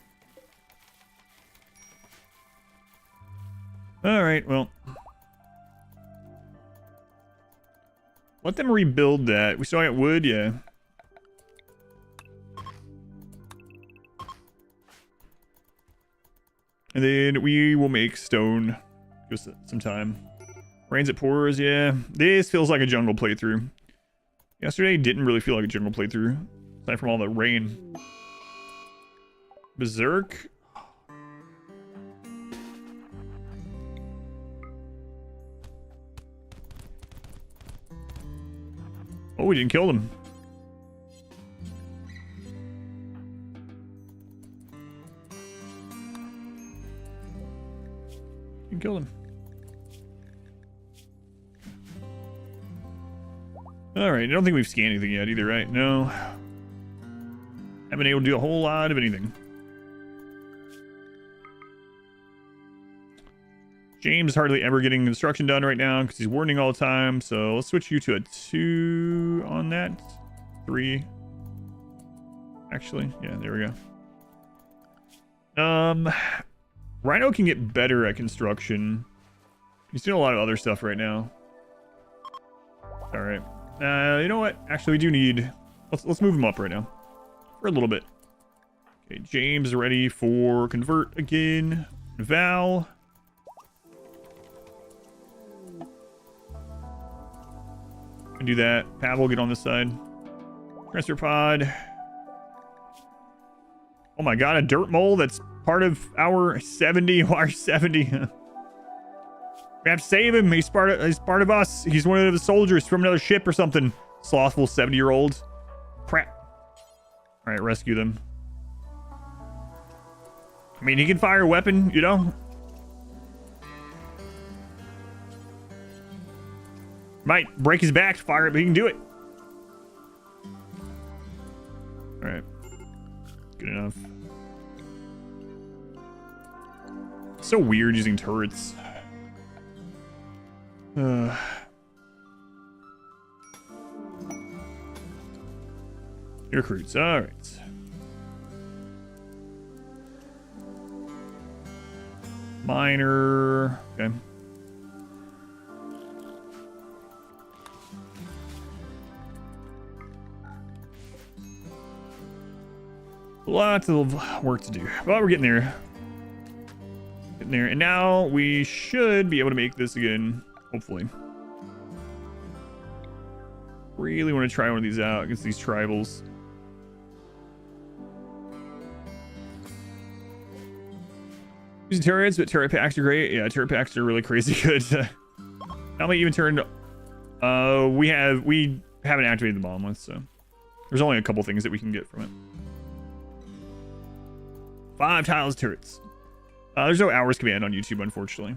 Alright, well. Let them rebuild that. We still got wood, yeah. And then we will make stone. Just some time. Rains it pours, yeah. This feels like a jungle playthrough. Yesterday didn't really feel like a jungle playthrough. Aside from all the rain. Berserk. Oh, we didn't kill them. Didn't kill them. Alright, I don't think we've scanned anything yet either, right? No. Haven't been able to do a whole lot of anything. James is hardly ever getting construction done right now because he's warning all the time. So let's switch you to a 2 on that. 3. Actually, yeah, there we go. Rhino can get better at construction. He's doing a lot of other stuff right now. Alright. You know what? Actually, we do need... Let's move him up right now. For a little bit. Okay, James is ready for convert again. Val. Can do that. Pavel, get on this side. Transfer pod. Oh my god, a dirt mole that's part of our 70. Our 70. We have to save him. He's part of us. He's one of the soldiers from another ship or something. Slothful 70-year-old. Crap. All right, rescue them. I mean, he can fire a weapon, you know? Might break his back to fire it, but he can do it. Alright. Good enough. So weird using turrets. Recruits, alright. Miner. Okay. Lots of work to do, but we're getting there. Getting there, and now we should be able to make this again, hopefully. Really want to try one of these out against these tribals. Using turrets, but turret packs are great. Yeah, turret packs are really crazy good. How many even turned? We haven't activated the bomb once, so there's only a couple things that we can get from it. 5 tiles turrets. There's no hours command on YouTube, unfortunately.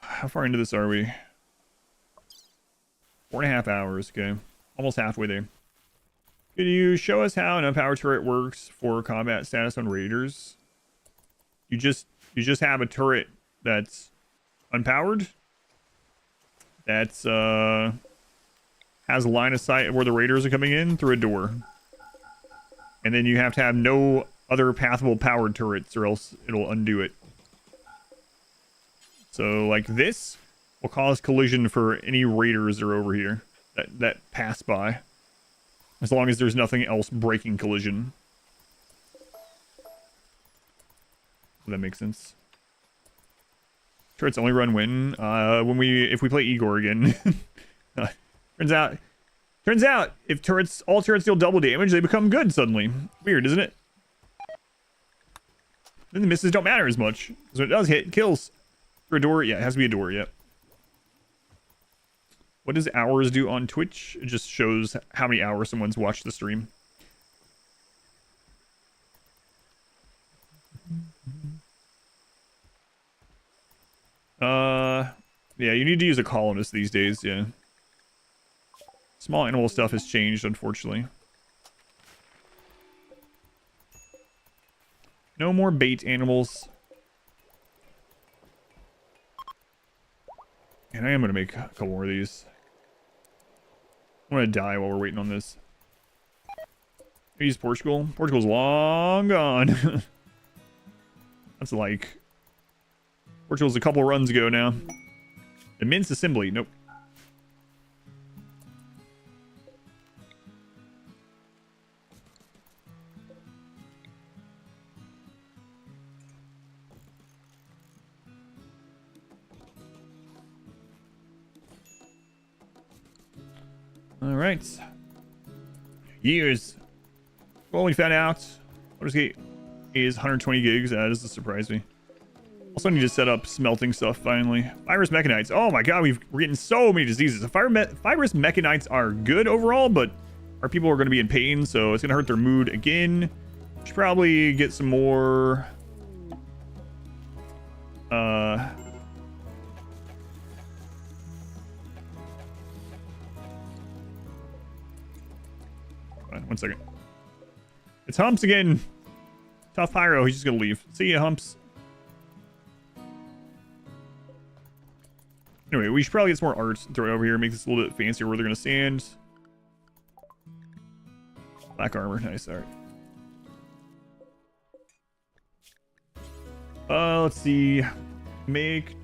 How far into this are we? 4.5 hours, okay. Almost halfway there. Could you show us how an unpowered turret works for combat status on raiders? You just have a turret that's unpowered. That's has a line of sight of where the raiders are coming in through a door. And then you have to have no other pathable powered turrets or else it'll undo it. So like this will cause collision for any raiders that are over here that pass by. As long as there's nothing else breaking collision. Does that make sense? Turrets only run when if we play Igor again. Turns out if all turrets deal double damage, they become good suddenly. Weird, isn't it? Then the misses don't matter as much. So it does hit, it kills. For a door, yeah, it has to be a door, yep. What does hours do on Twitch? It just shows how many hours someone's watched the stream. Yeah, you need to use a colonist these days, yeah. Small animal stuff has changed, unfortunately. No more bait animals. And I am going to make a couple more of these. I'm going to die while we're waiting on this. Use Portugal. Portugal's long gone. That's like... Portugal's a couple runs ago now. Immense assembly. Nope. Alright. Years. Well, we found out Baldur's Gate is 120 gigs. That doesn't surprise me. Also need to set up smelting stuff finally. Virus mechanites. Oh my god, we're getting so many diseases. The virus mechanites are good overall, but our people are going to be in pain, so it's going to hurt their mood again. Should probably get some more... One second. It's Humps again. Tough Pyro. He's just gonna leave. See ya, Humps. Anyway, we should probably get some more art and throw it over here. Make this a little bit fancier where they're gonna stand. Black armor. Nice. Alright. Let's see. Make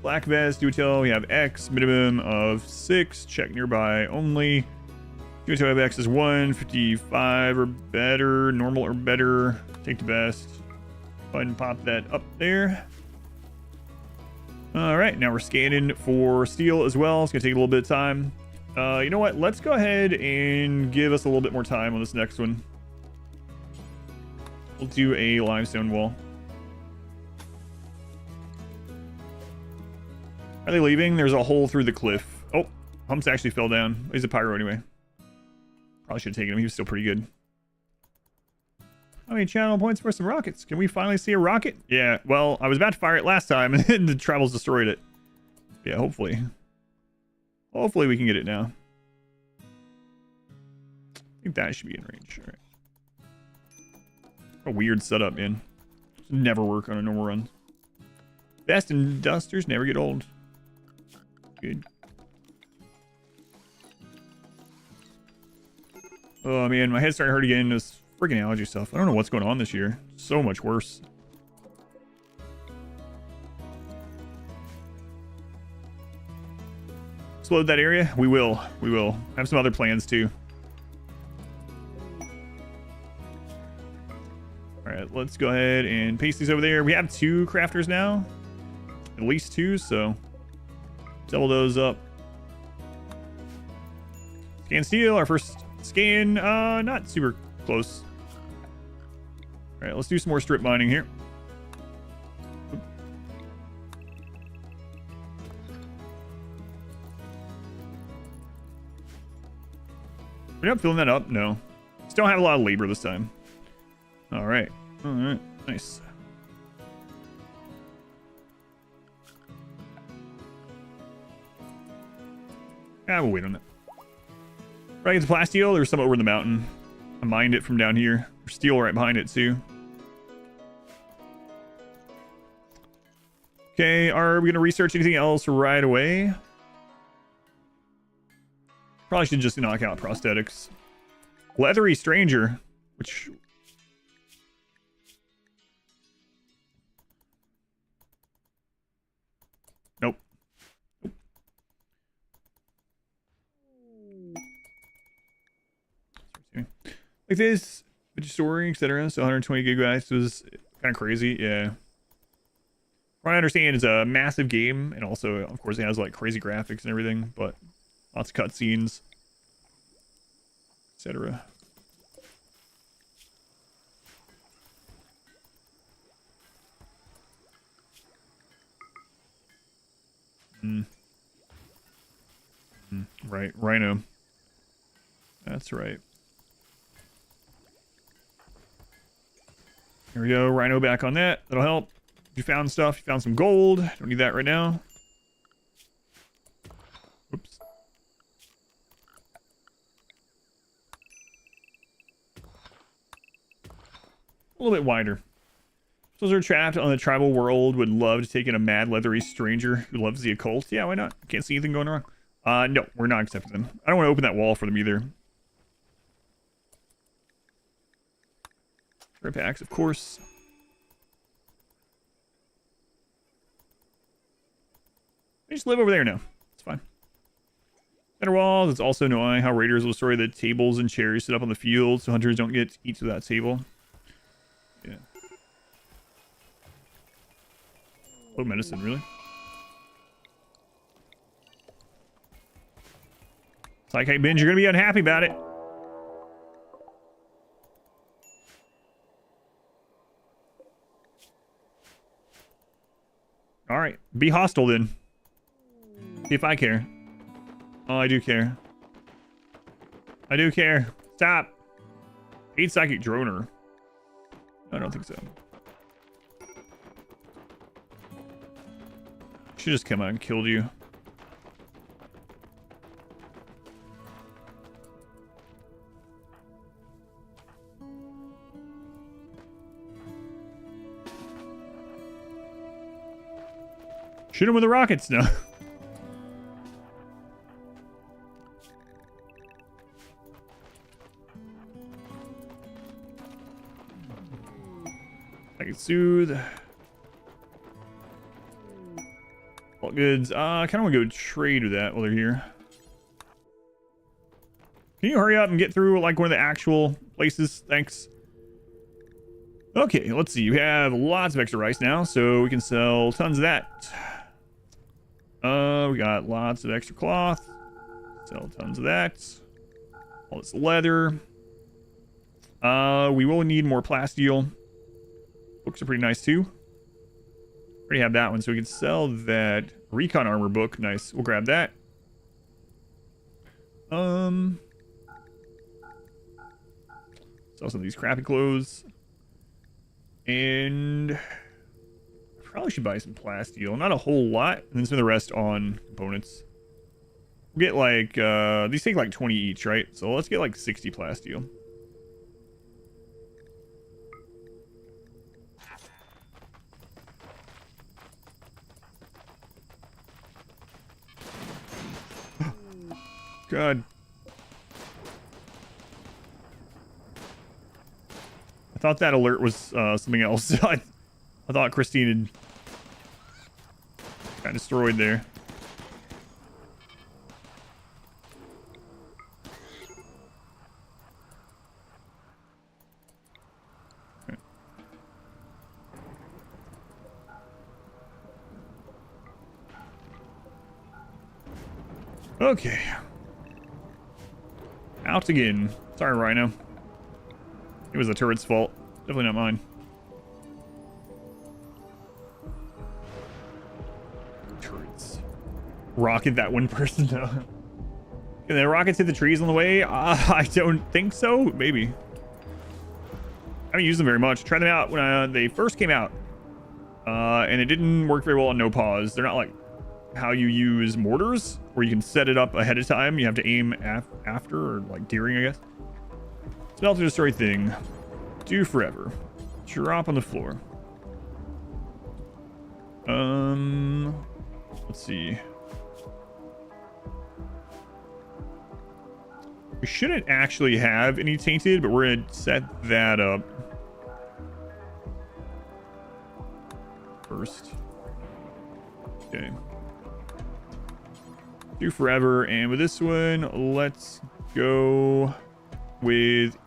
black vest. Do tell. We have X. Minimum of 6. Check nearby only. Do have X is 155 or better. Normal or better. Take the best. Go ahead and pop that up there. Alright, now we're scanning for steel as well. It's going to take a little bit of time. You know what? Let's go ahead and give us a little bit more time on this next one. We'll do a limestone wall. Are they leaving? There's a hole through the cliff. Oh, Humps actually fell down. He's a pyro anyway. Probably should have taken him. He was still pretty good. How many channel points for some rockets? Can we finally see a rocket? Yeah, well, I was about to fire it last time and then the travels destroyed it. Yeah, hopefully. Hopefully we can get it now. I think that should be in range. All right. A weird setup, man. Never work on a normal run. Best in dusters never get old. Good. Oh man, my head's starting to hurt again. This freaking allergy stuff. I don't know what's going on this year. So much worse. Explode that area? We will. We will. I have some other plans too. Alright, let's go ahead and paste these over there. We have 2 crafters now. At least 2, so double those up. Scan steel, our first scan. Not super close. Alright, let's do some more strip mining here. We're not filling that up? No. Still don't have a lot of labor this time. Alright. Alright. Nice. Ah, we'll wait on it. Right, it's plasteel. There's some over in the mountain. I mined it from down here. There's steel right behind it, too. Okay, are we going to research anything else right away? Probably should just knock out prosthetics. Leathery stranger, which... Nope. Like this, story, etc. So 120 gigabytes was kind of crazy. Yeah. What I understand is a massive game, and also, of course, it has like crazy graphics and everything, but lots of cutscenes, etc. Right, Rhino. That's right. Here we go, Rhino back on that. That'll help. You found stuff. You found some gold. Don't need that right now. Oops. A little bit wider. Those are trapped on the tribal world. Would love to take in a mad leathery stranger who loves the occult. Yeah, why not? Can't see anything going wrong. No, we're not accepting them. I don't want to open that wall for them either. Rip axe, of course. They just live over there now. It's fine. Center walls. It's also annoying how raiders will destroy the tables and chairs set up on the field so hunters don't get to eat to that table. Yeah. Low medicine, really? It's like, hey, Ben, you're going to be unhappy about it. All right. Be hostile, then. See if I care. Oh, I do care. I do care. Stop. 8 psychic droner. I don't think so. Should just come out and killed you. Shoot him with the rockets now. I can soothe. All goods. I kind of want to go trade with that while they're here. Can you hurry up and get through like one of the actual places? Thanks. Okay, let's see. We have lots of extra rice now, so we can sell tons of that. We got lots of extra cloth. Sell tons of that. All this leather. We will need more plasteel. Books are pretty nice too. Already have that one, so we can sell that. Recon armor book. Nice. We'll grab that. Sell some of these crappy clothes. And probably should buy some plasteel. Not a whole lot. And then spend the rest on components. We'll get like, these take like 20 each, right? So let's get like 60 plasteel. God. I thought that alert was something else. I thought Christine had got destroyed there. Okay. Out again. Sorry, Rhino. It was the turret's fault. Definitely not mine. Turrets. Rocket that one person, though. Can the rockets hit the trees on the way? I don't think so. Maybe. I haven't used them very much. Tried them out when they first came out. And it didn't work very well on no pause. They're not like how you use mortars, where you can set it up ahead of time. You have to aim after, or like during, I guess. Smelt to destroy thing. Do forever. Drop on the floor. Let's see. We shouldn't actually have any tainted, but we're gonna set that up first. Okay. Do forever, and with this one, let's go with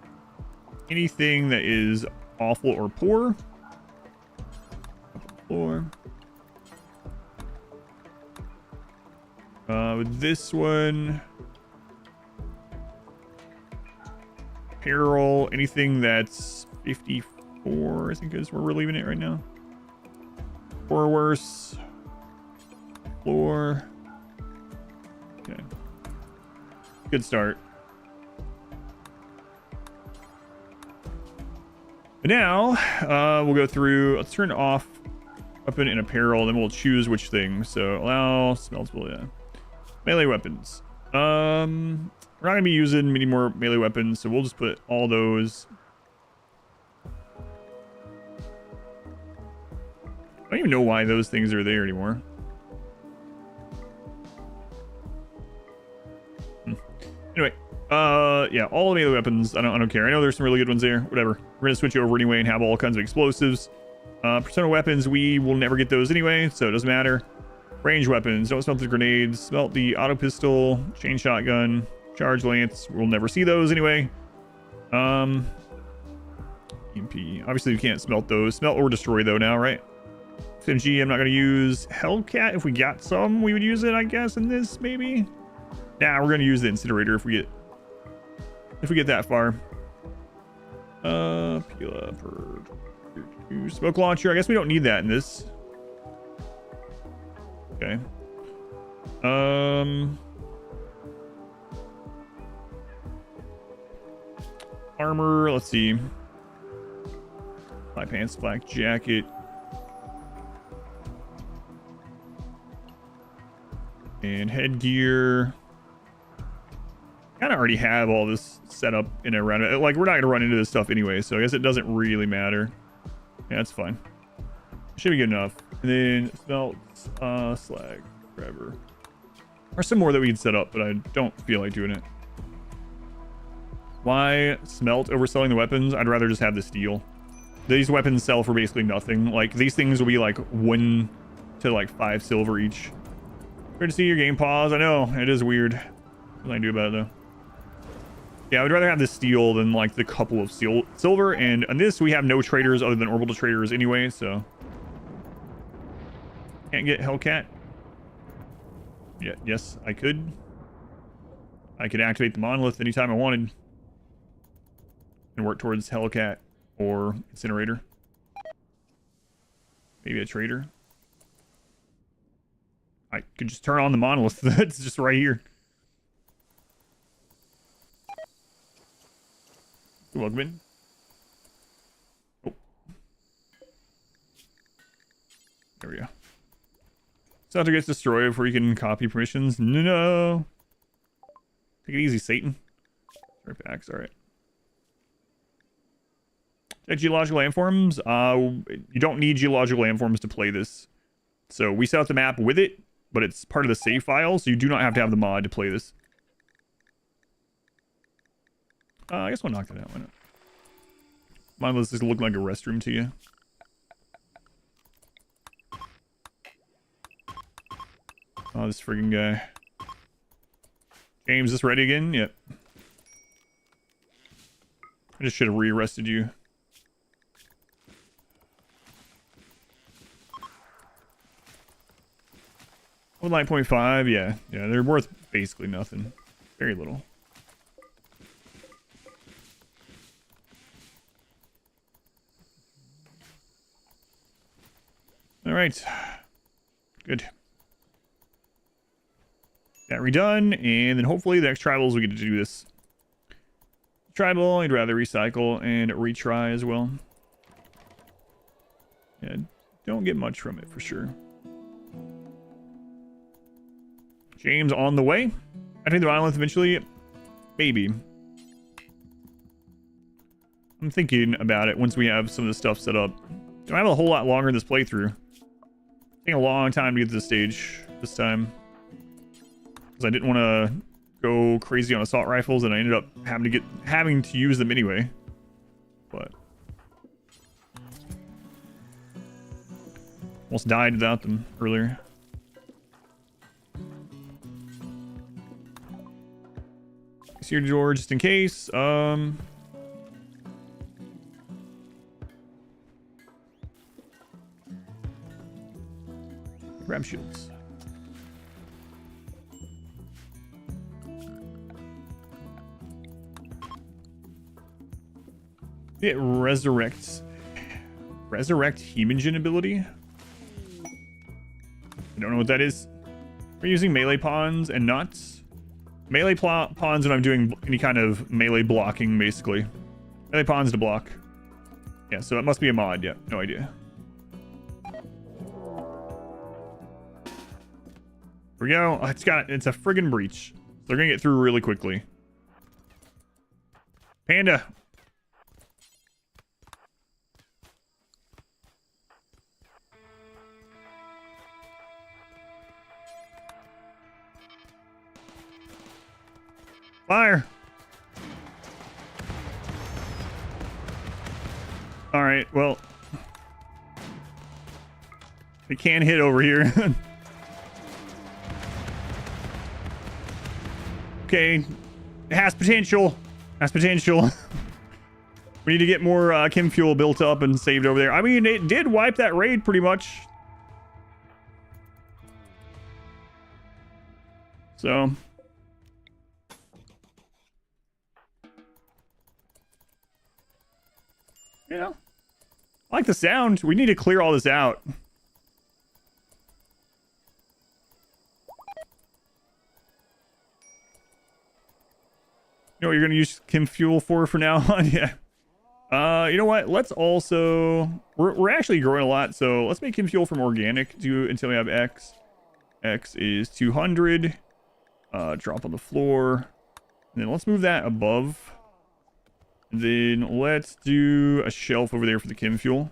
anything that is awful or poor. Floor. With this one, peril, anything that's 54, I think is where we're leaving it right now. Or worse. Floor. Okay. Good start. But now, we'll go through, let's turn off weapon and apparel, then we'll choose which thing. So allow, smells, yeah. Melee weapons. We're not gonna be using many more melee weapons, so we'll just put all those. I don't even know why those things are there anymore. Anyway, yeah, all the melee weapons. I don't care. I know there's some really good ones there. Whatever. We're gonna switch over anyway and have all kinds of explosives. Persona weapons, we will never get those anyway, so it doesn't matter. Range weapons, don't smelt the grenades. Smelt the auto pistol, chain shotgun, charge lance. We'll never see those anyway. EMP. Obviously, we can't smelt those. Smelt or destroy though now, right? FMG, I'm not gonna use. Hellcat, if we got some, we would use it, I guess, in this maybe. Nah, we're gonna use the incinerator if we get that far. Pila per smoke launcher. I guess we don't need that in this. Okay. Armor. Let's see. Black pants, black jacket. And headgear. Kind of already have all this set up in a round. Like, we're not going to run into this stuff anyway, so I guess it doesn't really matter. Yeah, that's fine. Should be good enough. And then smelt, slag, forever. Or some more that we can set up, but I don't feel like doing it. Why smelt overselling the weapons? I'd rather just have the steel. These weapons sell for basically nothing. Like, these things will be like 1 to like 5 silver each. Great to see your game pause. I know, it is weird. What can I do about it though? Yeah, I would rather have the steel than like the couple of silver. And on this, we have no traders other than orbital traders anyway, so. Can't get Hellcat. Yeah, yes, I could. I could activate the monolith anytime I wanted. And work towards Hellcat or incinerator. Maybe a trader. I could just turn on the monolith that's just right here. You're welcome in. Oh. There we go. Something gets destroyed before you can copy permissions. No. Take it easy, Satan. Right back. All right. Geological landforms. You don't need geological landforms to play this. So we set up the map with it, but it's part of the save file, so you do not have to have the mod to play this. I guess we'll knock that out. Why not? Mine does this look like a restroom to you. Oh, this friggin' guy. James, is this ready again? Yep. I just should have re-arrested you. Well, 9.5, yeah. Yeah, they're worth basically nothing. Very little. All right. Good. That redone, and then hopefully the next tribals we get to do this. Tribal, I'd rather recycle and retry as well. Yeah, don't get much from it for sure. James on the way. I think the monolith eventually, maybe. I'm thinking about it once we have some of the stuff set up. Don't have a whole lot longer in this playthrough. Taking a long time to get to this stage this time. Because I didn't want to go crazy on assault rifles, and I ended up having to use them anyway. But almost died without them earlier. It's here, George, just in case. Grab shields. It resurrects. Resurrect Hemogen ability? I don't know what that is. We're using melee pawns and nuts. Melee pawns when I'm doing any kind of melee blocking, basically. Melee pawns to block. Yeah, so it must be a mod. Yeah, no idea. Here we go. Oh, it's a friggin' breach. They're gonna get through really quickly. Panda. Fire. All right, well, we can hit over here. Okay, it has potential. Has potential. We need to get more chem fuel built up and saved over there. I mean, it did wipe that raid pretty much. So. You know, I like the sound. We need to clear all this out. You know what you're going to use chem fuel for now on? Yeah. You know what? Let's also... We're actually growing a lot, so let's make chem fuel from organic until we have X. X is 200. Drop on the floor. And then let's move that above. Then let's do a shelf over there for the chem fuel.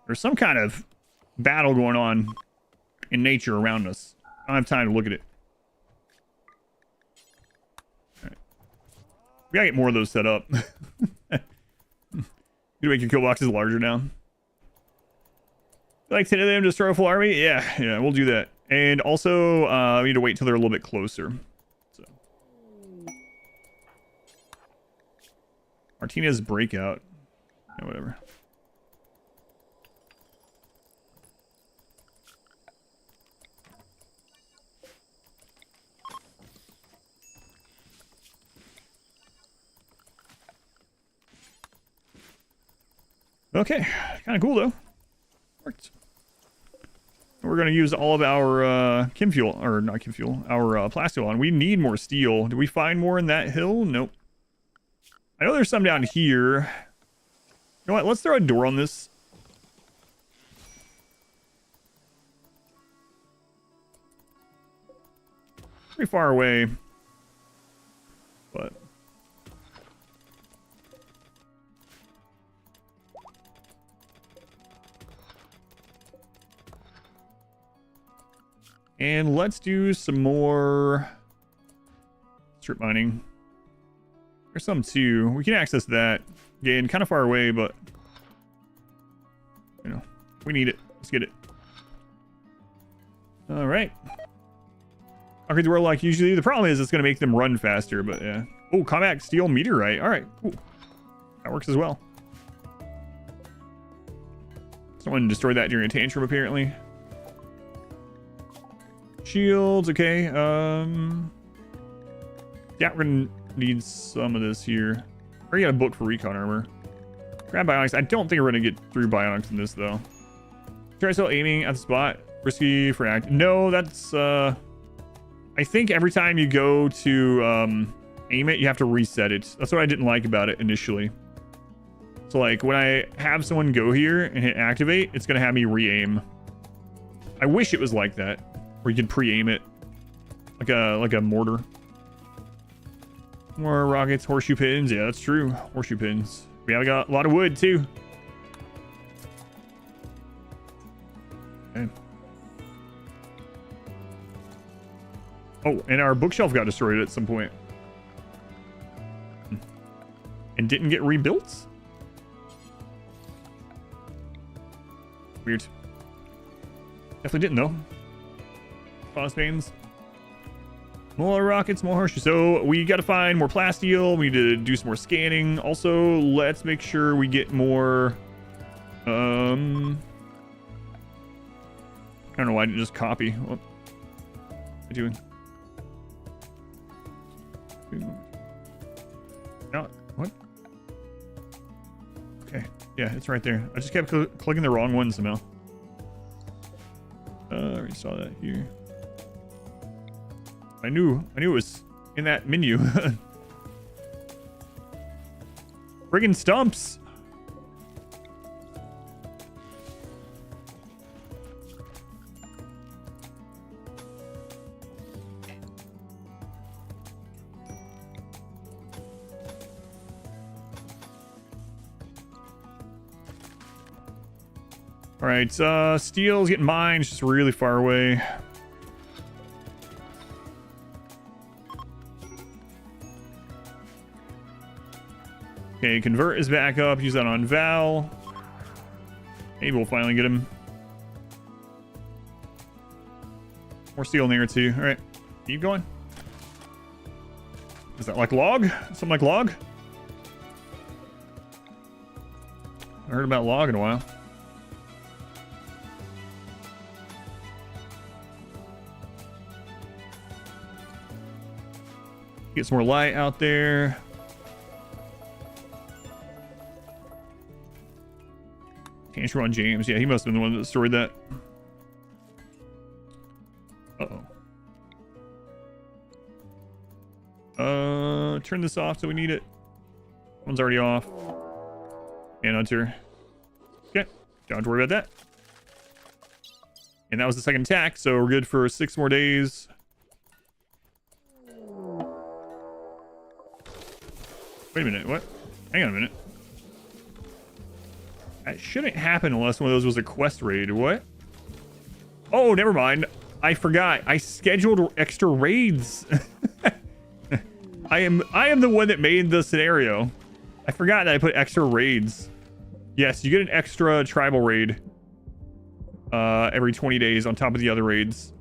There's some kind of battle going on in nature around us. I don't have time to look at it. All right. We gotta get more of those set up. You make your kill boxes larger now. Like 10 of them to destroy a full army? Yeah, we'll do that. And also, we need to wait till they're a little bit closer. So, Martinez breakout. Yeah, whatever. Okay, kind of cool though. Worked. We're gonna use all of our chem fuel, or not chem fuel, our plasteel. We need more steel. Did we find more in that hill? Nope. I know there's some down here. You know what? Let's throw a door on this. Pretty far away, but and let's do some more strip mining. There's some too. We can access that. Again, kind of far away, but you know, we need it. Let's get it. All right. Upgrade the world like usually. The problem is it's going to make them run faster, but yeah. Oh, combat steel meteorite. All right, cool. That works as well. Someone destroyed that during a tantrum, apparently. Shields, okay. Yeah, we're gonna need some of this here. I already got a book for recon armor. Grab bionics. I don't think we're gonna get through bionics in this though. Try still aiming at the spot. Risky for act. No, that's I think every time you go to aim it, you have to reset it. That's what I didn't like about it initially. So like when I have someone go here and hit activate, it's gonna have me re-aim. I wish it was like that, where you could pre-aim it like a mortar. More rockets, horseshoe pins. Yeah, that's true. Horseshoe pins. We have got a lot of wood too. Okay. Oh, and our bookshelf got destroyed at some point. And didn't get rebuilt? Weird. Definitely didn't though. Boss pains. More rockets, more horseshoes. So we got to find more plasteel. We need to do some more scanning. Also, let's make sure we get more. I don't know why I didn't just copy. What am I doing? No, what? Okay, yeah, it's right there. I just kept clicking the wrong one somehow. I already saw that here. I knew it was in that menu. Friggin' stumps. All right, steel's getting mined. It's just really far away. Okay, convert is back up. Use that on Val. Maybe we'll finally get him. More steel in there too. All right, keep going. Is that like log? Something like log? I heard about log in a while. Get some more light out there. Tantrum on James. Yeah, he must have been the one that destroyed that. Uh-oh. Turn this off so we need it. One's already off. And Hunter. Okay, don't have to worry about that. And that was the second attack, so we're good for 6 more days. Wait a minute, what? Hang on a minute. That shouldn't happen unless one of those was a quest raid. What? Oh, never mind. I forgot. I scheduled extra raids. I am the one that made the scenario. I forgot that I put extra raids. Yes, you get an extra tribal raid every 20 days on top of the other raids.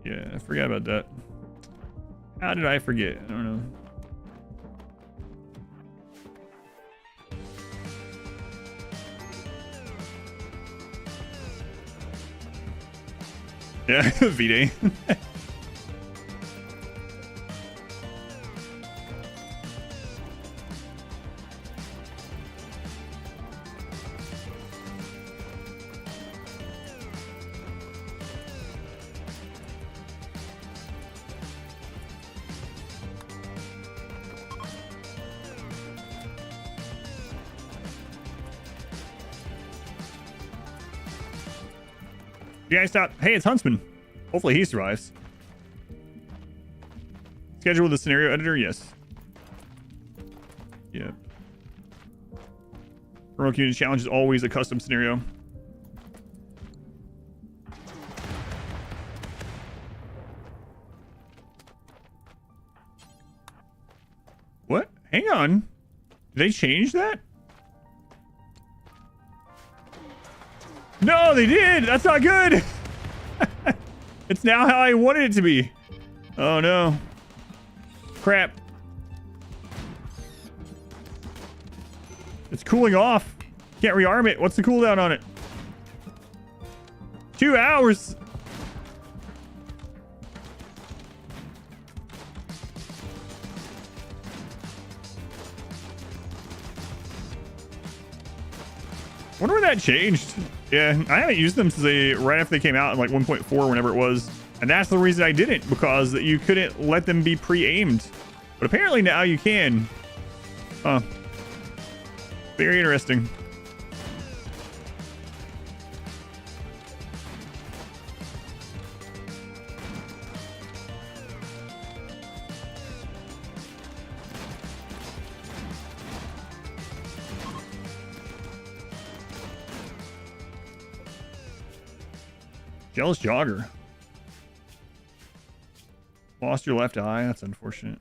Yeah, I forgot about that. How did I forget? I don't know. Yeah, V-Day. You guys stop. Hey, it's Huntsman. Hopefully he survives. Schedule with the scenario editor? Yes. Yep. RimWorld Community Challenge is always a custom scenario. What? Hang on. Did they change that? No, they did. That's not good. It's now how I wanted it to be. Oh, no. Crap. It's cooling off. Can't rearm it. What's the cooldown on it? 2 hours. Wonder when that changed. Yeah, I haven't used them since right after they came out in like 1.4, whenever it was. And that's the reason I didn't, because you couldn't let them be pre-aimed. But apparently now you can. Huh. Very interesting. Jealous jogger. Lost your left eye. That's unfortunate.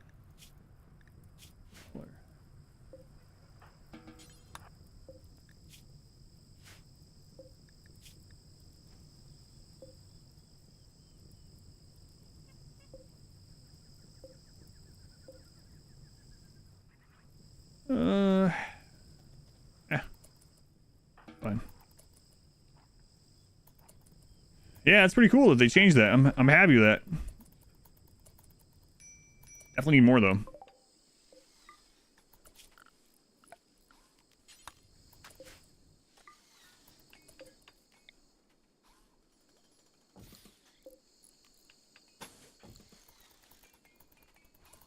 Fine. Yeah, it's pretty cool that they changed that. I'm happy with that. Definitely need more though.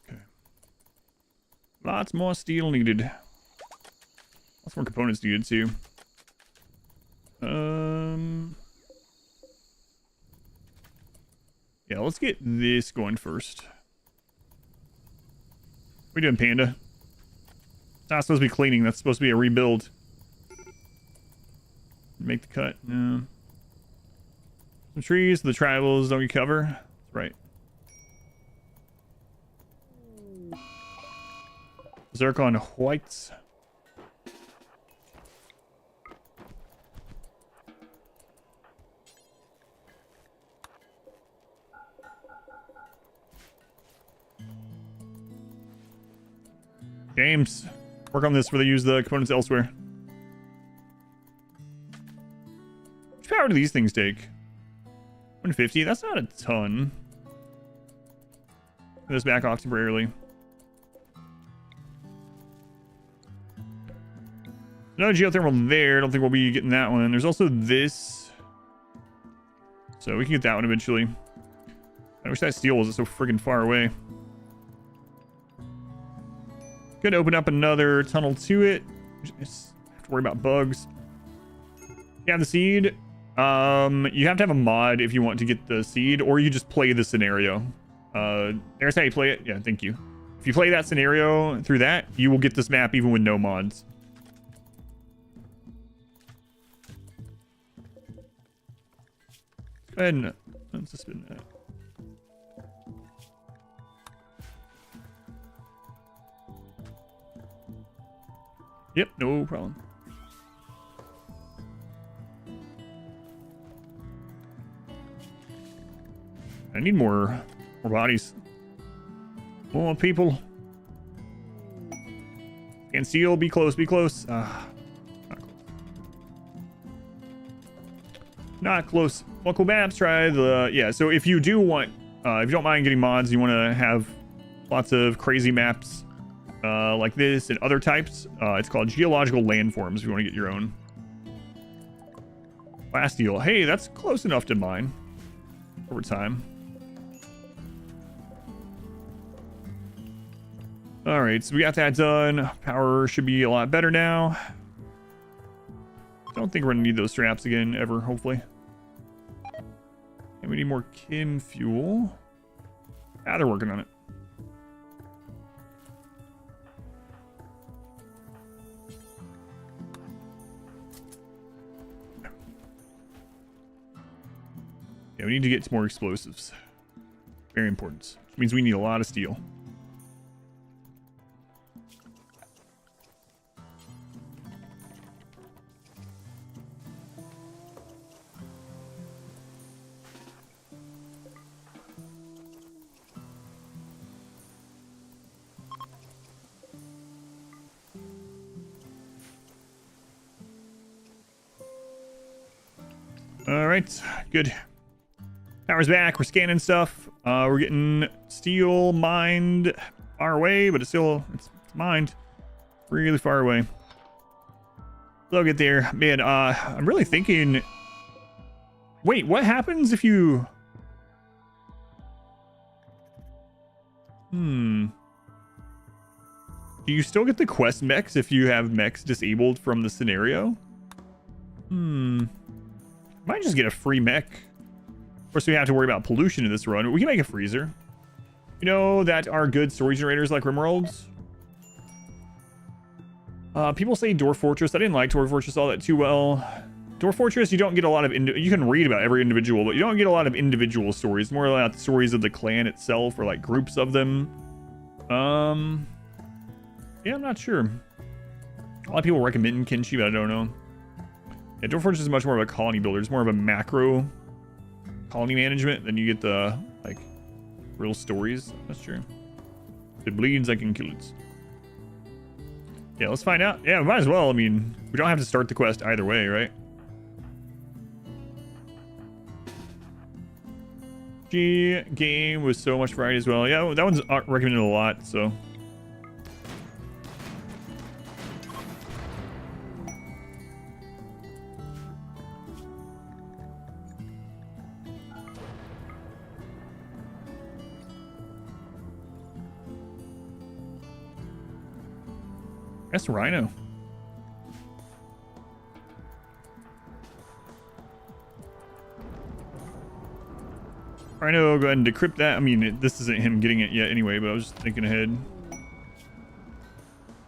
Okay. Lots more steel needed. Lots more components needed too. Yeah, let's get this going first. What are we doing, Panda? It's not supposed to be cleaning. That's supposed to be a rebuild. Make the cut. No. Some trees. The tribals don't get cover. That's right. Zircon whites. James, work on this where they use the components elsewhere. How much power do these things take? 150? That's not a ton. Put this back off temporarily. No geothermal there. I don't think we'll be getting that one. There's also this. So we can get that one eventually. I wish that steel wasn't so friggin' far away. Could open up another tunnel to it. Just have to worry about bugs. You have the seed. You have to have a mod if you want to get the seed, or you just play the scenario. There's how you play it. Yeah, thank you. If you play that scenario through that, you will get this map even with no mods. Go ahead and let's spin that. Yep, no problem. I need more bodies. More people. And seal, be close, be close. Not close. Not close. Local maps, try the... Yeah, so if you do want... if you don't mind getting mods, you want to have lots of crazy maps like this and other types. It's called geological landforms if you want to get your own. Last deal. Hey, that's close enough to mine over time. All right, so we got that done. Power should be a lot better now. Don't think we're gonna need those straps again ever, hopefully. And we need more chem fuel. Ah, they're working on it. Yeah, we need to get some more explosives. Very important. Which means we need a lot of steel. All right, good. Power's back. We're scanning stuff. We're getting steel mined far away, but it's mined really far away. They'll get there. Man, I'm really thinking... Wait, what happens if you... Do you still get the quest mechs if you have mechs disabled from the scenario? Might just get a free mech. Of course, we have to worry about pollution in this run. We can make a freezer. You know that are good story generators like RimWorld's? People say Dwarf Fortress. I didn't like Dwarf Fortress all that too well. Dwarf Fortress, you don't get a lot of... You can read about every individual, but you don't get a lot of individual stories. More about the stories of the clan itself or like groups of them. Yeah, I'm not sure. A lot of people recommend Kenshi, but I don't know. Yeah, Dwarf Fortress is much more of a colony builder. It's more of a macro colony management than you get the, like, real stories. That's true. If it bleeds, I can kill it. Yeah, let's find out. Yeah, we might as well. I mean, we don't have to start the quest either way, right? G game with so much variety as well. Yeah, that one's recommended a lot, so... That's Rhino. Rhino, go ahead and decrypt that. I mean, this isn't him getting it yet anyway, but I was just thinking ahead.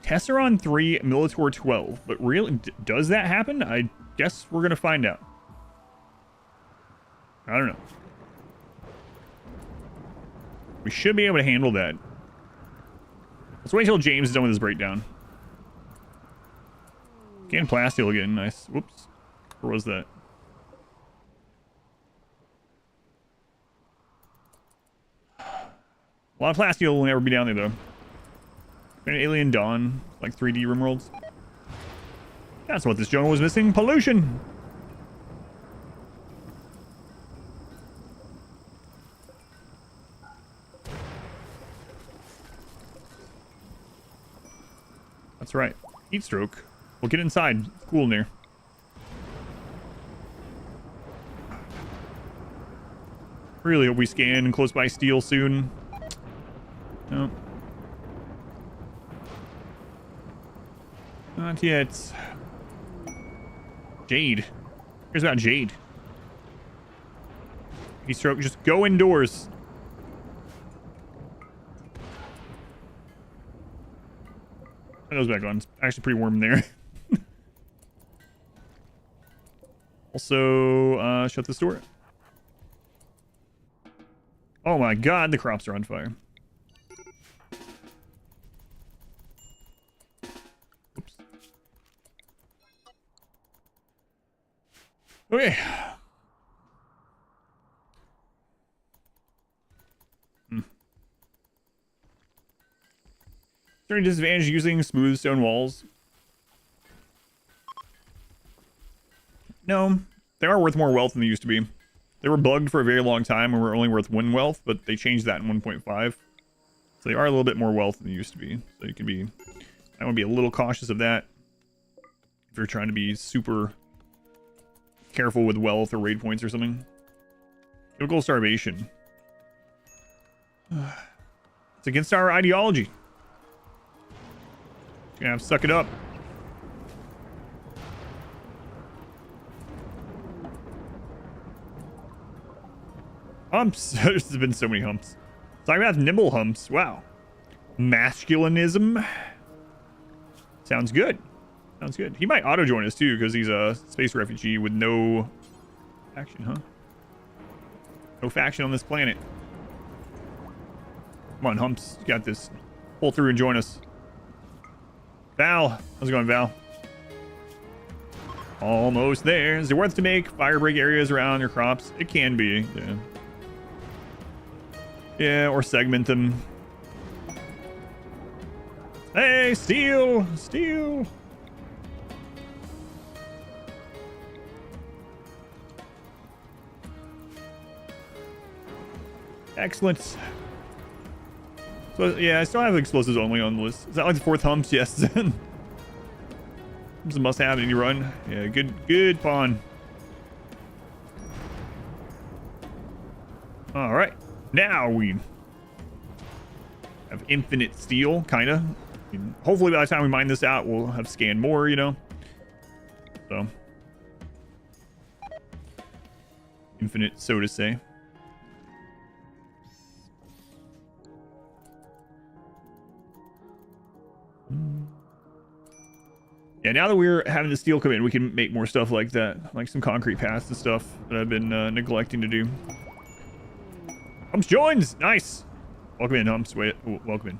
Tesseron 3, Militor 12. But really, does that happen? I guess we're going to find out. I don't know. We should be able to handle that. Let's wait until James is done with his breakdown. Can plasteel again, nice. Whoops. Where was that? A lot of plasteel will never be down there though. An Alien Dawn, like 3D RimWorlds. That's what this jungle was missing. Pollution! That's right. Heat stroke. We'll get inside. It's cool in there. Really hope we scan close by steel soon. No. Not yet. Jade. Here's about Jade. Heat stroke. Just go indoors. That goes back on. It's actually pretty warm in there. Also, shut this door. Oh my god, the crops are on fire. Oops. Okay. Is there any disadvantage using smooth stone walls? No, they are worth more wealth than they used to be. They were bugged for a very long time and were only worth 1 wealth, but they changed that in 1.5. So they are a little bit more wealth than they used to be. So you can be, I want to be a little cautious of that. If you're trying to be super careful with wealth or raid points or something. Typical starvation. It's against our ideology. You're gonna have to suck it up. Humps. There's been so many humps. Psychopath nimble humps. Wow. Masculinism. Sounds good. Sounds good. He might auto join us too because he's a space refugee with no faction, huh? No faction on this planet. Come on, Humps. You got this. Pull through and join us. Val. How's it going, Val? Almost there. Is it worth to make fire break areas around your crops? It can be. Yeah. Yeah, or segment them. Hey, steel! Steel! Excellent. So, yeah, I still have explosives only on the list. Is that like the 4th humps? Yes. It's a must-have in any run. Yeah, good pawn. All right. Now we have infinite steel, kind of. Hopefully by the time we mine this out, we'll have scanned more, you know? So. Infinite, so to say. Yeah, now that we're having the steel come in, we can make more stuff like that. Like some concrete paths and stuff that I've been neglecting to do. Humps joins! Nice! Welcome in, Humps. Wait, welcome in.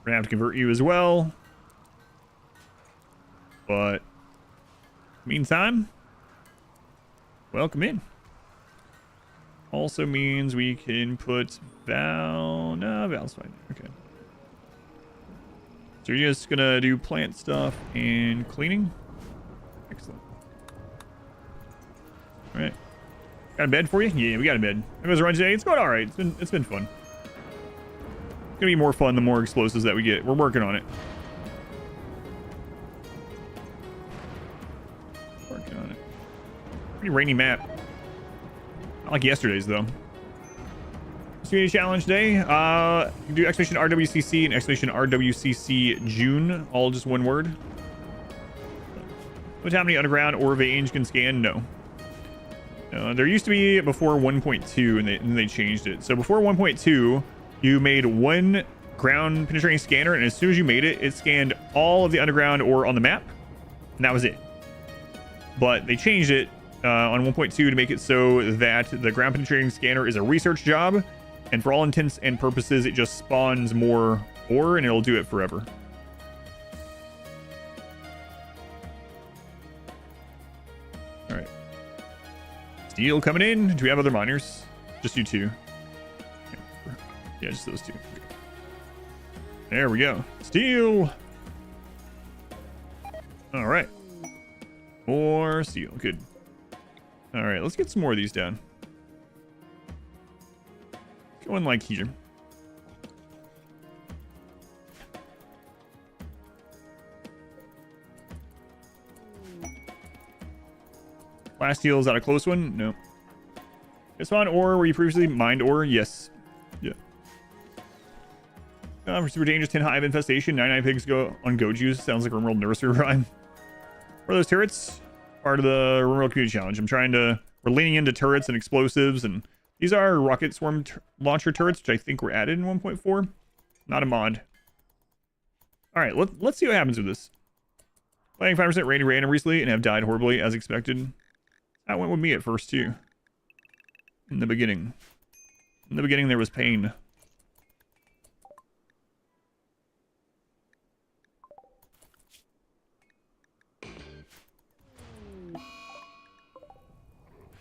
We're gonna have to convert you as well. But, meantime, welcome in. Also means we can put Val... No, Val's fine. Okay. So you're just gonna do plant stuff and cleaning? Excellent. Alright. Got a bed for you? Yeah, we got a bed. How goes the run today? It's going alright. It's been fun. It's gonna be more fun the more explosives that we get. We're working on it. Working on it. Pretty rainy map. Not like yesterday's though. Community challenge day. You can do exclamation RWCC and exclamation RWCC June, all just one word. But how many underground or veins can scan? No. There used to be before 1.2 and they changed it. So before 1.2, you made one ground penetrating scanner, and as soon as you made it, it scanned all of the underground ore on the map, and that was it. But they changed it on 1.2 to make it so that the ground penetrating scanner is a research job. And for all intents and purposes, it just spawns more ore, and it'll do it forever. All right. Steel coming in. Do we have other miners? Just you two. Yeah, just those two. There we go. Steel. All right. More steel. Good. All right, let's get some more of these down. Going like here. Last steel, is that a close one? No. This one, ore where you previously mined ore? Yes. Yeah. For super dangerous 10 hive infestation, 99 pigs go on go juice. Sounds like a RimWorld nursery rhyme. What are those turrets? Part of the RimWorld Community challenge. We're leaning into turrets and explosives, and these are rocket swarm launcher turrets, which I think were added in 1.4. Not a mod. All right, let's see what happens with this. Playing 5% rainy random recently and have died horribly as expected. That went with me at first too. In the beginning. In the beginning there was pain.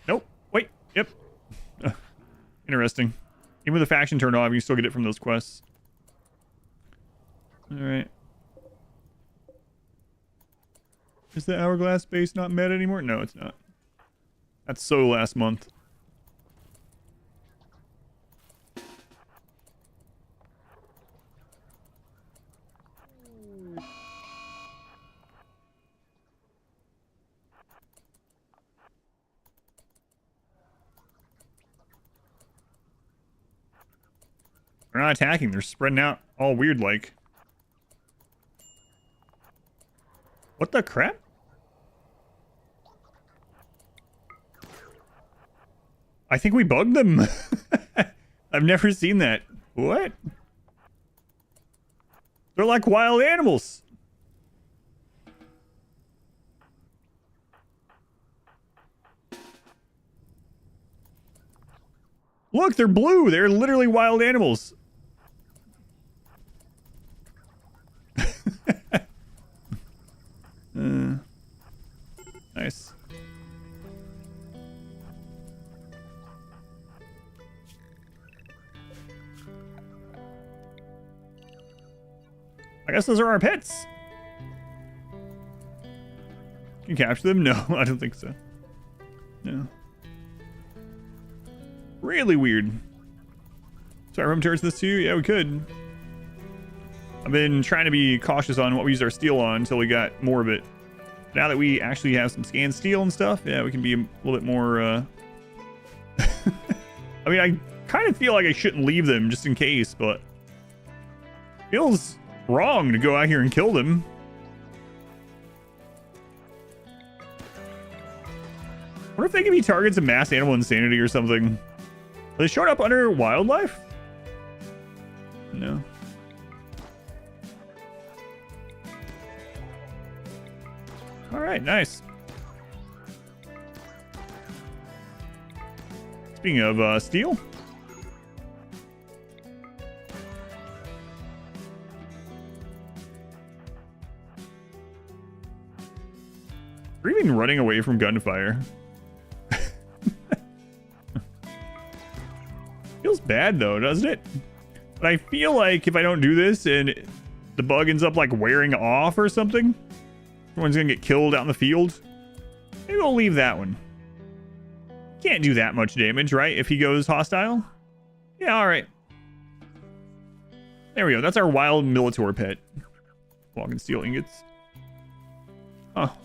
Nope. Wait. Yep. Interesting. Even with the faction turned off, you can still get it from those quests. Alright. Is the hourglass base not meta anymore? No, it's not. That's so last month. They're not attacking. They're spreading out all weird like. What the crap? I think we bugged them. I've never seen that. What? They're like wild animals. Look, they're blue. They're literally wild animals. Nice. I guess those are our pets. Can you capture them? No, I don't think so. No. Really weird. Sorry, room turns this too? Yeah, we could. I've been trying to be cautious on what we use our steel on until we got more of it. Now that we actually have some scanned steel and stuff, yeah, we can be a little bit more, I mean, I kind of feel like I shouldn't leave them just in case, but it feels wrong to go out here and kill them. I wonder if they can be targets of mass animal insanity or something. Are they showing up under wildlife? No. All right, nice. Speaking of steel. We're even running away from gunfire. Feels bad though, doesn't it? But I feel like if I don't do this and the bug ends up like wearing off or something, everyone's gonna get killed out in the field. Maybe we'll leave that one. Can't do that much damage, right? If he goes hostile. Yeah, all right. There we go. That's our wild Militor pet. Walking steel ingots. Oh.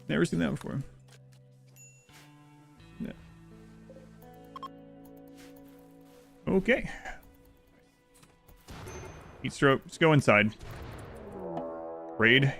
Never seen that before. Yeah. Okay. Heat stroke. Let's go inside. Raid.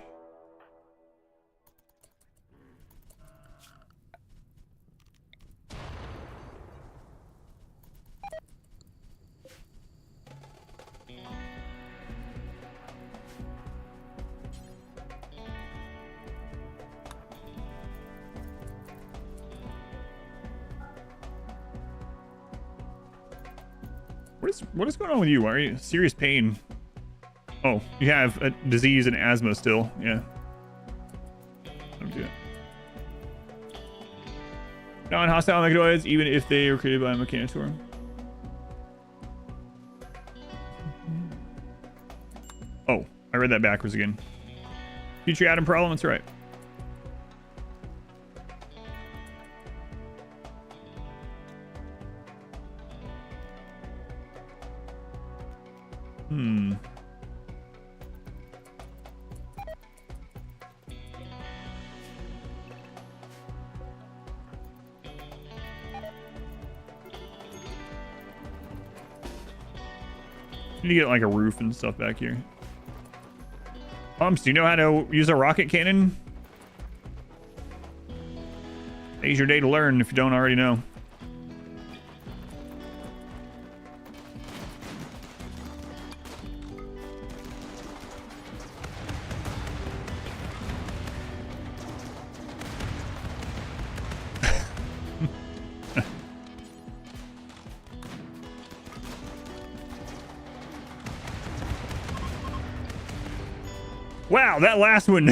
What is going on with you? Why are you serious pain? Oh, you have a disease and asthma still. Yeah. Don't do it. Non-hostile mechanoids, even if they are created by a Mechanosaur. Oh, I read that backwards again. Future atom problem, that's right. Need to get like a roof and stuff back here. Pumps, do you know how to use a rocket cannon? Today's your day to learn if you don't already know. Wow, that last one.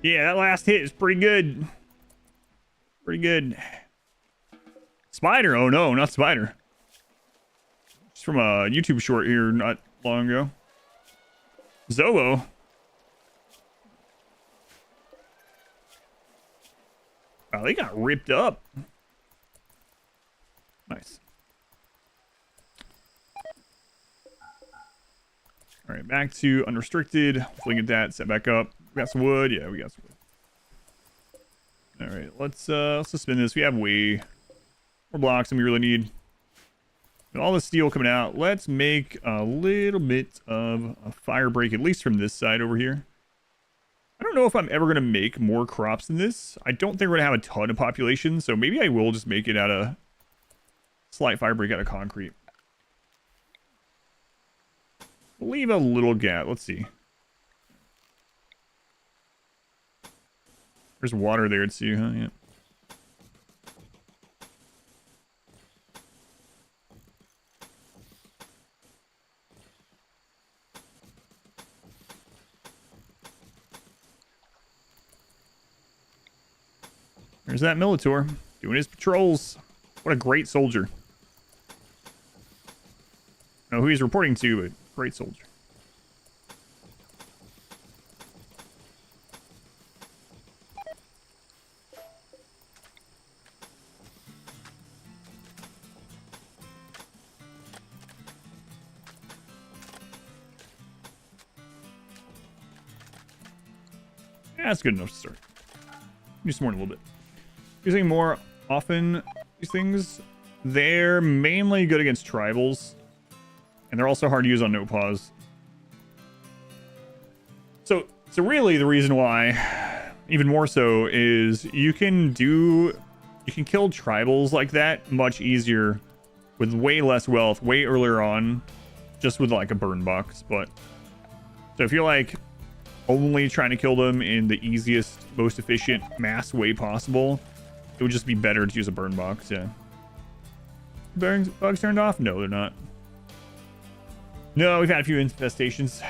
Yeah, that last hit is pretty good. Pretty good. Spider, oh no, not spider. It's from a YouTube short here not long ago. Zobo. Wow, they got ripped up. Nice. All right, back to unrestricted. Hopefully get that set back up. We got some wood. Yeah, we got some wood. All right, let's suspend this. We have way more blocks than we really need. With all the steel coming out, let's make a little bit of a fire break, at least from this side over here. I don't know if I'm ever going to make more crops than this. I don't think we're going to have a ton of population, so maybe I will just make it out of slight fire break out of concrete. Leave a little gap. Let's see. There's water there too, huh? Yeah. There's that Militor doing his patrols. What a great soldier. I don't know who he's reporting to, but great soldier. Yeah, that's good enough to start. Do some more in a little bit. Using more often, these things, they're mainly good against tribals. And they're also hard to use on no pause. So really the reason why, even more so, is you can kill tribals like that much easier with way less wealth, way earlier on, just with like a burn box. But so if you're like only trying to kill them in the easiest, most efficient mass way possible, it would just be better to use a burn box. Yeah. Bugs turned off? No, they're not. No, we've had a few infestations.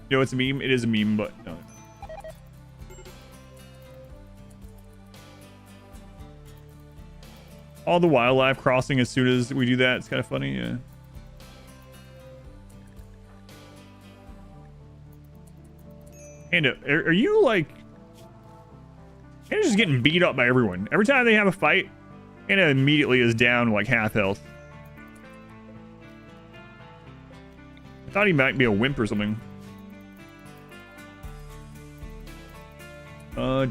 No, it's a meme. It is a meme, but no. All the wildlife crossing as soon as we do that. It's kind of funny, yeah. And are you like... Anna's just getting beat up by everyone. Every time they have a fight, Anna immediately is down like half health. I thought he might be a wimp or something.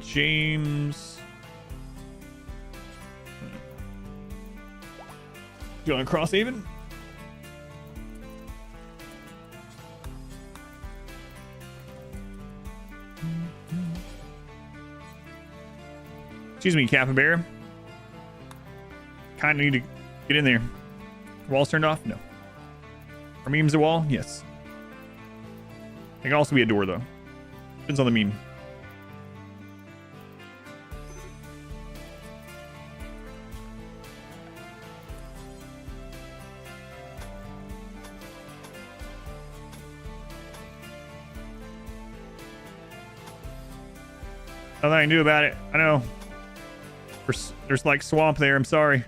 James. Do you want to cross Haven? Excuse me, Kappa Bear. Kind of need to get in there. Wall's turned off? No. Are memes a wall? Yes. It can also be a door, though. Depends on the meme. Nothing I can do about it. I know. There's like swamp there. I'm sorry.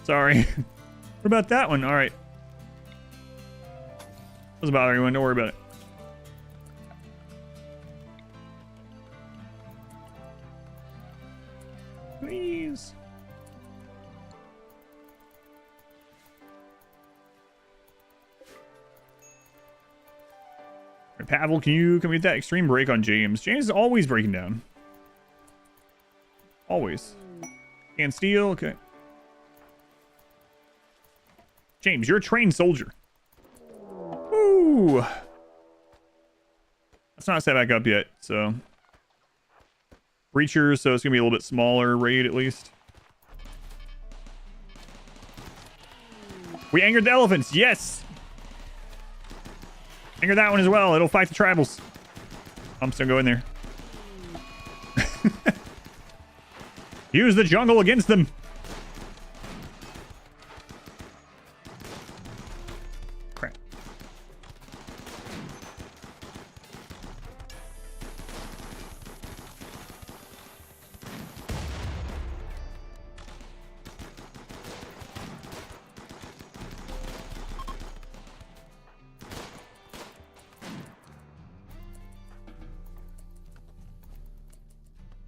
Sorry. What about that one? All right. Doesn't bother anyone. Don't worry about it. Please. All right, Pavel, can you come get that extreme break on James? James is always breaking down. Always. And steal. Okay. James, you're a trained soldier. Ooh. That's not set back up yet, so. Breachers, so it's going to be a little bit smaller raid at least. We angered the elephants. Yes. Anger that one as well. It'll fight the tribals. I'm still going there. Use the jungle against them. Crap.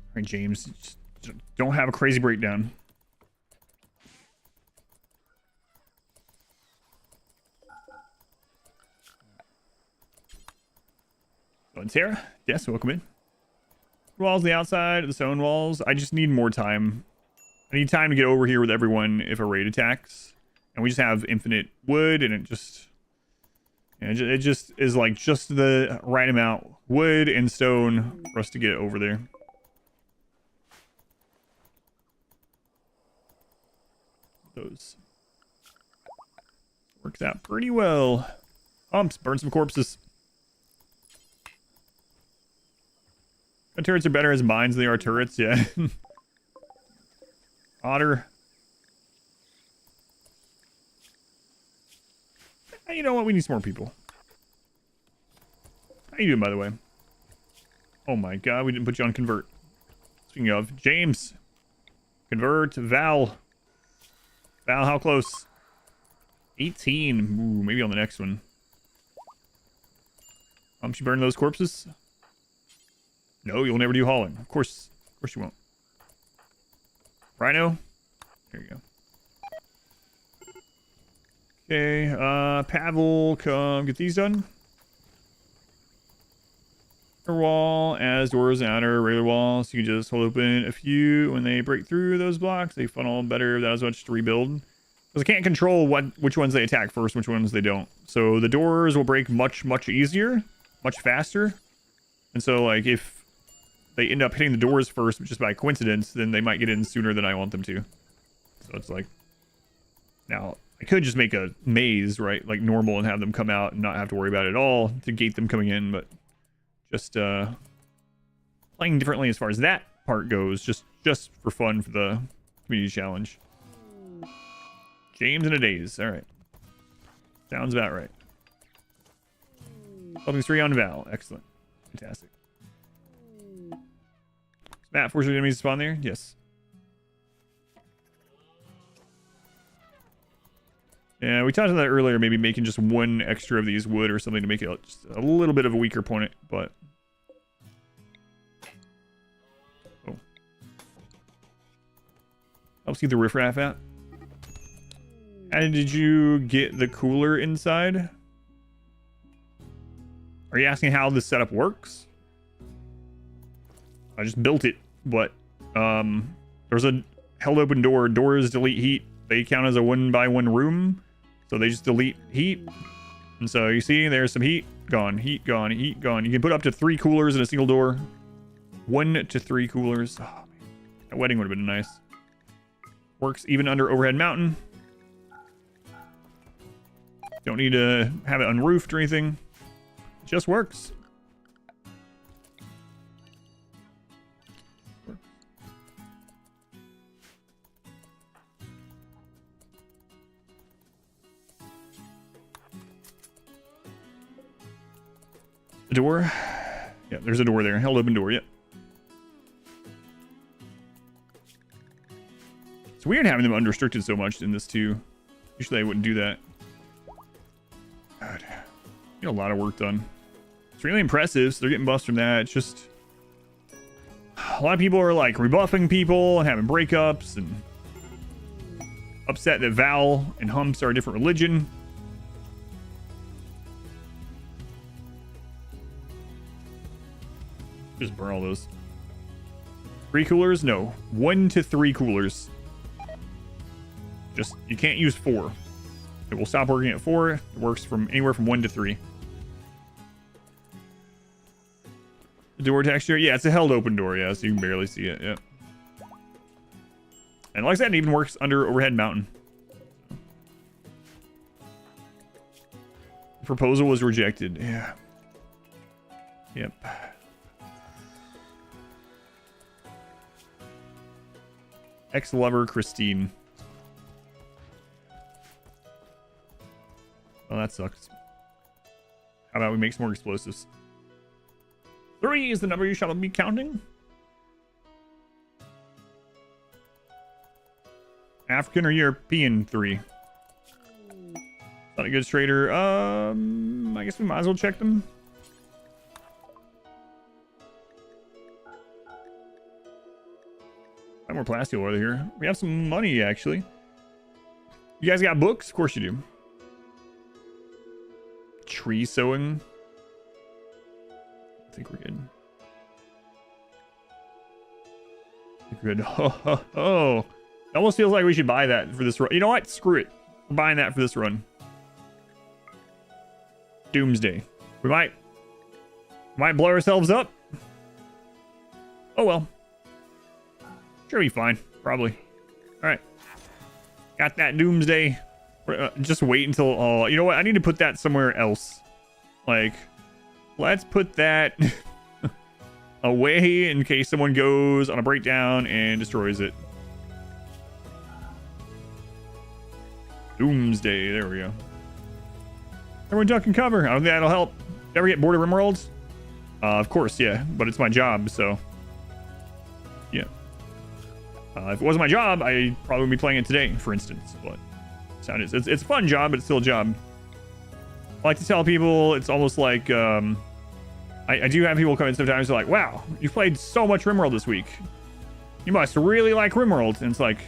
All right, James. Just don't have a crazy breakdown. Oh, and Sarah, yes, welcome in. Walls on the outside of the stone walls. I just need more time. I need time to get over here with everyone if a raid attacks. And we just have infinite wood, and it just And it just is like just the right amount wood and stone for us to get over there. Those works out pretty well. Burn some corpses. Gun turrets are better as mines than they are turrets, yeah. Otter. You know what? We need some more people. How you doing, by the way? Oh my god, we didn't put you on convert. Speaking of, James. Convert. Val. Val, how close? 18. Ooh, maybe on the next one. Should you burn those corpses? No, you'll never do hauling. Of course you won't. Rhino? There you go. Okay, Pavel, come get these done. Inner wall, as doors and outer regular wall, so you can just hold open a few. When they break through those blocks, they funnel better. That was much to rebuild. Because I can't control which ones they attack first, which ones they don't. So the doors will break much easier, much faster. And so, like, if they end up hitting the doors first, just by coincidence, then they might get in sooner than I want them to. So it's like, now I could just make a maze, right, like normal, and have them come out and not have to worry about it at all to gate them coming in, but just playing differently as far as that part goes, just for fun for the community challenge. James in a daze. All right, sounds about right. Helping 3 on Val. Excellent, fantastic. Matt, force your enemies to spawn there. Yes. Yeah, we talked about that earlier, maybe making just one extra of these wood or something to make it just a little bit of a weaker point, but... Oh. Helps keep the riffraff out. And did you get the cooler inside? Are you asking how this setup works? I just built it, but there's a held open door. Doors delete heat. They count as a 1x1 room. So they just delete heat. And so you see there's some heat. Gone. Heat gone. Heat gone. You can put up to 3 coolers in a single door. 1 to 3 coolers. Oh, man. That wedding would have been nice. Works even under overhead mountain. Don't need to have it unroofed or anything. It just works. The door? Yeah, there's a door there. Held open door, yep. It's weird having them unrestricted so much in this too. Usually I wouldn't do that. God. Get a lot of work done. It's really impressive, so they're getting buffs from that. It's just... a lot of people are like rebuffing people and having breakups and upset that Val and Humps are a different religion. Just burn all those. 3 coolers? No. 1 to 3 coolers. Just, you can't use 4. It will stop working at 4. It works from anywhere from 1 to 3. The door texture? Yeah, it's a held open door, yeah, so you can barely see it, yeah. And like I said, it even works under overhead mountain. The proposal was rejected, yeah. Yep. Ex-lover Christine. Well, that sucks. How about we make some more explosives? 3 is the number you shall be counting. African or European 3? Not a good trader. I guess we might as well check them. More plasteel over here. We have some money, actually. You guys got books? Of course you do. Tree sewing. I think we're good. We're good. Oh. It almost feels like we should buy that for this run. You know what? Screw it. We're buying that for this run. Doomsday. We might blow ourselves up. Oh well. Sure, be fine. Probably. All right. Got that Doomsday. Just wait until. You know what? I need to put that somewhere else. Like, let's put that away in case someone goes on a breakdown and destroys it. Doomsday. There we go. Everyone duck and cover. I don't think that'll help. Ever get bored of RimWorld? Of course, yeah. But it's my job, so yeah. If it wasn't my job, I'd probably be playing it today, for instance. But it's a fun job, but it's still a job. I like to tell people it's almost like I do have people come in sometimes. They're like, "Wow, you played so much RimWorld this week. You must really like RimWorld." And it's like,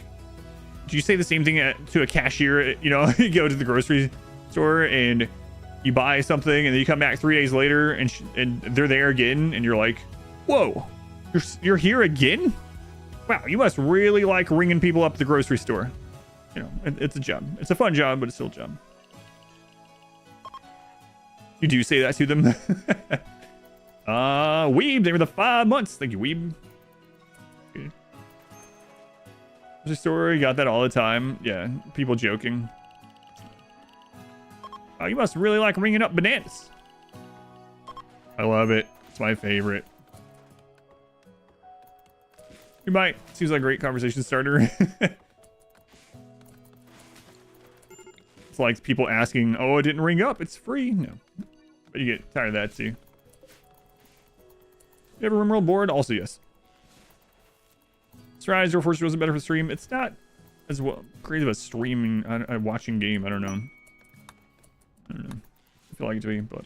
do you say the same thing to a cashier? You know, you go to the grocery store and you buy something, and then you come back 3 days later, and they're there again, and you're like, "Whoa, you're here again? Wow, you must really like ringing people up at the grocery store." You know, it's a job. It's a fun job, but it's still a job. You do say that to them. Weeb, they were the 5 months. Thank you, Weeb. Okay. There's a story, got that all the time. Yeah, people joking. Oh, you must really like ringing up bananas. I love it. It's my favorite. You might. Seems like a great conversation starter. It's like people asking, "Oh, it didn't ring up. It's free." No. But you get tired of that too. You have a RimWorld board? Also, yes. Strides or Force wasn't better for stream. It's not as well great of a streaming, a watching game. I don't know. I feel like it to be, but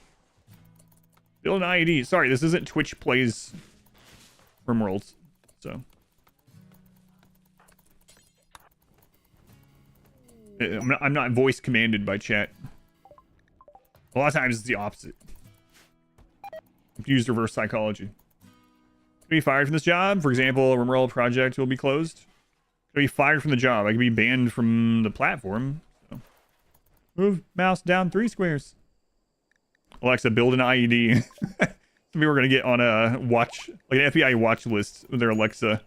build an IED. Sorry, this isn't Twitch plays RimWorld, so I'm not voice commanded by chat. A lot of times it's the opposite. I've used reverse psychology. Could be fired from this job. For example, a RimWorld project will be closed. Could be fired from the job. I could be banned from the platform. So. Move mouse down 3 squares. Alexa, build an IED. Some people are gonna get on a watch, like an FBI watch list with their Alexa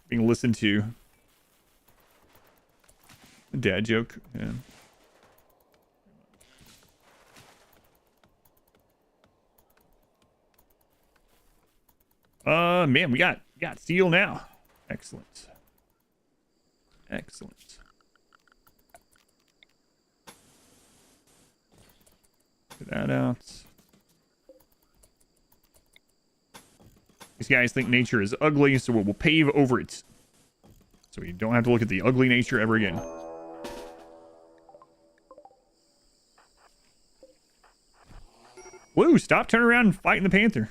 being listened to. A dad joke. Yeah. Man, we got steel now. Excellent. Excellent. Get that out. These guys think nature is ugly, so we'll pave over it. So we don't have to look at the ugly nature ever again. Woo, stop turning around and fighting the panther.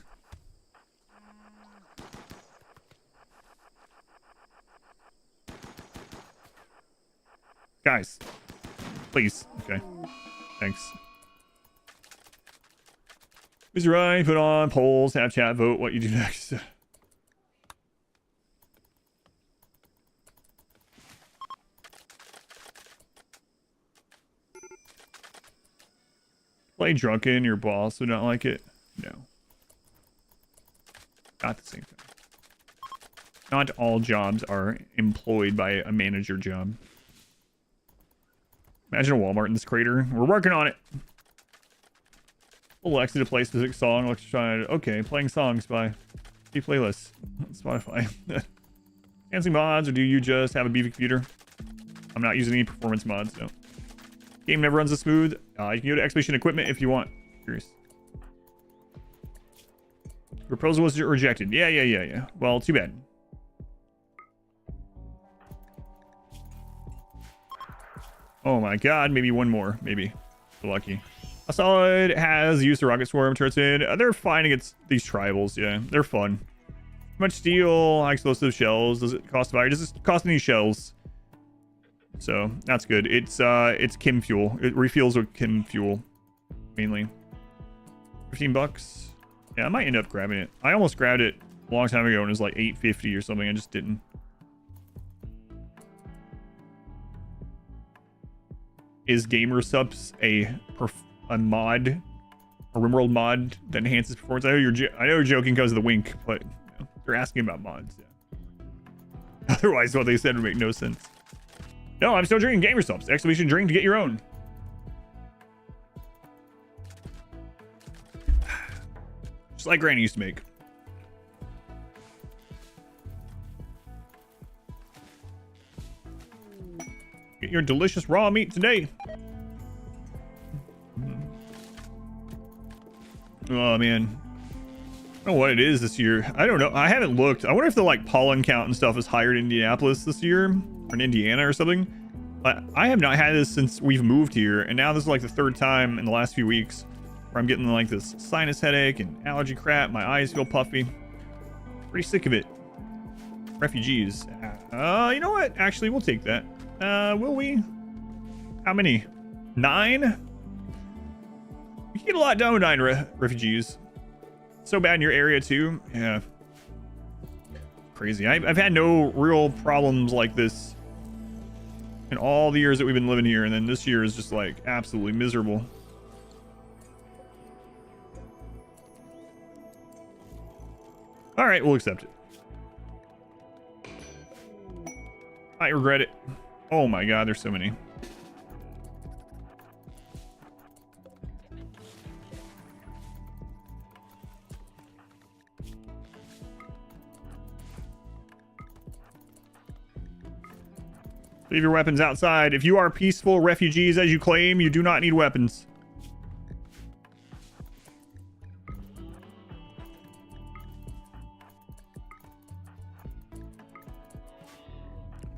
Guys, please. Okay. Thanks. Is right, put on polls, have chat, vote what you do next. Play drunken, your boss would not like it. No. Not the same thing. Not all jobs are employed by a manager job. Imagine a Walmart in this crater. We're working on it. Alexa to play specific song. Alexa trying to, okay, playing songs by playlists. Spotify. Fancy mods, or do you just have a beefy computer? I'm not using any performance mods, no. Game never runs as smooth. You can go to Expedition Equipment if you want. Curious. Proposal was rejected. Yeah. Well, too bad. Oh my god, maybe one more. Maybe. We're lucky. A solid has used the rocket swarm turrets in. They're fine against these tribals, yeah. They're fun. Much steel, high explosive shells. Does it cost fire? Does it cost any shells? So that's good. It's chem fuel. It refuels with chem fuel mainly. $15. Yeah, I might end up grabbing it. I almost grabbed it a long time ago and it was like $8.50 or something. I just didn't. Is gamer subs a a mod, a RimWorld mod that enhances performance. I know you're joking because of the wink, but you know, they're asking about mods. Yeah. Otherwise, what they said would make no sense. No, I'm still drinking Gamer Subs. Exclamation drink to get your own. Just like Granny used to make. Get your delicious raw meat today. Oh man, I don't know what it is this year. I don't know. I haven't looked. I wonder if the like pollen count and stuff is higher in Indianapolis this year or in Indiana or something. But I have not had this since we've moved here, and now this is like the third time in the last few weeks where I'm getting like this sinus headache and allergy crap. My eyes feel puffy. Pretty sick of it. Refugees. You know what? Actually, we'll take that. Will we? How many? 9? You can get a lot done with 9 refugees. So bad in your area too. Yeah. Crazy. I've had no real problems like this in all the years that we've been living here, and then this year is just like absolutely miserable. All right, we'll accept it. I regret it. Oh my god, there's so many. Leave your weapons outside. If you are peaceful refugees as you claim, you do not need weapons.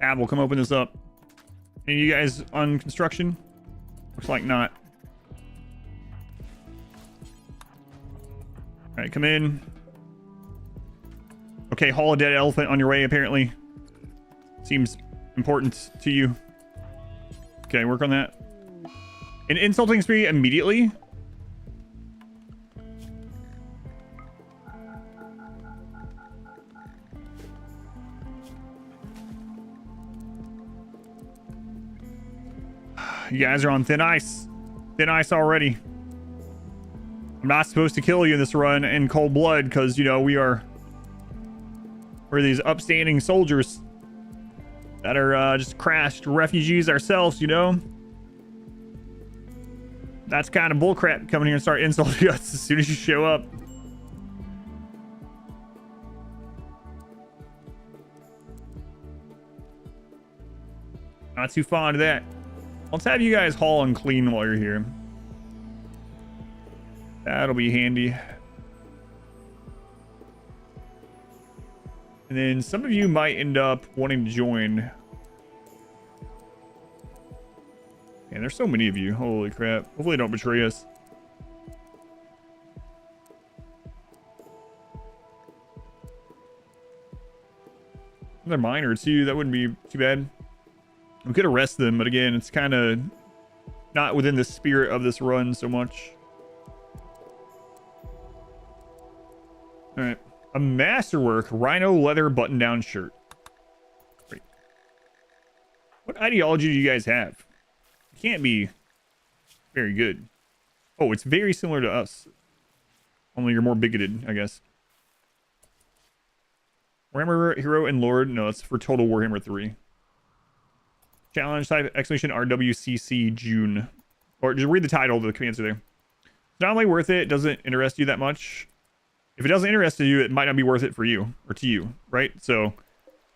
Ab will come open this up. Any of you guys on construction? Looks like not. All right, come in. Okay, haul a dead elephant on your way, apparently. Seems important to you. Okay, work on that. An insulting spree immediately. You guys are on thin ice. Thin ice already. I'm not supposed to kill you in this run in cold blood because, you know, we're these upstanding soldiers that are just crashed refugees ourselves, you know? That's kind of bullcrap coming here and start insulting us as soon as you show up. Not too fond of that. Let's have you guys haul and clean while you're here. That'll be handy. And then some of you might end up wanting to join. Man, there's so many of you. Holy crap. Hopefully they don't betray us. They're minor too. That wouldn't be too bad. We could arrest them, but again, it's kind of not within the spirit of this run so much. All right. A masterwork rhino leather button-down shirt. Great. What ideology do you guys have? It can't be very good. Oh, it's very similar to us. Only you're more bigoted, I guess. Warhammer Hero and Lord. No, it's for Total Warhammer 3. Challenge type exclamation RWCC June. Or just read the title of the commands are there. It's not only worth it, it doesn't interest you that much. If it doesn't interest you, it might not be worth it for you or to you, right? So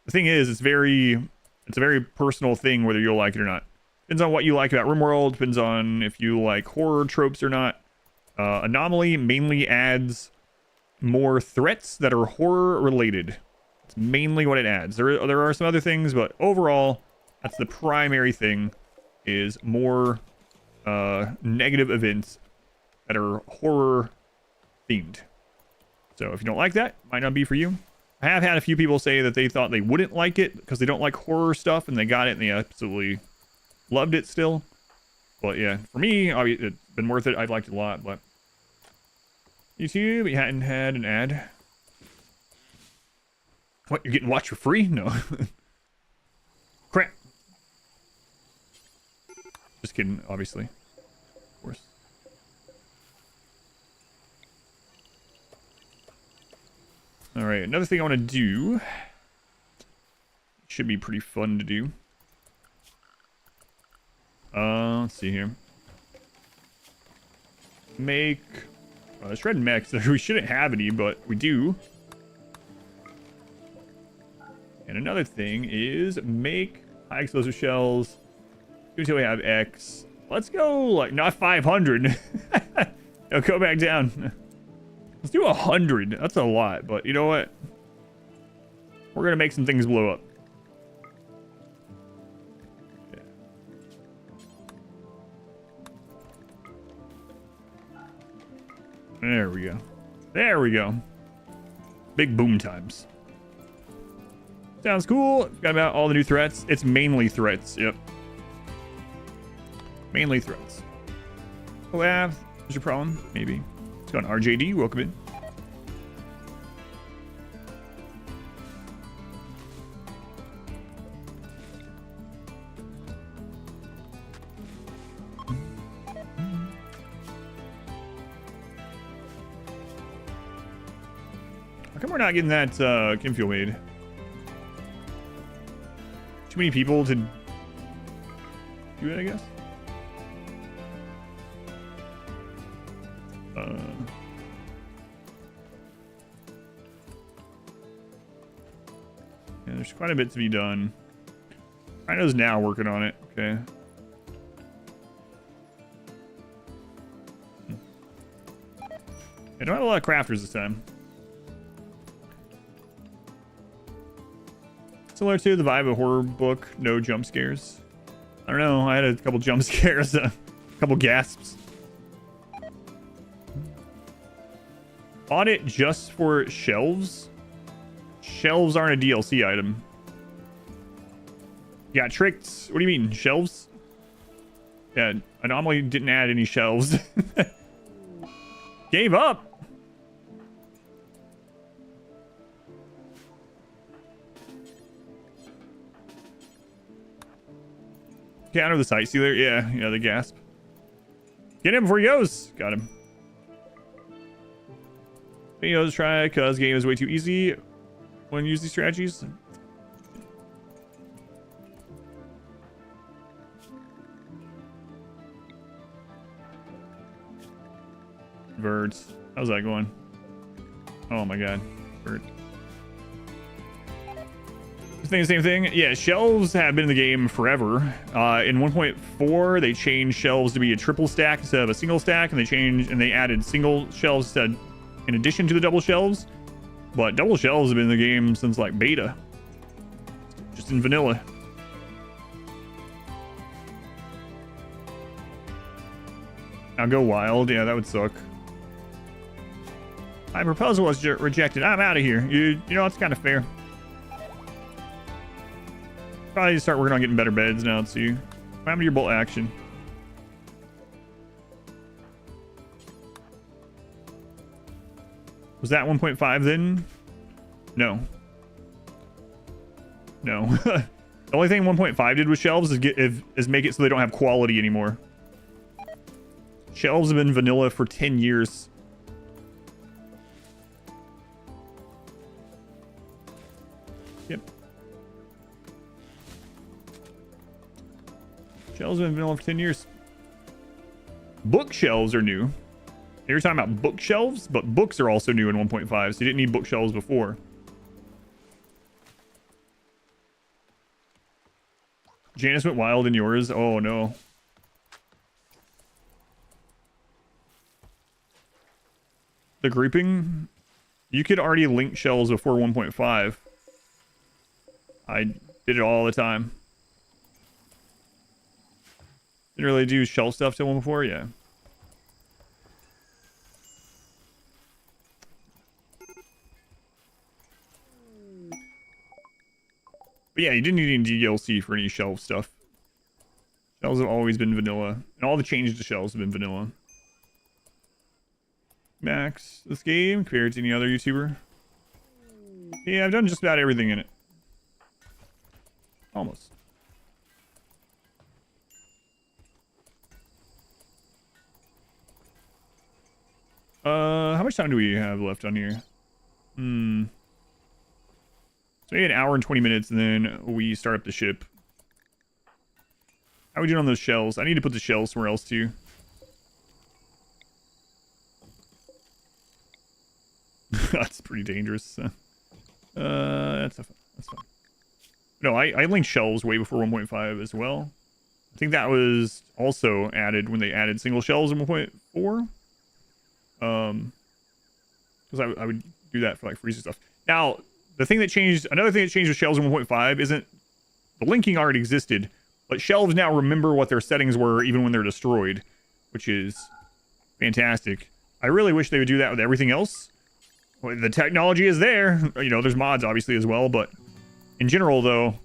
the thing is, it's a very personal thing whether you'll like it or not. Depends on what you like about RimWorld, depends on if you like horror tropes or not. Anomaly mainly adds more threats that are horror related. It's mainly what it adds. There are some other things, but overall, that's the primary thing, is more negative events that are horror themed. So if you don't like that, might not be for you. I have had a few people say that they thought they wouldn't like it because they don't like horror stuff, and they got it and they absolutely loved it still. But yeah, for me, it's been worth it. I've liked it a lot, but YouTube, you hadn't had an ad. What, you're getting watch for free? No. Crap. Just kidding, obviously. Of course. right, another thing I want to do. Should be pretty fun to do. Let's see here. Make shred mechs. We shouldn't have any, but we do. And another thing is make high explosive shells. Until we have X. Let's go like not 500. No, go back down. Let's do 100. That's a lot, but you know what? We're gonna make some things blow up. Yeah. There we go. There we go. Big boom times. Sounds cool. Got about all the new threats. It's mainly threats. Yep. Mainly threats. Oh, yeah. There's your problem. Maybe. Let's go on RJD. Welcome in. How come we're not getting that Kimfuel made? Too many people to do it, I guess. Yeah, there's quite a bit to be done. Rhino's now working on it. Okay. I don't have a lot of crafters this time. Similar to the vibe of a horror book, no jump scares. I don't know, I had a couple jump scares, a couple gasps. Audit just for shelves? Shelves aren't a DLC item. You got tricked. What do you mean, shelves? Yeah, Anomaly didn't add any shelves. Gave up. Counter the sight sealer. Yeah, the gasp. Get him before he goes. Got him. Videos try because game is way too easy when you use these strategies. Vert. How's that going? Oh my god. Vert. Same thing. Yeah, shelves have been in the game forever. In 1.4, they changed shelves to be a triple stack instead of a single stack, and they added single shelves instead, in addition to the double shelves. But double shelves have been in the game since like beta, just in vanilla. Now go wild. Yeah, that would suck. My proposal was rejected. I'm out of here. You know, it's kind of fair. Probably need to start working on getting better beds now. Let's see. What happened to your bolt action? Was that 1.5 then? No. No. The only thing 1.5 did with shelves is make it so they don't have quality anymore. Shelves have been vanilla for 10 years. Yep. Shelves have been vanilla for 10 years. Bookshelves are new. You're talking about bookshelves, but books are also new in 1.5, so you didn't need bookshelves before. Janice went wild in yours. Oh no. The grouping, you could already link shelves before 1.5. I did it all the time. Didn't really do shelf stuff till 1 before, yeah. But yeah, you didn't need any DLC for any shelf stuff. Shelves have always been vanilla, and all the changes to shelves have been vanilla. Max this game compared to any other YouTuber. Yeah, I've done just about everything in it. Almost. How much time do we have left on here? So maybe an hour and 20 minutes, and then we start up the ship. How are we doing on those shells? I need to put the shells somewhere else too. That's pretty dangerous. That's fine. No, I linked shells way before 1.5 as well. I think that was also added when they added single shells in 1.4. Because I would do that for like freezer stuff. Now, another thing that changed with shells in 1.5 isn't the linking already existed, but shelves now remember what their settings were even when they're destroyed, which is fantastic. I really wish they would do that with everything else. Well, the technology is there. You know, there's mods obviously as well, but in general though,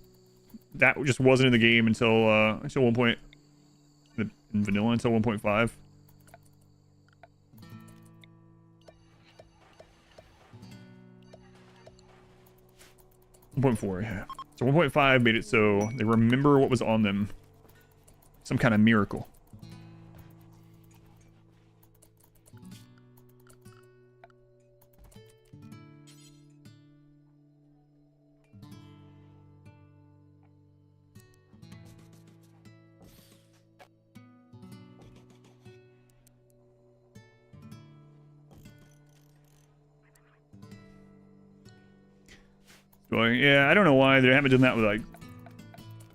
that just wasn't in the game until 1 point in vanilla until 1.5. 1.4, yeah. So 1.5 made it so they remember what was on them. Some kind of miracle. Yeah, I don't know why they haven't done that with like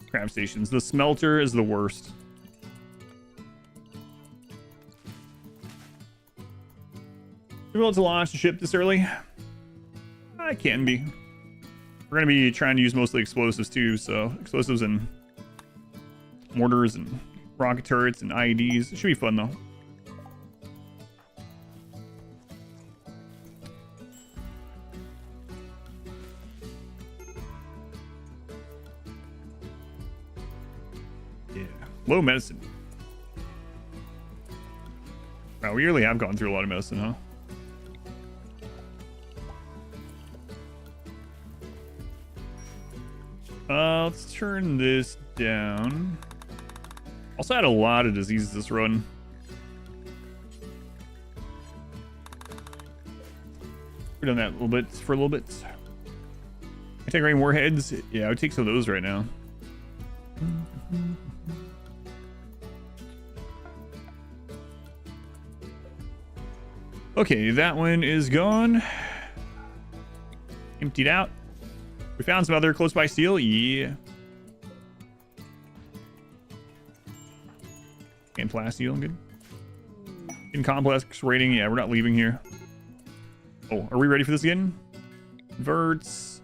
craft stations. The smelter is the worst. You able to launch the ship this early? I can be. We're gonna be trying to use mostly explosives too, so explosives and mortars and rocket turrets and IEDs. It should be fun though. Low medicine. Wow, we really have gone through a lot of medicine, huh? Let's turn this down. Also had a lot of diseases this run. We've done that for a little bit. Anti-grain warheads. Yeah, I would take some of those right now. Okay, that one is gone. Emptied out. We found some other close by steel. Yeah. And plasteel, good. In complex rating, yeah, we're not leaving here. Oh, are we ready for this again? Converts.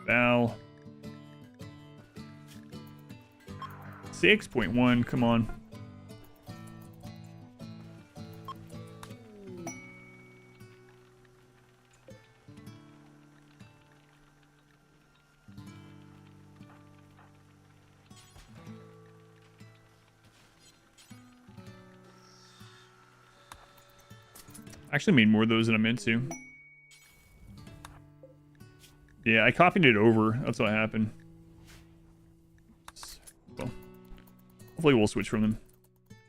Val. 6.1, come on. Actually made more of those than I meant to. Yeah, I copied it over. That's what happened. Well, hopefully we'll switch from them.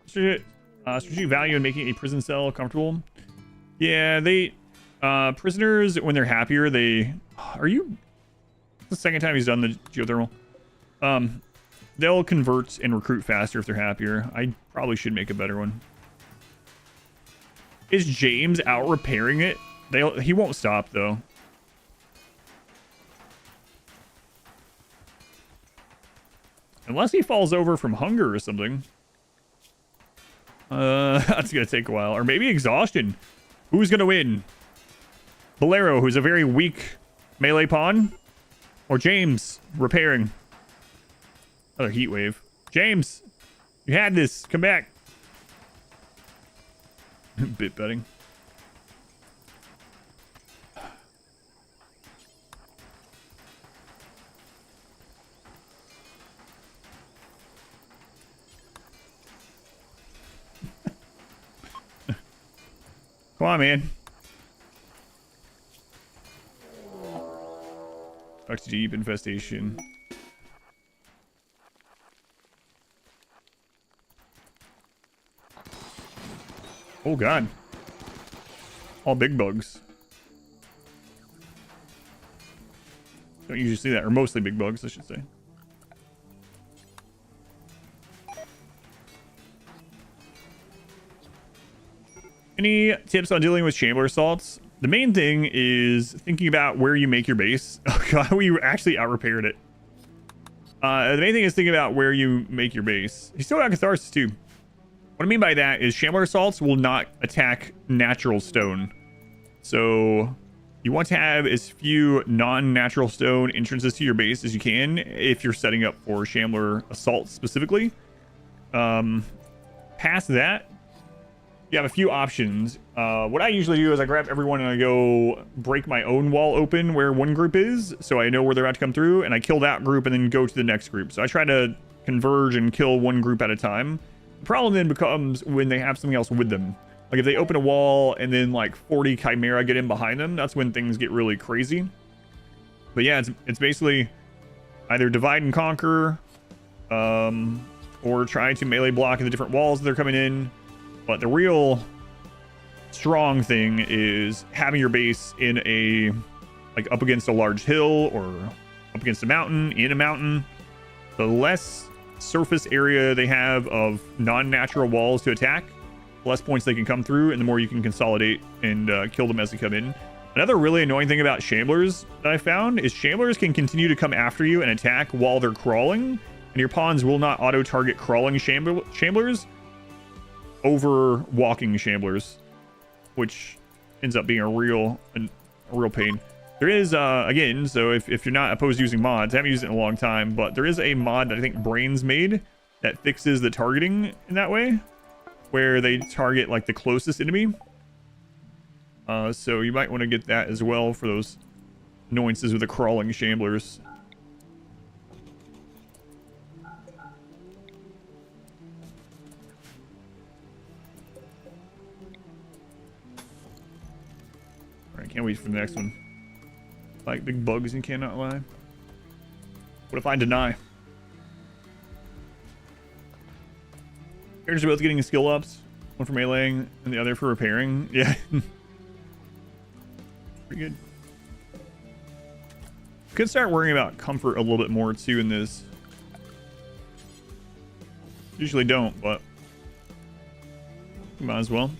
Strategic value in making a prison cell comfortable. Yeah, they... prisoners, when they're happier, they... Are you... The second time he's done the geothermal. They'll convert and recruit faster if they're happier. I probably should make a better one. Is James out repairing it? He won't stop though. Unless he falls over from hunger or something. That's gonna take a while. Or maybe exhaustion. Who's gonna win? Bolero, who's a very weak melee pawn? Or James repairing? Another heat wave. James, you had this. Come back. Bit betting. Come on, man. Back to deep infestation. Oh god. All big bugs. Don't usually see that, or mostly big bugs, I should say. Any tips on dealing with chamber assaults? The main thing is thinking about where you make your base. Oh god, we actually out-repaired it. The main thing is thinking about where you make your base. You still got Catharsis too. What I mean by that is Shambler assaults will not attack natural stone. So you want to have as few non-natural stone entrances to your base as you can if you're setting up for Shambler assaults specifically. Past that, you have a few options. What I usually do is I grab everyone and I go break my own wall open where one group is, so I know where they're about to come through, and I kill that group and then go to the next group. So I try to converge and kill one group at a time. The problem then becomes when they have something else with them. Like if they open a wall and then like 40 Chimera get in behind them, that's when things get really crazy. But yeah, it's basically either divide and conquer, or try to melee block in the different walls that they're coming in. But the real strong thing is having your base in a, like up against a large hill or up against a mountain, in a mountain. The less surface area they have of non-natural walls to attack, the less points they can come through, and the more you can consolidate and kill them as they come in. Another really annoying thing about Shamblers that I found is Shamblers can continue to come after you and attack while they're crawling, and your pawns will not auto-target crawling Shamblers over walking Shamblers, which ends up being a real pain. There is again, so if you're not opposed to using mods, I haven't used it in a long time, but there is a mod that I think Brains made that fixes the targeting in that way, where they target like the closest enemy. So you might want to get that as well for those annoyances with the crawling Shamblers. Alright, can't wait for the next one. Like big bugs and cannot lie. What if I deny? Characters are both getting skill ups. One for meleeing and the other for repairing. Yeah. Pretty good. Could start worrying about comfort a little bit more too in this. Usually don't, but might as well.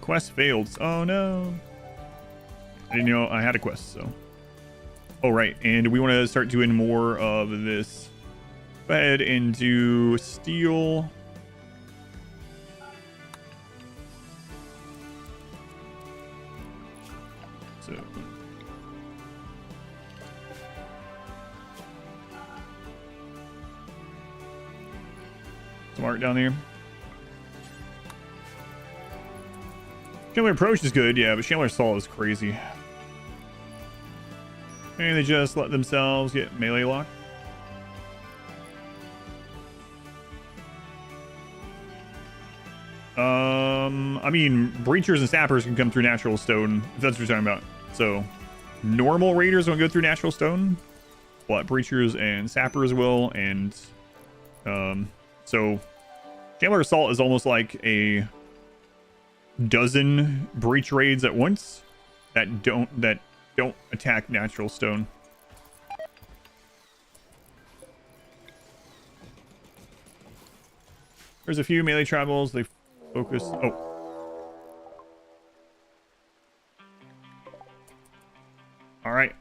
Quest failed. Oh no. I didn't know I had a quest, so. Oh, right. And we want to start doing more of this. Go ahead and do steel. So. Some art down there. Shambler approach is good, yeah, but Shambler assault is crazy. And they just let themselves get melee locked. I mean, breachers and sappers can come through natural stone, if that's what you're talking about. So, normal raiders won't go through natural stone, but breachers and sappers will, and so Shambler assault is almost like a dozen breach raids at once that don't attack natural stone. There's a few melee tribals. They focus. Oh. All right.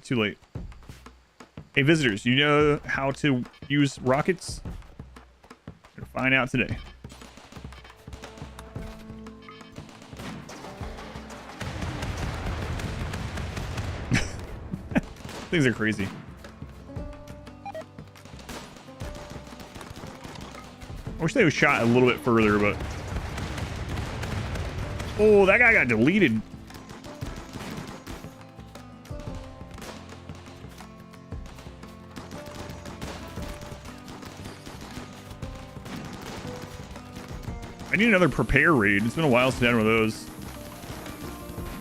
Too late. Hey, visitors, you know how to use rockets? We're gonna find out today. Things are crazy. I wish they was shot a little bit further, but... Oh, that guy got deleted. I need another prepare raid. It's been a while since I had one of those.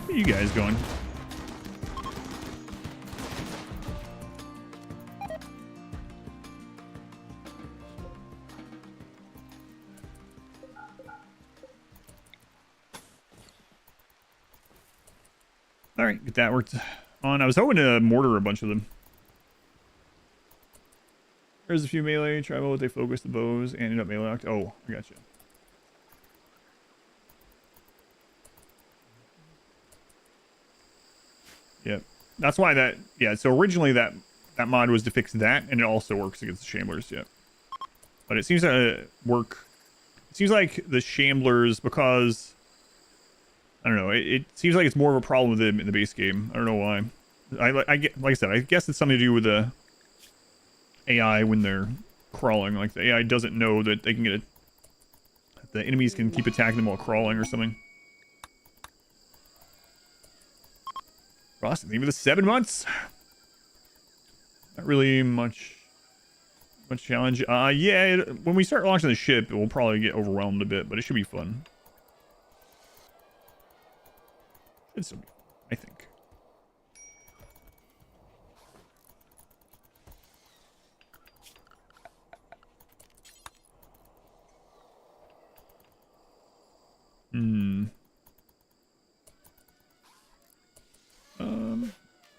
Where are you guys going? All right, get that worked on. I was hoping to mortar a bunch of them. There's a few melee tribal, they focused the bows and ended up melee locked. Oh, I got you. Yep. That's why that, yeah, so originally that mod was to fix that, and it also works against the Shamblers, yeah. But it seems to work. It seems like the Shamblers, because, I don't know, it seems like it's more of a problem with them in the base game. I don't know why. Like I said, I guess it's something to do with the AI when they're crawling. Like, the AI doesn't know that they can get the enemies can keep attacking them while crawling or something. Ross, even the 7 months. Not really much challenge. Yeah, when we start launching the ship, it will probably get overwhelmed a bit, but it should be fun. Should still be fun, I think.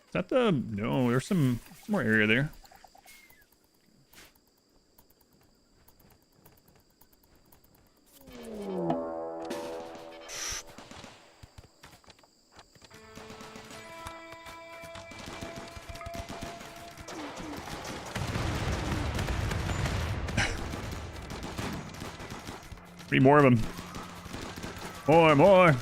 Is that the... No, there's some more area there. Need more of them. More.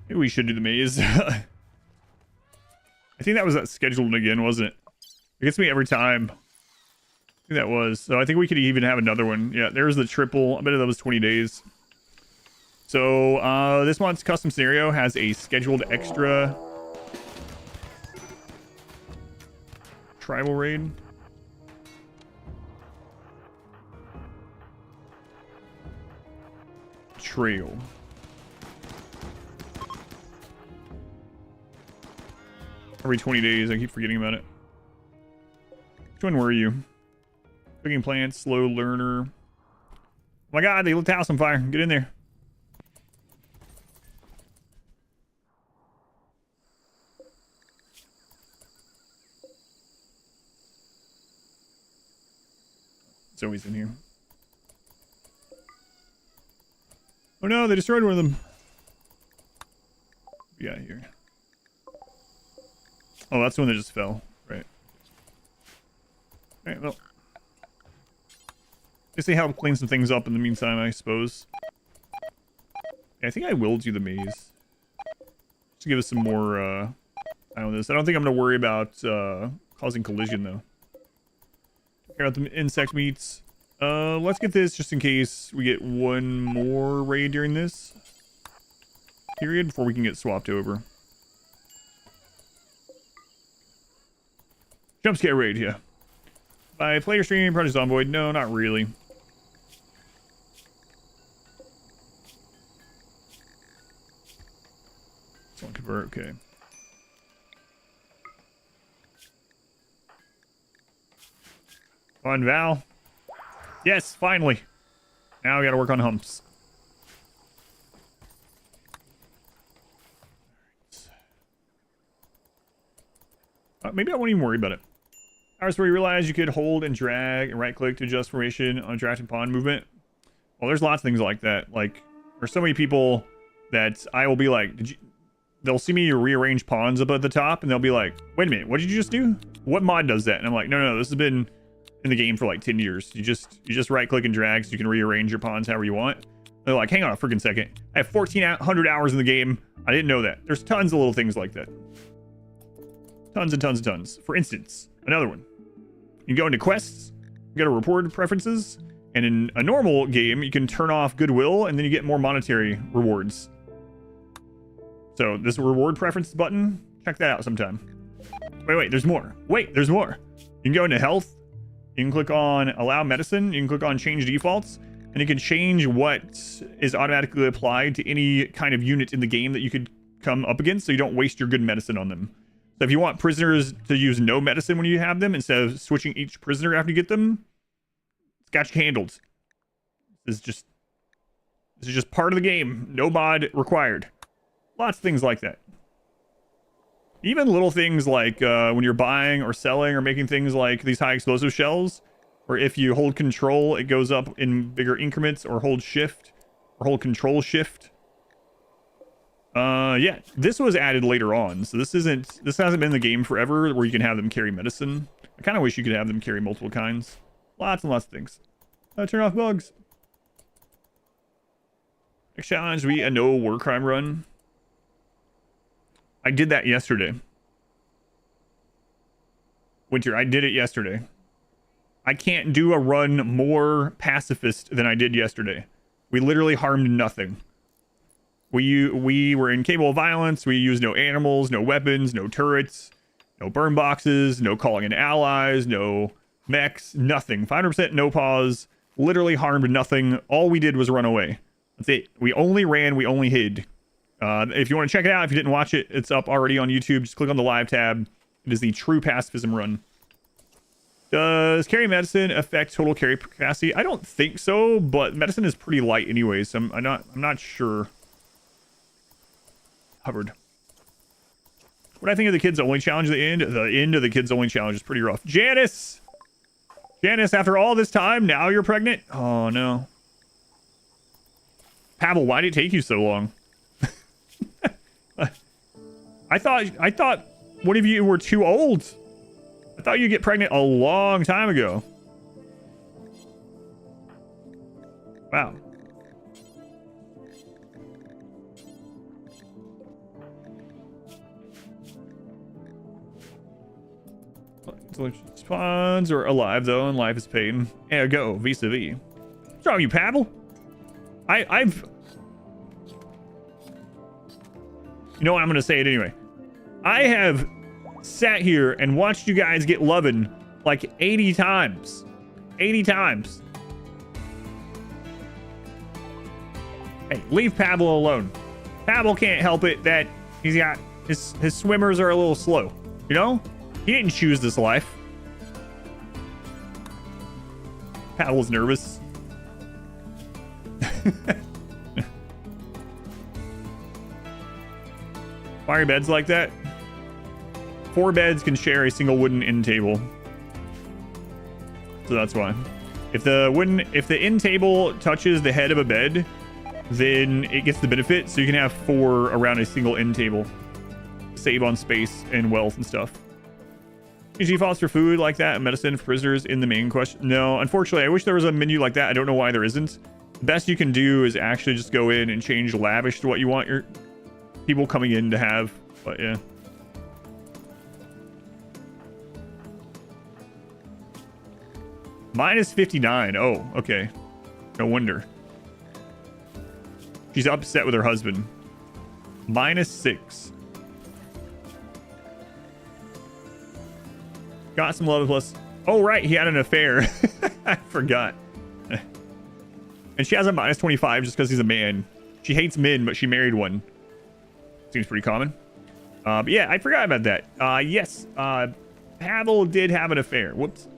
Maybe we should do the maze. I think that was scheduled again, wasn't it? It gets me every time. I think that was. So I think we could even have another one. Yeah, there's the triple. I bet that was 20 days. So this month's custom scenario has a scheduled extra tribal raid. Trail. Every 20 days, I keep forgetting about it. Which one were you? Cooking plants, slow learner. Oh my god, they lit the house on fire. Get in there. Zoe's in here. Oh no, they destroyed one of them. Yeah, here. Oh, that's the one that just fell. Right. Alright, well. Just see how it clean some things up in the meantime, I suppose. Yeah, I think I will do the maze. Just to give us some more, eye on this. I don't think I'm going to worry about, causing collision, though. Care about the insect meats. Let's get this just in case we get one more raid during this period before we can get swapped over. Jump scare raid, yeah. By player stream, Project Zomboid. No, not really. Don't convert, okay. Come on, Val. Yes, finally. Now we gotta work on humps. Maybe I won't even worry about it. Hours where you realize you could hold and drag and right click to adjust formation on draft and pawn movement. Well, there's lots of things like that. Like, there's so many people that I will be like, they'll see me rearrange pawns up at the top and they'll be like, wait a minute, what did you just do? What mod does that? And I'm like, no, this has been in the game for like 10 years. You just right click and drag so you can rearrange your pawns however you want. They're like, hang on a freaking second. I have 1,400 hours in the game. I didn't know that. There's tons of little things like that. Tons and tons and tons. For instance, another one. You go into quests, you go to report preferences, and in a normal game, you can turn off goodwill, and then you get more monetary rewards. So this reward preferences button, check that out sometime. Wait, there's more. There's more. You can go into health. You can click on allow medicine. You can click on change defaults, and you can change what is automatically applied to any kind of unit in the game that you could come up against, so you don't waste your good medicine on them. So if you want prisoners to use no medicine when you have them, instead of switching each prisoner after you get them, it's got you handled. This is just part of the game. No mod required. Lots of things like that. Even little things like when you're buying or selling or making things like these high explosive shells, or if you hold control, it goes up in bigger increments, or hold shift, or hold control shift. Yeah, this was added later on, so this hasn't been in the game forever where you can have them carry medicine. I kind of wish you could have them carry multiple kinds. Lots and lots of things. Turn off bugs. Next challenge, a no war crime run. I did that yesterday. Winter, I did it yesterday. I can't do a run more pacifist than I did yesterday. We literally harmed nothing. We were incapable of violence. We used no animals, no weapons, no turrets, no burn boxes, no calling in allies, no mechs, nothing. 500% no pause. Literally harmed nothing. All we did was run away. That's it. We only ran, we only hid. If you want to check it out, if you didn't watch it, it's up already on YouTube. Just click on the live tab. It is the true pacifism run. Does carry medicine affect total carry capacity? I don't think so, but medicine is pretty light anyway, so I'm not sure. Hubbard. What I think of the kids only challenge at the end? The end of the kids only challenge is pretty rough. Janice, after all this time, now you're pregnant? Oh no. Pavel, why did it take you so long? I thought one of you were too old. I thought you'd get pregnant a long time ago. Wow. Spawns are alive though, and life is pain. Ergo, vis-a-vis. What's wrong with you, Pavel? I've... You know what? I'm going to say it anyway. I have sat here and watched you guys get loving like 80 times. 80 times. Hey, leave Pavel alone. Pavel can't help it that he's got... His swimmers are a little slow. You know? He didn't choose this life. Pavel's nervous. Why are beds like that? 4 beds can share a single wooden end table. So that's why. If the end table touches the head of a bed, then it gets the benefit. So you can have 4 around a single end table. Save on space and wealth and stuff. G defaults for food like that and medicine for prisoners in the main question. No, unfortunately, I wish there was a menu like that. I don't know why there isn't. The best you can do is actually just go in and change lavish to what you want your people coming in to have. But yeah. Minus 59. Oh, okay. No wonder. She's upset with her husband. Minus 6. Got some love plus. Oh, right. He had an affair. I forgot. And she has a minus 25 just because he's a man. She hates men, but she married one. Seems pretty common. But yeah, I forgot about that. Yes. Pavel did have an affair. Whoops.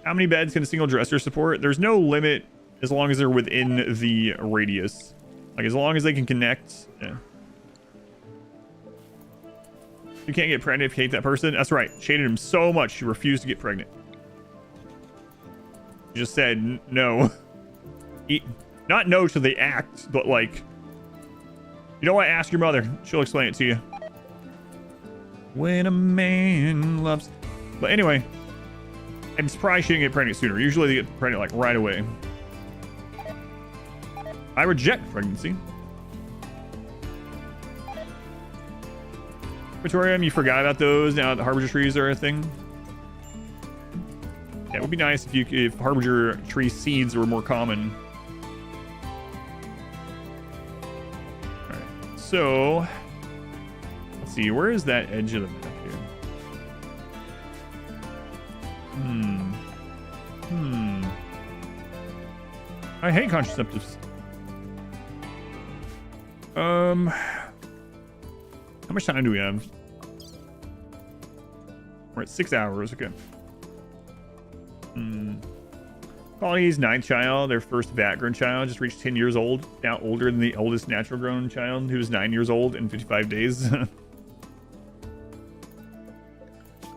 How many beds can a single dresser support? There's no limit as long as they're within the radius. Like, as long as they can connect. Yeah. You can't get pregnant if you hate that person. That's right. She hated him so much she refused to get pregnant. She just said no. Not no to the act, but like, you know what? Ask your mother. She'll explain it to you. When a man loves... But anyway, I'm surprised she didn't get pregnant sooner. Usually they get pregnant like right away. I reject pregnancy. Praetorium, you forgot about those now that Harbinger trees are a thing. Yeah, it would be nice if Harbinger tree seeds were more common. Alright, so Let's see, where is that edge of the map here? I hate contraceptives. How much time do we have? We're at 6 hours. Okay. Colony's 9th child, their first vat-grown child, just reached 10 years old. Now older than the oldest natural-grown child, who was 9 years old in 55 days.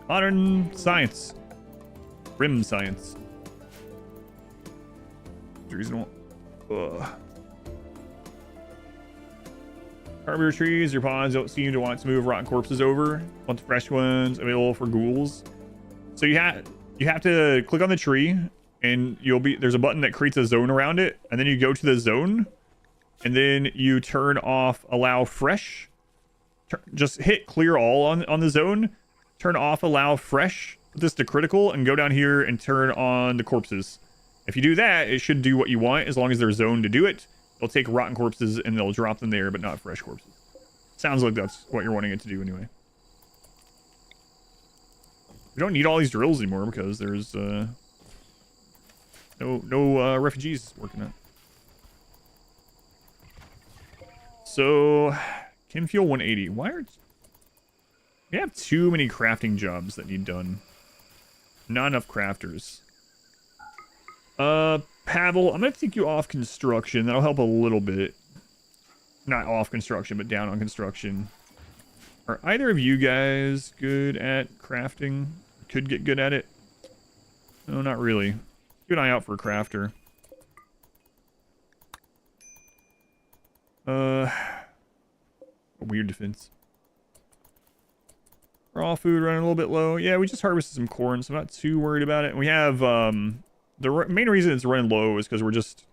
Modern science. Rim science. Reasonable. Carnivore trees, your pawns don't seem to want to move rotten corpses over. Want the fresh ones available for ghouls. So you have to click on the tree, and there's a button that creates a zone around it, and then you go to the zone, and then you turn off allow fresh. Just hit clear all on the zone, turn off allow fresh, put this to critical, and go down here and turn on the corpses. If you do that, it should do what you want as long as they're zoned to do it. They'll take rotten corpses and they'll drop them there, but not fresh corpses. Sounds like that's what you're wanting it to do anyway. We don't need all these drills anymore because there's no refugees working on it. So, Chem Fuel 180. We have too many crafting jobs that need done. Not enough crafters. Pavel, I'm gonna take you off construction. That'll help a little bit. Not off construction, but down on construction. Are either of you guys good at crafting? Could get good at it? No, not really. Keep an eye out for a crafter. A weird defense. Raw food running a little bit low. Yeah, we just harvested some corn, so I'm not too worried about it. We have, the main reason it's running low is because we're just...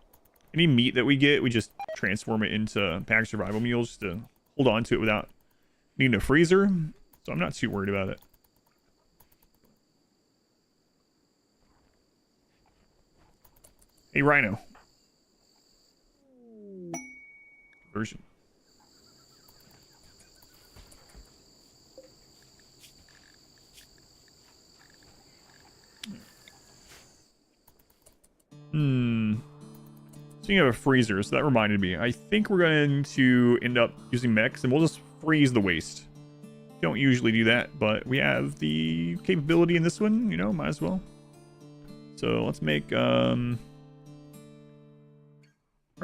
Any meat that we get, we just transform it into packed survival meals just to hold on to it without needing a freezer. So I'm not too worried about it. Hey, Rhino. Version. Speaking of a freezer, so that reminded me. I think we're going to end up using mechs, and we'll just freeze the waste. Don't usually do that, but we have the capability in this one, you know, might as well. So let's make, already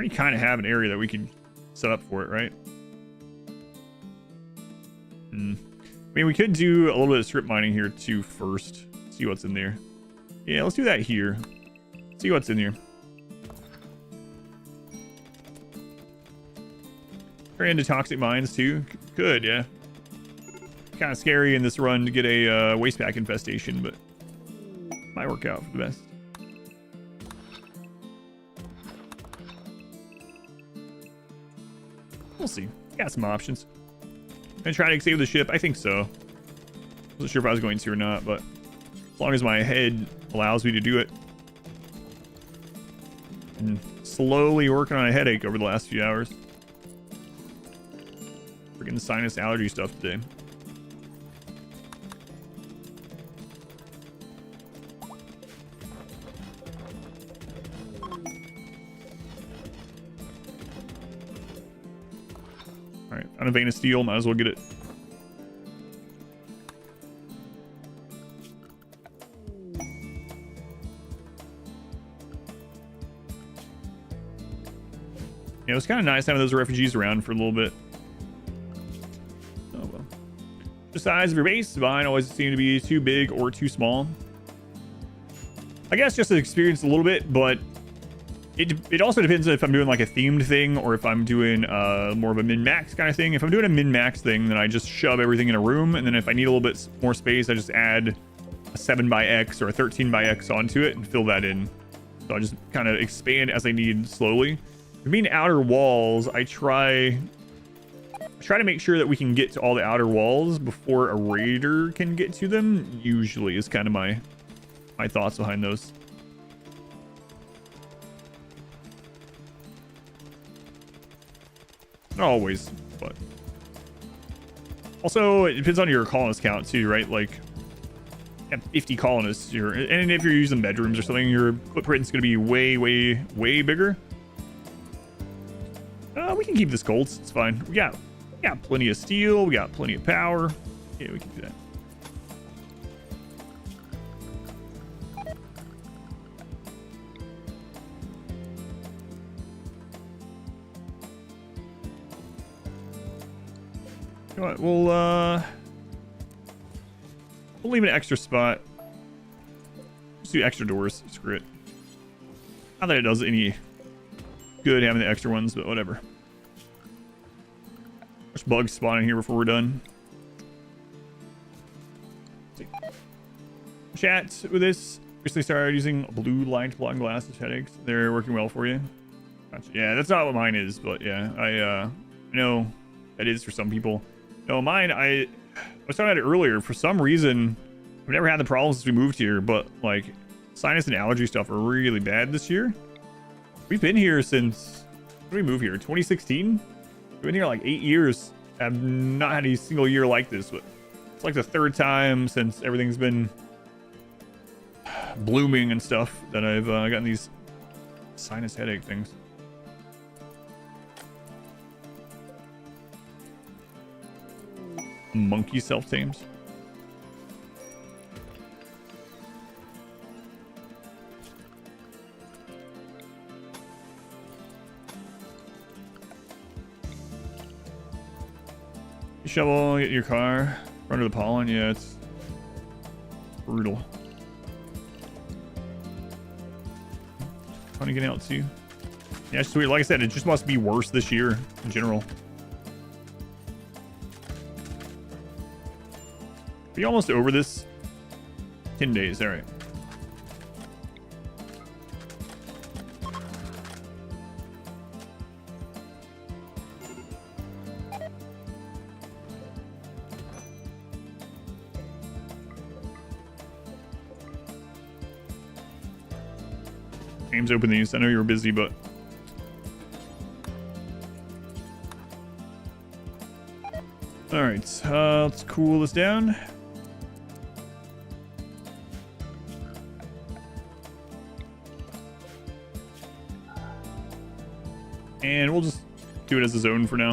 kind of have an area that we can set up for it, right? I mean, we could do a little bit of strip mining here too first. See what's in there. Yeah, let's do that here. See what's in here. Turn into toxic mines too. Good, yeah. Kind of scary in this run to get a waste pack infestation, but might work out for the best. We'll see. Got some options. Gonna try to save the ship. I think so. Wasn't sure if I was going to or not, but as long as my head allows me to do it. And slowly working on a headache over the last few hours. Freaking sinus allergy stuff today. Alright, found a vein of steel, might as well get it. Yeah, it was kind of nice having those refugees around for a little bit. Oh well. The size of your base, mine always seem to be too big or too small. I guess just to experience a little bit, but it also depends if I'm doing like a themed thing or if I'm doing more of a min-max kind of thing. If I'm doing a min-max thing, then I just shove everything in a room, and then if I need a little bit more space, I just add a 7x or a 13x onto it and fill that in. So I just kind of expand as I need slowly. For being outer walls, I try to make sure that we can get to all the outer walls before a raider can get to them. Usually is kind of my thoughts behind those. Not always, but Also, it depends on your colonist count too, right? Like, at 50 colonists, and if you're using bedrooms or something, your footprint's going to be way bigger. We can keep this gold. It's fine. We got plenty of steel. We got plenty of power. Yeah, we can do that. You know what, we'll leave an extra spot. Just do extra doors. Screw it. Not that it does any good having the extra ones, but whatever. There's bugs spawning here before we're done. Let's see. Chat with this. Recently started using blue light blocking glasses headaches. They're working well for you. Gotcha. Yeah, that's not what mine is, but yeah, I know that is for some people. No, mine, I was talking about it earlier. For some reason, I've never had the problems since we moved here, but like sinus and allergy stuff are really bad this year. We've been here since, when did we move here? 2016? We've been here like 8 years. I've not had a single year like this, but it's like the third time since everything's been blooming and stuff that I've gotten these sinus headache things. Monkey self-tames. Shovel, get your car. Run to the pollen. Yeah, it's brutal. Trying to get out too. Yeah, it's weird. Like I said, it just must be worse this year in general. Be almost over this. 10 days. All right. James, open these. I know you were busy, but all right. Let's cool this down. And we'll just do it as a zone for now.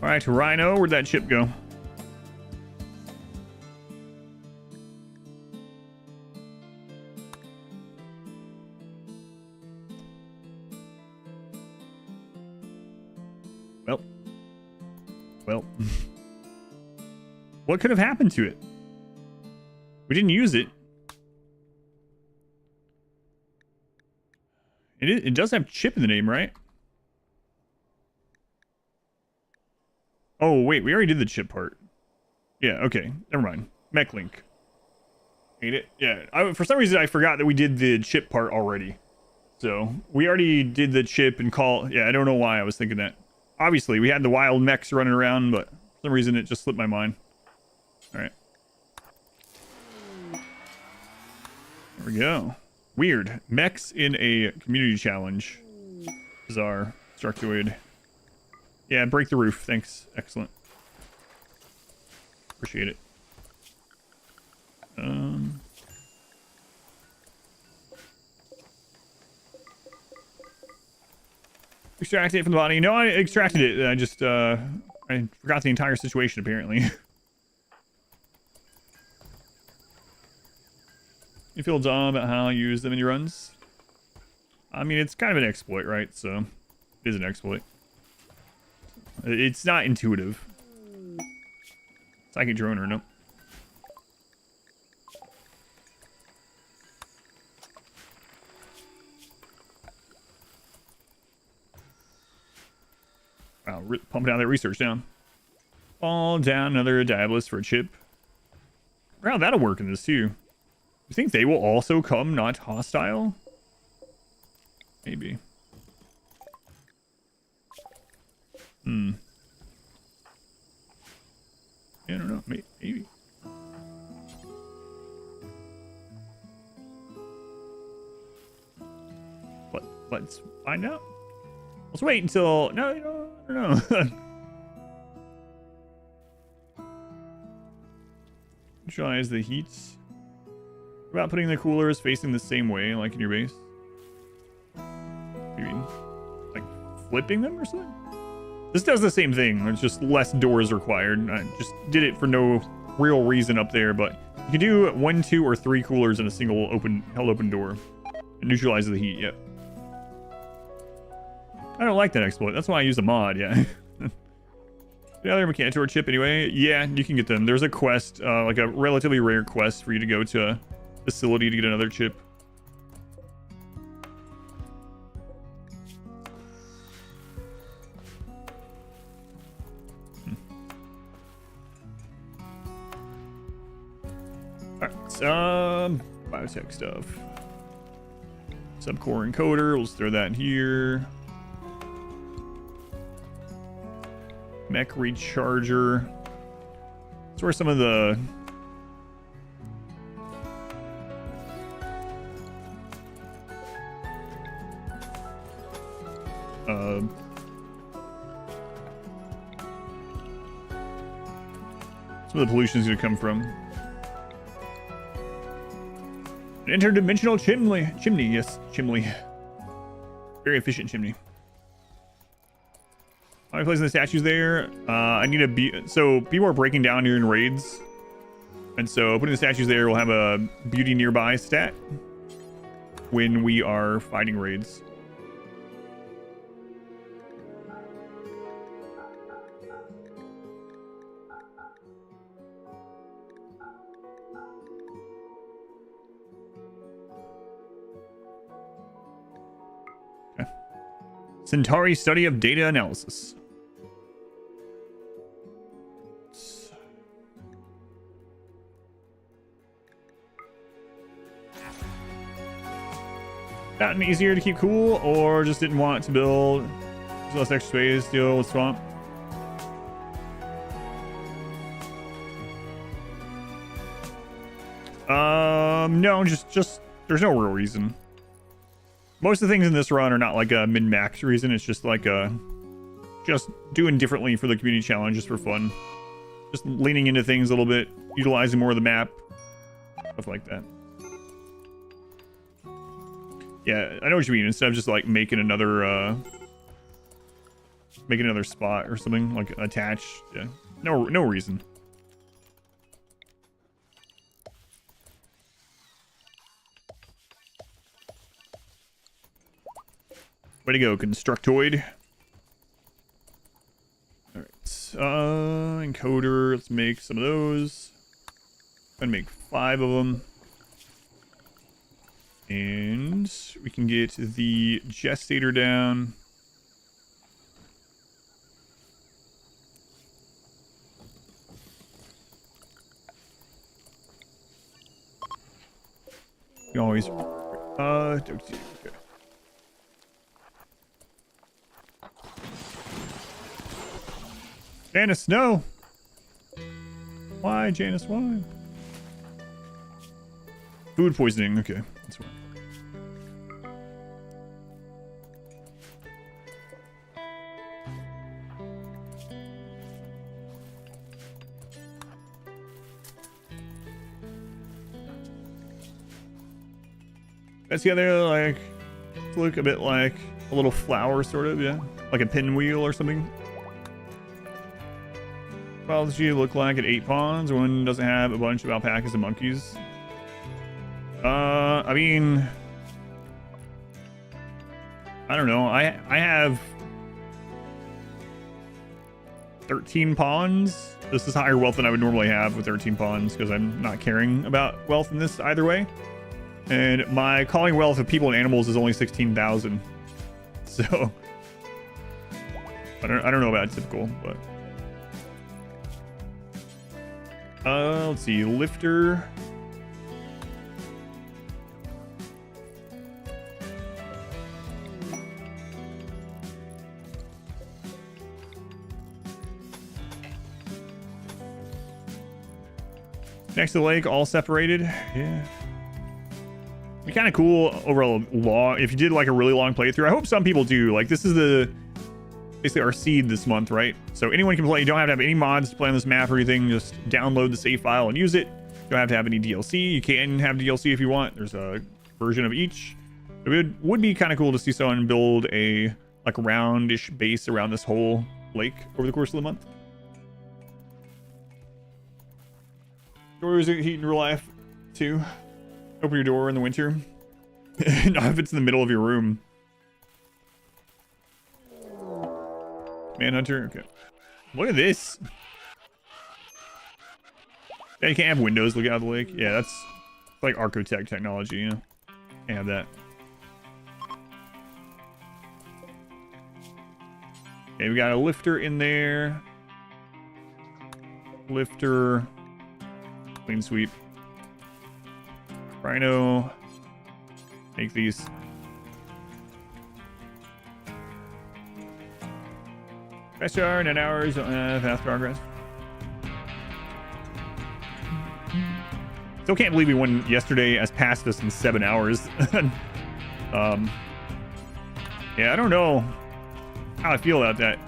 All right, Rhino, where'd that ship go? Well. What could have happened to it? We didn't use it. It does have chip in the name, right? Oh, wait. We already did the chip part. Yeah, okay. Never mind. Mech link. Ain't it? Yeah. For some reason, I forgot that we did the chip part already. So, we already did the chip and call... Yeah, I don't know why I was thinking that. Obviously, we had the wild mechs running around, but for some reason, it just slipped my mind. Alright. There we go. Weird. Mechs in a community challenge. Bizarre. Structoid. Yeah, break the roof. Thanks. Excellent. Appreciate it. Extracted it from the body. No, I extracted it. I just, I forgot the entire situation, apparently. You feel dumb about how you use them in your runs? I mean, it's kind of an exploit, right? So, it is an exploit. It's not intuitive. Psychic drone or no. Wow, pumping out that research down. Fall down another Diabolus for a chip. Wow, that'll work in this too. You think they will also come not hostile? Maybe. Yeah, I don't know. Maybe. Let's find out. Let's wait until... No, I don't know. Visualize the heats. What about putting the coolers facing the same way, like in your base? You mean, like flipping them or something? This does the same thing. It's just less doors required. I just did it for no real reason up there, but you can do 1, 2, or 3 coolers in a single held open door. It neutralizes the heat, yep. I don't like that exploit. That's why I use a mod, yeah. The other Mechanitor chip anyway. Yeah, you can get them. There's a quest, like a relatively rare quest for you to go to a facility to get another chip. Alright, some biotech stuff. Subcore encoder, we'll just throw that in here. Mech recharger. That's where some of the pollution is going to come from. An interdimensional chimney, yes, chimney. Very efficient chimney. How am I placing the statues there? I need a so people are breaking down here in raids, and so putting the statues there will have a beauty nearby stat when we are fighting raids. Okay. Centauri study of data analysis. Gotten easier to keep cool, or just didn't want to build less extra space, deal with swamp. No, just there's no real reason. Most of the things in this run are not like a min-max reason. It's just like just doing differently for the community challenge, just for fun. Just leaning into things a little bit, utilizing more of the map, stuff like that. Yeah, I know what you mean. Instead of just like making another spot or something, like attached. Yeah, no reason. Way to go, Constructoid. All right, encoder. Let's make some of those. I'm gonna make 5 of them. And we can get the gestator down. You always don't see. Okay. Janice, no. Why, Janice? Why? Food poisoning. Okay, that's fine. That's the other, like, look a bit like a little flower, sort of, yeah, like a pinwheel or something. Well, does she look like at 8 pawns? One doesn't have a bunch of alpacas and monkeys. I mean, I don't know. I have 13 pawns. This is higher wealth than I would normally have with 13 pawns because I'm not caring about wealth in this either way. And my calling wealth of people and animals is only 16,000. So I don't know about typical, but let's see, lifter. Next to the lake, all separated. Yeah. It'd be kind of cool over a long, if you did like a really long playthrough. I hope some people do. Like, this is the basically our seed this month, right? So anyone can play. You don't have to have any mods to play on this map or anything. Just download the save file and use it. You don't have to have any DLC. You can have DLC if you want. There's a version of each. It would be kind of cool to see someone build a like roundish base around this whole lake over the course of the month. Doors heat in real life too. Open your door in the winter. Not if it's in the middle of your room. Manhunter, okay. Look at this. Yeah, you can't have windows look out of the lake. Yeah, that's like Archotech technology, you know. Can't have that. Okay, we got a lifter in there. Lifter. Clean sweep. Rhino. Make these. Fast hour, 9 hours, fast progress. Still can't believe we won yesterday as past us in 7 hours. Yeah, I don't know how I feel about that.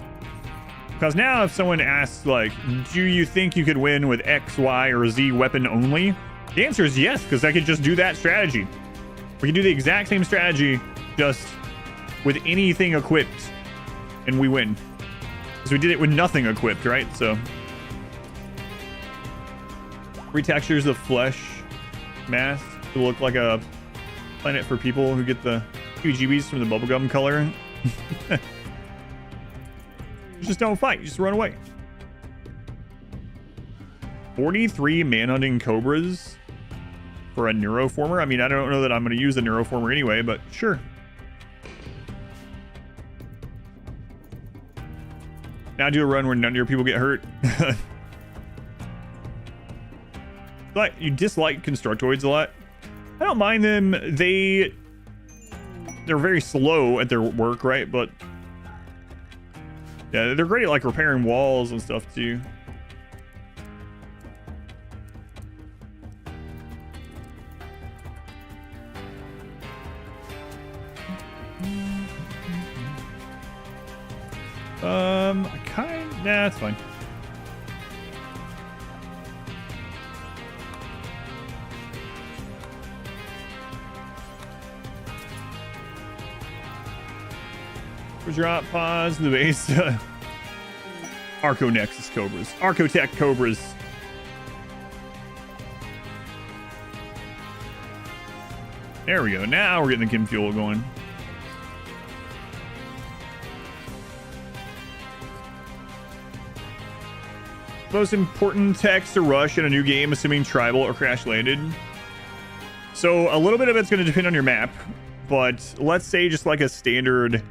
Because now if someone asks, like, do you think you could win with X, Y, or Z weapon only? The answer is yes, because I could just do that strategy. We can do the exact same strategy, just with anything equipped, and we win. Because we did it with nothing equipped, right? So, retextures the flesh mask to look like a planet for people who get the QGBs from the bubblegum color. Just don't fight, just run away. 43 manhunting cobras for a neuroformer. I mean, I don't know that I'm going to use a neuroformer anyway, but sure. Now do a run where none of your people get hurt. But you dislike constructoids a lot. I don't mind them. They're very slow at their work, right? But yeah, they're great at like repairing walls and stuff too. Nah, it's fine. Drop, pause, the base. Arco Nexus Cobras. Archotech Cobras. There we go. Now we're getting the Kim Fuel going. Most important techs to rush in a new game, assuming tribal or Crashlanded. So a little bit of it's going to depend on your map, but let's say just like a standard,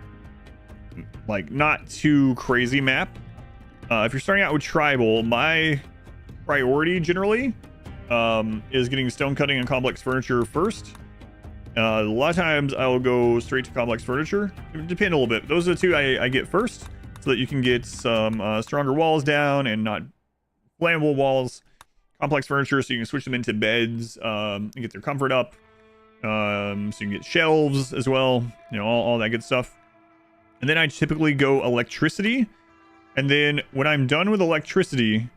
like not too crazy map. If you're starting out with tribal, my priority generally is getting stone cutting and complex furniture first. A lot of times I will go straight to complex furniture. It would depend a little bit. Those are the two I get first, so that you can get some stronger walls down and not flammable walls. Complex furniture, so you can switch them into beds and get their comfort up. So you can get shelves as well. You know, all that good stuff. And then I typically go electricity. And then when I'm done with electricity,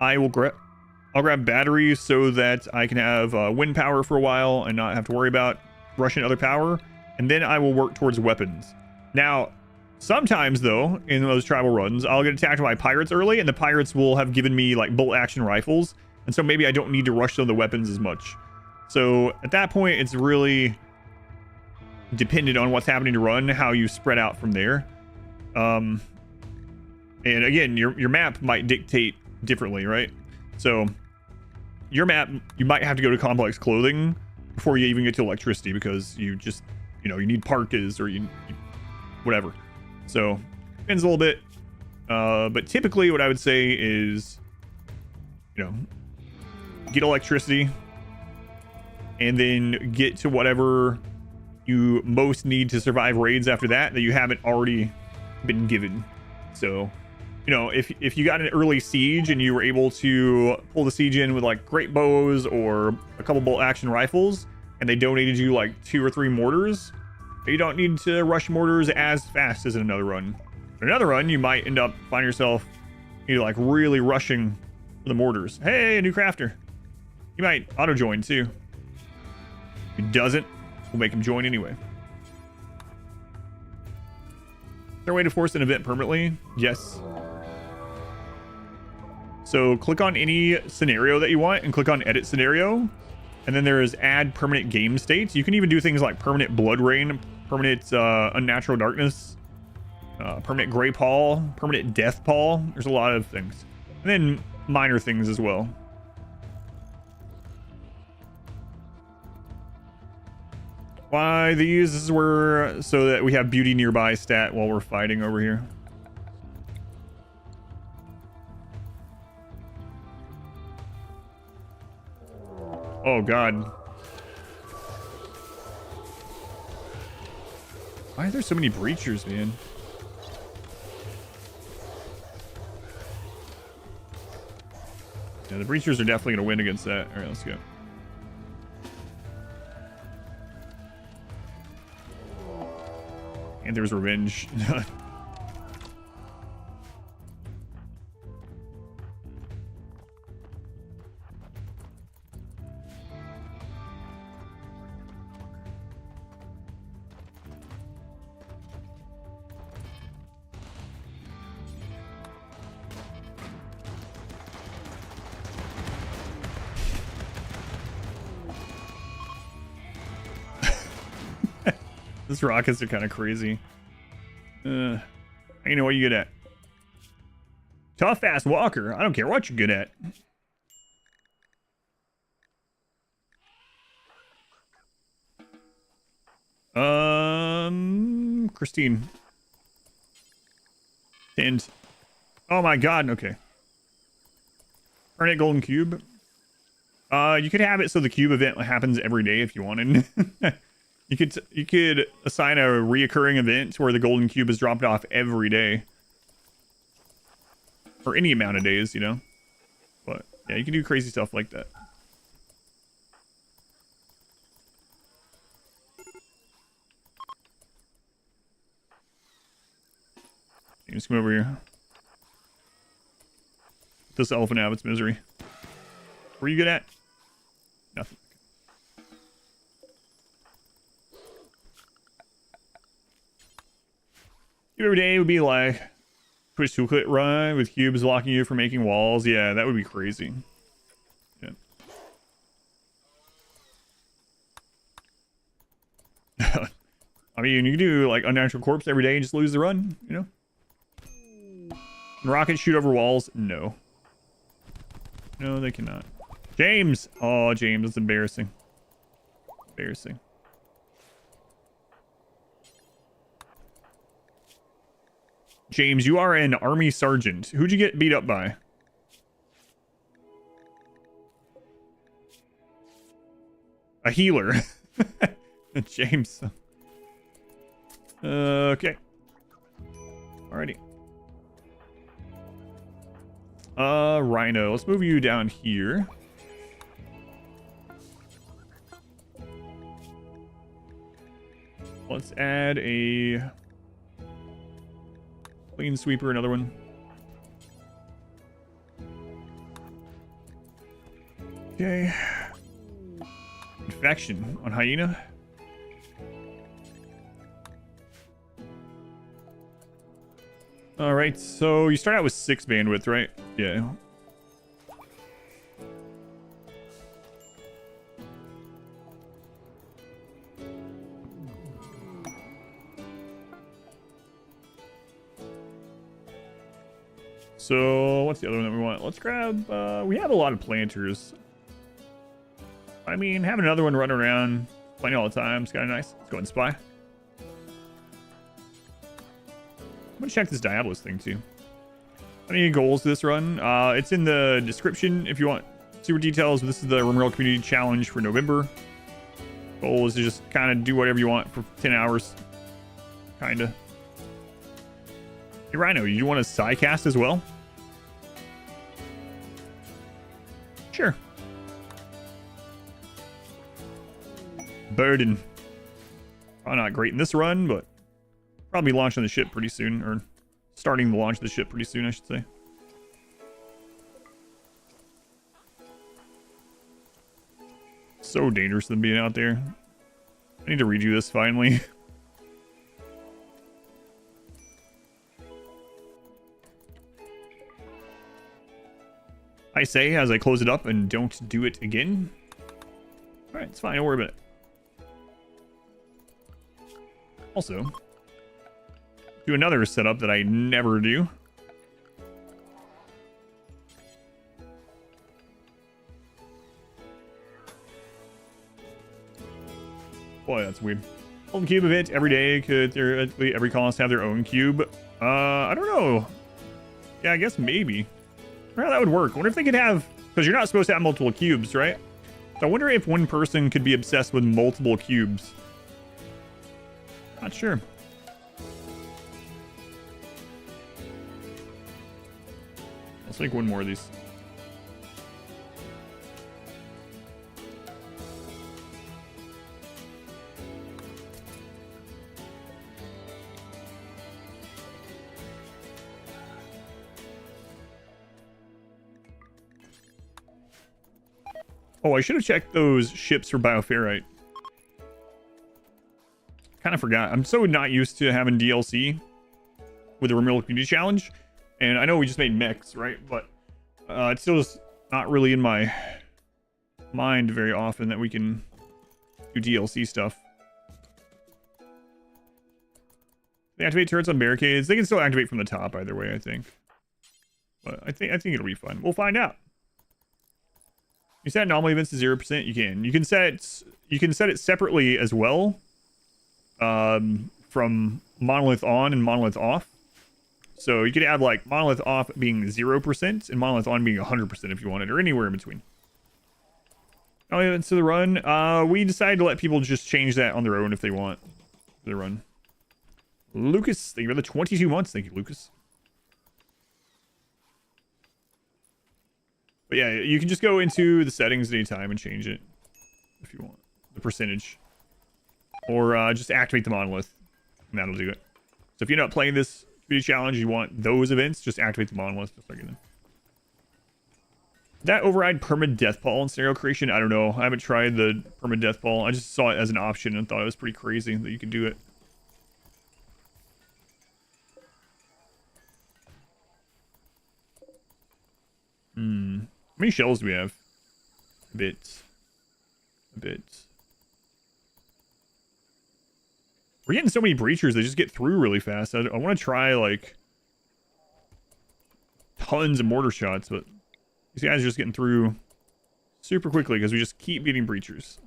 I'll grab batteries so that I can have wind power for a while and not have to worry about rushing other power. And then I will work towards weapons. Now, sometimes though, in those tribal runs, I'll get attacked by pirates early, and the pirates will have given me like bolt action rifles. And so maybe I don't need to rush some of the weapons as much. So at that point, it's really dependent on what's happening to run, how you spread out from there. And again, your map might dictate differently, right? So your map, you might have to go to complex clothing before you even get to electricity, because you just, you know, you need parkas or you whatever. So depends a little bit. But typically what I would say is, you know, get electricity and then get to whatever you most need to survive raids after that you haven't already been given. So, you know, if you got an early siege and you were able to pull the siege in with like great bows or a couple bolt action rifles, and they donated you like 2 or 3 mortars, you don't need to rush mortars as fast as in another run, Another run, you might end up finding yourself either like really rushing for the mortars. Hey, a new crafter. He might auto join too. If he doesn't, we'll make him join anyway. Is there a way to force an event permanently? Yes. So click on any scenario that you want and click on edit scenario. And then there is add permanent game states. You can even do things like permanent blood rain, permanent unnatural darkness, permanent gray pall, permanent death pall. There's a lot of things. And then minor things as well. Why these? This is where, so that we have beauty nearby stat while we're fighting over here. Oh god. Why are there so many breachers, man? Yeah, the breachers are definitely gonna win against that. Alright, let's go. And there's revenge. These rockets are kind of crazy. You know what you're good at. Tough fast walker. I don't care what you're good at. Christine. And oh my god, okay. Permanent golden cube. You could have it so the cube event happens every day if you wanted. You could assign a reoccurring event where the golden cube is dropped off every day. For any amount of days, you know. But yeah, you can do crazy stuff like that. James, come over here. This elephant out of its misery. What are you good at? Nothing. Every day would be like push toolkit run with cubes blocking you from making walls. Yeah, that would be crazy. Yeah. I mean, you can do like unnatural corpse every day and just lose the run, you know? Can rockets shoot over walls? No. No, they cannot. James! Oh, James, that's embarrassing. Embarrassing. James, you are an army sergeant. Who'd you get beat up by? A healer. James. Okay. Alrighty. Rhino. Let's move you down here. Let's add a clean sweeper, another one. Okay. Infection on hyena. Alright, so you start out with 6 bandwidth, right? Yeah. So, what's the other one that we want? Let's grab, we have a lot of planters. I mean, having another one running around, playing all the time is kind of nice. Let's go ahead and spy. I'm gonna check this Diablos thing too. Any goals this run? It's in the description if you want super details. This is the RimWorld Community Challenge for November. Goal is to just kind of do whatever you want for 10 hours. Kinda. Hey Rhino, you want a sidecast as well? Sure. Burden. Probably not great in this run, but probably launching the ship pretty soon, or starting the launch of the ship pretty soon, I should say. So dangerous than being out there. I need to read you this finally. I say as I close it up and don't do it again. Alright, it's fine, don't worry about it. Also, do another setup that I never do. Boy, that's weird. Golden cube event every day. Could theoretically every colonist have their own cube? I don't know. Yeah, I guess maybe. Well, that would work. I wonder if they could have, because you're not supposed to have multiple cubes, right? So I wonder if one person could be obsessed with multiple cubes. Not sure. Let's make one more of these. Oh, I should have checked those ships for bioferrite. Kind of forgot. I'm so not used to having DLC with the RimWorld Community Challenge. And I know we just made mechs, right? But it's still just not really in my mind very often that we can do DLC stuff. They activate turrets on barricades. They can still activate from the top either way, I think. But I think it'll be fun. We'll find out. You set anomaly events to 0%. You can set it separately as well. From monolith on and monolith off. So you could have like monolith off being 0% and monolith on being 100% if you wanted, or anywhere in between. Anomaly events to the run. We decided to let people just change that on their own if they want for the run. Lucas, thank you for the 22 months. Thank you, Lucas. But yeah, you can just go into the settings at any time and change it if you want. The percentage. Or just activate the monolith. And that'll do it. So if you're not playing this video challenge, you want those events, just activate the monolith to start getting them. That override perma-death ball in scenario creation? I don't know. I haven't tried the perma-death ball. I just saw it as an option and thought it was pretty crazy that you could do it. How many shells do we have? A bit. We're getting so many breachers, they just get through really fast. I want to try, like, tons of mortar shots, but these guys are just getting through super quickly because we just keep getting breachers.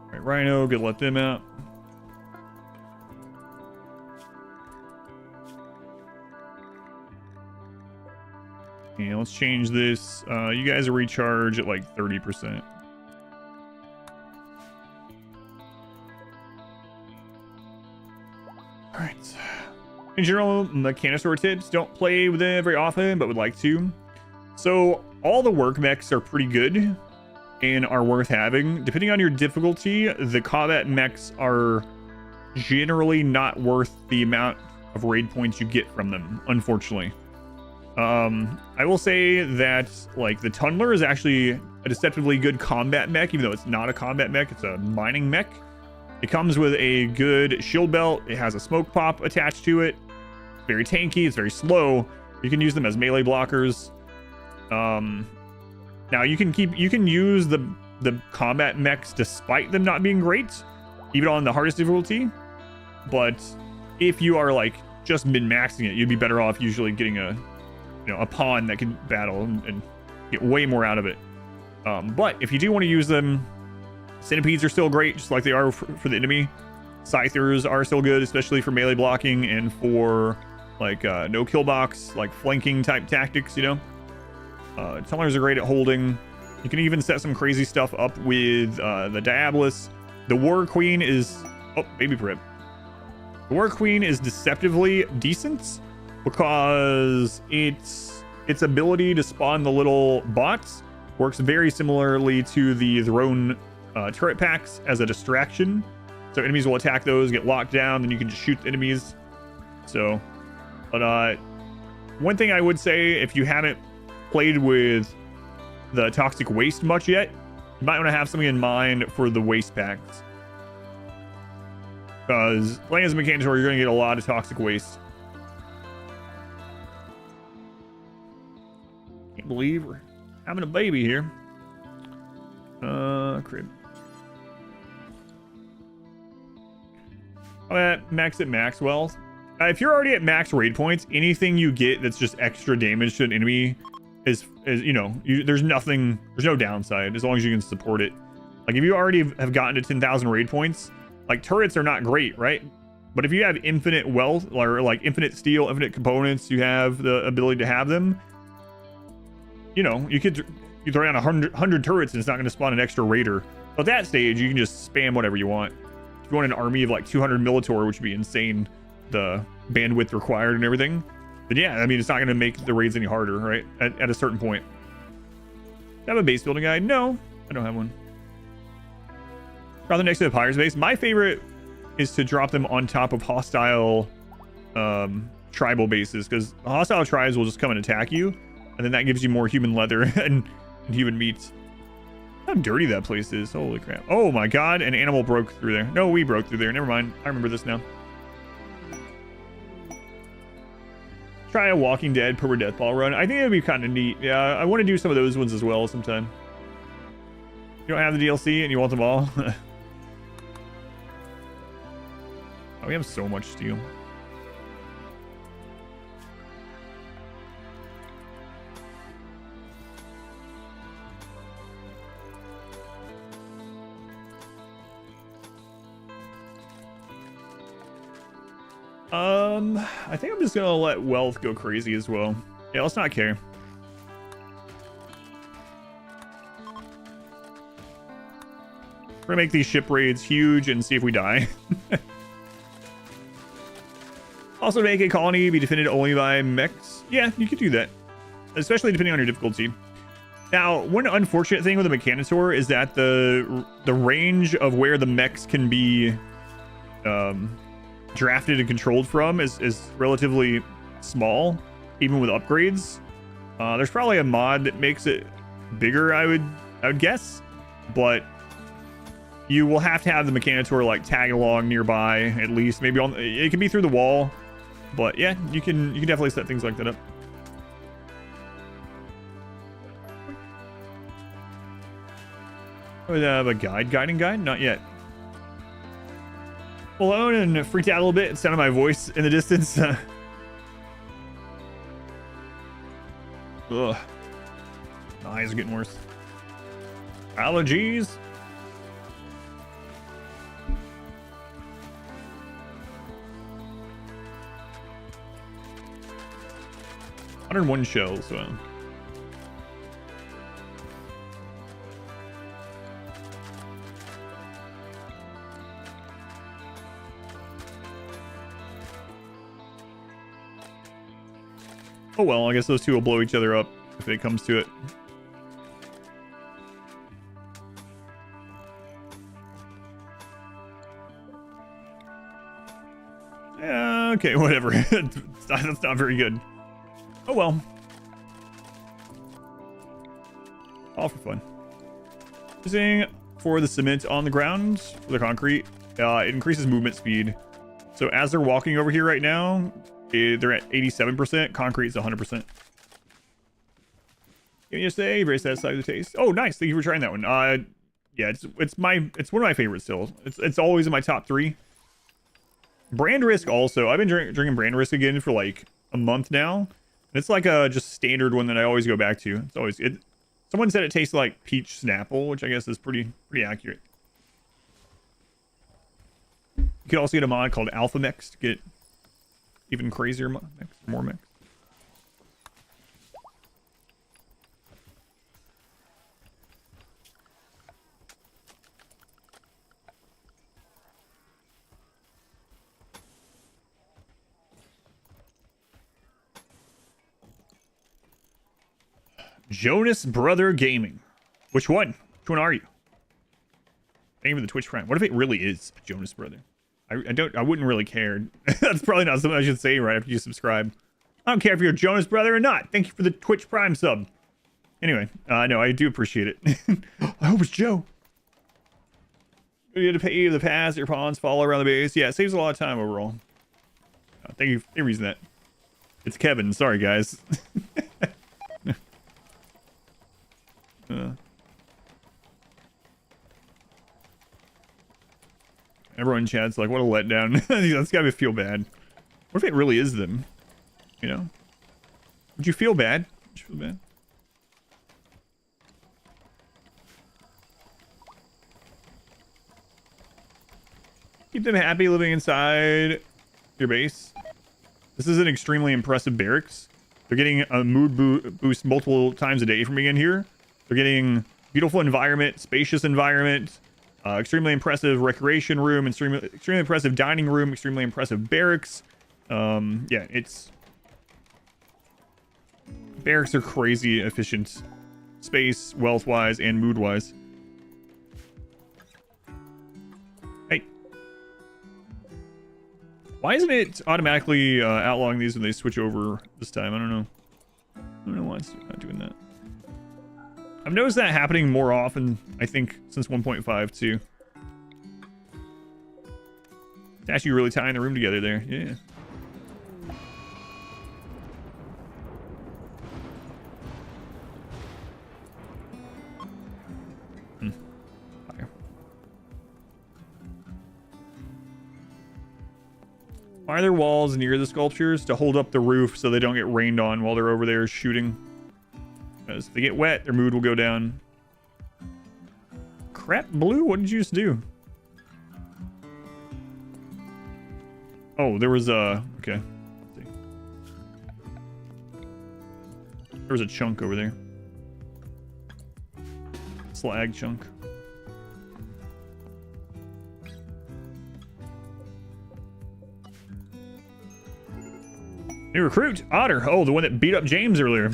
Alright, Rhino, good, let them out. Yeah, let's change this. You guys are recharge at like 30%. Alright. In general, mechanosaur tips. Don't play with it very often, but would like to. So, all the work mechs are pretty good and are worth having. Depending on your difficulty, the combat mechs are generally not worth the amount of raid points you get from them, unfortunately. I will say that, like, the Tunneler is actually a deceptively good combat mech, even though it's not a combat mech, it's a mining mech. It comes with a good shield belt, it has a smoke pop attached to it, it's very tanky, it's very slow. You can use them as melee blockers. Now you can use the combat mechs despite them not being great, even on the hardest difficulty. But if you are, like, just min-maxing it, you'd be better off usually getting a pawn that can battle and get way more out of it. But if you do want to use them, centipedes are still great, just like they are for the enemy. Scythers are still good, especially for melee blocking and for, like, no kill box, like flanking type tactics, you know. Tunnelers are great at holding. You can even set some crazy stuff up with the Diabolus. The War Queen is... Oh, baby prep. The War Queen is deceptively decent, because its ability to spawn the little bots Works very similarly to the drone turret packs as a distraction. So enemies will attack those, get locked down, then you can just shoot the enemies. So, but one thing I would say, if you haven't played with the toxic waste much yet, you might want to have something in mind for the waste packs. Because playing as a Mechanitor, you're going to get a lot of toxic waste. Can't believe we're having a baby here. Crib. I'm at max wealth. If you're already at max raid points, anything you get that's just extra damage to an enemy is you know, there's no downside as long as you can support it. Like if you already have gotten to 10,000 raid points, like turrets are not great, right? But if you have infinite wealth or like infinite steel, infinite components, you have the ability to have them. You know, you throw down 100 turrets and it's not going to spawn an extra raider. So at that stage, you can just spam whatever you want. If you want an army of like 200 Militor, which would be insane, the bandwidth required and everything. But yeah, I mean, it's not going to make the raids any harder, right? At a certain point. Do I have a base building guide? No, I don't have one. Drop them next to the Pirate's base. My favorite is to drop them on top of hostile tribal bases, because hostile tribes will just come and attack you, and then that gives you more human leather and human meat. How dirty that place is. Holy crap. Oh my god, an animal broke through there. No, we broke through there. Never mind. I remember this now. Try a Walking Dead Purple Death Ball run. I think that'd be kind of neat. Yeah, I want to do some of those ones as well sometime. You don't have the DLC and you want them all? Oh, we have so much steel. I think I'm just gonna let wealth go crazy as well. Yeah, let's not care. We're gonna make these ship raids huge and see if we die. Also, make a colony be defended only by mechs. Yeah, you could do that, especially depending on your difficulty. Now, one unfortunate thing with a Mechanitor is that the range of where the mechs can be drafted and controlled from is relatively small, even with upgrades. There's probably a mod that makes it bigger, I would guess, but you will have to have the Mechanitor like tag along nearby, at least. Maybe on it can be through the wall, but yeah, you can definitely set things like that up. Oh, have a guiding guide? Not yet. Alone and freaked out a little bit. It sounded my voice in the distance. Ugh. My eyes are getting worse. Allergies. $101 shells. So. Oh well, I guess those two will blow each other up if it comes to it. Yeah, okay, whatever. That's not very good. Oh well. All for fun. Using for the cement on the ground, for the concrete, it increases movement speed. So as they're walking over here right now, they're at 87%. Concrete's 100%. Can you say very satisfied with the taste? Oh, nice. Thank you for trying that one. Yeah, it's one of my favorites still. It's always in my top 3. Brand Risk also. I've been drinking Brand Risk again for like a month now. It's like a just standard one that I always go back to. It's always it. Someone said it tastes like peach Snapple, which I guess is pretty accurate. You could also get a mod called Alpha Mix to get even crazier mix, more mix. Jonas Brother Gaming. Which one? Which one are you? Thank you for the Twitch Prime. What if it really is a Jonas brother? I wouldn't really care. That's probably not something I should say right after you subscribe. I don't care if you're a Jonas brother or not. Thank you for the Twitch Prime sub. Anyway, no, I do appreciate it. I hope it's Joe. You have to pay the pass, your pawns follow around the base. Yeah, it saves a lot of time overall. Thank you for using that. It's Kevin. Sorry, guys. Everyone in chat's like, what a letdown. That's gotta feel bad. What if it really is them? You know? Would you feel bad? Would you feel bad? Keep them happy living inside your base. This is an extremely impressive barracks. They're getting a mood boost multiple times a day from being in here. They're getting beautiful environment, spacious environment, extremely impressive recreation room, extremely impressive dining room, extremely impressive barracks. Yeah, it's... Barracks are crazy efficient. Space, wealth-wise, and mood-wise. Hey. Why isn't it automatically outlawing these when they switch over this time? I don't know. I don't know why it's not doing that. I've noticed that happening more often, I think, since 1.5 too. It's actually really tying the room together there. Yeah. Fire. Why are there walls near the sculptures? To hold up the roof so they don't get rained on while they're over there shooting. Because if they get wet, their mood will go down. Crap, Blue, what did you just do? Oh, there was a... Okay. Let's see. There was a chunk over there. Slag chunk. New recruit, Otter. Oh, the one that beat up James earlier.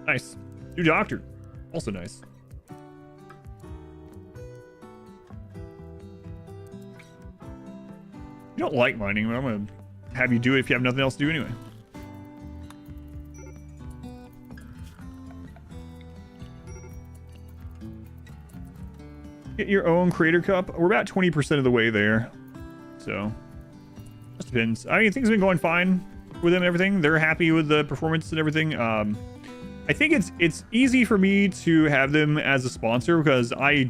Nice. New doctor. Also nice. You don't like mining, but I'm gonna have you do it if you have nothing else to do anyway. Get your own creator cup. We're about 20% of the way there. So, just depends. I mean, things have been going fine with them and everything. They're happy with the performance and everything. I think it's easy for me to have them as a sponsor because I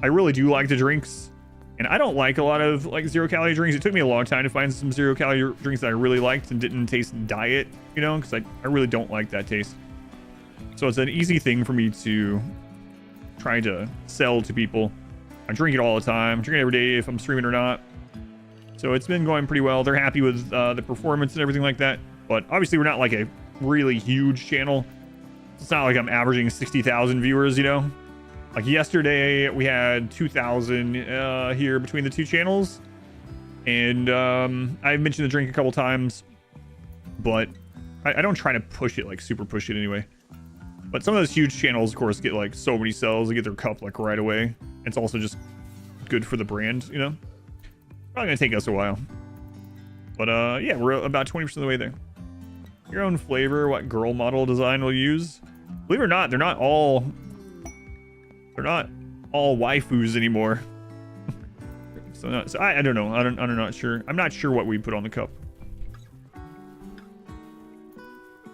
really do like the drinks, and I don't like a lot of like 0-calorie drinks. It took me a long time to find some 0-calorie drinks that I really liked and didn't taste diet, you know, because I really don't like that taste. So it's an easy thing for me to try to sell to people. I drink it all the time. I drink it every day if I'm streaming or not. So it's been going pretty well. They're happy with the performance and everything like that. But obviously we're not like a really huge channel. It's not like I'm averaging 60,000 viewers, you know? Like yesterday, we had 2,000 here between the two channels. And I've mentioned the drink a couple times. But I don't try to push it, like super push it anyway. But some of those huge channels, of course, get like so many sales. They get their cup like right away. It's also just good for the brand, you know? Probably gonna take us a while. But yeah, we're about 20% of the way there. Your own flavor, what girl model design will use? Believe it or not, they're not all waifus anymore. So I don't know. I'm not sure. I'm not sure what we put on the cup.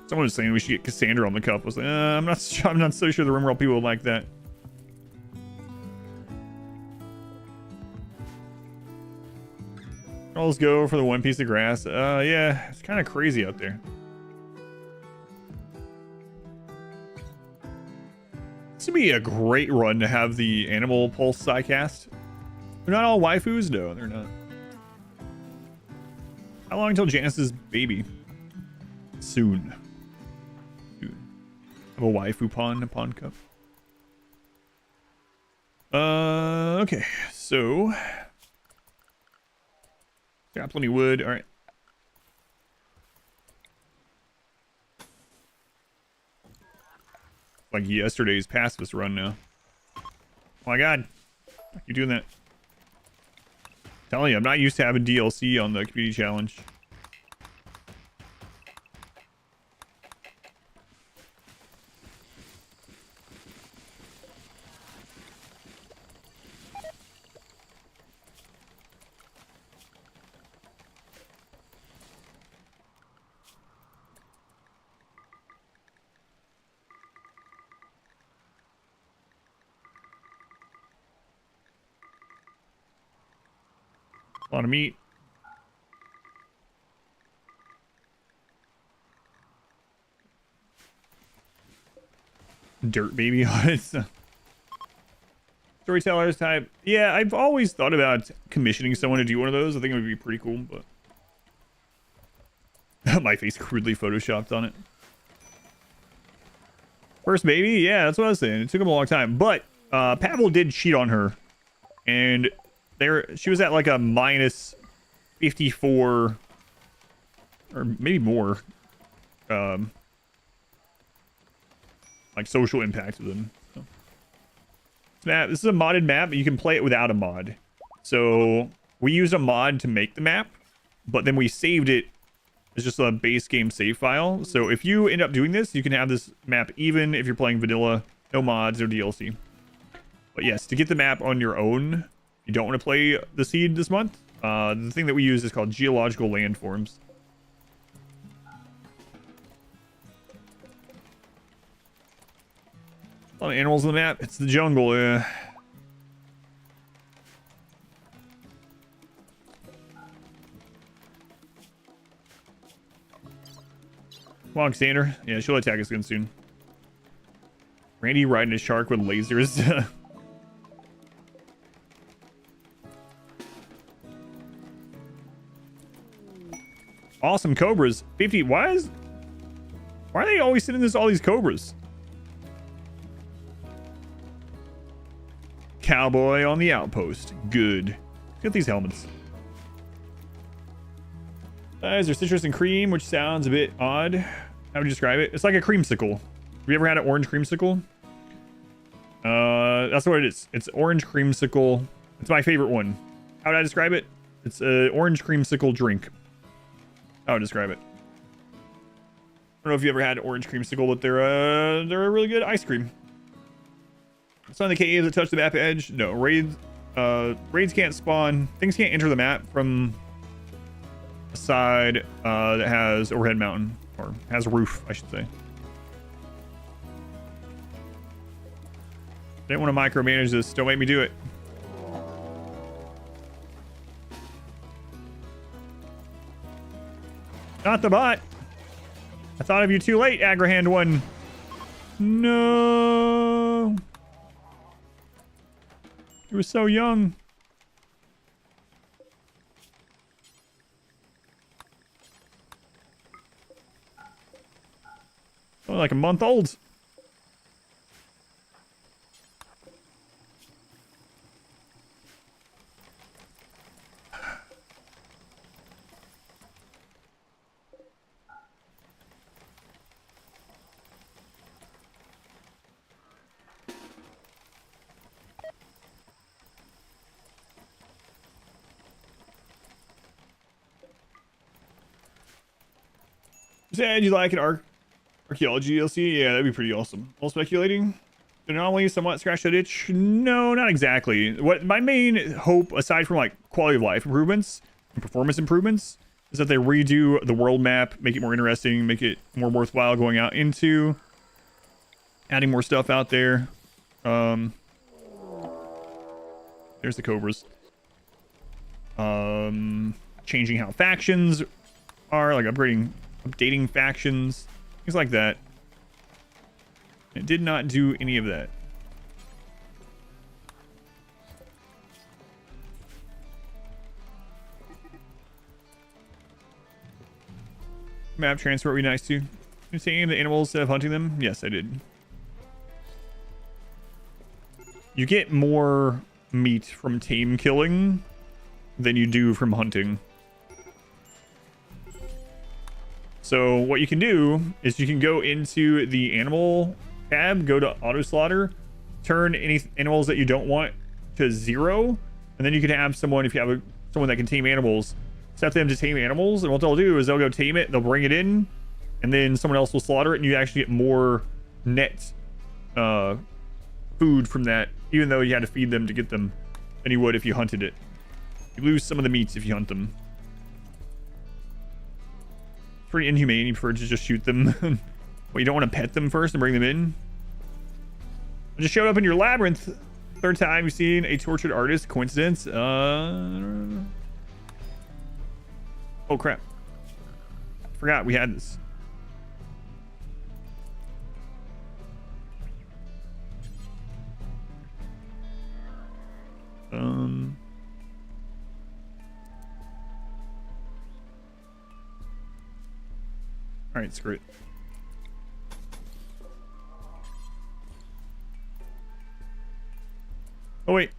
Someone was saying we should get Cassandra on the cup. I was like, I'm not so sure the RimWorld people would like that. Let's go for the one piece of grass. Yeah, it's kind of crazy out there. This would be a great run to have the Animal Pulse Psycast. They're not all waifus? No, they're not. How long until Janice's baby? Soon. Have a waifu pawn cup. Okay, so... Got plenty of wood, alright. Like yesterday's pacifist run now. Oh my god. You doing that? Telling you, I'm not used to having DLC on the community challenge. A lot of meat. Dirt baby on it. Storytellers type. Yeah, I've always thought about commissioning someone to do one of those. I think it would be pretty cool, but my face crudely photoshopped on it. First baby? Yeah, that's what I was saying. It took him a long time. But Pavel did cheat on her. And she was at like a minus 54 or maybe more like social impact of them. So, this is a modded map, but you can play it without a mod. So we used a mod to make the map, but then we saved it as just a base game save file. So if you end up doing this, you can have this map even if you're playing vanilla, no mods or DLC. But yes, to get the map on your own, you don't want to play the seed this month. The thing that we use is called geological landforms. A lot of animals on the map. It's the jungle. Come on, Cassandra. Yeah, she'll attack us again soon. Randy riding a shark with lasers. Awesome cobras. 50. Why are they always sending us all these cobras? Cowboy on the outpost. Good. Get these helmets. Is there citrus and cream, which sounds a bit odd? How would you describe it? It's like a creamsicle. Have you ever had an orange creamsicle? That's what it is. It's orange creamsicle. It's my favorite one. How would I describe it? It's an orange creamsicle drink. How would I describe it? I don't know if you ever had orange creamsicle, but they're a really good ice cream. It's on the caves that touch the map edge. No, raids can't spawn. Things can't enter the map from a side that has overhead mountain, or has a roof, I should say. Didn't want to micromanage this. Don't make me do it. Not the bot. I thought of you too late, Agrahand one. No. You were so young. Only like a month old. Said you like an archaeology DLC? Yeah, that'd be pretty awesome. All speculating. Anomaly somewhat scratch that itch? No, not exactly. What my main hope, aside from like quality of life improvements and performance improvements, is that they redo the world map, make it more interesting, make it more worthwhile going out into, adding more stuff out there. There's the cobras. Changing how factions are, like updating factions, things like that. It did not do any of that. Map transfer would be nice too. You saying the animals instead of hunting them? Yes, I did. You get more meat from tame killing than you do from hunting. So what you can do is you can go into the animal tab, go to auto slaughter, turn any animals that you don't want to 0, and then you can have someone, if you have someone that can tame animals, set them to tame animals, and what they'll do is they'll go tame it, they'll bring it in, and then someone else will slaughter it, and you actually get more net food from that, even though you had to feed them to get them than you would if you hunted it. You lose some of the meats if you hunt them. Pretty inhumane. You prefer to just shoot them. Well, you don't want to pet them first and bring them in. I just showed up in your labyrinth. Third time you've seen a tortured artist. Coincidence? Oh crap. Forgot we had this. All right, screw it. Oh wait,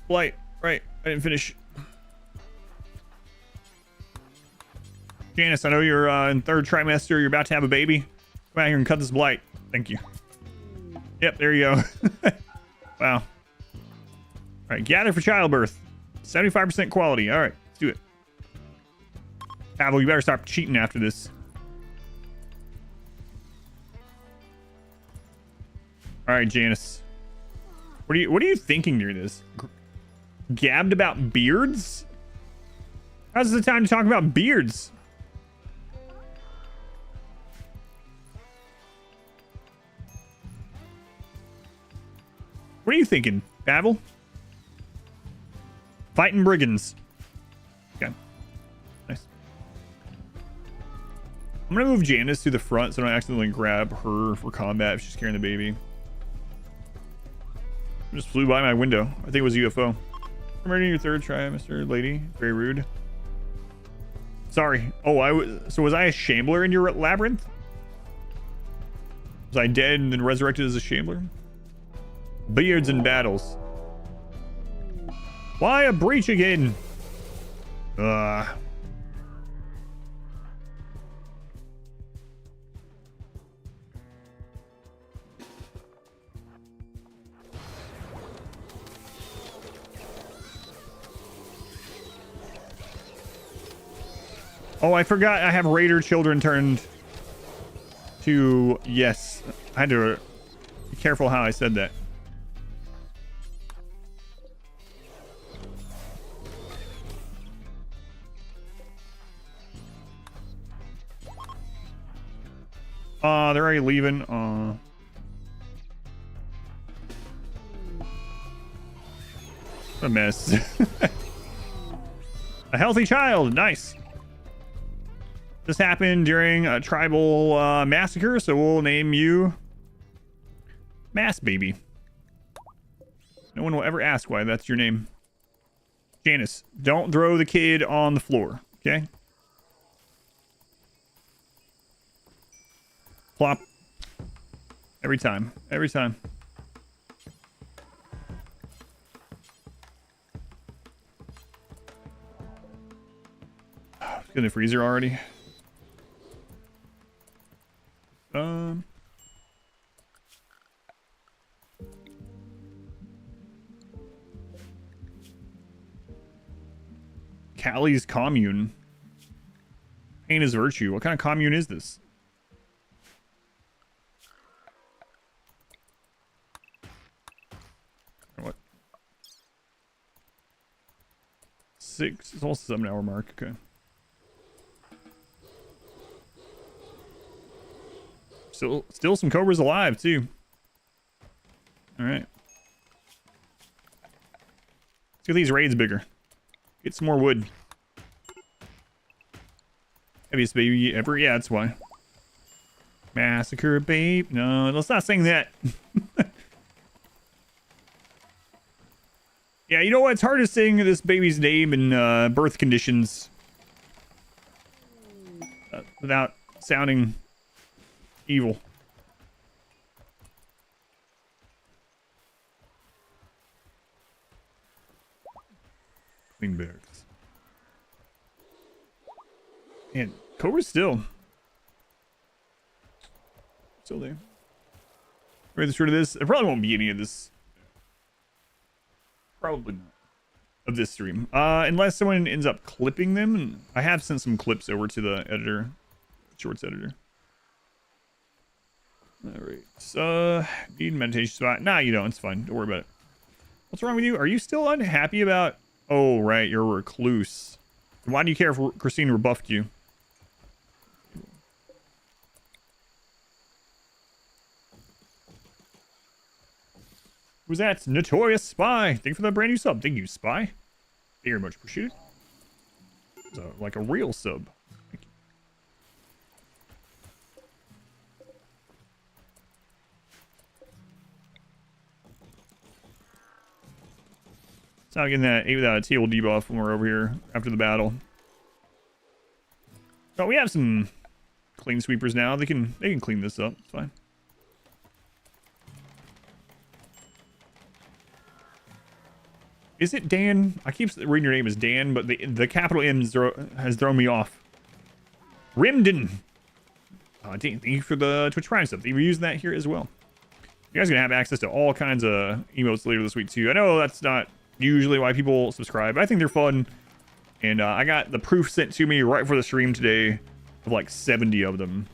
blight. Right, I didn't finish. Janice, I know you're in 3rd trimester. You're about to have a baby. Come out here and cut this blight. Thank you. Yep, there you go. Wow. All right, gather for childbirth. 75% quality. All right, let's do it. Pavel, you better stop cheating after this. All right, Janice. What are you thinking during this? Gabbed about beards? How's the time to talk about beards? What are you thinking, Pavel? Fighting brigands. Okay. Nice. I'm gonna move Janice to the front so I don't accidentally grab her for combat if she's carrying the baby. Just flew by my window. I think it was a UFO. I'm ready in your 3rd trimester, lady. Very rude. Sorry. Oh, so was I a shambler in your labyrinth? Was I dead and then resurrected as a shambler? Beards and battles. Why a breach again? Oh, I forgot I have raider children turned to yes. I had to be careful how I said that. They're already leaving. A mess. A healthy child. Nice. This happened during a tribal massacre, so we'll name you Mass Baby. No one will ever ask why that's your name. Janice, don't throw the kid on the floor, okay? Plop. Every time. Every time. It's in the freezer already. Callie's commune. Pain is virtue. What kind of commune is this? What? 6. It's also 7-hour mark. Okay. Still some cobras alive too. All right. Let's get these raids bigger. Get some more wood. Heaviest baby ever? Yeah, that's why. Massacre babe. No, let's not sing that. Yeah, you know what? It's hard to sing this baby's name in birth conditions without sounding evil. Clean barracks. And Cobra's still there. Right, sort of this. There probably won't be any of this. Probably not. Of this stream. Unless someone ends up clipping them. And I have sent some clips over to the editor. Shorts editor. Alright. So, need meditation spot. Nah, you don't. It's fine. Don't worry about it. What's wrong with you? Are you still unhappy about... Oh, right. You're a recluse. Why do you care if Christine rebuffed you? Who's that? Notorious Spy. Thank you for the brand new sub. Thank you, Spy. Very much appreciated. So, like a real sub. Thank you. It's not getting that 8 without a table debuff when we're over here after the battle. Oh, we have some clean sweepers now. They can clean this up. It's fine. Is it Dan? I keep reading your name as Dan, but the capital M has thrown me off. Rimden. Thank you for the Twitch Prime stuff. We're using that here as well. You guys are going to have access to all kinds of emotes later this week, too. I know that's not usually why people subscribe, but I think they're fun. And I got the proof sent to me right before the stream today of like 70 of them.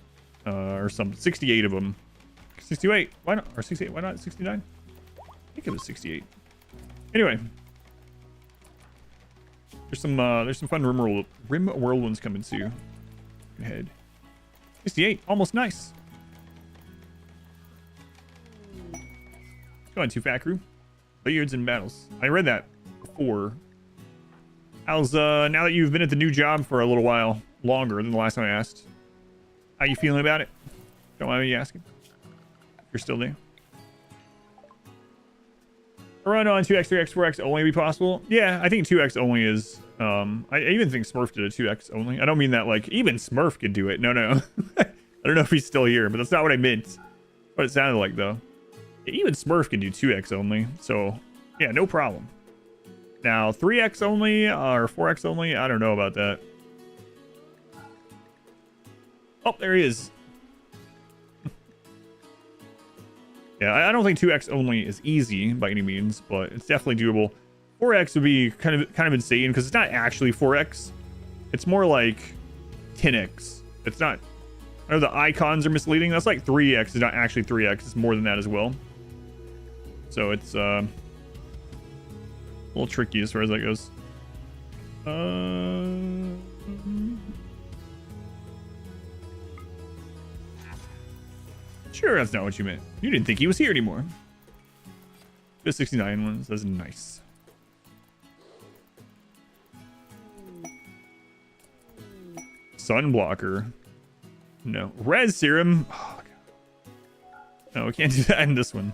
Or some 68 of them. 68. Why not? Or 68. Why not 69? I think it was 68. Anyway. There's some fun RimWorld ones coming too. Ahead. 68, almost nice. Go on, Too Fat Crew. Billiards and battles. I read that before. How's now that you've been at the new job for a little while longer than the last time I asked? How you feeling about it? Don't mind me asking. You're still there. A run on 2x, 3x, 4x only be possible? Yeah, I think 2x only is. I even think Smurf did a 2x only. I don't mean that like even Smurf could do it. No. I don't know if he's still here, but that's not what I meant. What it sounded like though. Yeah, even Smurf can do 2x only. So yeah, no problem. Now 3x only or 4x only, I don't know about that. Oh, there he is. Yeah, I don't think 2x only is easy by any means, but it's definitely doable. 4x would be kind of insane because it's not actually 4x. It's more like 10x. It's not. I know the icons are misleading. That's like 3x. It's not actually 3x. It's more than that as well. So it's a little tricky as far as that goes. Sure, that's not what you meant. You didn't think he was here anymore. The 69 ones. That's nice. Sunblocker. No. Res serum. Oh, God. No, we can't do that in this one.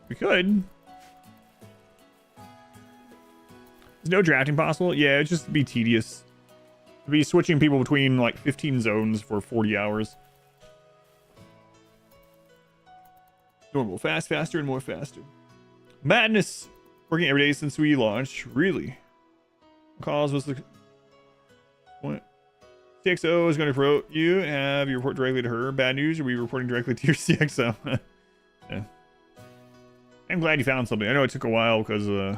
We could. There's no drafting possible? Yeah, it'd just be tedious. It'd be switching people between like 15 zones for 40 hours. Normal. Fast, faster, and more faster. Madness! Working every day since we launched. Really? Cause was the... What? CXO is going to promote you. Have you report directly to her? Bad news? Or are we reporting directly to your CXO? Yeah. I'm glad you found something. I know it took a while because... You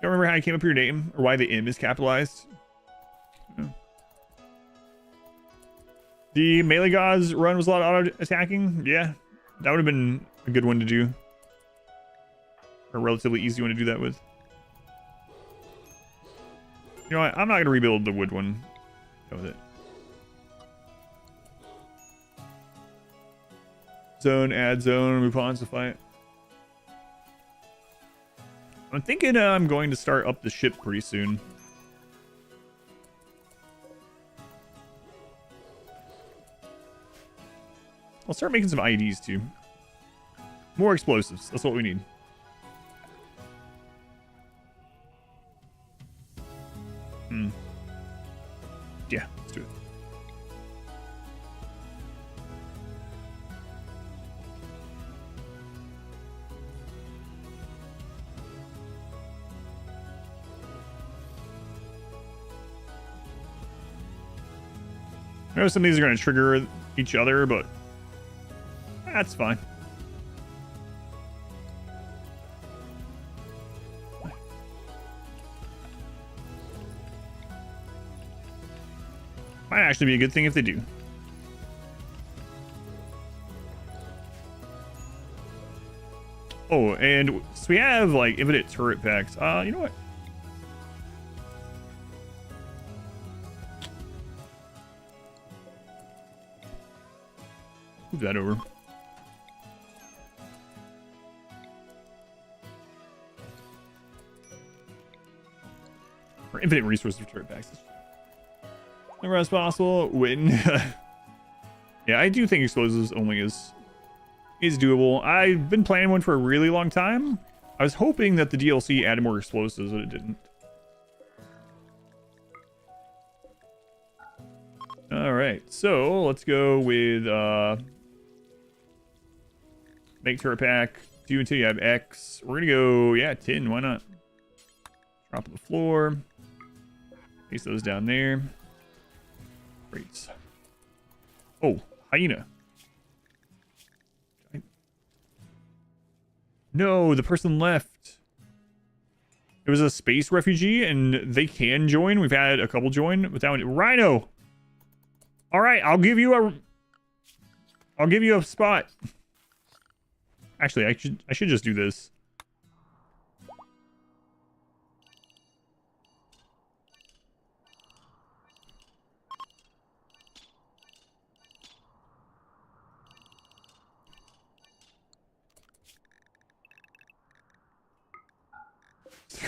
don't remember how you came up with your name? Or why the M is capitalized? Yeah. The Melee Gods run was a lot of auto-attacking? Yeah. That would have been a good one to do. Or a relatively easy one to do that with. You know what? I'm not going to rebuild the wood one. Go with it. Zone, add zone, move on to fight. I'm thinking I'm going to start up the ship pretty soon. I'll start making some IEDs too. More explosives. That's what we need. Yeah, let's do it. I know some of these are going to trigger each other, but that's fine. Might actually be a good thing if they do. Oh, and so we have like infinite turret packs. You know what? Move that over. Or infinite resources for turret packs. Never as possible. Win. Yeah, I do think explosives only is doable. I've been planning one for a really long time. I was hoping that the DLC added more explosives, but it didn't. All right, so let's go with make turret pack 2 until you have X. We're gonna go, yeah, 10. Why not? Drop on the floor. Place those down there. Great. Oh, hyena. No, the person left. It was a space refugee, and they can join. We've had a couple join without Rhino. All right, I'll give you a spot. Actually, I should just do this.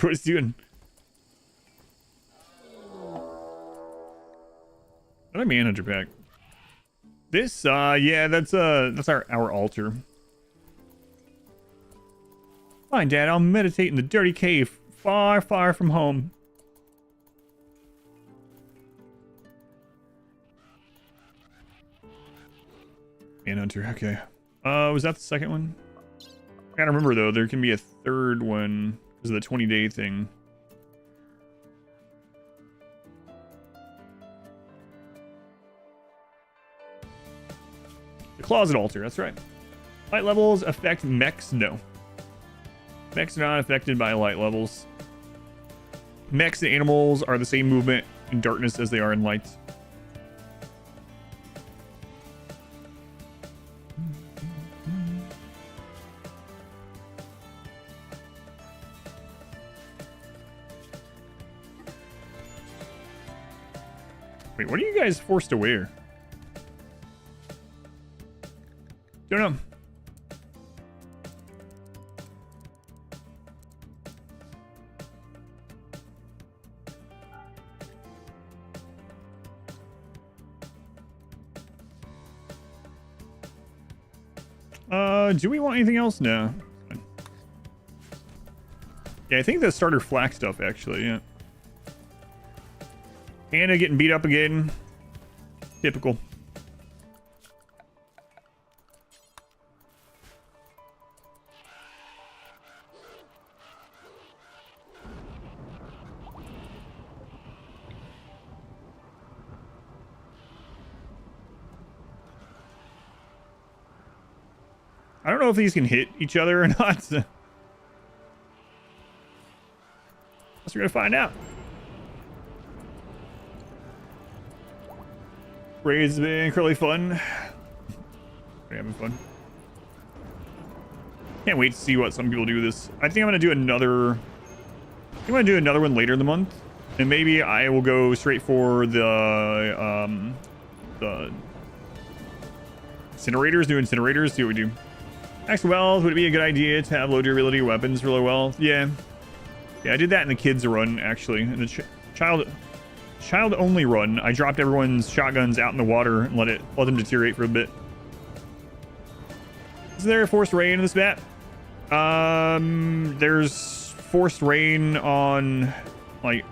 What it's doing. Another manager pack. This, yeah, that's our altar. Fine, Dad, I'll meditate in the dirty cave, far, far from home. Manhunter, okay. Was that the second one? I gotta remember though, there can be a third one. Because of the 20-day thing. The closet altar, that's right. Light levels affect mechs? No. Mechs are not affected by light levels. Mechs and animals are the same movement in darkness as they are in light. Wait, what are you guys forced to wear? Don't know. Do we want anything else? No. Yeah, I think the starter flak stuff, actually, yeah. Hannah getting beat up again. Typical. I don't know if these can hit each other or not. So. Guess we're gonna find out. Raid's been incredibly fun. We're having fun. Can't wait to see what some people do with this. I think I'm gonna do another. I think I'm gonna do another one later in the month, and maybe I will go straight for the incinerators. Do incinerators. See what we do. Actually, well, would it be a good idea to have low durability weapons really well? Yeah. Yeah, I did that in the kids run, actually. In the child only run, I dropped everyone's shotguns out in the water and let them deteriorate for a bit. Is there a forced rain in this map? There's forced rain on, like,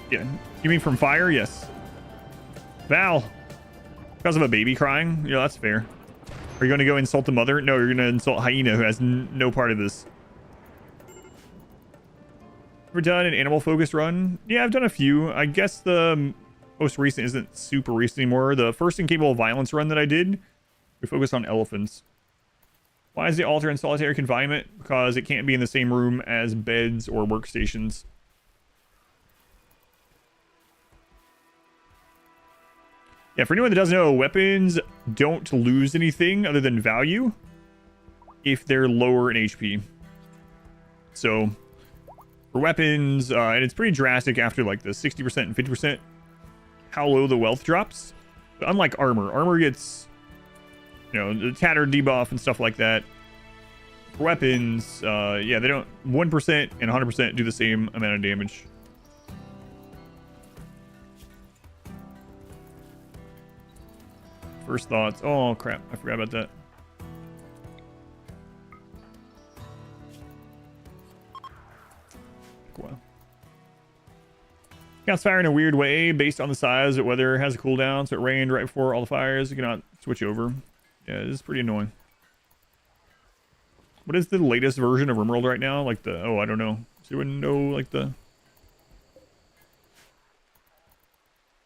yeah. You mean from fire? Yes. Val. Because of a baby crying? Yeah, that's fair. Are you going to go insult the mother? No, you're going to insult Hyena, who has no part of this. Ever done an animal-focused run? Yeah, I've done a few. I guess the most recent isn't super recent anymore. The first Incapable of Violence run that I did, we focused on elephants. Why is the altar in solitary confinement? Because it can't be in the same room as beds or workstations. Yeah, for anyone that doesn't know, weapons don't lose anything other than value if they're lower in HP. So for weapons, and it's pretty drastic after like the 60% and 50%, how low the wealth drops. But unlike armor gets, you know, the tatter debuff and stuff like that. For weapons, yeah, they don't, 1% and 100% do the same amount of damage. First thoughts. Oh crap, I forgot about that. Wow. Counts fire in a weird way based on the size. That weather has a cooldown, so it rained right before all the fires. You cannot switch over. Yeah, this is pretty annoying. What is the latest version of RimWorld right now? Like the, oh, I don't know. Does anyone know like the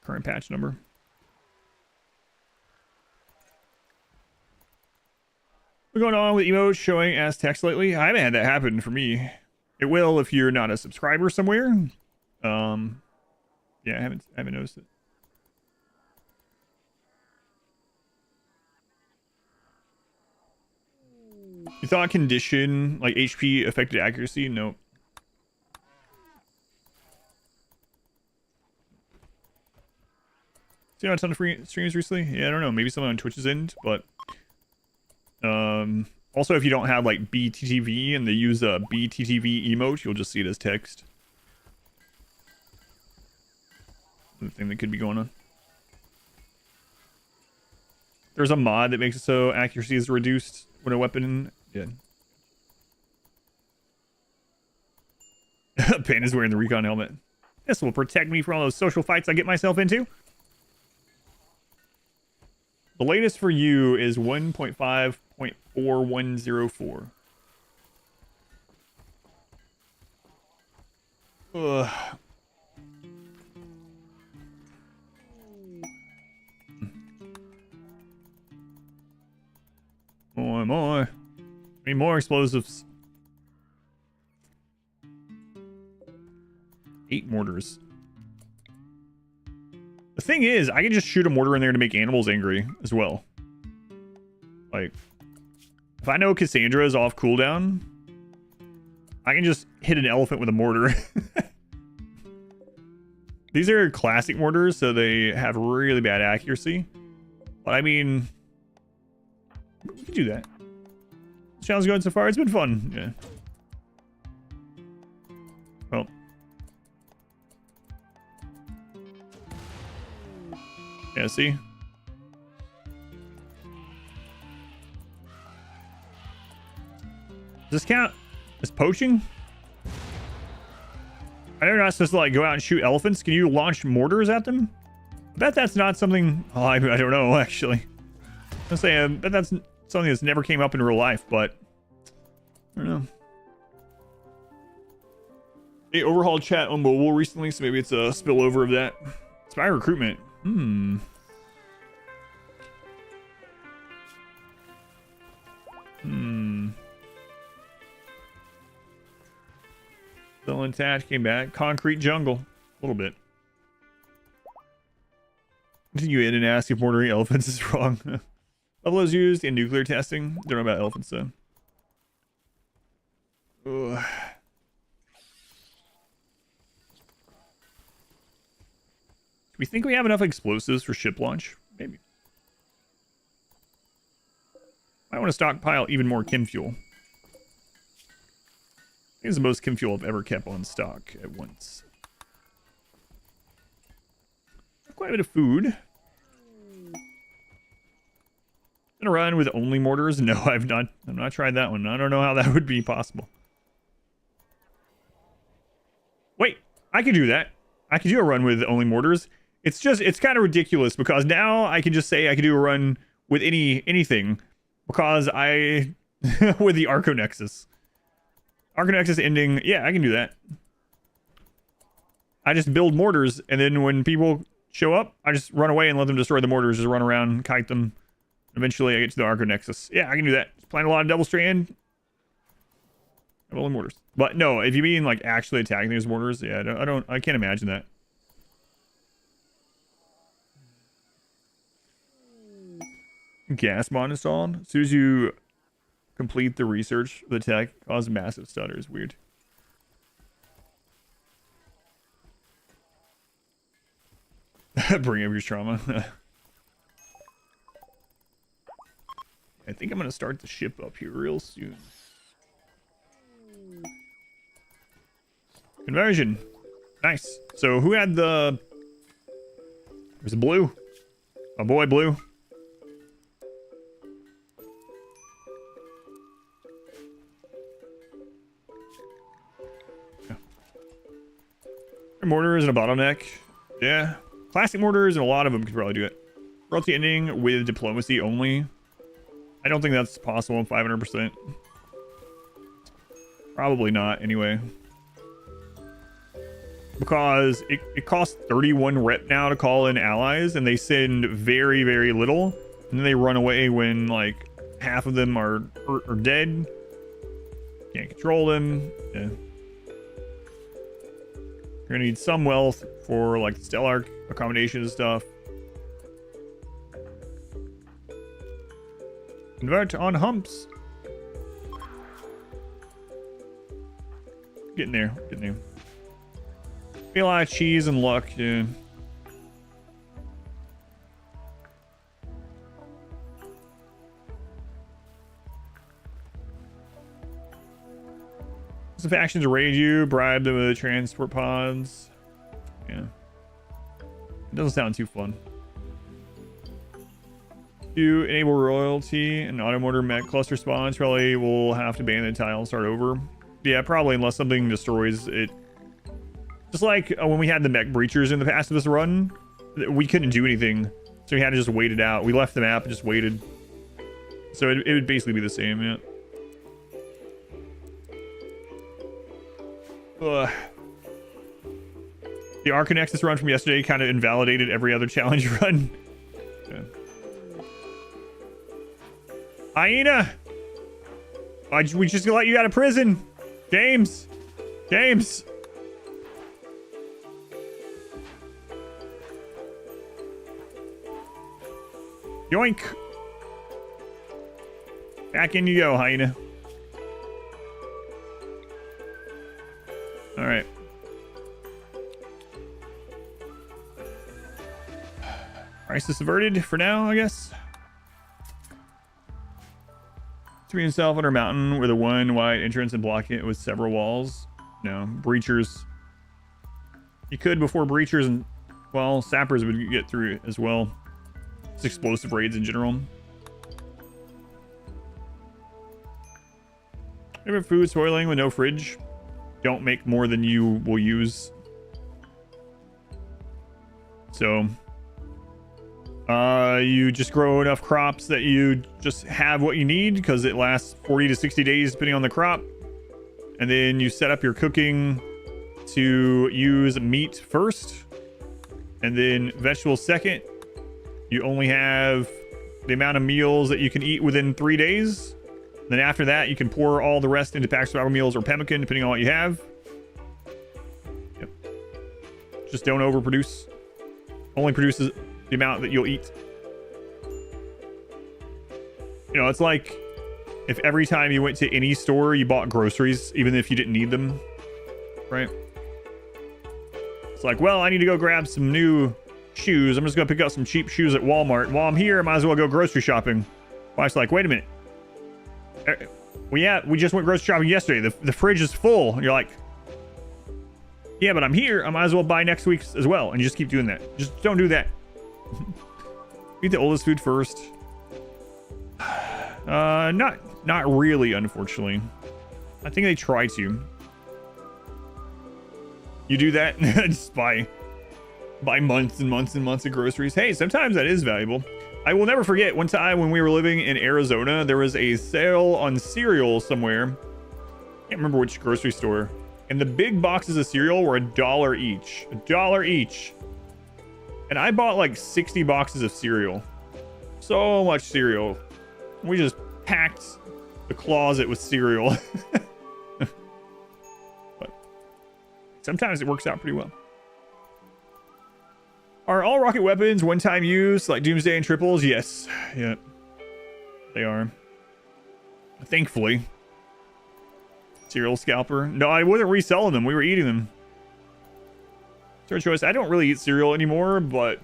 current patch number? What's going on with emotes showing as text lately? I haven't had that happen for me. It will if you're not a subscriber somewhere. Yeah, I haven't noticed it. You thought condition like HP affected accuracy? Nope. See a ton of free streams recently? Yeah, I don't know. Maybe someone on Twitch's end, but also if you don't have like BTTV and they use a BTTV emote, you'll just see it as text. The thing that could be going on. There's a mod that makes it so accuracy is reduced when a weapon. Yeah. Pain is wearing the recon helmet. This will protect me from all those social fights I get myself into. The latest for you is 1.5.4104. Ugh. More. I need more explosives. 8 mortars. The thing is, I can just shoot a mortar in there to make animals angry as well. Like, if I know Cassandra is off cooldown, I can just hit an elephant with a mortar. These are classic mortars, so they have really bad accuracy. But I mean, we can do that. This challenge going so far. It's been fun. Yeah. Well. Yeah, see? Does this count as poaching? I know you're not supposed to like go out and shoot elephants. Can you launch mortars at them? I bet that's not something. Oh, I don't know actually. I'm saying I bet that's something that's never came up in real life, but I don't know. They overhauled chat on mobile recently, so maybe it's a spillover of that. Spy recruitment. Still intact, came back. Concrete jungle. A little bit. Continue in and ask if mortaring elephants is wrong. Buffaloes used in nuclear testing. Don't know about elephants though. Ugh. Do we think we have enough explosives for ship launch? Maybe. I want to stockpile even more chem fuel. I think it's the most chem fuel I've ever kept on stock at once. Quite a bit of food. Gonna run with only mortars? No, I've not tried that one. I don't know how that would be possible. Wait, I could do that. I could do a run with only mortars. It's kind of ridiculous because now I can just say I can do a run with anything because I with the Arconexus. Arconexus ending, yeah, I can do that. I just build mortars, and then when people show up, I just run away and let them destroy the mortars, just run around, kite them. Eventually, I get to the Arconexus. Yeah, I can do that. Just plant a lot of double strand. I've only mortars. But no, if you mean like actually attacking these mortars, yeah, I can't imagine that. gas mod installed. As soon as you complete the research, the tech causes massive stutters. Weird. Bring up your trauma. I think I'm gonna start the ship up here real soon. Conversion. Nice. So who had the... There's a Blue. My boy Blue. Yeah. Mortars and a bottleneck. Yeah. Classic mortars and a lot of them could probably do it. Royalty ending with diplomacy only. I don't think that's possible in 500%. Probably not, anyway. Because it costs 31 rep now to call in allies, and they send very, very little. And then they run away when, like, half of them are dead. Can't control them. Yeah. You're gonna need some wealth for, like, the Stellar accommodation and stuff. Convert on humps. Getting there. Getting there. A lot of cheese and luck, yeah. Some factions raid you, bribe them with transport pods. Yeah. It doesn't sound too fun. To enable royalty and automotor mech cluster spawns, probably will have to ban the tile and start over. Yeah, probably, unless something destroys it. Just like when we had the mech breachers in the past of this run, we couldn't do anything, so we had to just wait it out. We left the map and just waited. So it would basically be the same, yeah. Ugh. The Arcanexus run from yesterday kind of invalidated every other challenge run. Yeah. Hyena! We just let you out of prison! James! James! Yoink! Back in you go, hyena. Alright. Crisis averted for now, I guess. To be himself under a mountain with a one wide entrance and block it with several walls. No, breachers. You could before breachers and, well, sappers would get through it as well. It's explosive raids in general. Favorite food spoiling with no fridge. Don't make more than you will use. So, you just grow enough crops that you just have what you need, because it lasts 40 to 60 days depending on the crop. And then you set up your cooking to use meat first, and then vegetables second. You only have the amount of meals that you can eat within 3 days. Then after that, you can pour all the rest into packed survival meals or pemmican, depending on what you have. Yep. Just don't overproduce. Only produces the amount that you'll eat. You know, it's like if every time you went to any store, you bought groceries, even if you didn't need them. Right? It's like, well, I need to go grab some new shoes. I'm just gonna pick up some cheap shoes at Walmart. While I'm here, I might as well go grocery shopping. Wife's like, wait a minute. We just went grocery shopping yesterday. The fridge is full. And you're like, yeah, but I'm here. I might as well buy next week's as well. And you just keep doing that. Just don't do that. Eat the oldest food first. Not really, unfortunately. I think they try to. You do that, just buy months and months and months of groceries. Hey, sometimes that is valuable. I will never forget one time when we were living in Arizona, there was a sale on cereal somewhere. Can't remember which grocery store. And the big boxes of cereal were $1 each. $1 each. And I bought like 60 boxes of cereal. So much cereal. We just packed the closet with cereal. But sometimes it works out pretty well. Are all rocket weapons one-time use, like Doomsday and triples? Yes. Yeah. They are. Thankfully. Cereal scalper. No, I wasn't reselling them. We were eating them. It's our choice. I don't really eat cereal anymore, but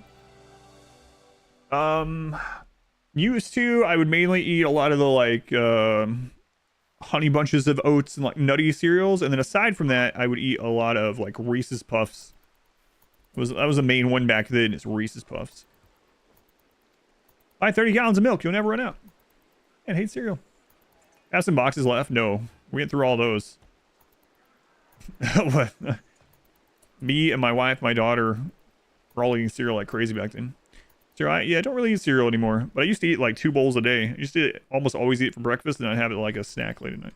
used to. I would mainly eat a lot of the like honey bunches of oats and like nutty cereals, and then aside from that, I would eat a lot of like Reese's Puffs. That was the main one back then. It's Reese's Puffs. Buy 30 gallons of milk. You'll never run out. I hate cereal. Have some boxes left? No. We went through all those. Me and my wife, my daughter, were all eating cereal like crazy back then. So I don't really eat cereal anymore. But I used to eat like 2 bowls a day. I used to almost always eat it for breakfast, and I'd have it like a snack late at night.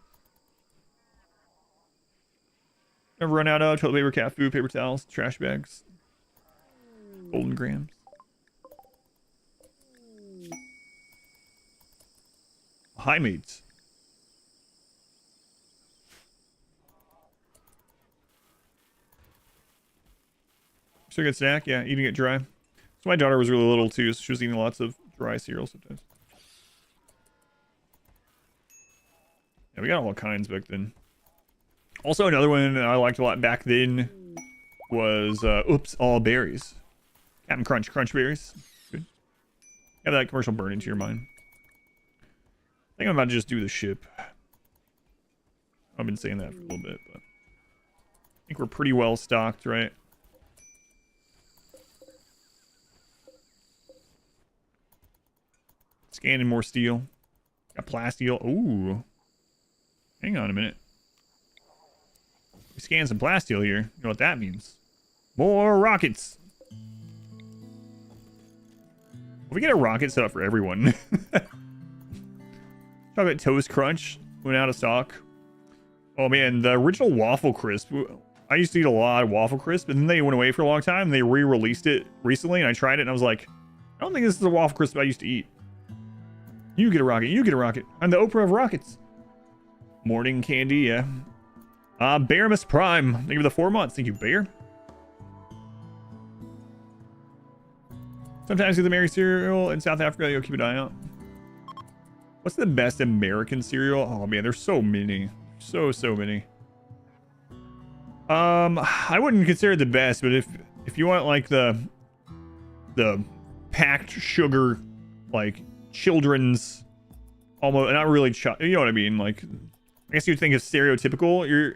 Never run out of toilet paper, cat food, paper towels, trash bags, golden grams. Hi, mates. So good snack, yeah, eating it dry. So my daughter was really little too, so she was eating lots of dry cereal sometimes. Yeah, we got all kinds back then. Also, another one that I liked a lot back then was Oops All Berries. Captain Crunch berries. Good. Have that commercial burn into your mind. I think I'm about to just do the ship. I've been saying that for a little bit, but I think we're pretty well stocked, right? Scanning more steel. Got plasteel. Ooh. Hang on a minute. We scanned some plasteel here. You know what that means? More rockets. Well, we get a rocket set up for everyone. Chocolate Toast Crunch went out of stock. Oh man, the original Waffle Crisp. I used to eat a lot of Waffle Crisp, and then they went away for a long time. And they re-released it recently, and I tried it, and I was like, I don't think this is the Waffle Crisp I used to eat. You get a rocket. You get a rocket. I'm the Oprah of rockets. Morning candy, yeah. Bearmus Prime. Thank you for the 4 months. Thank you, Bear. Sometimes with the Mary cereal in South Africa, you'll keep an eye out. What's the best American cereal? Oh man, there's so many. So many. I wouldn't consider it the best, but if you want like the packed sugar, like children's, almost not really, you know what I mean? Like, I guess you'd think of stereotypical.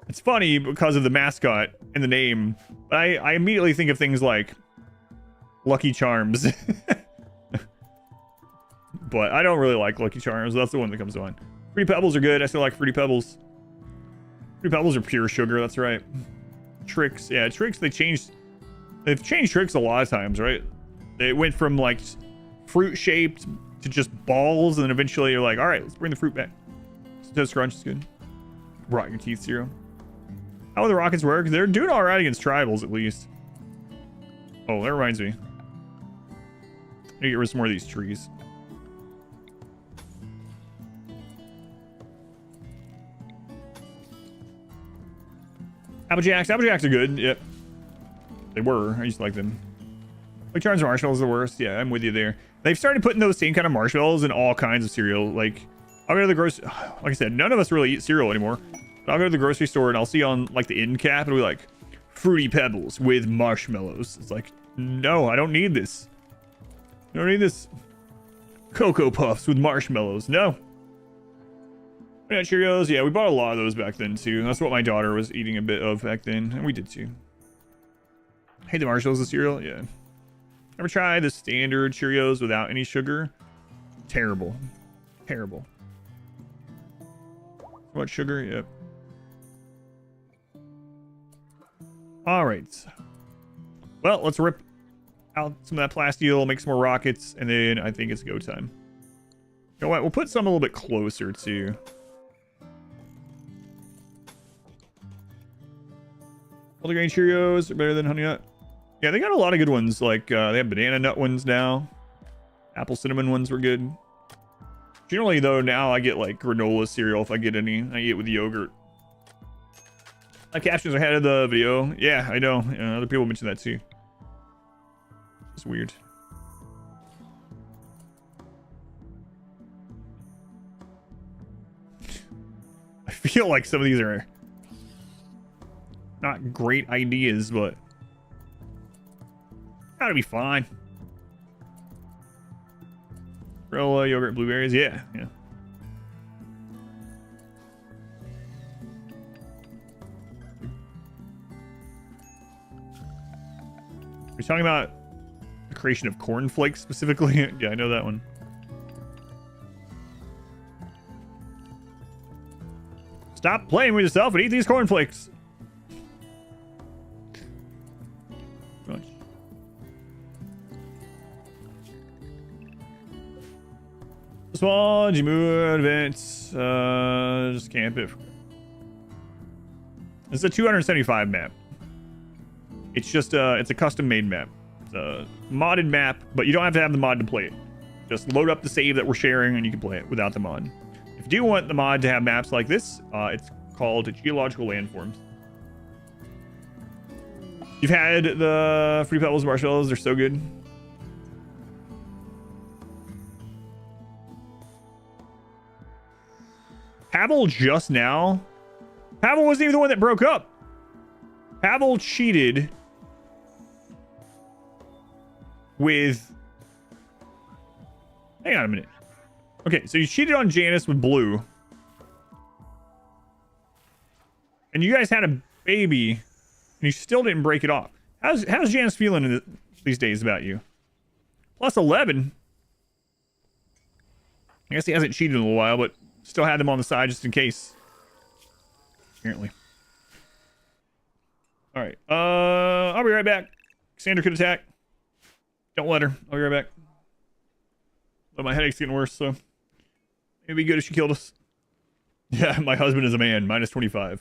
It's funny because of the mascot and the name, but I immediately think of things like Lucky Charms. But I don't really like Lucky Charms. That's the one that comes to mind. Fruity Pebbles are good. I still like Fruity Pebbles. Fruity Pebbles are pure sugar. That's right. Tricks. Yeah, Tricks, they've changed Tricks a lot of times, right? It went from like fruit shaped to just balls, and then eventually you're like, all right, let's bring the fruit back. Toast Crunch is good. Rot your teeth cereal. How do the rockets work? They're doing all right against tribals, at least. Oh, that reminds me. I need to get rid of some more of these trees. Apple Jacks are good. Yep. They were. I used to like them. Like Charms marshmallows are the worst. Yeah, I'm with you there. They've started putting those same kind of marshmallows in all kinds of cereal. Like, I'll go to the grocery. Like I said, none of us really eat cereal anymore. But I'll go to the grocery store and I'll see on like the end cap, it'll be like Fruity Pebbles with marshmallows. It's like, no, I don't need this. I don't need this. Cocoa Puffs with marshmallows. No. We got Cheerios. Yeah, we bought a lot of those back then too. That's what my daughter was eating a bit of back then, and we did too. Hate the marshmallows of cereal. Yeah. Ever try the standard Cheerios without any sugar? Terrible. Terrible. What sugar? Yep. All right. Well, let's rip out some of that plasteel, make some more rockets, and then I think it's go time. You know what? We'll put some a little bit closer too. Multigrain Cheerios are better than Honey Nut. Yeah, they got a lot of good ones. Like, they have banana nut ones now. Apple cinnamon ones were good. Generally, though, now I get, like, granola cereal if I get any. I eat it with yogurt. My captions are ahead of the video. Yeah, I know. Other people mention that, too. It's weird. feel like some of these are not great ideas, but gotta be fine. Granola, yogurt, blueberries, yeah. We're talking about the creation of cornflakes specifically. Yeah, I know that one. Stop playing with yourself and eat these cornflakes. Small, Jimur events. Just camp it. It's a 275 map. It's just it's a custom made map. It's a modded map, but you don't have to have the mod to play it. Just load up the save that we're sharing and you can play it without the mod. If you do want the mod to have maps like this, it's called Geological Landforms. You've had the Free Pebbles marshmallows, they're so good. Pavel just now? Pavel wasn't even the one that broke up. Pavel cheated with... Hang on a minute. Okay, so you cheated on Janice with Blue. And you guys had a baby, and you still didn't break it off. How's Janice feeling these days about you? Plus 11. I guess he hasn't cheated in a little while, but still had them on the side just in case. Apparently. All right. I'll be right back. Cassandra could attack. Don't let her. I'll be right back. But my headache's getting worse, so it'd be good if she killed us. Yeah, my husband is a man. Minus 25.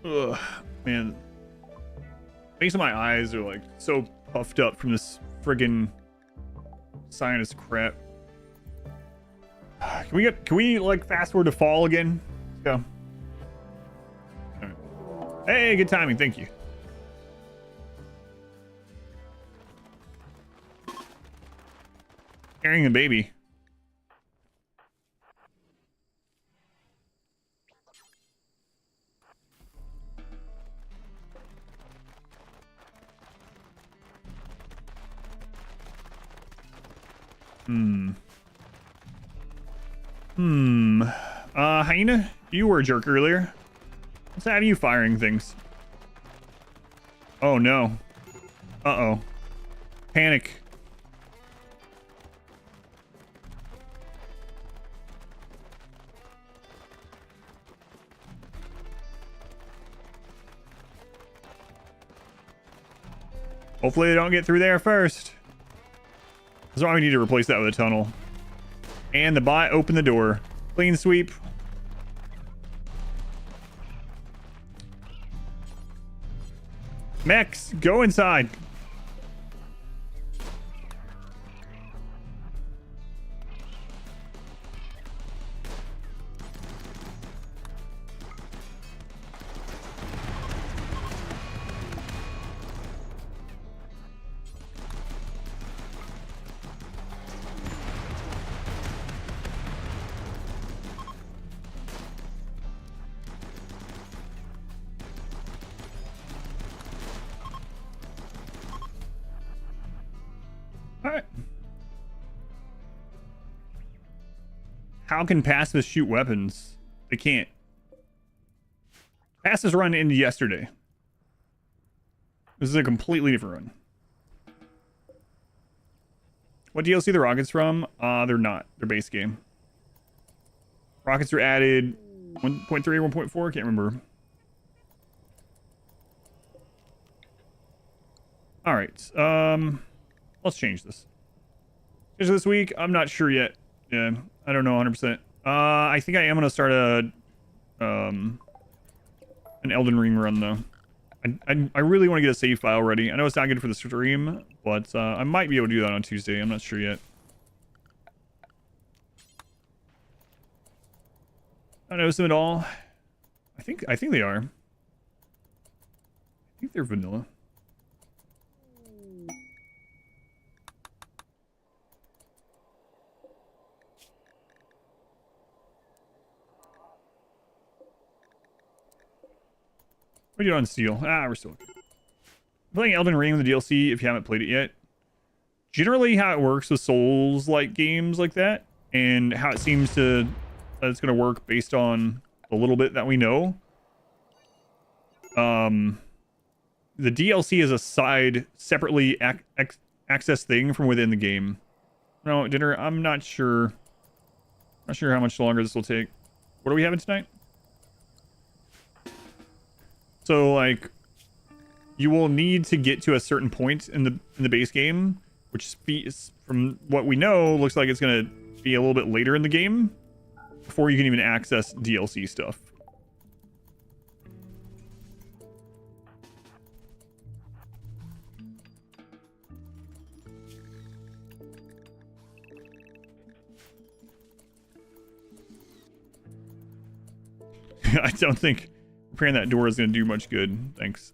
Ugh, man. Base of my eyes are like so puffed up from this friggin' sinus crap. Can we like fast forward to fall again? Let's go. All right. Hey, good timing, thank you. Carrying a baby. Hyena, you were a jerk earlier. What's having you firing things? Oh no. Uh-oh. Panic. Hopefully they don't get through there first. That's why we need to replace that with a tunnel. And the bot opened the door. Clean sweep. Mechs, go inside. Alright. How can pacifists shoot weapons? They can't. Pacifists run into yesterday. This is a completely different run. What DLC the rockets from? They're not. They're base game. Rockets are added 1.3 or 1.4. Can't remember. All right. Let's change this. Change this week. I'm not sure yet. Yeah, I don't know 100%. I think I am gonna start a an Elden Ring run though. I really want to get a save file ready. I know it's not good for the stream, but I might be able to do that on Tuesday. I'm not sure yet. I don't notice them at all. I think they are. I think they're vanilla. What are you doing on Steel? We're still playing Elden Ring with the DLC if you haven't played it yet. Generally how it works with Souls-like games like that, and how it seems to that it's going to work based on a little bit that we know. The DLC is a side, separately access thing from within the game. No, dinner, I'm not sure. Not sure how much longer this will take. What are we having tonight? So, like, you will need to get to a certain point in the base game, which is, from what we know, looks like it's going to be a little bit later in the game before you can even access DLC stuff. I don't think repairing that door is going to do much good. Thanks.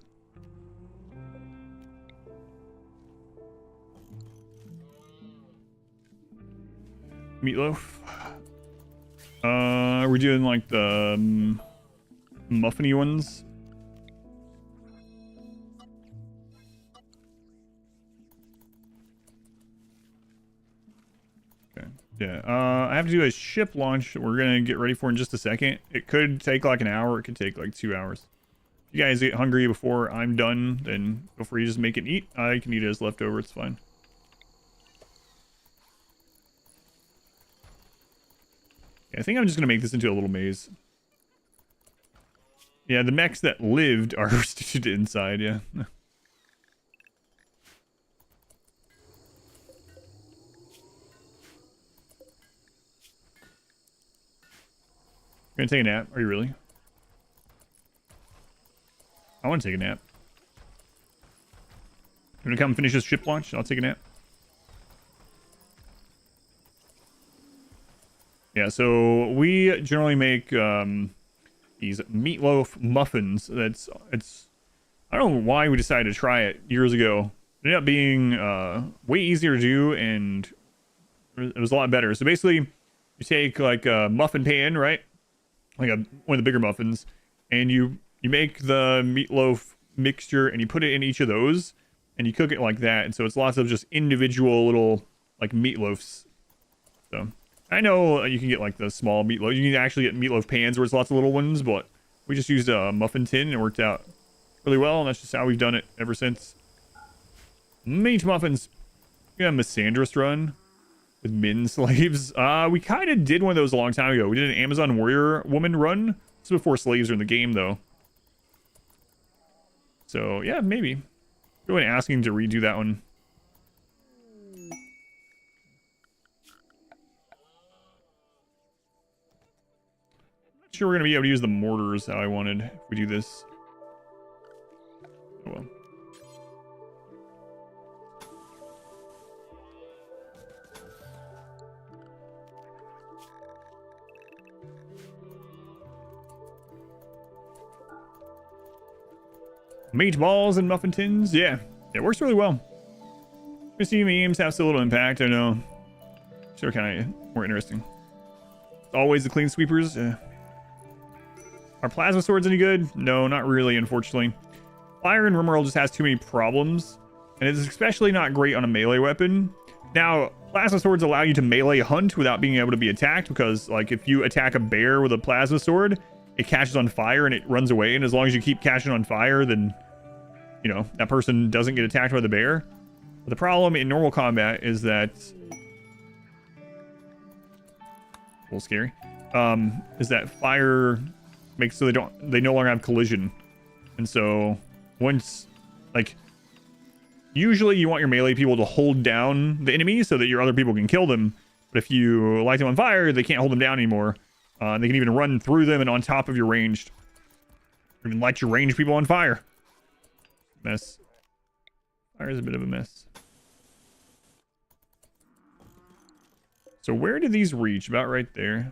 Meatloaf. We're doing like the muffiny ones. Okay. Yeah. I have to do a ship launch that we're gonna get ready for in just a second. It could take like an hour. It could take like 2 hours. If you guys get hungry before I'm done, then feel free to just make it and eat. I can eat it as leftover. It's fine. Yeah, I think I'm just gonna make this into a little maze. Yeah, the mechs that lived are restricted inside. Yeah. Gonna take a nap? Are you really? I want to take a nap. You wanna come finish this ship launch? I'll take a nap. Yeah, so we generally make these meatloaf muffins. It's I don't know why we decided to try it years ago. It ended up being way easier to do, and it was a lot better. So basically, you take like a muffin pan, right? Like one of the bigger muffins, and you make the meatloaf mixture and you put it in each of those and you cook it like that. And so it's lots of just individual little like meatloafs. So I know you can get like the small meatloaf. You can actually get meatloaf pans where it's lots of little ones, but we just used a muffin tin and it worked out really well. And that's just how we've done it ever since. Meat muffins. We got a Misandrist run with min slaves. We kind of did one of those a long time ago. We did an Amazon warrior woman run. This is before slaves are in the game though. So yeah, maybe. Go ahead asking to redo that one. Not sure we're gonna be able to use the mortars how I wanted if we do this. Oh well. Meatballs and muffin tins. Yeah, it works really well. We see memes have so little impact. I know. Sure, kind of more interesting. Always the clean sweepers. Are plasma swords any good? No, not really, unfortunately. Fire in RimWorld just has too many problems, and it's especially not great on a melee weapon Now, plasma swords allow you to melee hunt without being able to be attacked, because like if you attack a bear with a plasma sword, it catches on fire and it runs away, and as long as you keep catching on fire, then you know that person doesn't get attacked by the bear. But the problem in normal combat is that a little scary. Is that fire makes so they no longer have collision, and so once like usually you want your melee people to hold down the enemy so that your other people can kill them, but if you light them on fire, they can't hold them down anymore. They can even run through them and on top of your ranged, or even light your ranged people on fire. Mess. Fire is a bit of a mess. So where do these reach? About right there.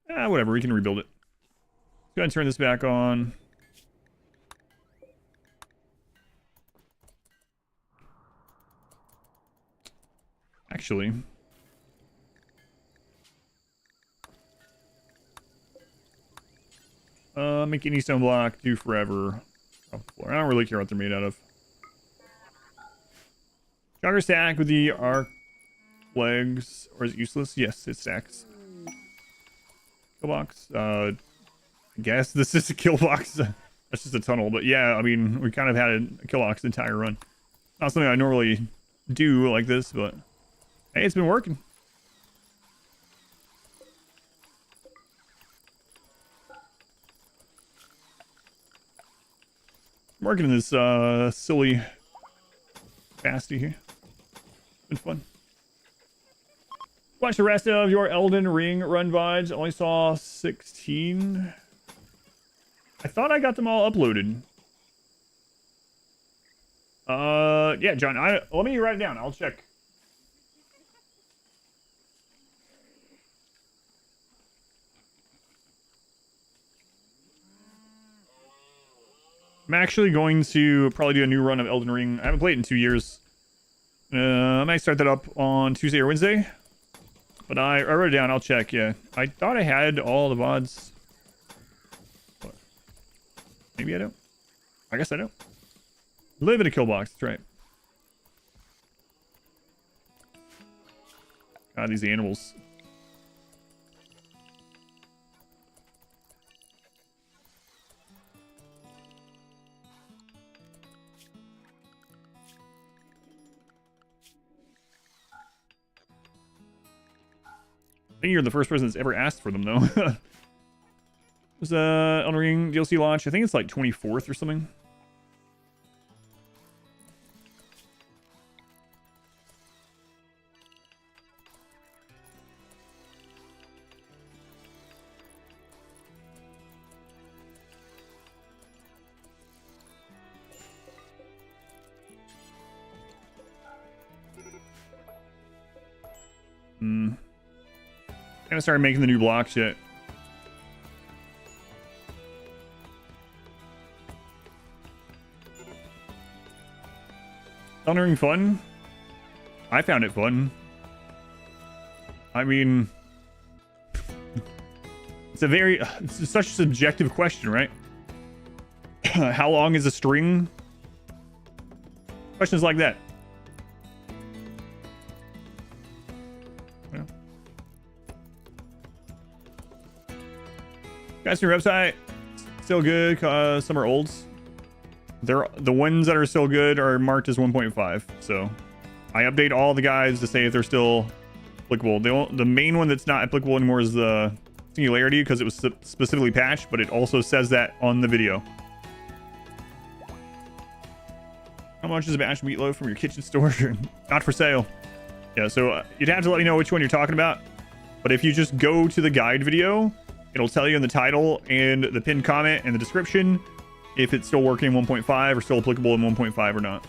Whatever, we can rebuild it. Go ahead and turn this back on. Actually, make any stone block do forever. I don't really care what they're made out of. Jogger stack with the arc legs, or is it useless? Yes, it stacks. Kill box. I guess this is a kill box. That's just a tunnel, but yeah, I mean, we kind of had a kill box the entire run. Not something I normally do like this, but hey, it's been working. I'm working in this silly fasty here. It's been fun. Watch the rest of your Elden Ring run vibes. Only saw 16. I thought I got them all uploaded. Yeah, John, let me write it down. I'll check. I'm actually going to probably do a new run of Elden Ring. I haven't played it in 2 years. I might start that up on Tuesday or Wednesday. But I wrote it down. I'll check, yeah. I thought I had all the VODs. But maybe I don't. I guess I don't. Live in a kill box, that's right. God, these animals. I think you're the first person that's ever asked for them, though. It was Elden Ring DLC launch. I think it's like 24th or something. I started making the new blocks yet. Elden Ring fun? I found it fun. I mean, it's such a subjective question, right? How long is a string? Questions like that. Guys, your website still good. Some are olds. The ones that are still good are marked as 1.5. So I update all the guides to say if they're still applicable. The main one that's not applicable anymore is the Singularity, because it was specifically patched, but it also says that on the video. How much is a batch of meatloaf from your kitchen store? Not for sale. Yeah, so you'd have to let me know which one you're talking about. But if you just go to the guide video, it'll tell you in the title and the pinned comment and the description if it's still working in 1.5 or still applicable in 1.5 or not.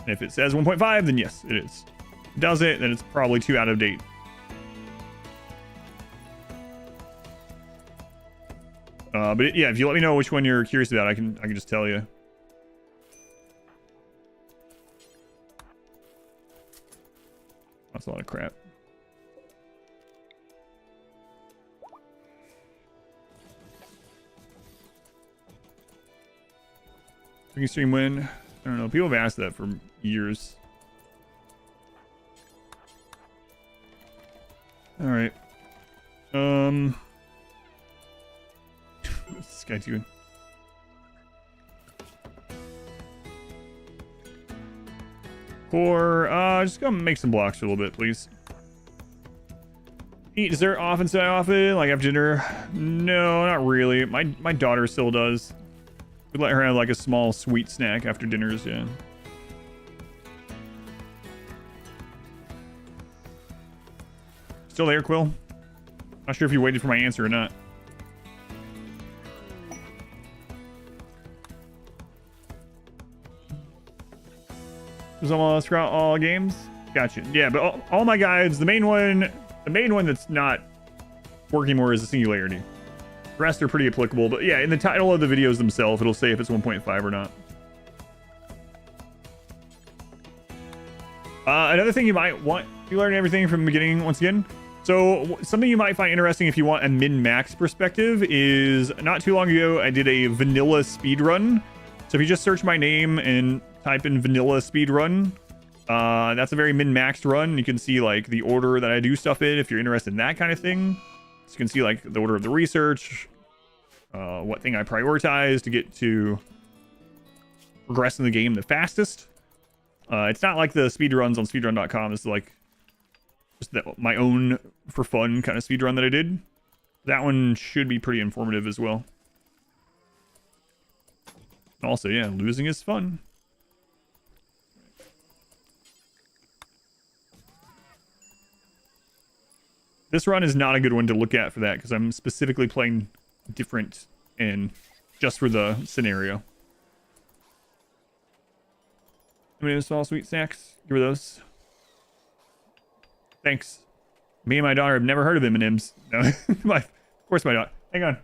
And if it says 1.5, then yes, it is. If it doesn't, then it's probably too out of date. But yeah, if you let me know which one you're curious about, I can just tell you. That's a lot of crap. Freaking stream win. I don't know. People have asked that for years. All right. What's this guy doing? Or just go make some blocks for a little bit, please. Eat dessert often, so often, like after dinner. No, not really. My daughter still does. We let her have like a small sweet snack after dinners, yeah. Still there, Quill? Not sure if you waited for my answer or not. Was almost throughout all games. Gotcha. Yeah, but all my guides, the main one that's not working more is the singularity. The rest are pretty applicable, but yeah, in the title of the videos themselves, it'll say if it's 1.5 or not. Another thing you might want, you learn everything from the beginning once again. So something you might find interesting if you want a min-max perspective is not too long ago, I did a vanilla speedrun. So if you just search my name and type in vanilla speedrun, that's a very min-maxed run. You can see like the order that I do stuff in if you're interested in that kind of thing. So you can see like the order of the research, what thing I prioritize to get to progress in the game the fastest. It's not like the speedruns on speedrun.com. This is like just my own for fun kind of speedrun that I did. That one should be pretty informative as well. Also, yeah, losing is fun. This run is not a good one to look at for that because I'm specifically playing different and just for the scenario. How many small sweet snacks? Give her those. Thanks. Me and my daughter have never heard of M&Ms. No, of course my daughter. Hang on.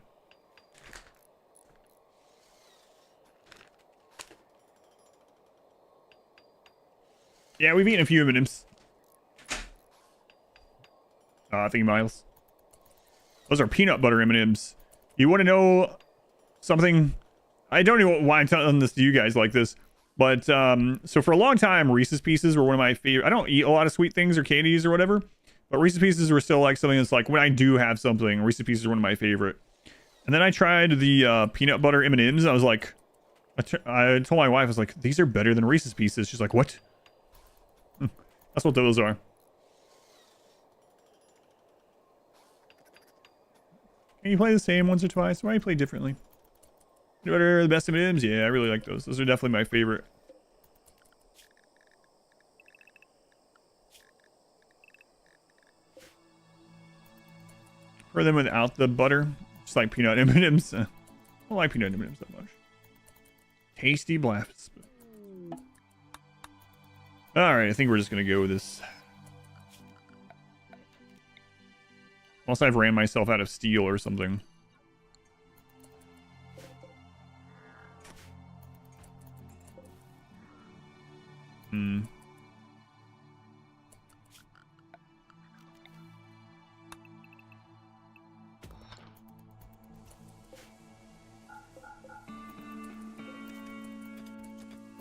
Yeah, we've eaten a few M&Ms. Thank you, Miles. Those are peanut butter M&Ms. You want to know something? I don't know why I'm telling this to you guys like this, but so for a long time, Reese's Pieces were one of my favorite. I don't eat a lot of sweet things or candies or whatever, but Reese's Pieces were still like something that's like when I do have something, Reese's Pieces are one of my favorite. And then I tried the peanut butter M&Ms. I was like, I told my wife, I was like, these are better than Reese's Pieces. She's like, what? That's what those are. Can you play the same once or twice? Why do you play differently? What are the best M&Ms? Yeah, I really like those. Those are definitely my favorite. For them without the butter, just like peanut M&Ms. I don't like peanut M&Ms that much. Tasty blast. All right, I think we're just gonna go with this. Unless I've ran myself out of steel or something.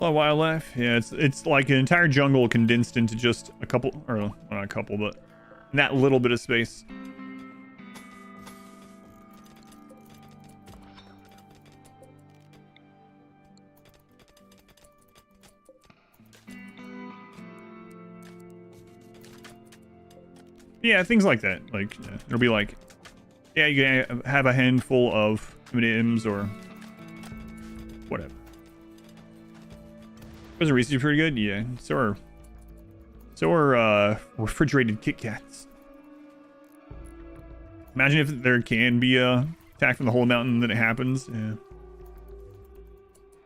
A lot of wildlife. Yeah, it's like an entire jungle condensed into just a couple, or well, not a couple, but in that little bit of space. Yeah, things like that. Like, it'll be like, yeah, you can have a handful of M&Ms or whatever. Those are Reese's pretty good? Yeah, so are refrigerated Kit Kats. Imagine if there can be a attack from the whole mountain and then it happens. Yeah.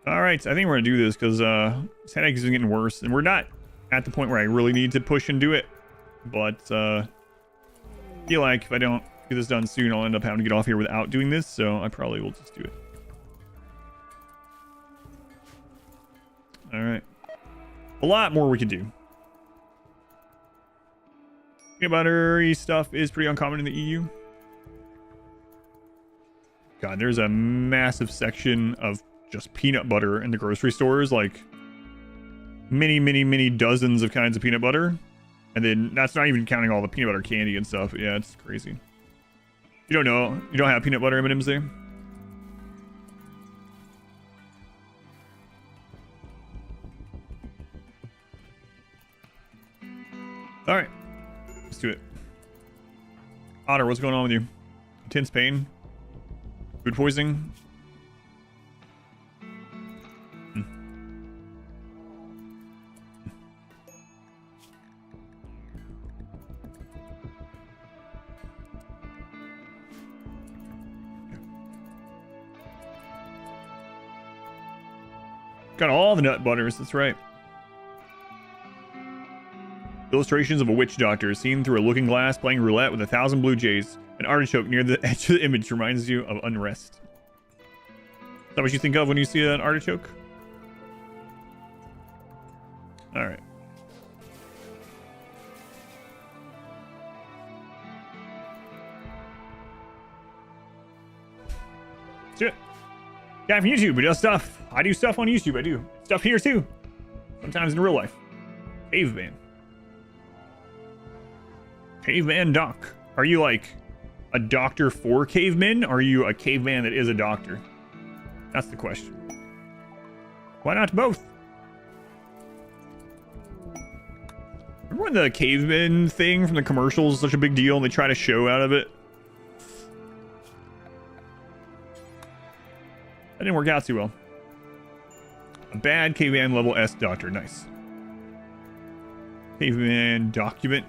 Alright, I think we're gonna do this because this headache is getting worse. And we're not at the point where I really need to push and do it. But I feel like if I don't get this done soon, I'll end up having to get off here without doing this. So I probably will just do it. Alright. A lot more we could do. Peanut buttery stuff is pretty uncommon in the EU. God, there's a massive section of just peanut butter in the grocery stores, like many dozens of kinds of peanut butter. And then that's not even counting all the peanut butter candy and stuff. Yeah, it's crazy. You don't know. You don't have peanut butter M&Ms there? All right, let's do it. Otter, what's going on with you? Intense pain? Food poisoning? Got all the nut butters, that's right. Illustrations of a witch doctor seen through a looking glass playing roulette with 1,000 blue jays. An artichoke near the edge of the image reminds you of unrest. Is that what you think of when you see an artichoke? Alright. Let's do it. Guy from YouTube who does stuff. I do stuff on YouTube. I do stuff here too. Sometimes in real life. Caveman. Caveman doc. Are you like a doctor for cavemen? Or are you a caveman that is a doctor? That's the question. Why not both? Remember when the caveman thing from the commercials was such a big deal and they try to show out of it? That didn't work out too well. A bad caveman level S doctor. Nice. Caveman document.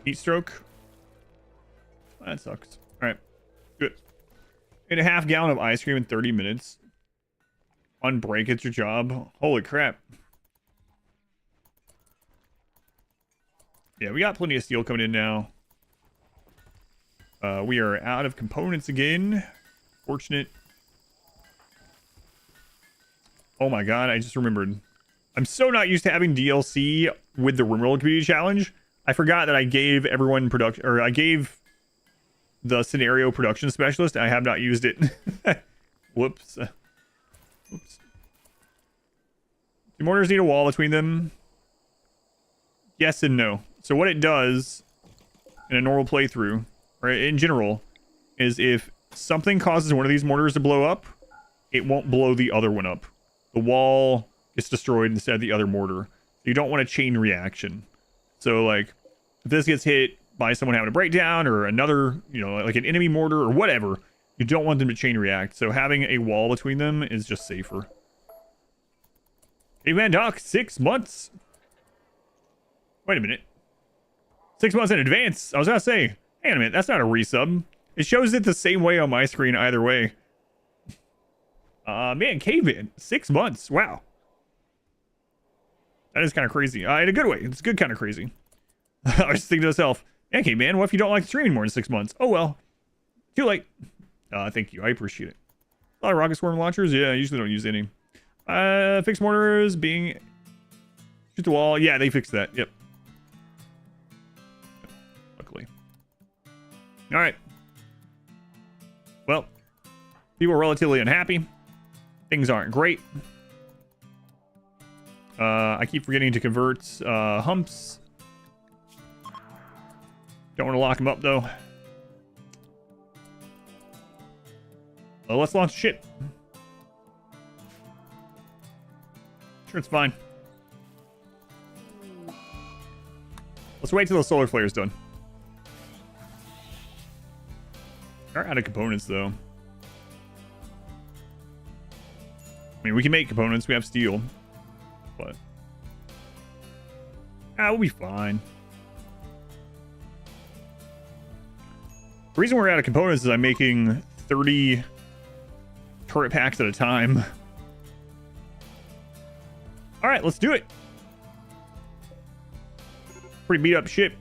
Heat stroke. That sucks. Alright. Good. Ate a half gallon of ice cream in 30 minutes. On break at your job. Holy crap. Yeah, we got plenty of steel coming in now. We are out of components again. Fortunate. Oh my god, I just remembered. I'm so not used to having DLC with the RimWorld Community Challenge. I forgot that I gave everyone production, or I gave the scenario production specialist. I have not used it. Whoops. Whoops. Do mortars need a wall between them? Yes and no. So what it does in a normal playthrough, or in general, is if something causes one of these mortars to blow up, it won't blow the other one up. The wall gets destroyed instead of the other mortar. You don't want a chain reaction. So, like, if this gets hit by someone having a breakdown or another, you know, like an enemy mortar or whatever, you don't want them to chain react. So having a wall between them is just safer. Hey, man, Doc, 6 months. Wait a minute. 6 months in advance? I was going to say, hang on a minute, that's not a resub. It shows it the same way on my screen either way. Man, Caveman, 6 months. Wow. That is kind of crazy. In a good way. It's good kind of crazy. I was just thinking to myself, okay, man, what if you don't like streaming more than 6 months? Oh, well. Too late. Thank you. I appreciate it. A lot of rocket swarm launchers? Yeah, I usually don't use any. Fixed mortars being... Shoot the wall. Yeah, they fixed that. Yep. Luckily. All right. Well, people are relatively unhappy. Things aren't great. I keep forgetting to convert humps. Don't want to lock them up, though. Let's launch ship. Sure, it's fine. Let's wait till the solar flare's done. We're out of components, though. I mean, we can make components. We have steel. But... we'll be fine. The reason we're out of components is I'm making 30 turret packs at a time. Alright, let's do it. Pretty beat up ship.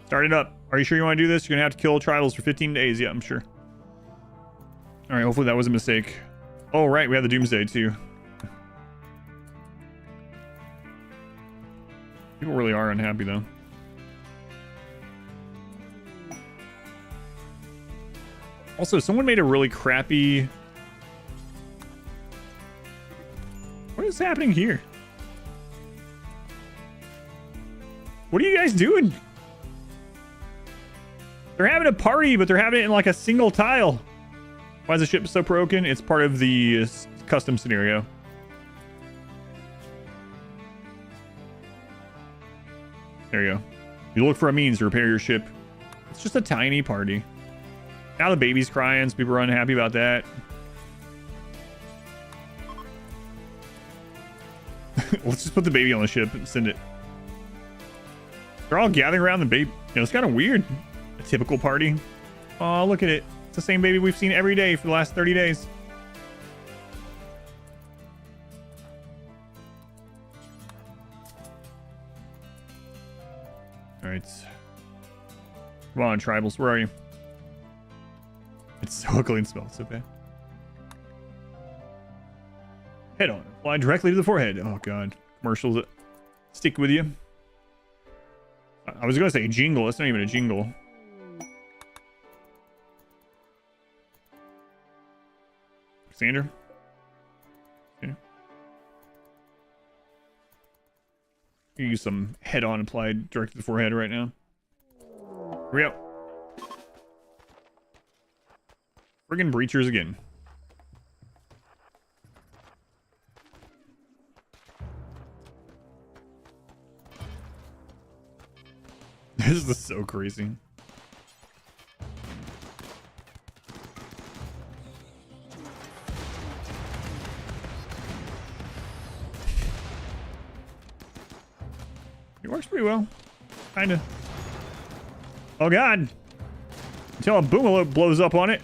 Start it up. Are you sure you want to do this? You're going to have to kill tribals for 15 days. Yeah, I'm sure. Alright, hopefully that was a mistake. Oh, right, we have the Doomsday, too. People really are unhappy, though. Also, someone made a really crappy... What is happening here? What are you guys doing? They're having a party, but they're having it in like a single tile. Why is the ship so broken? It's part of the custom scenario. There you go. You look for a means to repair your ship. It's just a tiny party. Now the baby's crying, so people are unhappy about that. Let's just put the baby on the ship and send it. They're all gathering around the baby. You know, it's kind of weird. A typical party. Oh, look at it. It's the same baby we've seen every day for the last 30 days. All right. Come on, tribals. Where are you? It's so ugly and smells so bad. Head on. Fly directly to the forehead. Oh, God. Commercials that stick with you. I was going to say jingle. It's not even a jingle. Cassandra? Yeah. Use some head on applied direct to the forehead right now. Here we go. Friggin' breachers again. This is so crazy. It works pretty well. Kinda. Oh God. Until a boomaloo blows up on it.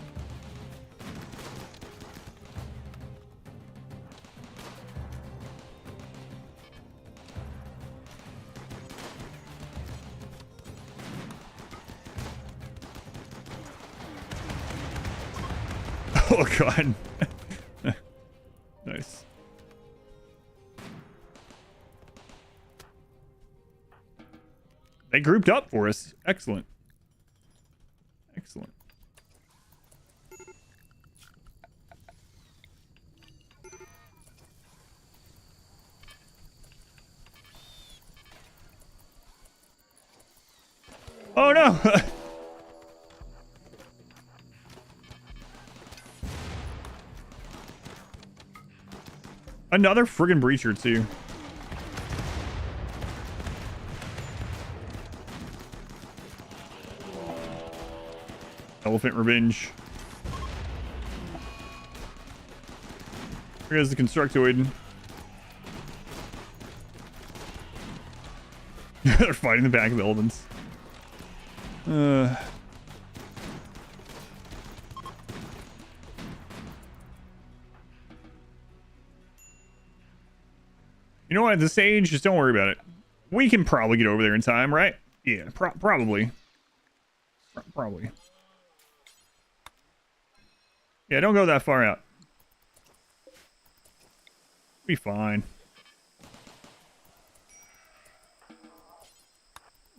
Oh God. Nice. They grouped up for us. Excellent. Excellent. Oh no. Another friggin' breacher too. Elephant revenge. Here goes the constructoid. They're fighting the back of the elephants. You know what? At this age, just don't worry about it. We can probably get over there in time, right? Yeah, probably. Probably. Yeah, don't go that far out. Be fine.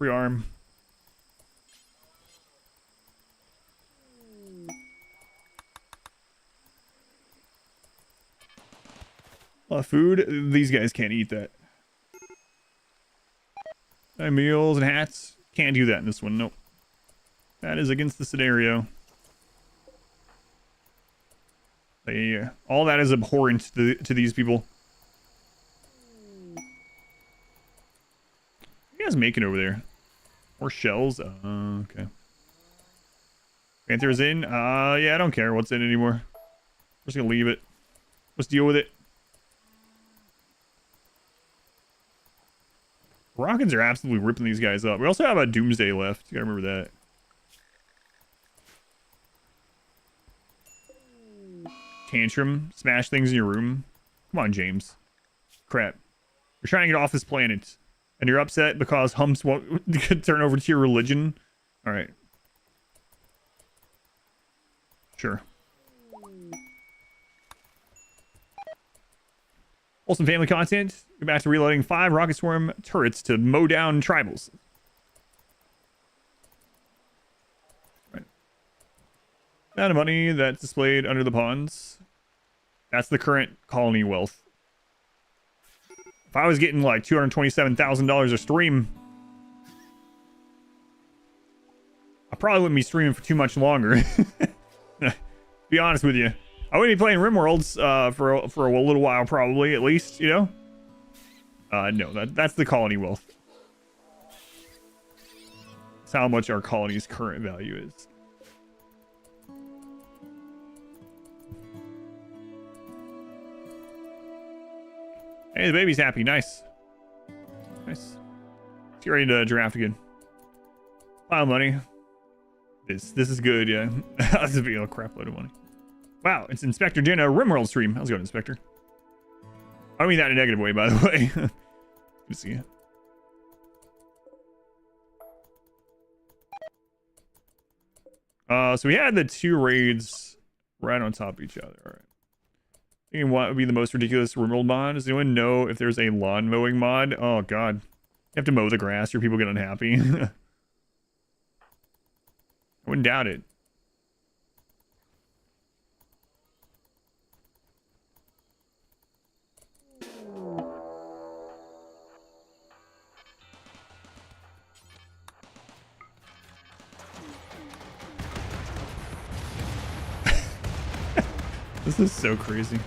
Rearm. Food. These guys can't eat that. Meals and hats. Can't do that in this one. Nope. That is against the scenario. All that is abhorrent to these people. What are you guys making over there? More shells? Okay. Panther's in? Yeah, I don't care what's in anymore. We're just gonna leave it. Let's deal with it. Rockets are absolutely ripping these guys up. We also have a Doomsday left. You gotta remember that. Tantrum. Smash things in your room. Come on, James. Crap. You're trying to get off this planet. And you're upset because humps won't turn over to your religion? Alright. Sure. Wholesome family content. Go back to reloading 5 Rocket Swarm turrets to mow down tribals. Right. Amount of money that's displayed under the ponds. That's the current colony wealth. If I was getting like $227,000 a stream, I probably wouldn't be streaming for too much longer. Be honest with you. I wouldn't be playing RimWorlds for a little while, probably, at least, you know? No, that's the colony wealth. That's how much our colony's current value is. Hey, the baby's happy. Nice. Nice. She's ready to draft again. Pile of money. This is good, yeah. This is a crap load of money. Wow, it's Inspector Jenna RimWorld stream. How's it going, Inspector? I don't mean that in a negative way, by the way. Good to see you. So we had the 2 raids right on top of each other. All right. Thinking what would be the most ridiculous RimWorld mod? Does anyone know if there's a lawn mowing mod? Oh god. You have to mow the grass or people get unhappy. I wouldn't doubt it. This is so crazy.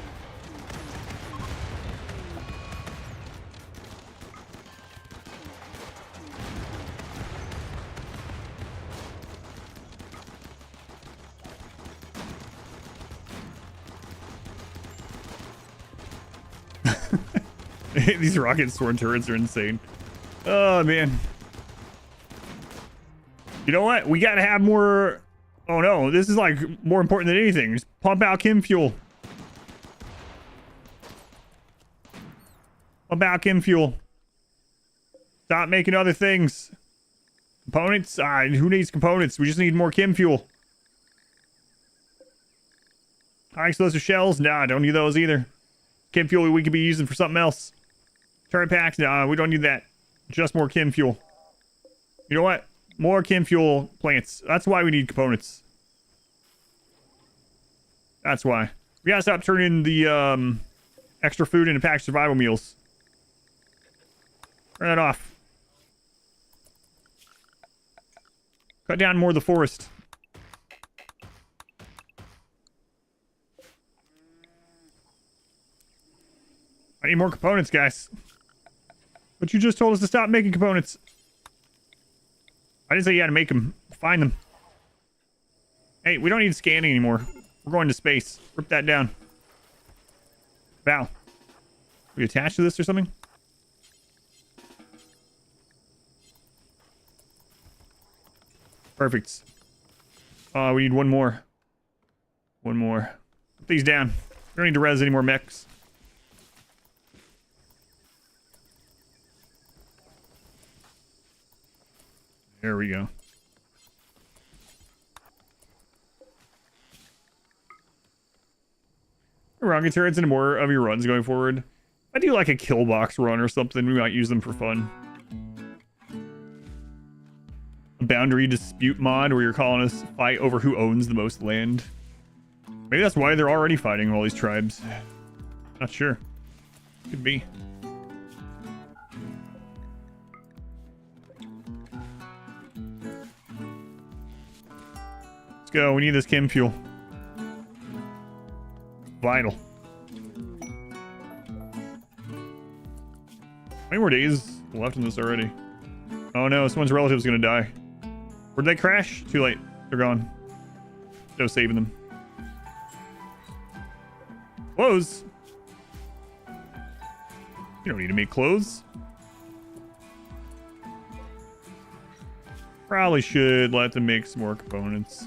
These rocket sword turrets are insane. Oh man. You know what? We gotta have more. Oh no, this is like more important than anything. Just pump out chem fuel. Pump out chem fuel. Stop making other things. Components? Who needs components? We just need more chem fuel. High explosive shells? Nah, don't need those either. Chem fuel we could be using for something else. Turret packs? Nah, we don't need that. Just more chem fuel. You know what? More chem fuel plants. That's why we need components. That's why. We gotta stop turning the extra food into packed survival meals. Turn that off. Cut down more of the forest. I need more components, guys. But you just told us to stop making components. I didn't say you had to make them. Find them. Hey, we don't need scanning anymore. We're going to space. Rip that down. Val. We attached to this or something? Perfect. We need one more. One more. Put these down. We don't need to res any more mechs. There we go. Rocket turrets into more of your runs going forward. I do like a kill box run or something. We might use them for fun. A boundary dispute mod where you're calling us fight over who owns the most land. Maybe that's why they're already fighting all these tribes. Not sure. Could be. Go. We need this chem fuel. Vital. How many more days left in this already? Oh no, someone's relative's gonna die. Where'd they crash? Too late. They're gone. No saving them. Clothes? You don't need to make clothes. Probably should let them make some more components.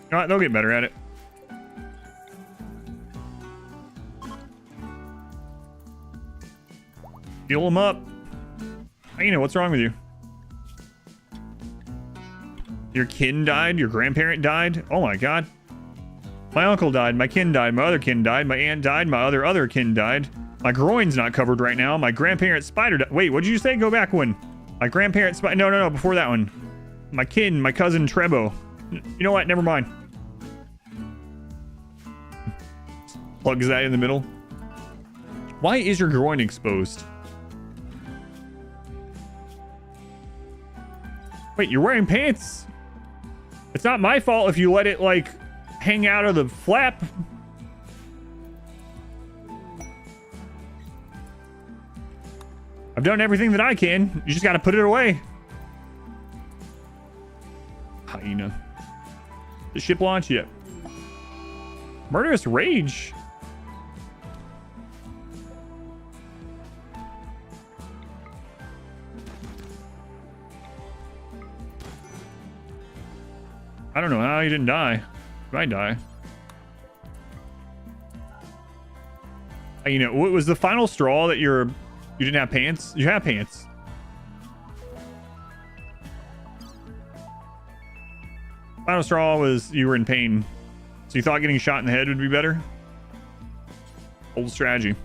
Alright, they'll get better at it. Heal them up. Hey, you know, what's wrong with you? Your kin died? Your grandparent died? Oh my god. My uncle died. My kin died. My other kin died. My aunt died. My other kin died. My groin's not covered right now. My grandparent's spider died. Wait, what did you say? Go back one. My grandparent's spider. No, before that one. My kin, my cousin Trebo. You know what? Never mind. Plugs that in the middle. Why is your groin exposed? Wait, you're wearing pants? It's not my fault if you let it, like, hang out of the flap. I've done everything that I can. You just gotta put it away. Hyena. The ship launch yet? Murderous rage. I don't know how he didn't die. He might die. You know, what was the final straw that you didn't have pants? You have pants. Final straw was you were in pain. So you thought getting shot in the head would be better? Old strategy.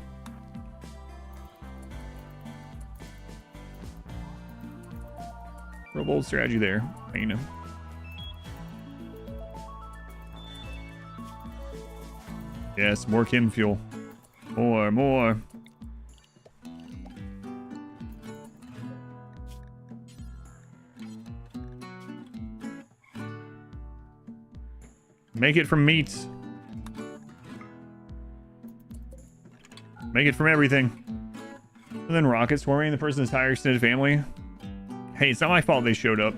Real bold strategy there. You know. Yes, more chem fuel. More. Make it from meat. Make it from everything. And then rocket swarming the person's entire extended family. Hey, it's not my fault they showed up.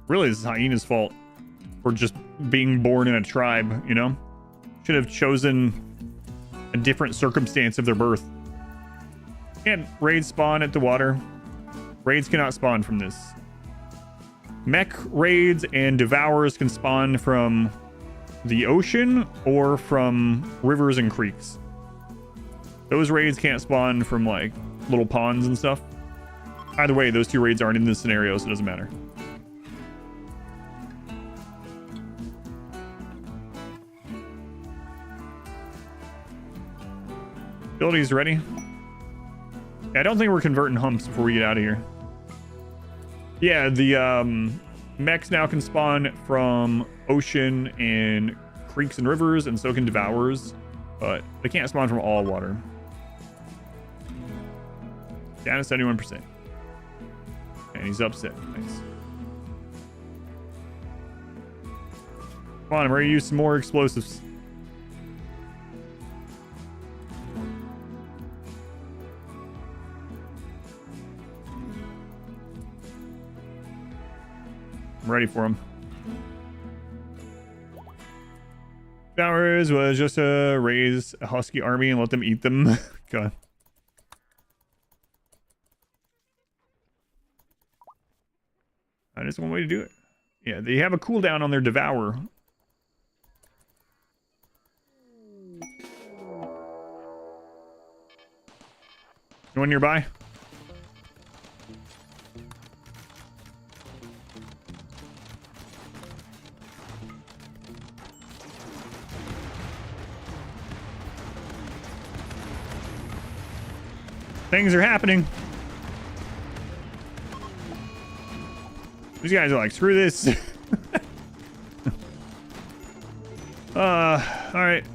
Really, this is Hyena's fault for just being born in a tribe, you know? Should have chosen a different circumstance of their birth. Can't raids spawn at the water. Raids cannot spawn from this. Mech raids and devourers can spawn from the ocean or from rivers and creeks. Those raids can't spawn from, like, little ponds and stuff. Either way, those two raids aren't in this scenario, so it doesn't matter. Abilities ready. Yeah, I don't think we're converting humps before we get out of here. Yeah, the mechs now can spawn from ocean and creeks and rivers, and so can devourers, but they can't spawn from all water. Down to 71%. And he's upset. Nice. Come on, I'm ready to use some more explosives. I'm ready for him. Ours was just to raise a husky army and let them eat them. God. That is one way to do it. Yeah, they have a cooldown on their devour. Anyone nearby? Things are happening. These guys are like, screw this. All right.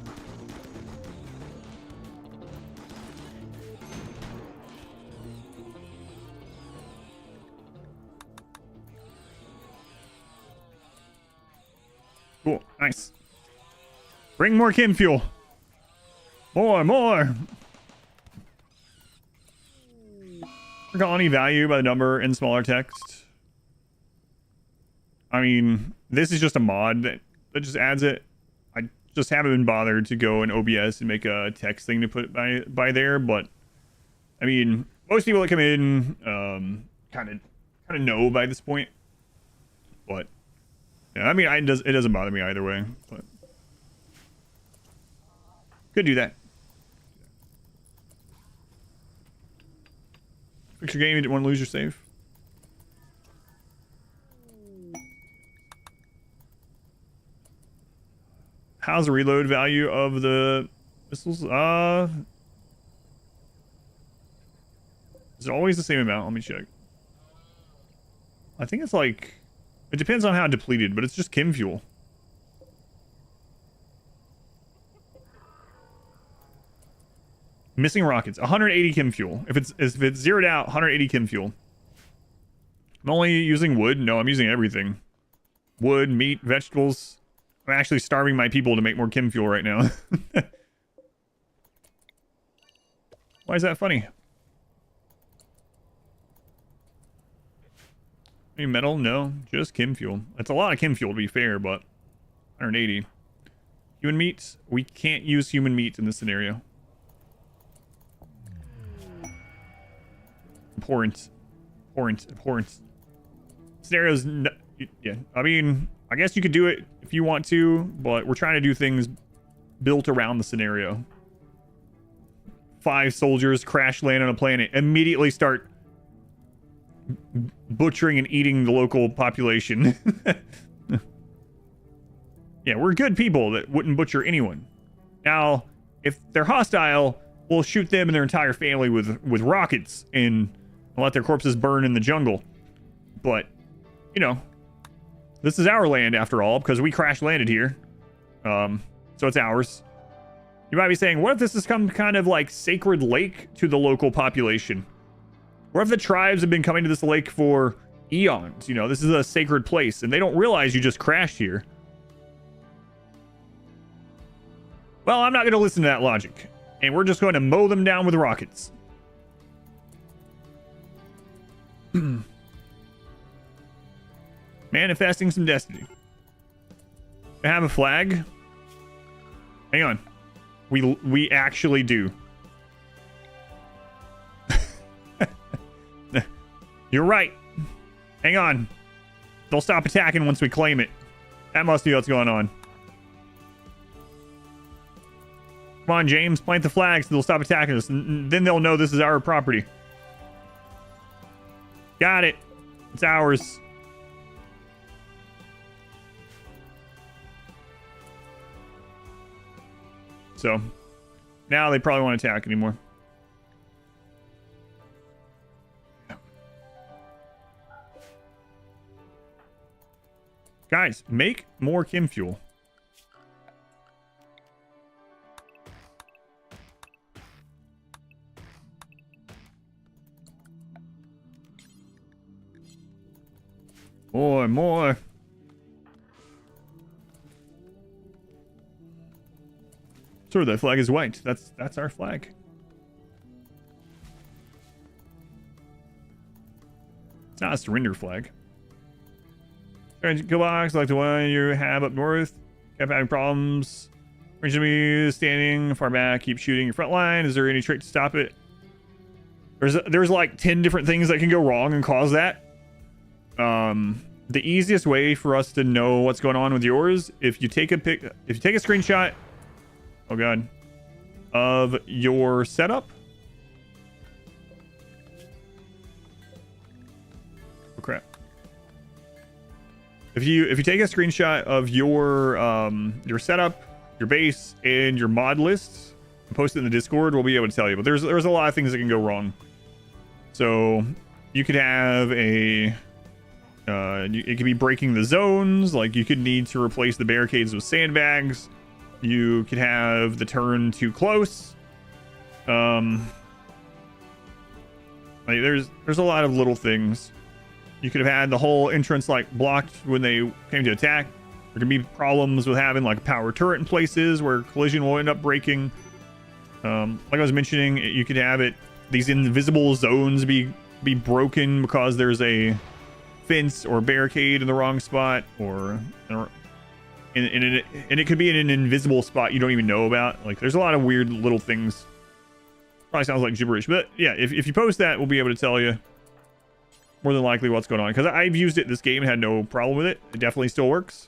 Cool, nice. Bring more chem fuel. More. Colony value by the number in smaller text. I mean, this is just a mod that just adds it. I just haven't been bothered to go in OBS and make a text thing to put by there, but I mean, most people that come in kind of know by this point. But yeah, I mean, it doesn't bother me either way. But could do that. Fix your game. You didn't want to lose your save. How's the reload value of the missiles? Is it always the same amount? Let me check. I think it's like, it depends on how depleted, but it's just chem fuel. Missing rockets, 180 chem fuel. If it's zeroed out, 180 chem fuel. I'm only using wood. No, I'm using everything. Wood, meat, vegetables. I'm actually starving my people to make more chem fuel right now. Why is that funny? Any metal? No, just chem fuel. That's a lot of chem fuel to be fair, but 180. Human meat? We can't use human meat in this scenario. Important. Scenarios, yeah. I mean, I guess you could do it if you want to, but we're trying to do things built around the scenario. 5 soldiers crash land on a planet, immediately start butchering and eating the local population. Yeah, we're good people that wouldn't butcher anyone. Now, if they're hostile, we'll shoot them and their entire family with rockets and let their corpses burn in the jungle. But, you know, this is our land after all, because we crash landed here. So it's ours. You might be saying, what if this has come kind of like sacred lake to the local population? What if the tribes have been coming to this lake for eons? You know, this is a sacred place, and they don't realize you just crashed here. Well, I'm not going to listen to that logic, and we're just going to mow them down with rockets. Manifesting some destiny. I have a flag. Hang on. We actually do. You're right. Hang on. They'll stop attacking once we claim it. That must be what's going on. Come on, James. Plant the flag so they'll stop attacking us. And then they'll know this is our property. Got it. It's ours. So, now they probably won't attack anymore. Guys, make more chem fuel. More. Sure, that flag is white. That's our flag. It's not a surrender flag. Kill box like the one you have up north. Kept having problems. Originally standing far back. Keep shooting your front line. Is there any trick to stop it? There's like 10 different things that can go wrong and cause that. The easiest way for us to know what's going on with yours, if you take a screenshot, oh god, of your setup. Oh crap. If you take a screenshot of your setup, your base, and your mod lists, and post it in the Discord, we'll be able to tell you. But there's a lot of things that can go wrong. So you could have a it could be breaking the zones. Like you could need to replace the barricades with sandbags. You could have the turn too close. Like there's a lot of little things. You could have had the whole entrance like blocked when they came to attack. There could be problems with having like a power turret in places where collision will end up breaking. Like I was mentioning, you could have these invisible zones be broken because there's a fence or barricade in the wrong spot, or and it could be in an invisible spot you don't even know about. Like there's a lot of weird little things. Probably sounds like gibberish, but yeah, if you post that, we'll be able to tell you more than likely what's going on, because I've used it this game and had no problem with it. It definitely still works.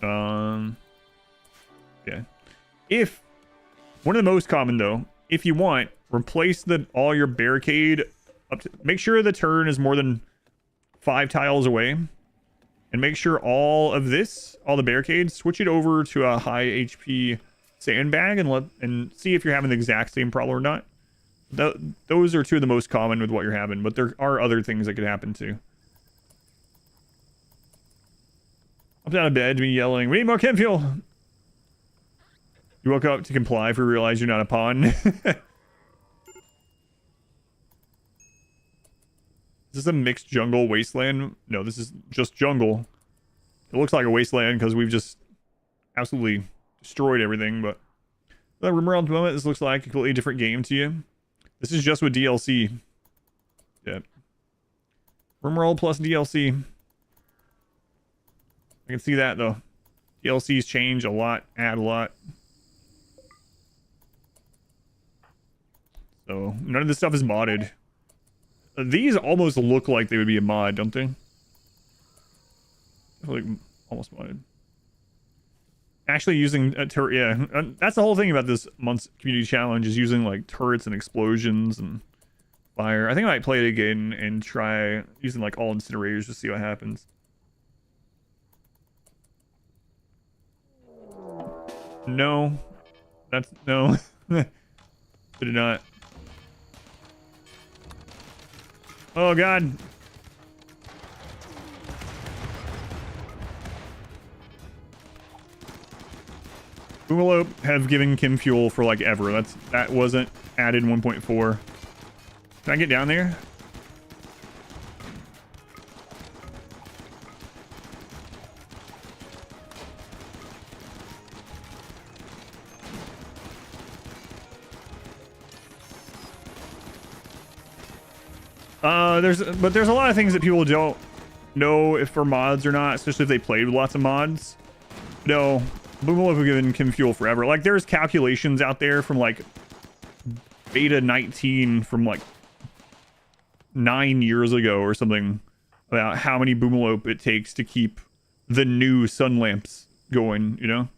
Yeah. If one of the most common though, if you want, replace all your barricade up to, make sure the turn is more than 5 tiles away. and make sure all of this, all the barricades, switch it over to a high HP sandbag and see if you're having the exact same problem or not. Those are two of the most common with what you're having, but there are other things that could happen too. Up out of bed, me yelling, "We need more chem fuel!" You woke up to comply if you realize you're not a pawn. Is this a mixed jungle wasteland? No, this is just jungle. It looks like a wasteland because we've just absolutely destroyed everything, but the RimWorld moment, this looks like a completely different game to you. This is just with DLC. Yep. RimWorld plus DLC. I can see that though. DLCs change a lot, add a lot. So none of this stuff is modded. These almost look like they would be a mod, don't they? Like almost modded. Actually using a turret, yeah. That's the whole thing about this month's community challenge, is using like turrets and explosions and fire. I think I might play it again and try using like all incinerators to see what happens. No. That's no. Did it not. Oh god. Boomalop have given Kim fuel for like ever. That wasn't added in 1.4. Can I get down there? There's a lot of things that people don't know if for mods or not, especially if they played with lots of mods. No, Boomalop have given Kim fuel forever. Like there's calculations out there from like beta 19 from like 9 years ago or something about how many Boomalop it takes to keep the new sun lamps going, you know?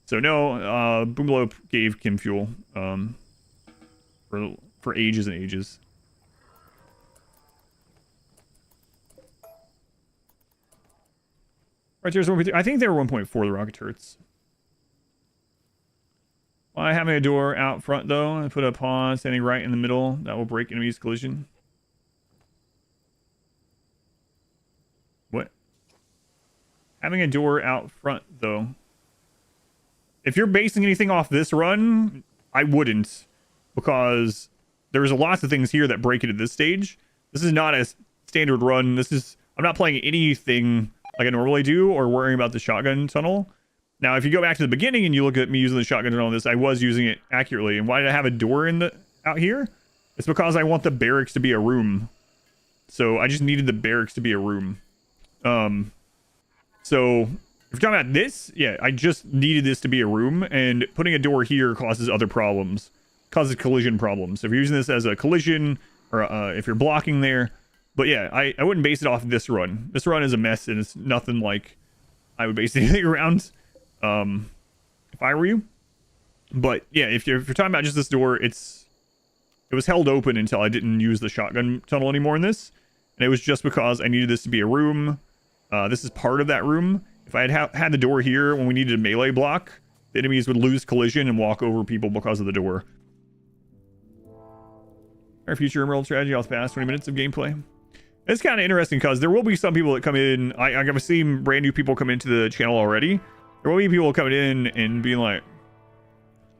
So no, Boomalop gave Kim fuel for ages and ages. Right, here's 1.3. I think they were 1.4, the rocket turrets. Why having a door out front though, and put a pawn standing right in the middle that will break enemies' collision? What? Having a door out front though. If you're basing anything off this run, I wouldn't, because there's lots of things here that break it at this stage. This is not a standard run. I'm not playing anything like I normally do or worrying about the shotgun tunnel. Now, if you go back to the beginning and you look at me using the shotgun tunnel on this, I was using it accurately. And why did I have a door out here? It's because I want the barracks to be a room. So I just needed the barracks to be a room. So if you're talking about this, yeah, I just needed this to be a room, and putting a door here causes other problems, causes collision problems. So if you're using this as a collision, or if you're blocking there, but yeah, I wouldn't base it off of this run. This run is a mess, and it's nothing like I would base anything around if I were you. But yeah, if you're talking about just this door, it was held open until I didn't use the shotgun tunnel anymore in this, and it was just because I needed this to be a room. This is part of that room. If I had the door here when we needed a melee block, the enemies would lose collision and walk over people because of the door. Our future RimWorld strategy, I'll fast 20 minutes of gameplay. It's kind of interesting because there will be some people that come in. I've seen brand new people come into the channel already. There will be people coming in and being like,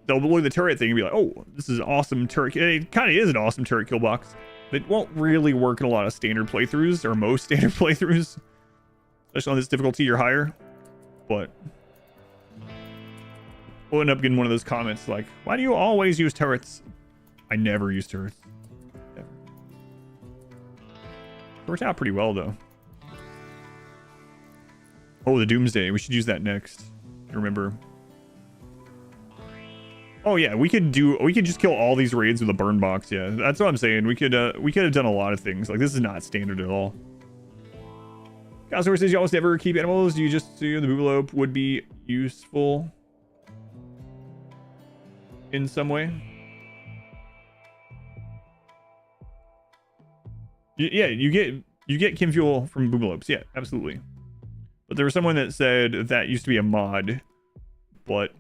they'll look at the turret thing and be like, oh, this is an awesome turret. It kind of is an awesome turret kill box. But it won't really work in a lot of standard playthroughs, or most standard playthroughs, especially on this difficulty or higher. But we'll end up getting one of those comments like, why do you always use turrets? I never use turrets. Never. Worked out pretty well though. Oh, the Doomsday. We should use that next. Remember. Oh yeah, we could just kill all these raids with a burn box. Yeah, that's what I'm saying. We could have done a lot of things. Like, this is not standard at all. Cassandra says you almost never keep animals. Do you just assume the Boomalop would be useful in some way? Yeah, you get Kim fuel from Boomalops. Yeah, absolutely. But there was someone that said that used to be a mod, but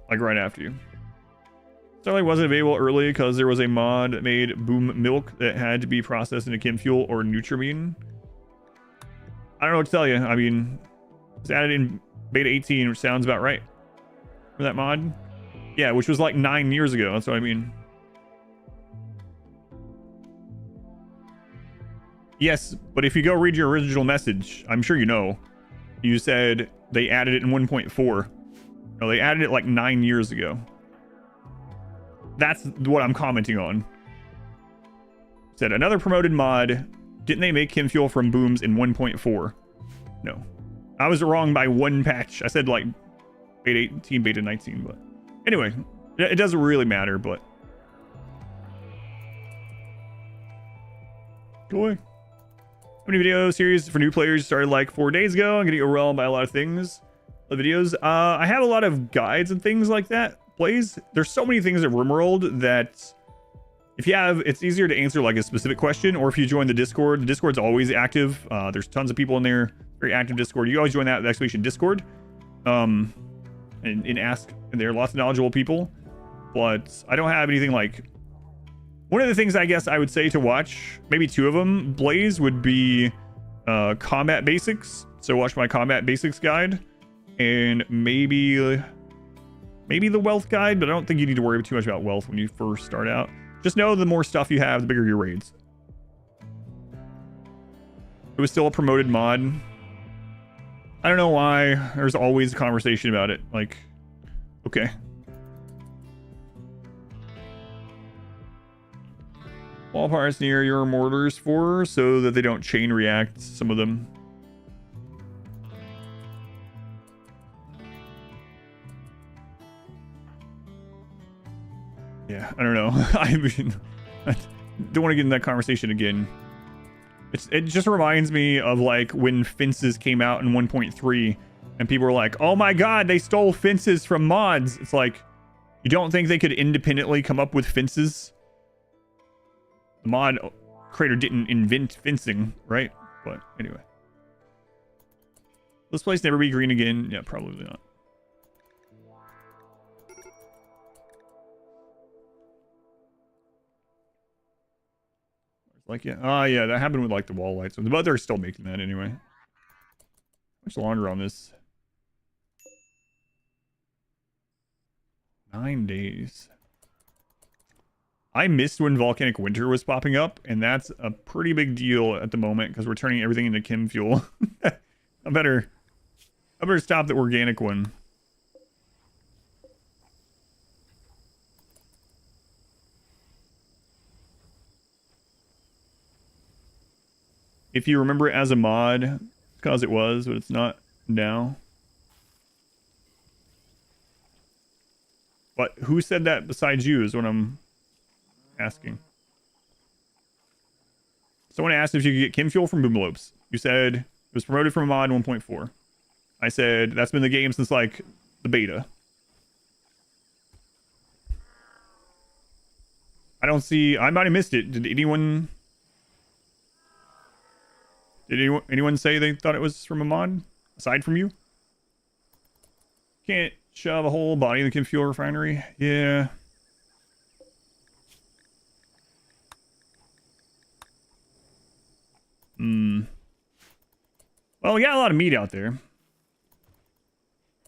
like right after you. Starlight wasn't available early because there was a mod that made Boom Milk that had to be processed into Chem Fuel or Nutrimine. I don't know what to tell you. I mean, it's added in beta 18, which sounds about right for that mod. Yeah, which was like 9 years ago. That's what I mean. Yes, but if you go read your original message, I'm sure you know, you said they added it in 1.4. No, they added it like 9 years ago. That's what I'm commenting on. Said another promoted mod. Didn't they make Chem Fuel from booms in 1.4? No. I was wrong by one patch. I said like beta 18, beta 19, but anyway, it doesn't really matter, but go away. How many video series for new players started like 4 days ago? I'm getting overwhelmed by a lot of things. The videos. I have a lot of guides and things like that. Plays. There's so many things at RimWorld that if you have, it's easier to answer like a specific question, or if you join the Discord's always active. There's tons of people in there, very active Discord. You always join that exclamation Discord, and ask. And there are lots of knowledgeable people, but I don't have anything like. One of the things I guess I would say to watch, maybe two of them, Blaze would be combat basics. So watch my combat basics guide, and maybe the wealth guide, but I don't think you need to worry too much about wealth when you first start out. Just know the more stuff you have, the bigger your raids. It was still a promoted mod. I don't know why. There's always a conversation about it. Like, okay. Wall parts near your mortars for so that they don't chain react, some of them. Yeah, I don't know. I mean, I don't want to get in that conversation again. It just reminds me of like when fences came out in 1.3 and people were like, oh my god, they stole fences from mods. It's like, you don't think they could independently come up with fences? The mod creator didn't invent fencing, right? But anyway. Will this place never be green again? Yeah, probably not. Like, yeah. Yeah, that happened with like the wall lights. But they're still making that anyway. How much longer on this? 9 days. I missed when Volcanic Winter was popping up, and that's a pretty big deal at the moment because we're turning everything into Chem Fuel. I better stop the organic one. If you remember it as a mod, because it was, but it's not now. But who said that besides you is what I'm asking. Someone asked if you could get Chem Fuel from Boomalopes. You said it was promoted from a mod 1.4. I said that's been the game since like the beta. I don't see. I might have missed it. Did anyone say they thought it was from a mod aside from you? Can't shove a whole body in the Chem Fuel refinery. Yeah. Well, we got a lot of meat out there.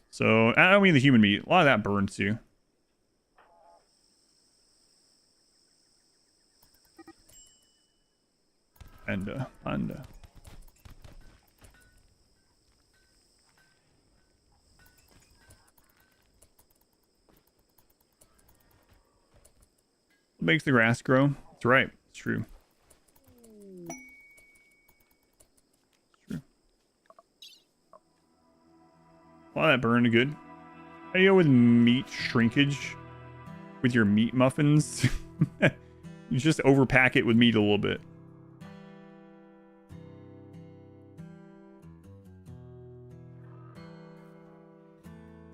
So, I don't mean the human meat. A lot of that burns too. Panda. What makes the grass grow? That's right. It's true. Well, that burned good. How do you go with meat shrinkage? With your meat muffins? You just overpack it with meat a little bit.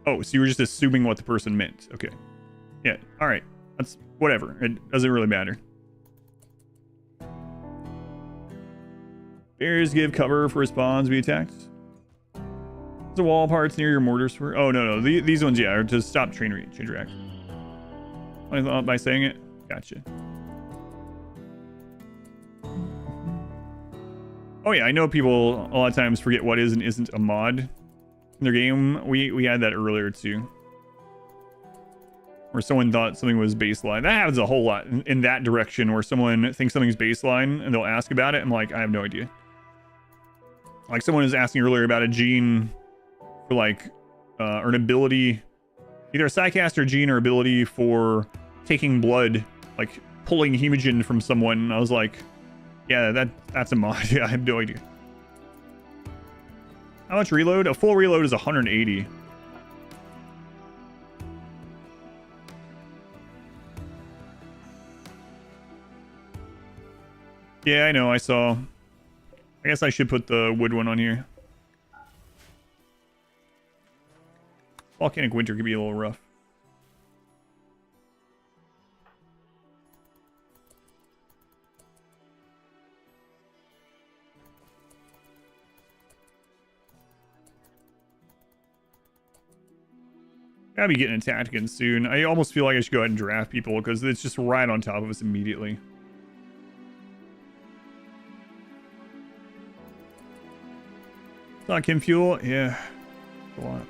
Oh, so you were just assuming what the person meant. Okay. Yeah, alright. That's whatever. It doesn't really matter. Bears give cover for spawns to be attacked. The wall parts near your mortars were. Oh no, these ones, yeah, are to stop chain react. I thought by saying it. Gotcha. Oh yeah, I know people a lot of times forget what is and isn't a mod in their game. We had that earlier too, where someone thought something was baseline. That happens a whole lot in that direction, where someone thinks something's baseline and they'll ask about it. I'm like, I have no idea. Like someone was asking earlier about a gene for like, or an ability, either a Psycaster gene or ability for taking blood, like pulling hemogen from someone. And I was like, yeah, that's a mod. Yeah, I have no idea. How much reload? A full reload is 180. Yeah, I know, I saw. I guess I should put the wood one on here. Volcanic winter could be a little rough. Gotta be getting attacked again soon. I almost feel like I should go ahead and draft people because it's just right on top of us immediately. Not chem fuel? Yeah. A lot.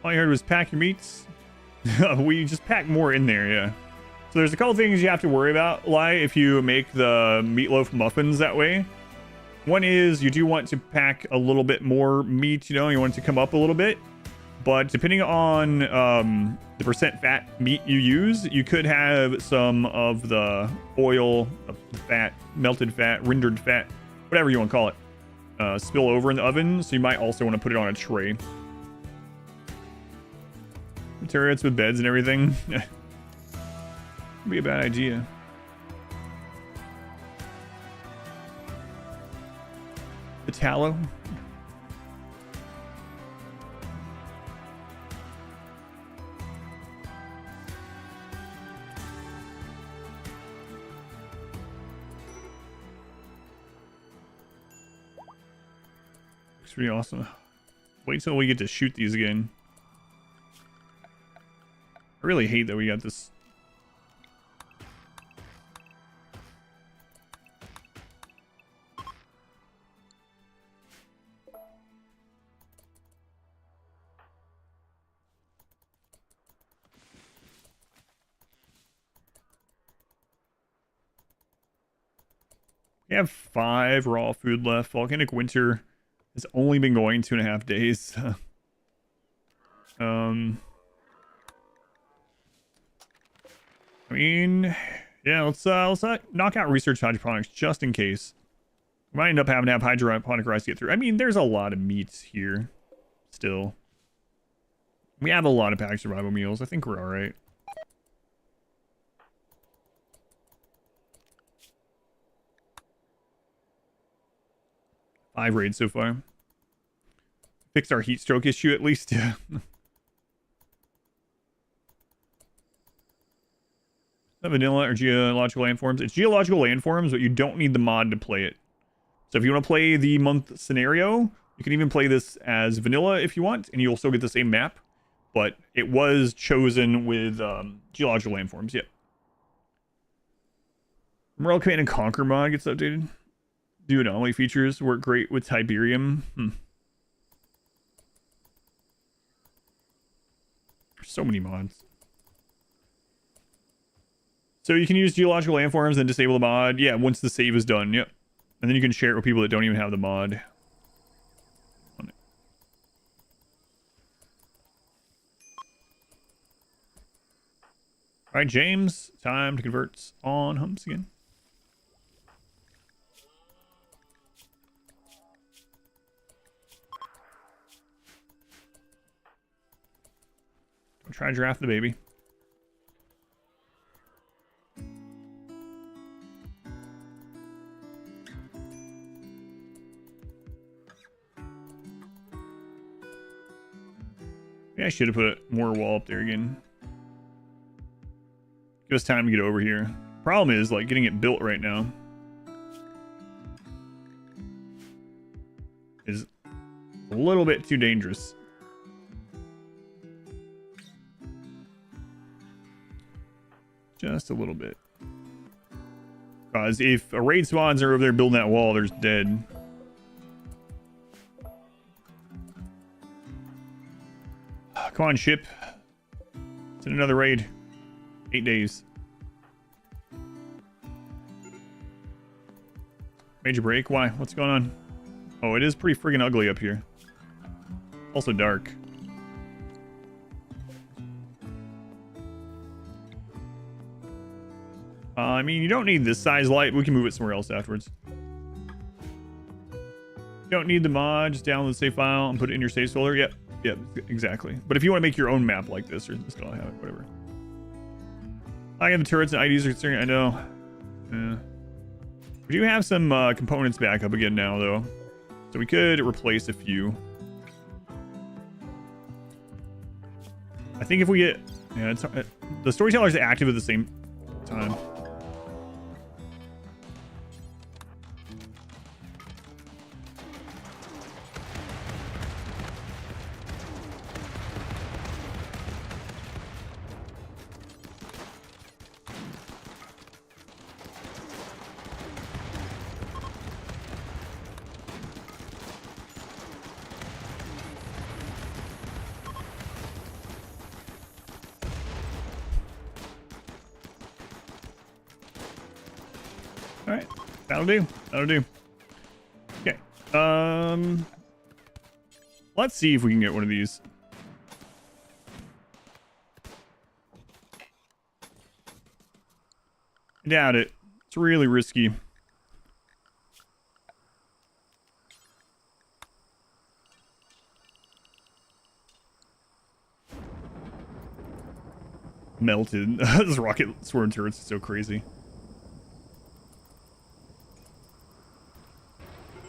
All I heard was pack your meats. We just pack more in there, yeah. So there's a couple things you have to worry about, if you make the meatloaf muffins that way. One is you do want to pack a little bit more meat, you know, you want it to come up a little bit. But depending on the percent fat meat you use, you could have some of the oil, fat, melted fat, rendered fat, whatever you want to call it, spill over in the oven. So you might also want to put it on a tray. Turrets with beds and everything. Would be a bad idea. The tallow. Looks pretty awesome. Wait till we get to shoot these again. I really hate that we got this. We have 5 raw food left. Volcanic winter has only been going 2.5 days. I mean, yeah, let's knock out research hydroponics just in case. We might end up having to have hydroponic rice to get through. I mean, there's a lot of meats here still. We have a lot of packed survival meals. I think we're all right. Five raids so far. Fixed our heat stroke issue at least. Yeah. Vanilla or geological landforms. It's geological landforms, but you don't need the mod to play it. So if you want to play the month scenario, you can even play this as vanilla if you want, and you'll still get the same map. But it was chosen with geological landforms. Yep. RimWorld Command and Conquer mod gets updated. Do anomaly features work great with Tiberium. There's so many mods. So you can use geological landforms and disable the mod. Yeah, once the save is done. Yep. And then you can share it with people that don't even have the mod. All right, James. Time to convert on humps again. Don't try to draft the baby. Maybe I should have put more wall up there again. Give us time to get over here. Problem is, like, getting it built right now is a little bit too dangerous. Just a little bit. Because if a raid spawns are over there building that wall, there's dead. Come on, ship. It's in another raid. 8 days. Major break? Why? What's going on? Oh, it is pretty friggin' ugly up here. Also dark. I mean, you don't need this size light. We can move it somewhere else afterwards. You don't need the mod. Just download the save file and put it in your saves folder. Yep. Yep, exactly. But if you want to make your own map like this, or still have it, whatever. I got the turrets and IDs are concerning. I know. Yeah. We do have some components back up again now, though. So we could replace a few. I think if we get... Yeah, it's, the storyteller's active at the same time. All right, that'll do. That'll do. Okay. Let's see if we can get one of these. I doubt it. It's really risky. Melted. This rocket swarm turrets is so crazy.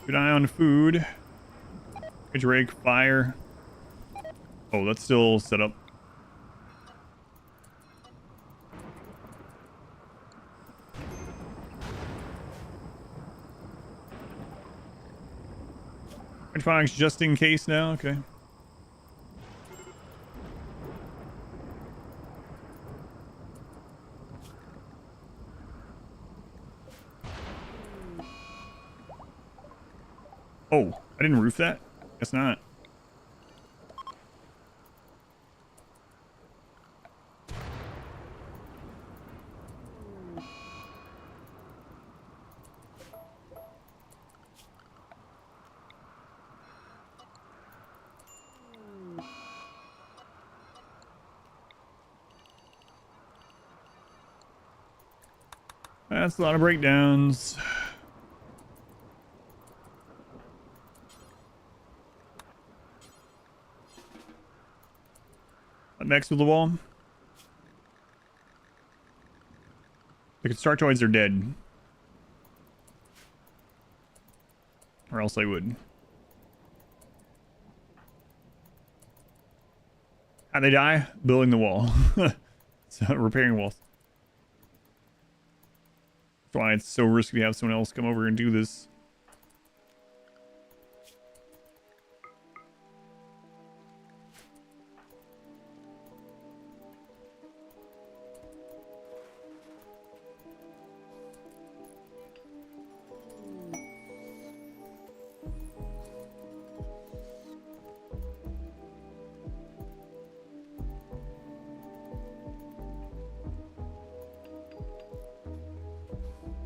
Good eye on food. Drake, fire. Oh, that's still set up. Fox just in case now. Okay. Oh, I didn't roof that? Guess not. That's a lot of breakdowns. Next with the wall. The constructoids are dead. Or else I would. How'd they die? Building the wall. So, repairing walls. That's why it's so risky to have someone else come over and do this.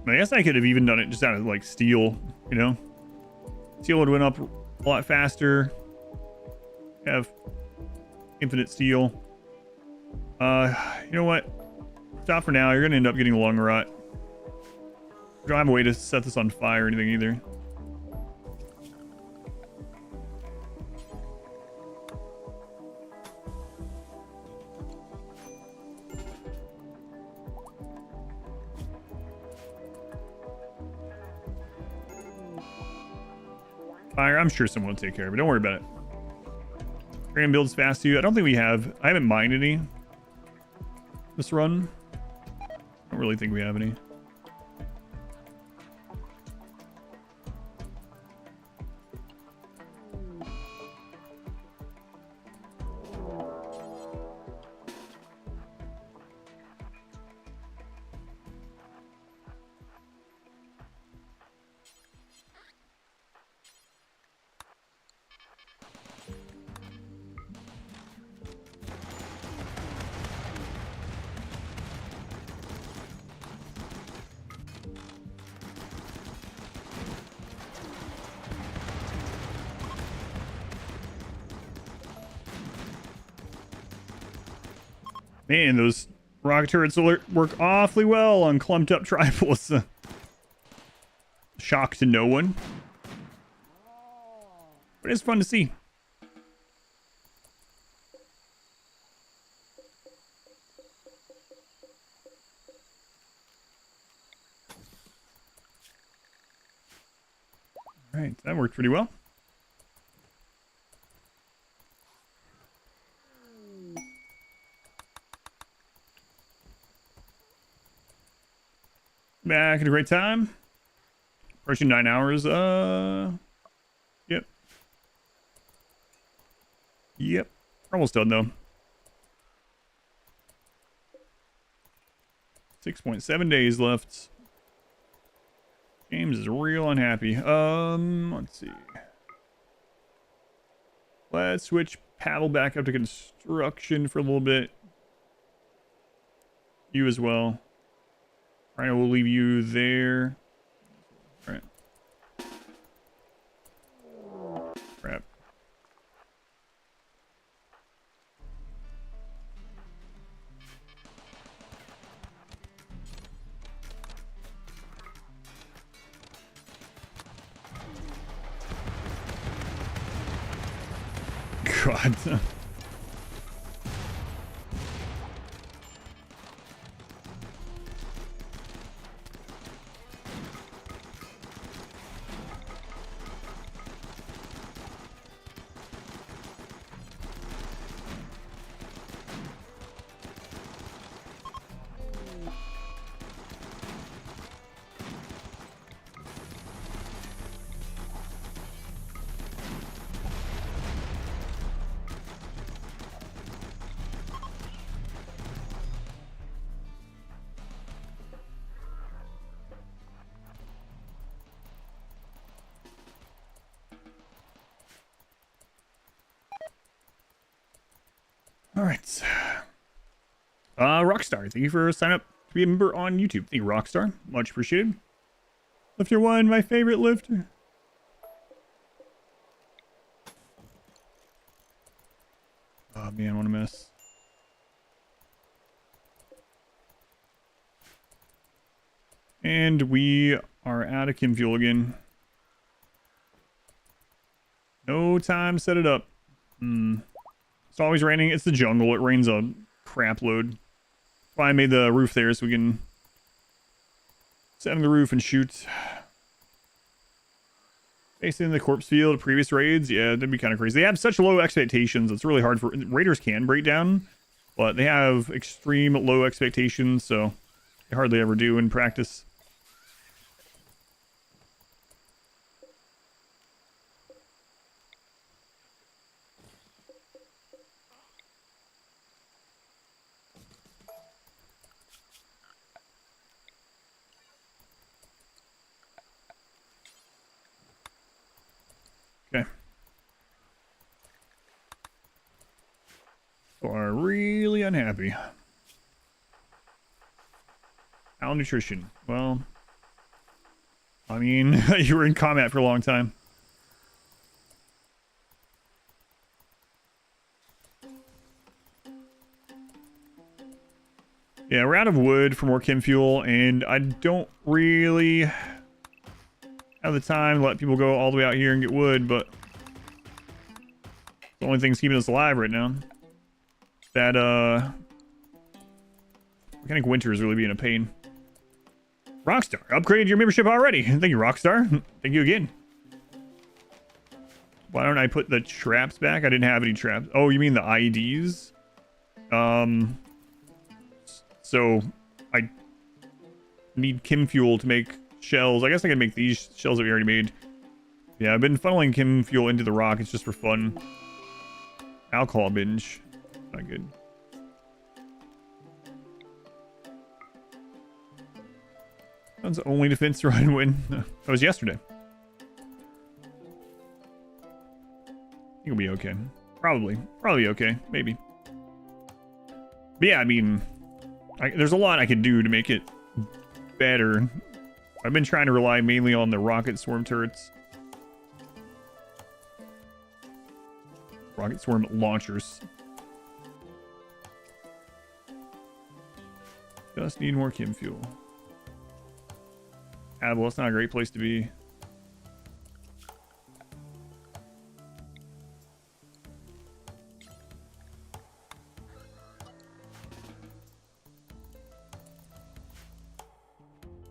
I guess I could have even done it just out of like steel, you know? Steel would have went up a lot faster. Have infinite steel. You know what? Stop for now. You're gonna end up getting a lung rot. We don't have a way to set this on fire or anything either. Fire, I'm sure someone will take care of it. Don't worry about it. Random builds fast too. I don't think we have. I haven't mined any this run. I don't really think we have any. Man, those rocket turrets work awfully well on clumped up tribals. Shock to no one. But it's fun to see. All right, that worked pretty well. Back at a great time. Approaching 9 hours. Yep. Yep. We're almost done though. 6.7 days left. James is real unhappy. Let's see. Let's switch paddle back up to construction for a little bit. You as well. All right, we'll leave you there. All right. Crap. God. All right. Rockstar, thank you for signing up to be a member on YouTube. Thank you, Rockstar. Much appreciated. Lifter 1, my favorite lifter. Oh man, what a mess. And we are out of chem fuel again. No time to set it up. It's always raining. It's the jungle. It rains a crap load. That's why I made the roof there so we can set on the roof and shoot. Facing the corpse field, previous raids, yeah, that'd be kind of crazy. They have such low expectations. It's really hard for raiders can break down, but they have extreme low expectations, so they hardly ever do in practice. Okay. Are really unhappy. Malnutrition. Well, I mean, you were in combat for a long time. Yeah, we're out of wood for more chem fuel, and I don't really have the time to let people go all the way out here and get wood, but the only thing's keeping us alive right now. That mechanic winter is really being a pain. Rockstar upgraded your membership already. Thank you, Rockstar. Thank you again. Why don't I put the traps back? I didn't have any traps. Oh, you mean the IEDs? So I need chem fuel to make shells. I guess I can make these shells that we already made. Yeah, I've been funneling chem fuel into the rockets just for fun. Alcohol binge. Not good. That's only defense to run and win. That was yesterday. I think it'll be okay. Probably okay. Maybe. But yeah, I mean, there's a lot I could do to make it better. I've been trying to rely mainly on the rocket swarm turrets. Rocket swarm launchers. Just need more chem fuel. Ah, well, it's not a great place to be.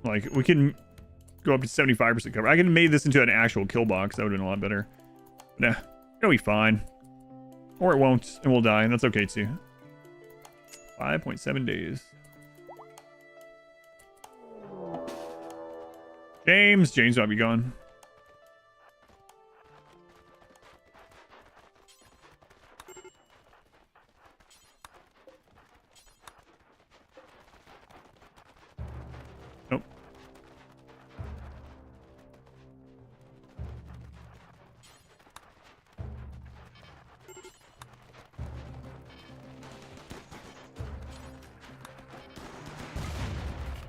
Like, we can go up to 75% cover. I could have made this into an actual kill box. That would have been a lot better. But, nah, it'll be fine. Or it won't, and we'll die, and that's okay, too. 5.7 days. James might be gone. Nope.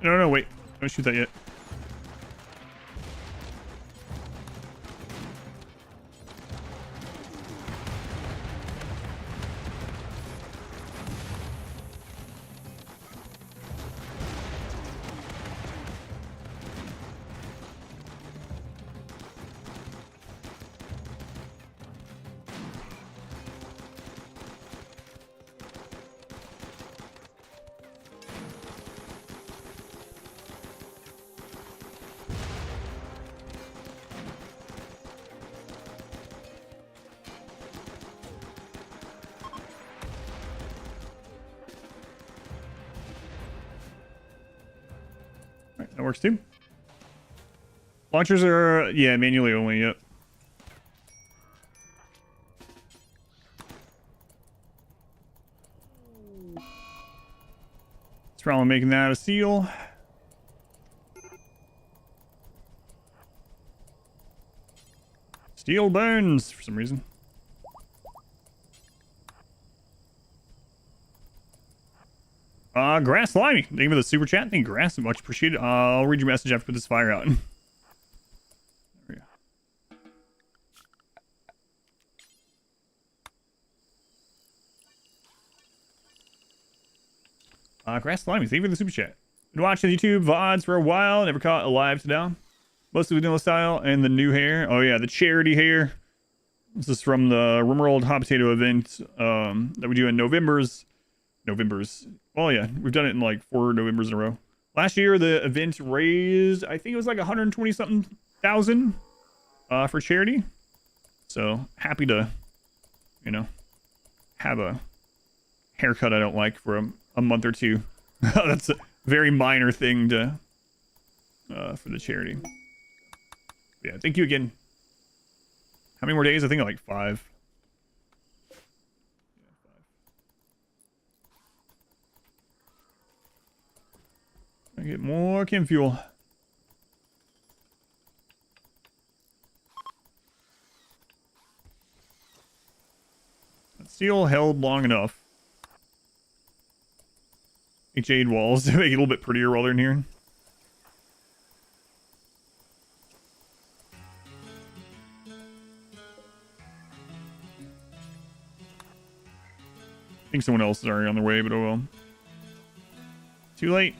No, wait. Don't shoot that yet. That works too. Launchers are, yeah, manually only, yep. It's probably making that a seal. Steel burns for some reason. Grass Slimy. Thank you for the super chat. Thank you, Grass. Much appreciated. I'll read your message after I put this fire out. There we go. Grass Slimy. Thank you for the super chat. Been watching YouTube VODs for a while. Never caught a live to down. Mostly vanilla style and the new hair. Oh yeah, the charity hair. This is from the RimWorld Hot Potato event that we do in November's. Well, yeah, we've done it in like 4 Novembers in a row. Last year, the event raised, I think it was like 120-something thousand for charity. So happy to, you know, have a haircut I don't like for a month or two. That's a very minor thing to for the charity. Yeah, thank you again. How many more days? I think like 5. I get more chem fuel. That steel held long enough. Jade walls to make it a little bit prettier while they're in here. I think someone else is already on their way, but oh well. Too late.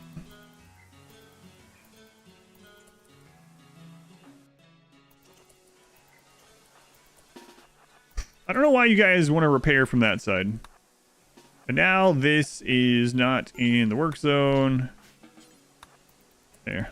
I don't know why you guys want to repair from that side. But now this is not in the work zone. There.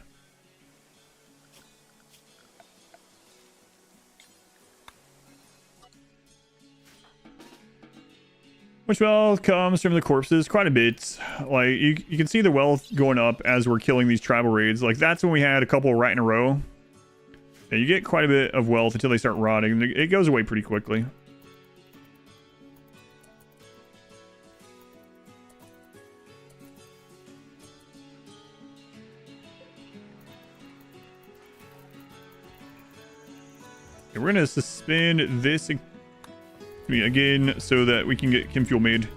Much wealth comes from the corpses? Quite a bit. Like, you can see the wealth going up as we're killing these tribal raids. Like, that's when we had a couple right in a row. Yeah, you get quite a bit of wealth until they start rotting. It goes away pretty quickly. Okay, we're going to suspend this again so that we can get chem fuel made.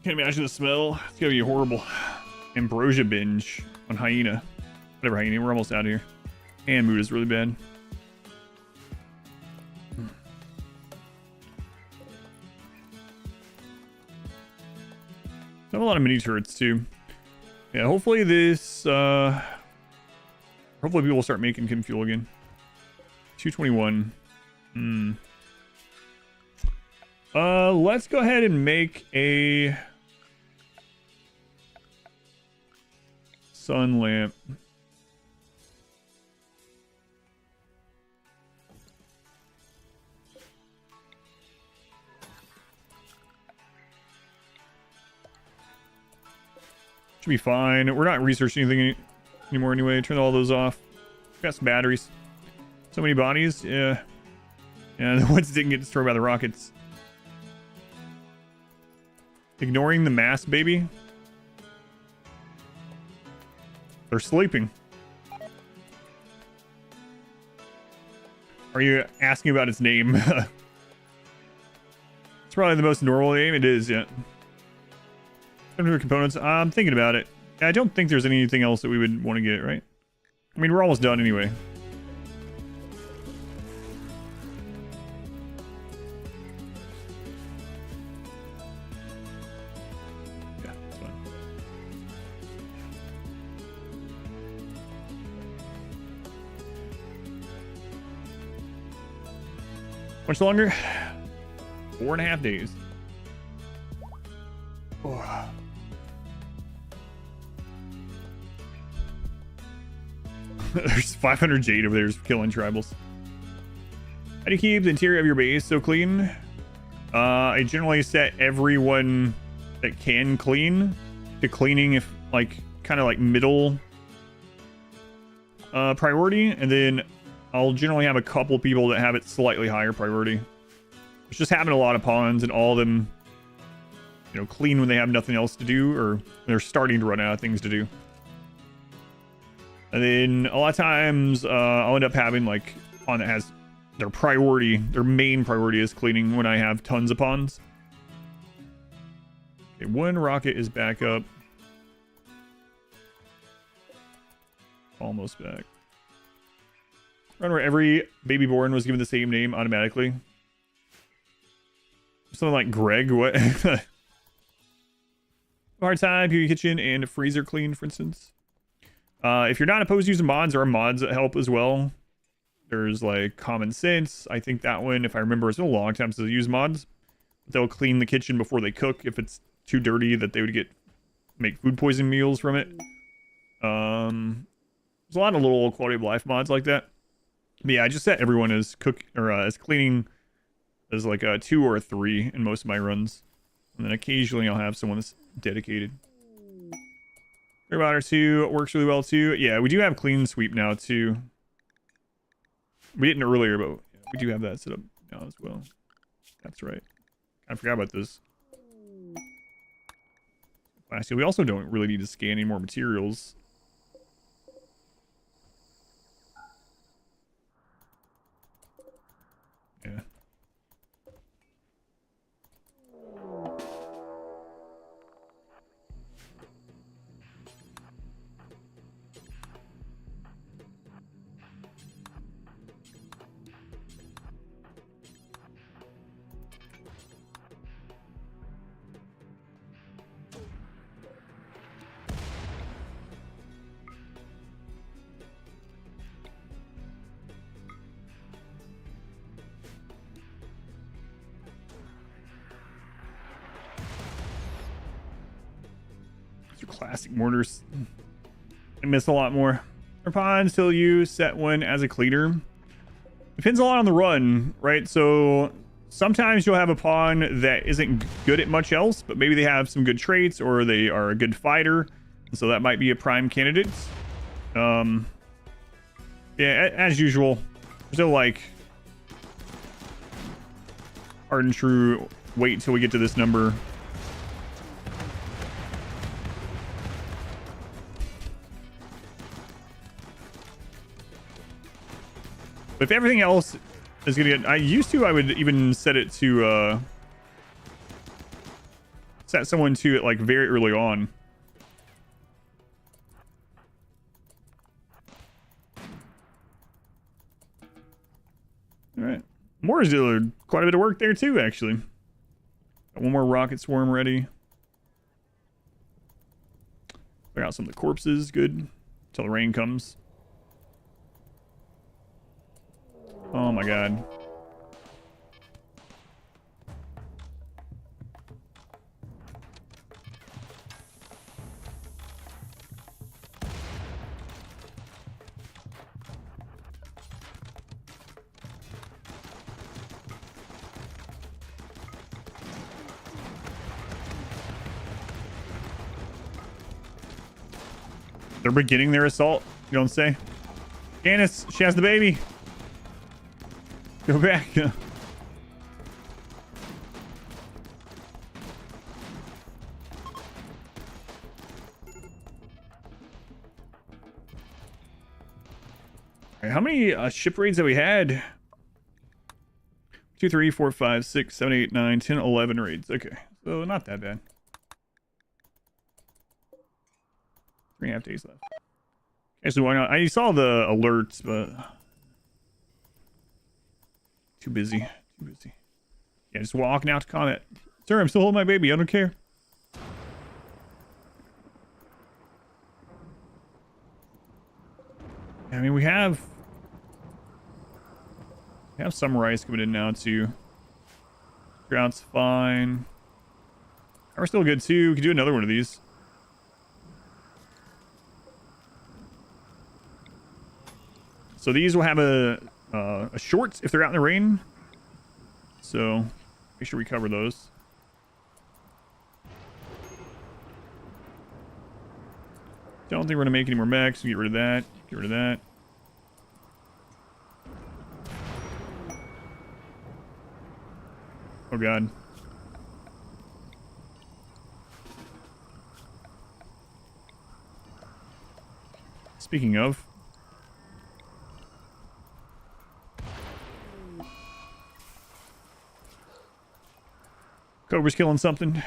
Can't imagine the smell. It's gonna be horrible. Ambrosia binge on hyena. Whatever, hyena. We're almost out of here. And mood is really bad. I have a lot of mini turrets too. Yeah, hopefully this hopefully people will start making chem fuel again. 221. Let's go ahead and make a sun lamp. Should be fine. We're not researching anything anymore anyway. Turn all those off. Got some batteries. So many bodies. Yeah. Yeah, the ones that didn't get destroyed by the rockets. Ignoring the mass, baby. They're sleeping. Are you asking about its name? It's probably the most normal name. It is, yeah. Components. I'm thinking about it. I don't think there's anything else that we would want to get, right? I mean, we're almost done anyway. Yeah, that's fine. Much longer? 4.5 days. Oh. There's 500 jade over there just killing tribals. How do you keep the interior of your base so clean? I generally set everyone that can clean to cleaning, if like kind of like middle priority, and then I'll generally have a couple people that have it slightly higher priority. It's just having a lot of pawns and all of them, you know, clean when they have nothing else to do or they're starting to run out of things to do. And then a lot of times I'll end up having like pawn that has their priority, their main priority is cleaning when I have tons of pawns. Okay, one rocket is back up. Almost back. Run where every baby born was given the same name automatically. Something like Greg, what? Hard time, keep your kitchen and freezer clean, for instance. If you're not opposed to using mods, there are mods that help as well. There's like Common Sense. I think that one, if I remember, it's been a long time since I used mods. But they'll clean the kitchen before they cook if it's too dirty that they would make food poison meals from it. There's a lot of little quality of life mods like that. But yeah, I just set everyone as as cleaning as like a 2 or a 3 in most of my runs. And then occasionally I'll have someone that's dedicated. Water 2 works really well too. Yeah, we do have clean sweep now too. We didn't earlier, but we do have that set up now as well. That's right. I forgot about this. Lastly, we also don't really need to scan any more materials. Yeah. classic mortars. I miss a lot more. Our pawns till you set one as a cleaner. Depends a lot on the run, right? So sometimes you'll have a pawn that isn't good at much else, but maybe they have some good traits or they are a good fighter. So that might be a prime candidate. Yeah, as usual, there's no like hard and true wait until we get to this number. But if everything else is gonna get, I would even set it to set someone to it like very early on. All right, Moore's doing quite a bit of work there too, actually. Got one more rocket swarm ready. Clear out some of the corpses, good, until the rain comes. Oh my god. They're beginning their assault, you don't say? Janice, she has the baby. Go back. How many ship raids have we had? 2, 3, 4, 5, 6, 7, 8, 9, 10, 11 raids. Okay, so not that bad. 3.5 days left. Okay, so why not? I saw the alerts, but too busy. Yeah, just walking out to comment. Sir, I'm still holding my baby. I don't care. I mean, we have some rice coming in now too. Ground's fine. We're still good too. We could do another one of these. So these will have a short if they're out in the rain. So make sure we cover those. Don't think we're gonna make any more mechs. Get rid of that. Get rid of that. Oh god. Speaking of, Cobra's killing something.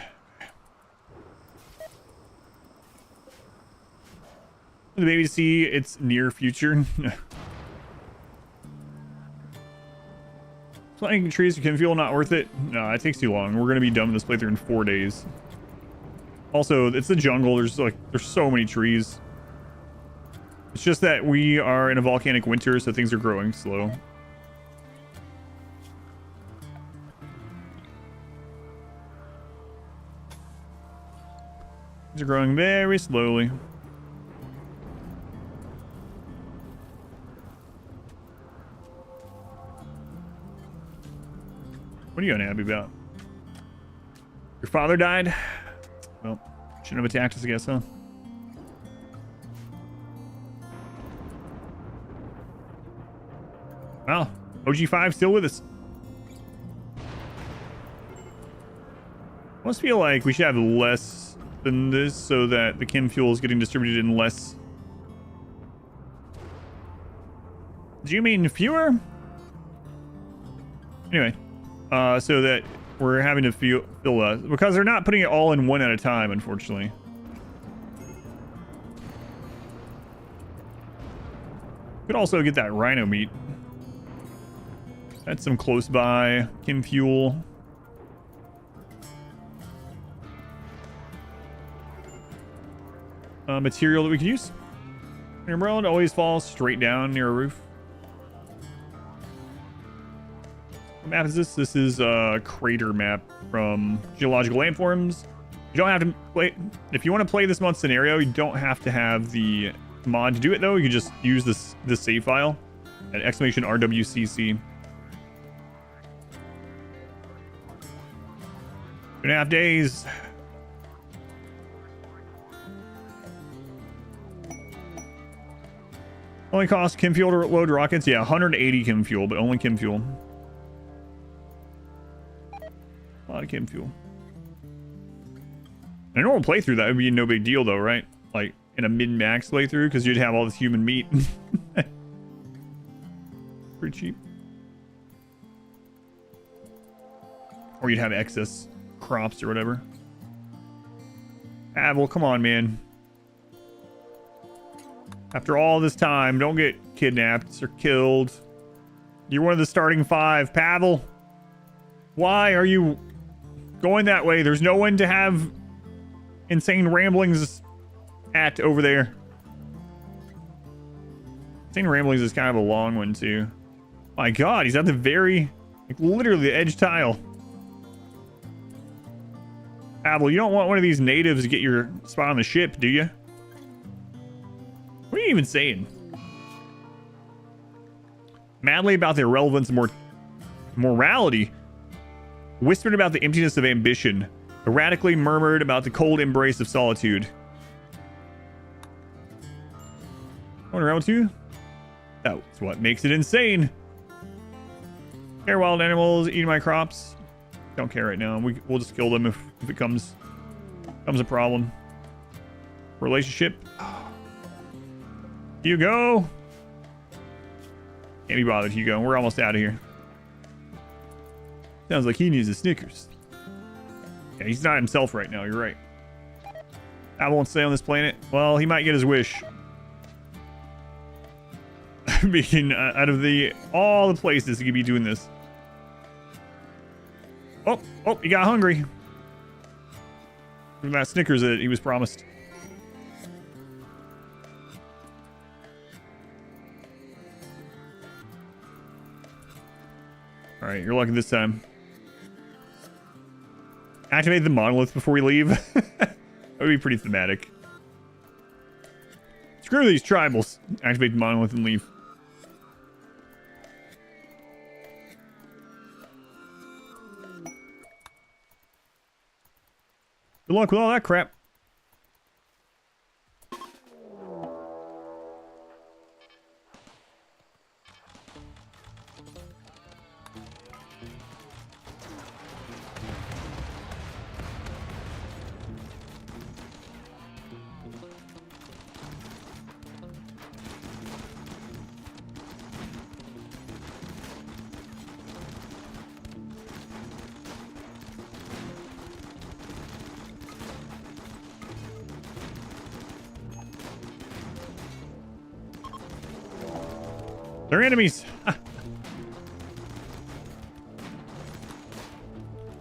The baby see its near future. Planting trees can feel not worth it. No, it takes too long. We're gonna be done with this playthrough in 4 days. Also, it's the jungle. There's so many trees. It's just that we are in a volcanic winter, so things are growing slow. Things are growing very slowly. What are you unhappy about? Your father died? Well, shouldn't have attacked us, I guess, huh? Well, OG5 still with us. I almost feel like we should have less than this so that the chem fuel is getting distributed in less. Do you mean fewer? Anyway. So that we're having to fill because they're not putting it all in one at a time, unfortunately. Could also get that rhino meat. That's some close by chem fuel. Material that we could use. RimWorld always falls straight down near a roof. What map is this? This is a crater map from Geological Landforms. You don't have to play. If you want to play this month's scenario, you don't have to have the mod to do it, though. You can just use this save file at !RWCC. 2.5 days. Only cost chem fuel to load rockets. Yeah, 180 chem fuel, but only chem fuel. A lot of chem fuel. In a normal playthrough, that would be no big deal, though, right? Like in a min-max playthrough, because you'd have all this human meat. Pretty cheap. Or you'd have excess crops or whatever. Well, come on, man. After all this time, don't get kidnapped or killed. You're one of the starting 5. Pavel, why are you going that way? There's no one to have insane ramblings at over there. Insane ramblings is kind of a long one, too. My God, he's at the very, like, literally the edge tile. Pavel, you don't want one of these natives to get your spot on the ship, do you? What are you even saying? Madly about the irrelevance of morality. Whispered about the emptiness of ambition. Erratically murmured about the cold embrace of solitude. Going around too? That's what makes it insane. Care wild animals eating my crops. Don't care right now. We'll just kill them if it comes a problem. Relationship. Hugo. Can't be bothered, Hugo. We're almost out of here. Sounds like he needs a Snickers. Yeah, he's not himself right now. You're right. I won't stay on this planet. Well, he might get his wish. I mean, out of all the places he could be doing this. Oh, he got hungry. From that Snickers that he was promised. All right, you're lucky this time. Activate the monolith before we leave. That would be pretty thematic. Screw these tribals. Activate the monolith and leave. Good luck with all that crap. They're enemies.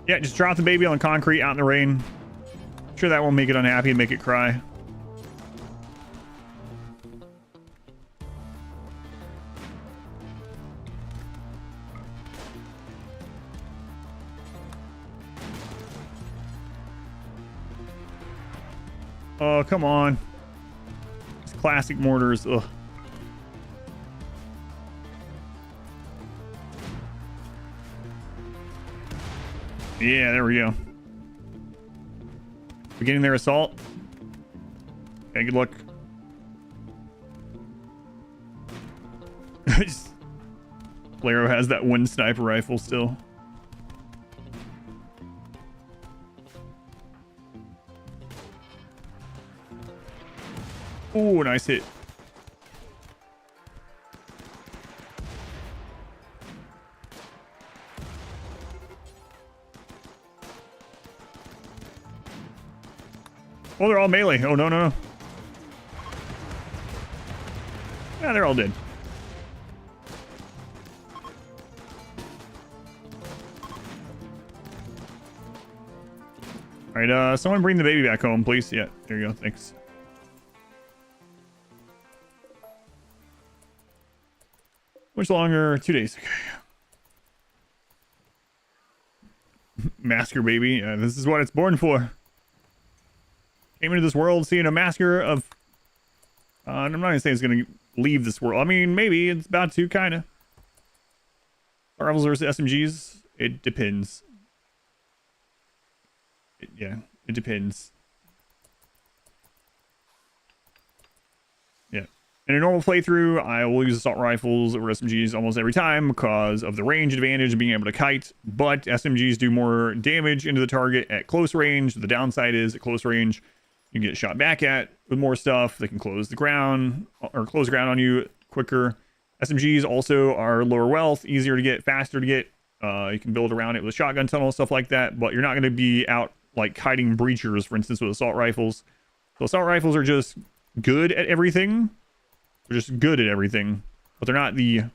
Yeah, just drop the baby on concrete out in the rain. I'm sure that won't make it unhappy and make it cry. Oh, come on. These classic mortars. Ugh. Yeah, there we go. Beginning their assault. Okay, good luck. Laro has that one sniper rifle still. Ooh, nice hit. Oh, they're all melee. Oh, no, no, no. Yeah, they're all dead. All right, someone bring the baby back home, please. Yeah, there you go. Thanks. Much longer? 2 days. Okay. Masker baby. Yeah, this is what it's born for. came into this world seeing a massacre of... I'm not even saying it's going to leave this world. I mean, maybe it's about to, kind of. Rivals versus SMGs? It depends. Yeah, it depends. Yeah. In a normal playthrough, I will use assault rifles over SMGs almost every time because of the range advantage of being able to kite, but SMGs do more damage into the target at close range. The downside is at close range, you can get shot back at with more stuff. They can close the ground on you quicker. SMGs also are lower wealth, easier to get, faster to get. You can build around it with a shotgun tunnel, stuff like that, but you're not going to be out like kiting breachers, for instance, with assault rifles. So assault rifles are just good at everything. They're just good at everything, but they're not the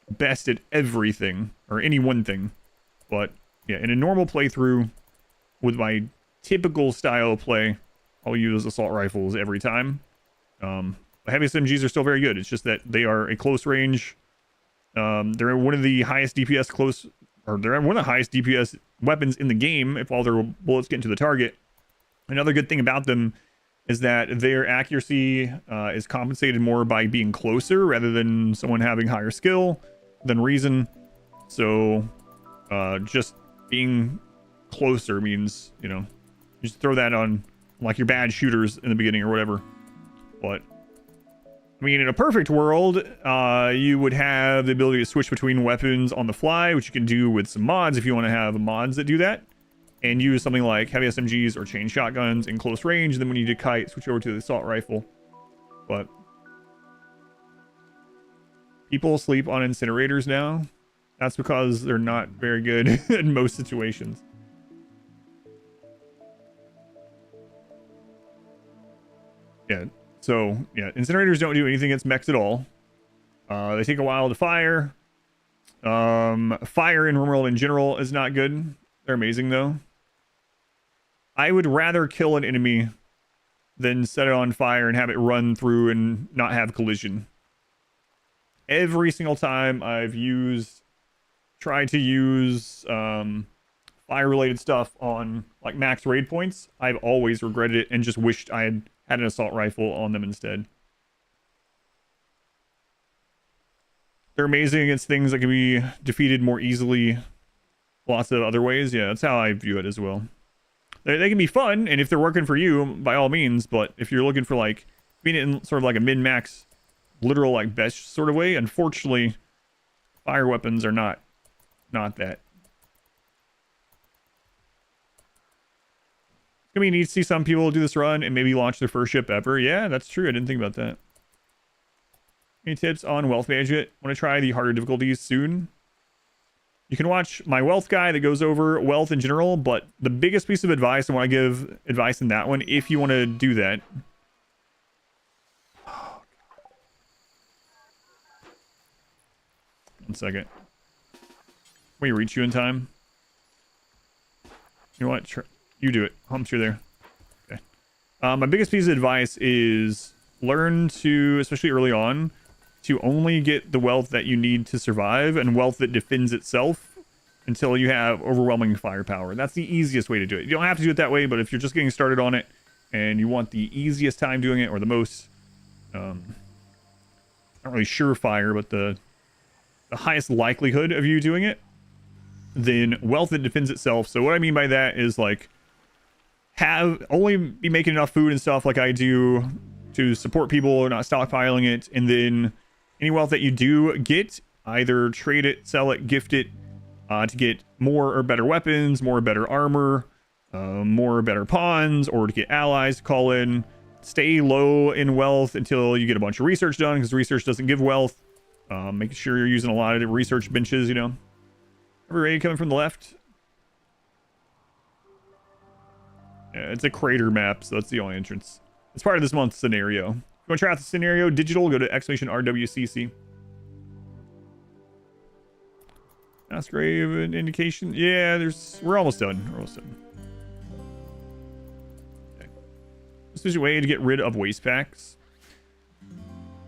best at everything or any one thing. But yeah, in a normal playthrough with my typical style of play, I'll use assault rifles every time. Heavy SMGs are still very good. It's just that they are a close range. They're one of the highest DPS they're one of the highest DPS weapons in the game if all their bullets get into the target. Another good thing about them is that their accuracy is compensated more by being closer rather than someone having higher skill than reason. So just being closer means, you know, you just throw that on like your bad shooters in the beginning or whatever. But I mean, in a perfect world, you would have the ability to switch between weapons on the fly, which you can do with some mods if you want to have mods that do that, and use something like heavy SMGs or chain shotguns in close range. Then when you do kite, switch over to the assault rifle. But people sleep on incinerators now. That's because they're not very good in most situations. Yeah. So, yeah, incinerators don't do anything against mechs at all. They take a while to fire. Fire in RimWorld in general is not good. They're amazing, though. I would rather kill an enemy than set it on fire and have it run through and not have collision. Every single time I've tried to use fire-related stuff on, like, max raid points, I've always regretted it and just wished I had an assault rifle on them instead. They're amazing against things that can be defeated more easily lots of other ways. Yeah, that's how I view it as well. They can be fun, and if they're working for you, by all means, but if you're looking for, like, being in sort of like a min-max, literal, like, best sort of way, unfortunately, fire weapons are not that. I mean, you see some people do this run and maybe launch their first ship ever. Yeah, that's true. I didn't think about that. Any tips on wealth management? Want to try the harder difficulties soon? You can watch my wealth guy that goes over wealth in general, but the biggest piece of advice, I want to give advice in that one, if you want to do that. One second. Will you reach you in time? You know what? You do it. I'm sure there. Okay. My biggest piece of advice is learn to, especially early on, to only get the wealth that you need to survive and wealth that defends itself until you have overwhelming firepower. That's the easiest way to do it. You don't have to do it that way, but if you're just getting started on it and you want the easiest time doing it or the most, not really surefire, but the highest likelihood of you doing it, then wealth that defends itself. So what I mean by that is, like, only be making enough food and stuff like I do to support people, not stockpiling it, and then any wealth that you do get, either trade it, sell it, gift it, to get more or better weapons, more or better armor, more or better pawns, or to get allies to call in. Stay low in wealth until you get a bunch of research done, because research doesn't give wealth. Making sure you're using a lot of research benches, you know. Every raid coming from the left. Yeah, it's a crater map, so that's the only entrance. It's part of this month's scenario. If you want to try out the scenario digital, go to !RWCC. Mass grave indication. Yeah, we're almost done. We're almost done. Okay. This is a way to get rid of waste packs.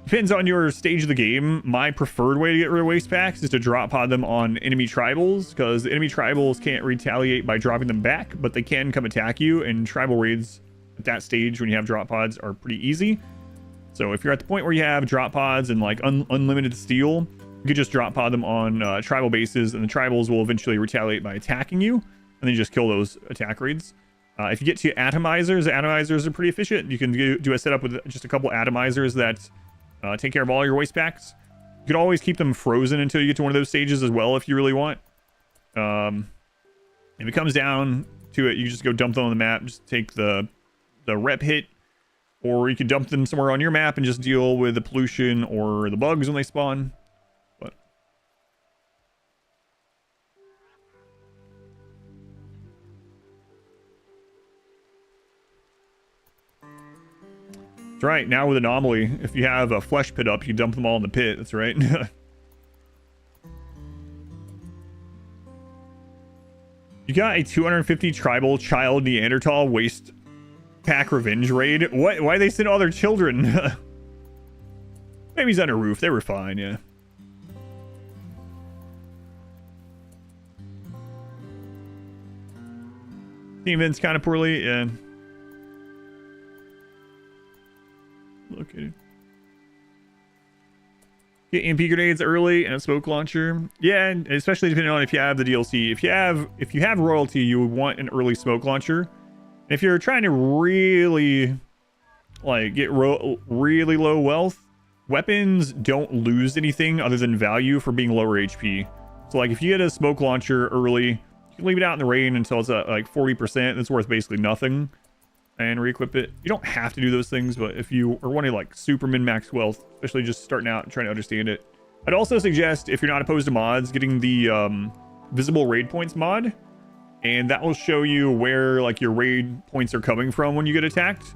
Depends on your stage of the game. My preferred way to get rid of waste packs is to drop pod them on enemy tribals, because enemy tribals can't retaliate by dropping them back, but they can come attack you, and tribal raids at that stage when you have drop pods are pretty easy. So if you're at the point where you have drop pods and like unlimited steel, you could just drop pod them on tribal bases, and the tribals will eventually retaliate by attacking you, and then you just kill those attack raids. If you get to atomizers, the atomizers are pretty efficient. You can do a setup with just a couple atomizers that take care of all your waste packs. You could always keep them frozen until you get to one of those stages as well if you really want. If it comes down to it, you just go dump them on the map, just take the rep hit, or you could dump them somewhere on your map and just deal with the pollution or the bugs when they spawn. But that's right. Now with Anomaly, if you have a flesh pit up, you dump them all in the pit. That's right. You got a 250 tribal child Neanderthal waste pack revenge raid. What? Why they send all their children? Maybe he's on a roof. They were fine, yeah. Team events kind of poorly, yeah. Located. Get EMP grenades early and a smoke launcher. Yeah, and especially depending on if you have the DLC. If you have royalty, you would want an early smoke launcher. If you're trying to really like get really low wealth, weapons don't lose anything other than value for being lower HP. So like if you get a smoke launcher early, you can leave it out in the rain until it's at like 40%. It's worth basically nothing, and re-equip it. You don't have to do those things, but if you are wanting like super min-max wealth, especially just starting out and trying to understand it, I'd also suggest, if you're not opposed to mods, getting the visible raid points mod, and that will show you where like your raid points are coming from when you get attacked,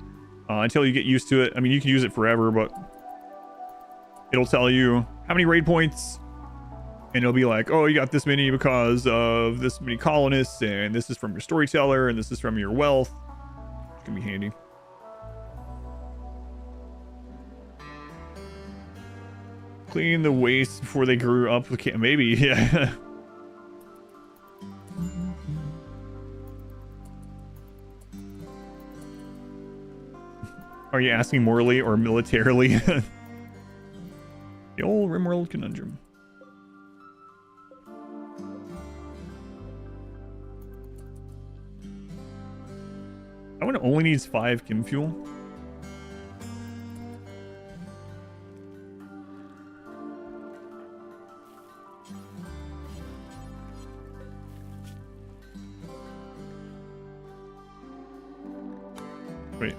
until you get used to it. I mean, you can use it forever, but it'll tell you how many raid points, and it'll be like, oh, you got this many because of this many colonists, and this is from your storyteller, and this is from your wealth. It can be handy. Clean the waste before they grew up. Maybe, yeah. Are you asking morally or militarily? The old RimWorld conundrum. That one only needs 5 chem fuel. Wait.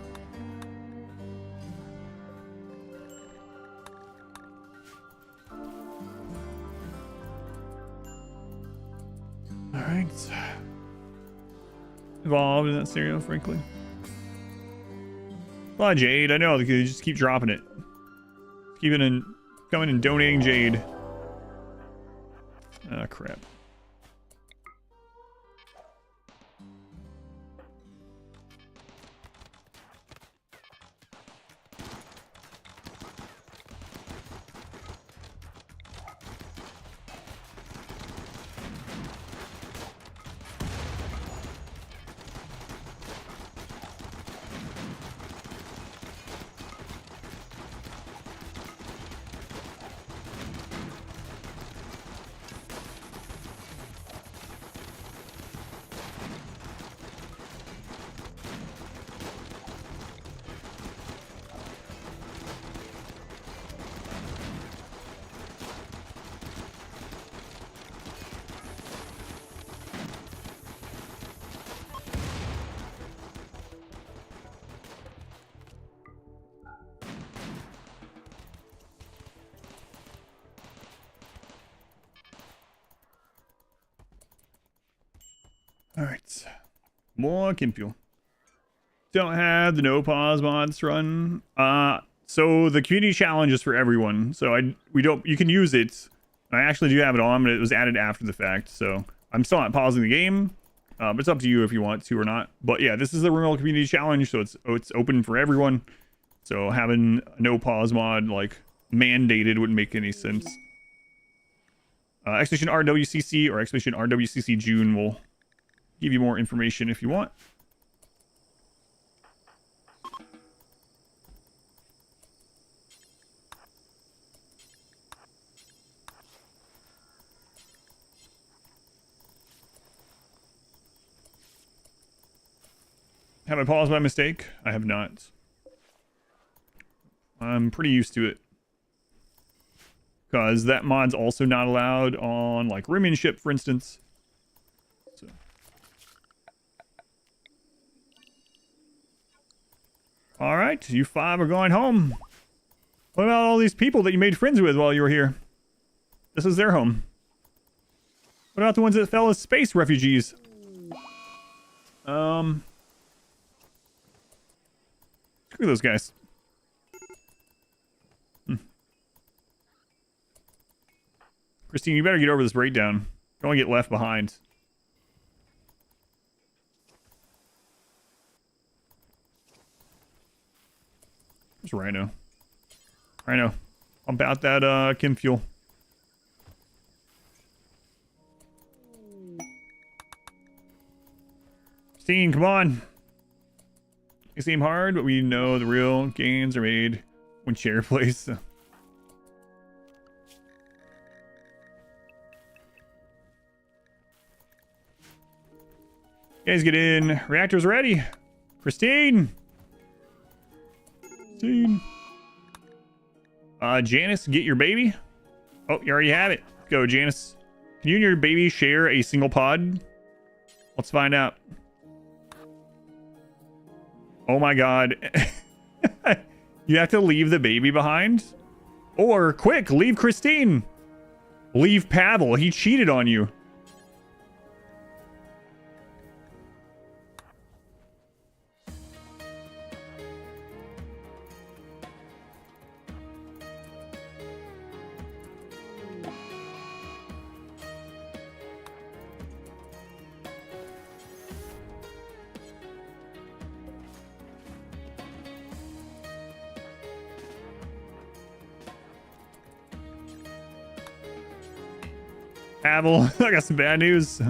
All right. Involved in that scenario, frankly. Oh, Jade, I know. You just keep dropping it. Keep it in, coming and donating Jade. Ah, crap. All right, more chem fuel. Don't have the no pause mods run. So the community challenge is for everyone. So you can use it. I actually do have it on, but it was added after the fact. So I'm still not pausing the game. But it's up to you if you want to or not. But yeah, this is the RimWorld Community Challenge, so it's open for everyone. So having a no pause mod like mandated wouldn't make any sense. Expedition RWCC or Expedition RWCC June will give you more information if you want. Have I paused by mistake? I have not. I'm pretty used to it. Because that mod's also not allowed on, like, Rim ship, for instance. So. Alright, you 5 are going home. What about all these people that you made friends with while you were here? This is their home. What about the ones that fell as space refugees? Screw those guys. Christine, you better get over this breakdown. Don't want to get left behind. There's Rhino. Rhino, pump out that chem fuel. Christine, come on. They seem hard, but we know the real gains are made when shared place. Guys, get in. Reactor's ready. Christine. Christine. Janice, get your baby. Oh, you already have it. Go, Janice. Can you and your baby share a single pod? Let's find out. Oh my god. You have to leave the baby behind? Or, quick, leave Christine. Leave Pavel. He cheated on you. Pavel, I got some bad news.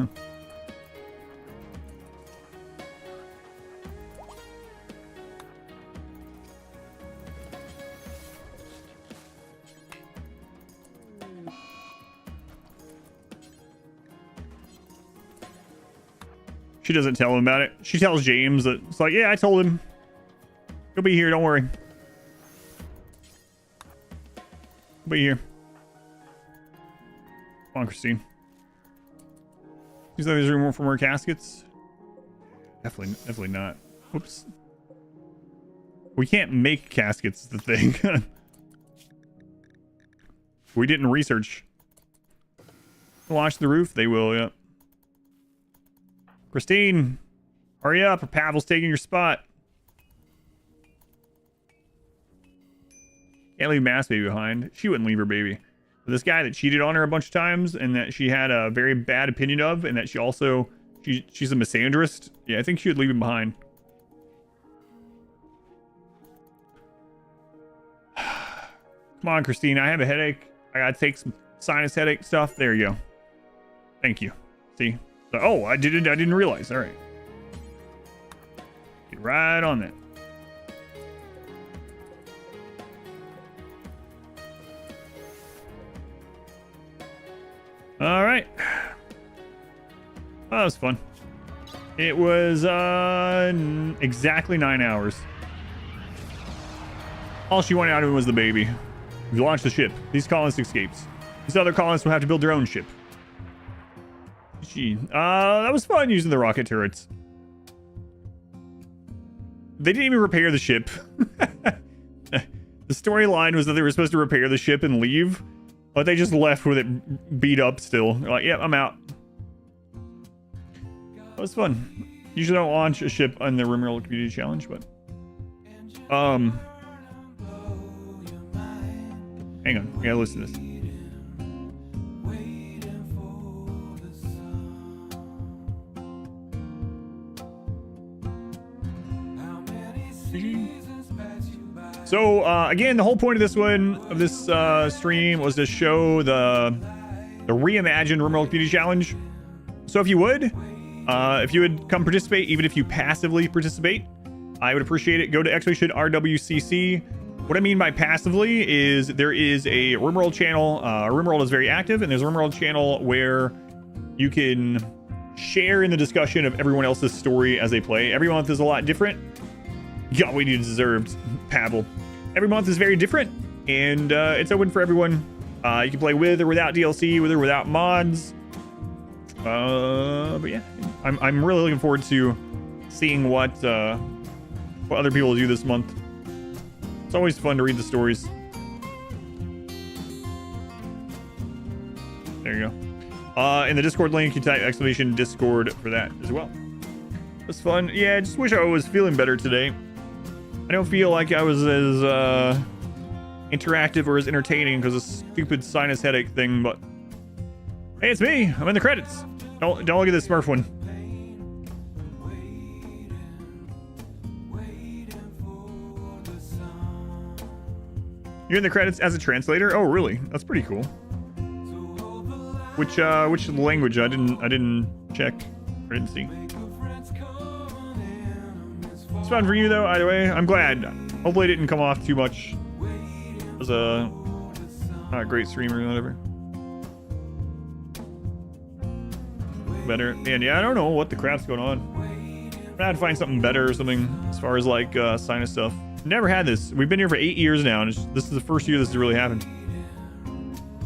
She doesn't tell him about it. She tells James that it's like, yeah, I told him. He'll be here, don't worry. He'll be here. Come on, Christine. Seems like there's room for more caskets. Definitely not. Oops. We can't make caskets, is the thing. We didn't research. Launch the roof? They will, yep. Christine, hurry up, or Pavel's taking your spot. Can't leave Mass Baby behind. She wouldn't leave her baby. This guy that cheated on her a bunch of times and that she had a very bad opinion of, and that she also she's a misandrist. Yeah, I think she would leave him behind. Come on, Christine, I have a headache. I gotta take some sinus headache stuff. There you go. Thank you. See? So, oh, I didn't realize. All right. Get right on that. All right. Oh, that was fun. It was exactly 9 hours. All she wanted out of it was the baby. We launched the ship. These colonists escaped. These other colonists will have to build their own ship. Gee, that was fun using the rocket turrets. They didn't even repair the ship. The storyline was that they were supposed to repair the ship and leave. But they just left with it beat up still. They're like, yeah, I'm out. That was fun. Usually don't launch a ship on the RimWorld Community Challenge, but... Hang on, we gotta listen to this. So, again, the whole point of this stream was to show the reimagined RimWorld Community Challenge. So if you would come participate, even if you passively participate, I would appreciate it. Go to RWCC. What I mean by passively is there is a RimWorld channel. RimWorld is very active, and there's a RimWorld channel where you can share in the discussion of everyone else's story as they play. Every month is a lot different. God, we deserved Pavel. Every month is very different, and it's open for everyone. You can play with or without DLC, with or without mods. But yeah, I'm really looking forward to seeing what other people do this month. It's always fun to read the stories. There you go. In the Discord link, you type exclamation Discord for that as well. It was fun. Yeah, I just wish I was feeling better today. I don't feel like I was as interactive or as entertaining because of stupid sinus headache thing, but hey, it's me. I'm in the credits. Don't look at this Smurf one. You're in the credits as a translator? Oh, really? That's pretty cool. Which language? I didn't check. I didn't see. It's fun for you though. Either way, I'm glad. Hopefully, it didn't come off too much. It was not a great stream or whatever. Better. And yeah, I don't know what the crap's going on. I'm gonna have to find something better or something as far as like sinus stuff. Never had this. We've been here for 8 years now, and this is the first year this has really happened.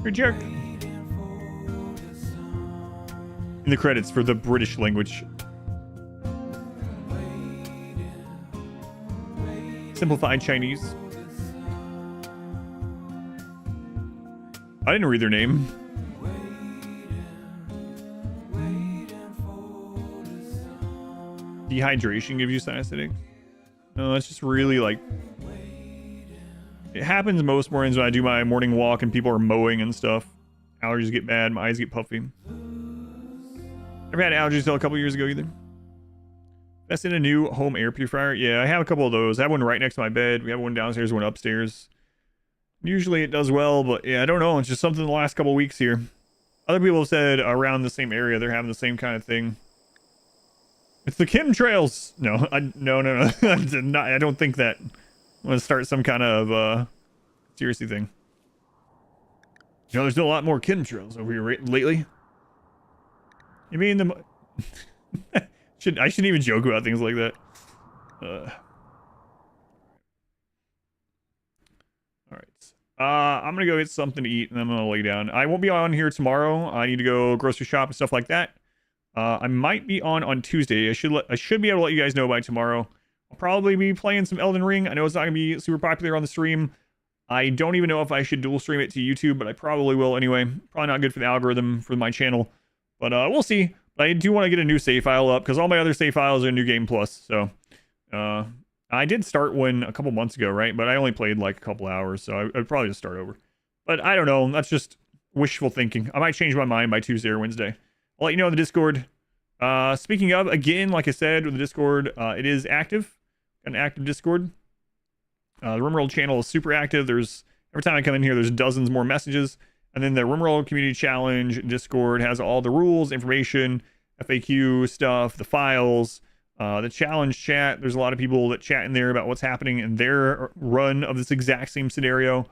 You're a jerk. In the credits for the British language. Simplified Chinese. I didn't read their name. Dehydration gives you sinus headache. No, it's just really like... It happens most mornings when I do my morning walk and people are mowing and stuff. Allergies get bad, my eyes get puffy. Never had allergies till a couple years ago either. That's in a new home air purifier. Yeah, I have a couple of those. I have one right next to my bed. We have one downstairs, one upstairs. Usually it does well, but yeah, I don't know. It's just something the last couple of weeks here. Other people have said around the same area they're having the same kind of thing. It's the chemtrails. No, no. I don't think that. I'm gonna start some kind of conspiracy thing. You know, there's been a lot more chemtrails over here lately. You mean the? I shouldn't even joke about things like that. All right. I'm gonna go get something to eat and I'm gonna lay down. I won't be on here tomorrow. I need to go grocery shop and stuff like that. I might be on Tuesday. I should be able to let you guys know by tomorrow. I'll probably be playing some Elden Ring. I know it's not gonna be super popular on the stream. I don't even know if I should dual stream it to YouTube, but I probably will anyway. Probably not good for the algorithm for my channel, but we'll see. But I do want to get a new save file up because all my other save files are New Game Plus. So I did start one a couple months ago, right? But I only played like a couple hours, so I'd probably just start over. But I don't know. That's just wishful thinking. I might change my mind by Tuesday or Wednesday. I'll let you know in the Discord. Speaking of, again, like I said, with the Discord, it is active. An active Discord. The RimWorld channel is super active. Every time I come in here, there's dozens more messages. And then the RimWorld Community Challenge Discord has all the rules, information, FAQ stuff, the files, the challenge chat. There's a lot of people that chat in there about what's happening in their run of this exact same scenario.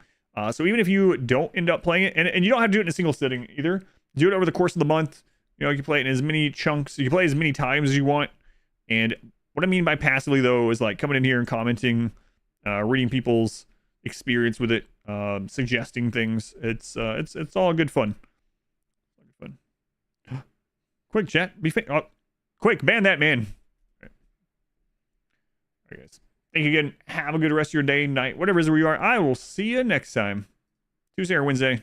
So even if you don't end up playing it, and you don't have to do it in a single sitting either, do it over the course of the month. You know, you can play it in as many chunks. You can play as many times as you want. And what I mean by passively, though, is like coming in here and commenting, reading people's experience with it, suggesting things. It's all good fun. Quick, chat. Quick, ban that man. All right, guys. Thank you again. Have a good rest of your day, night, whatever it is where you are. I will see you next time. Tuesday or Wednesday.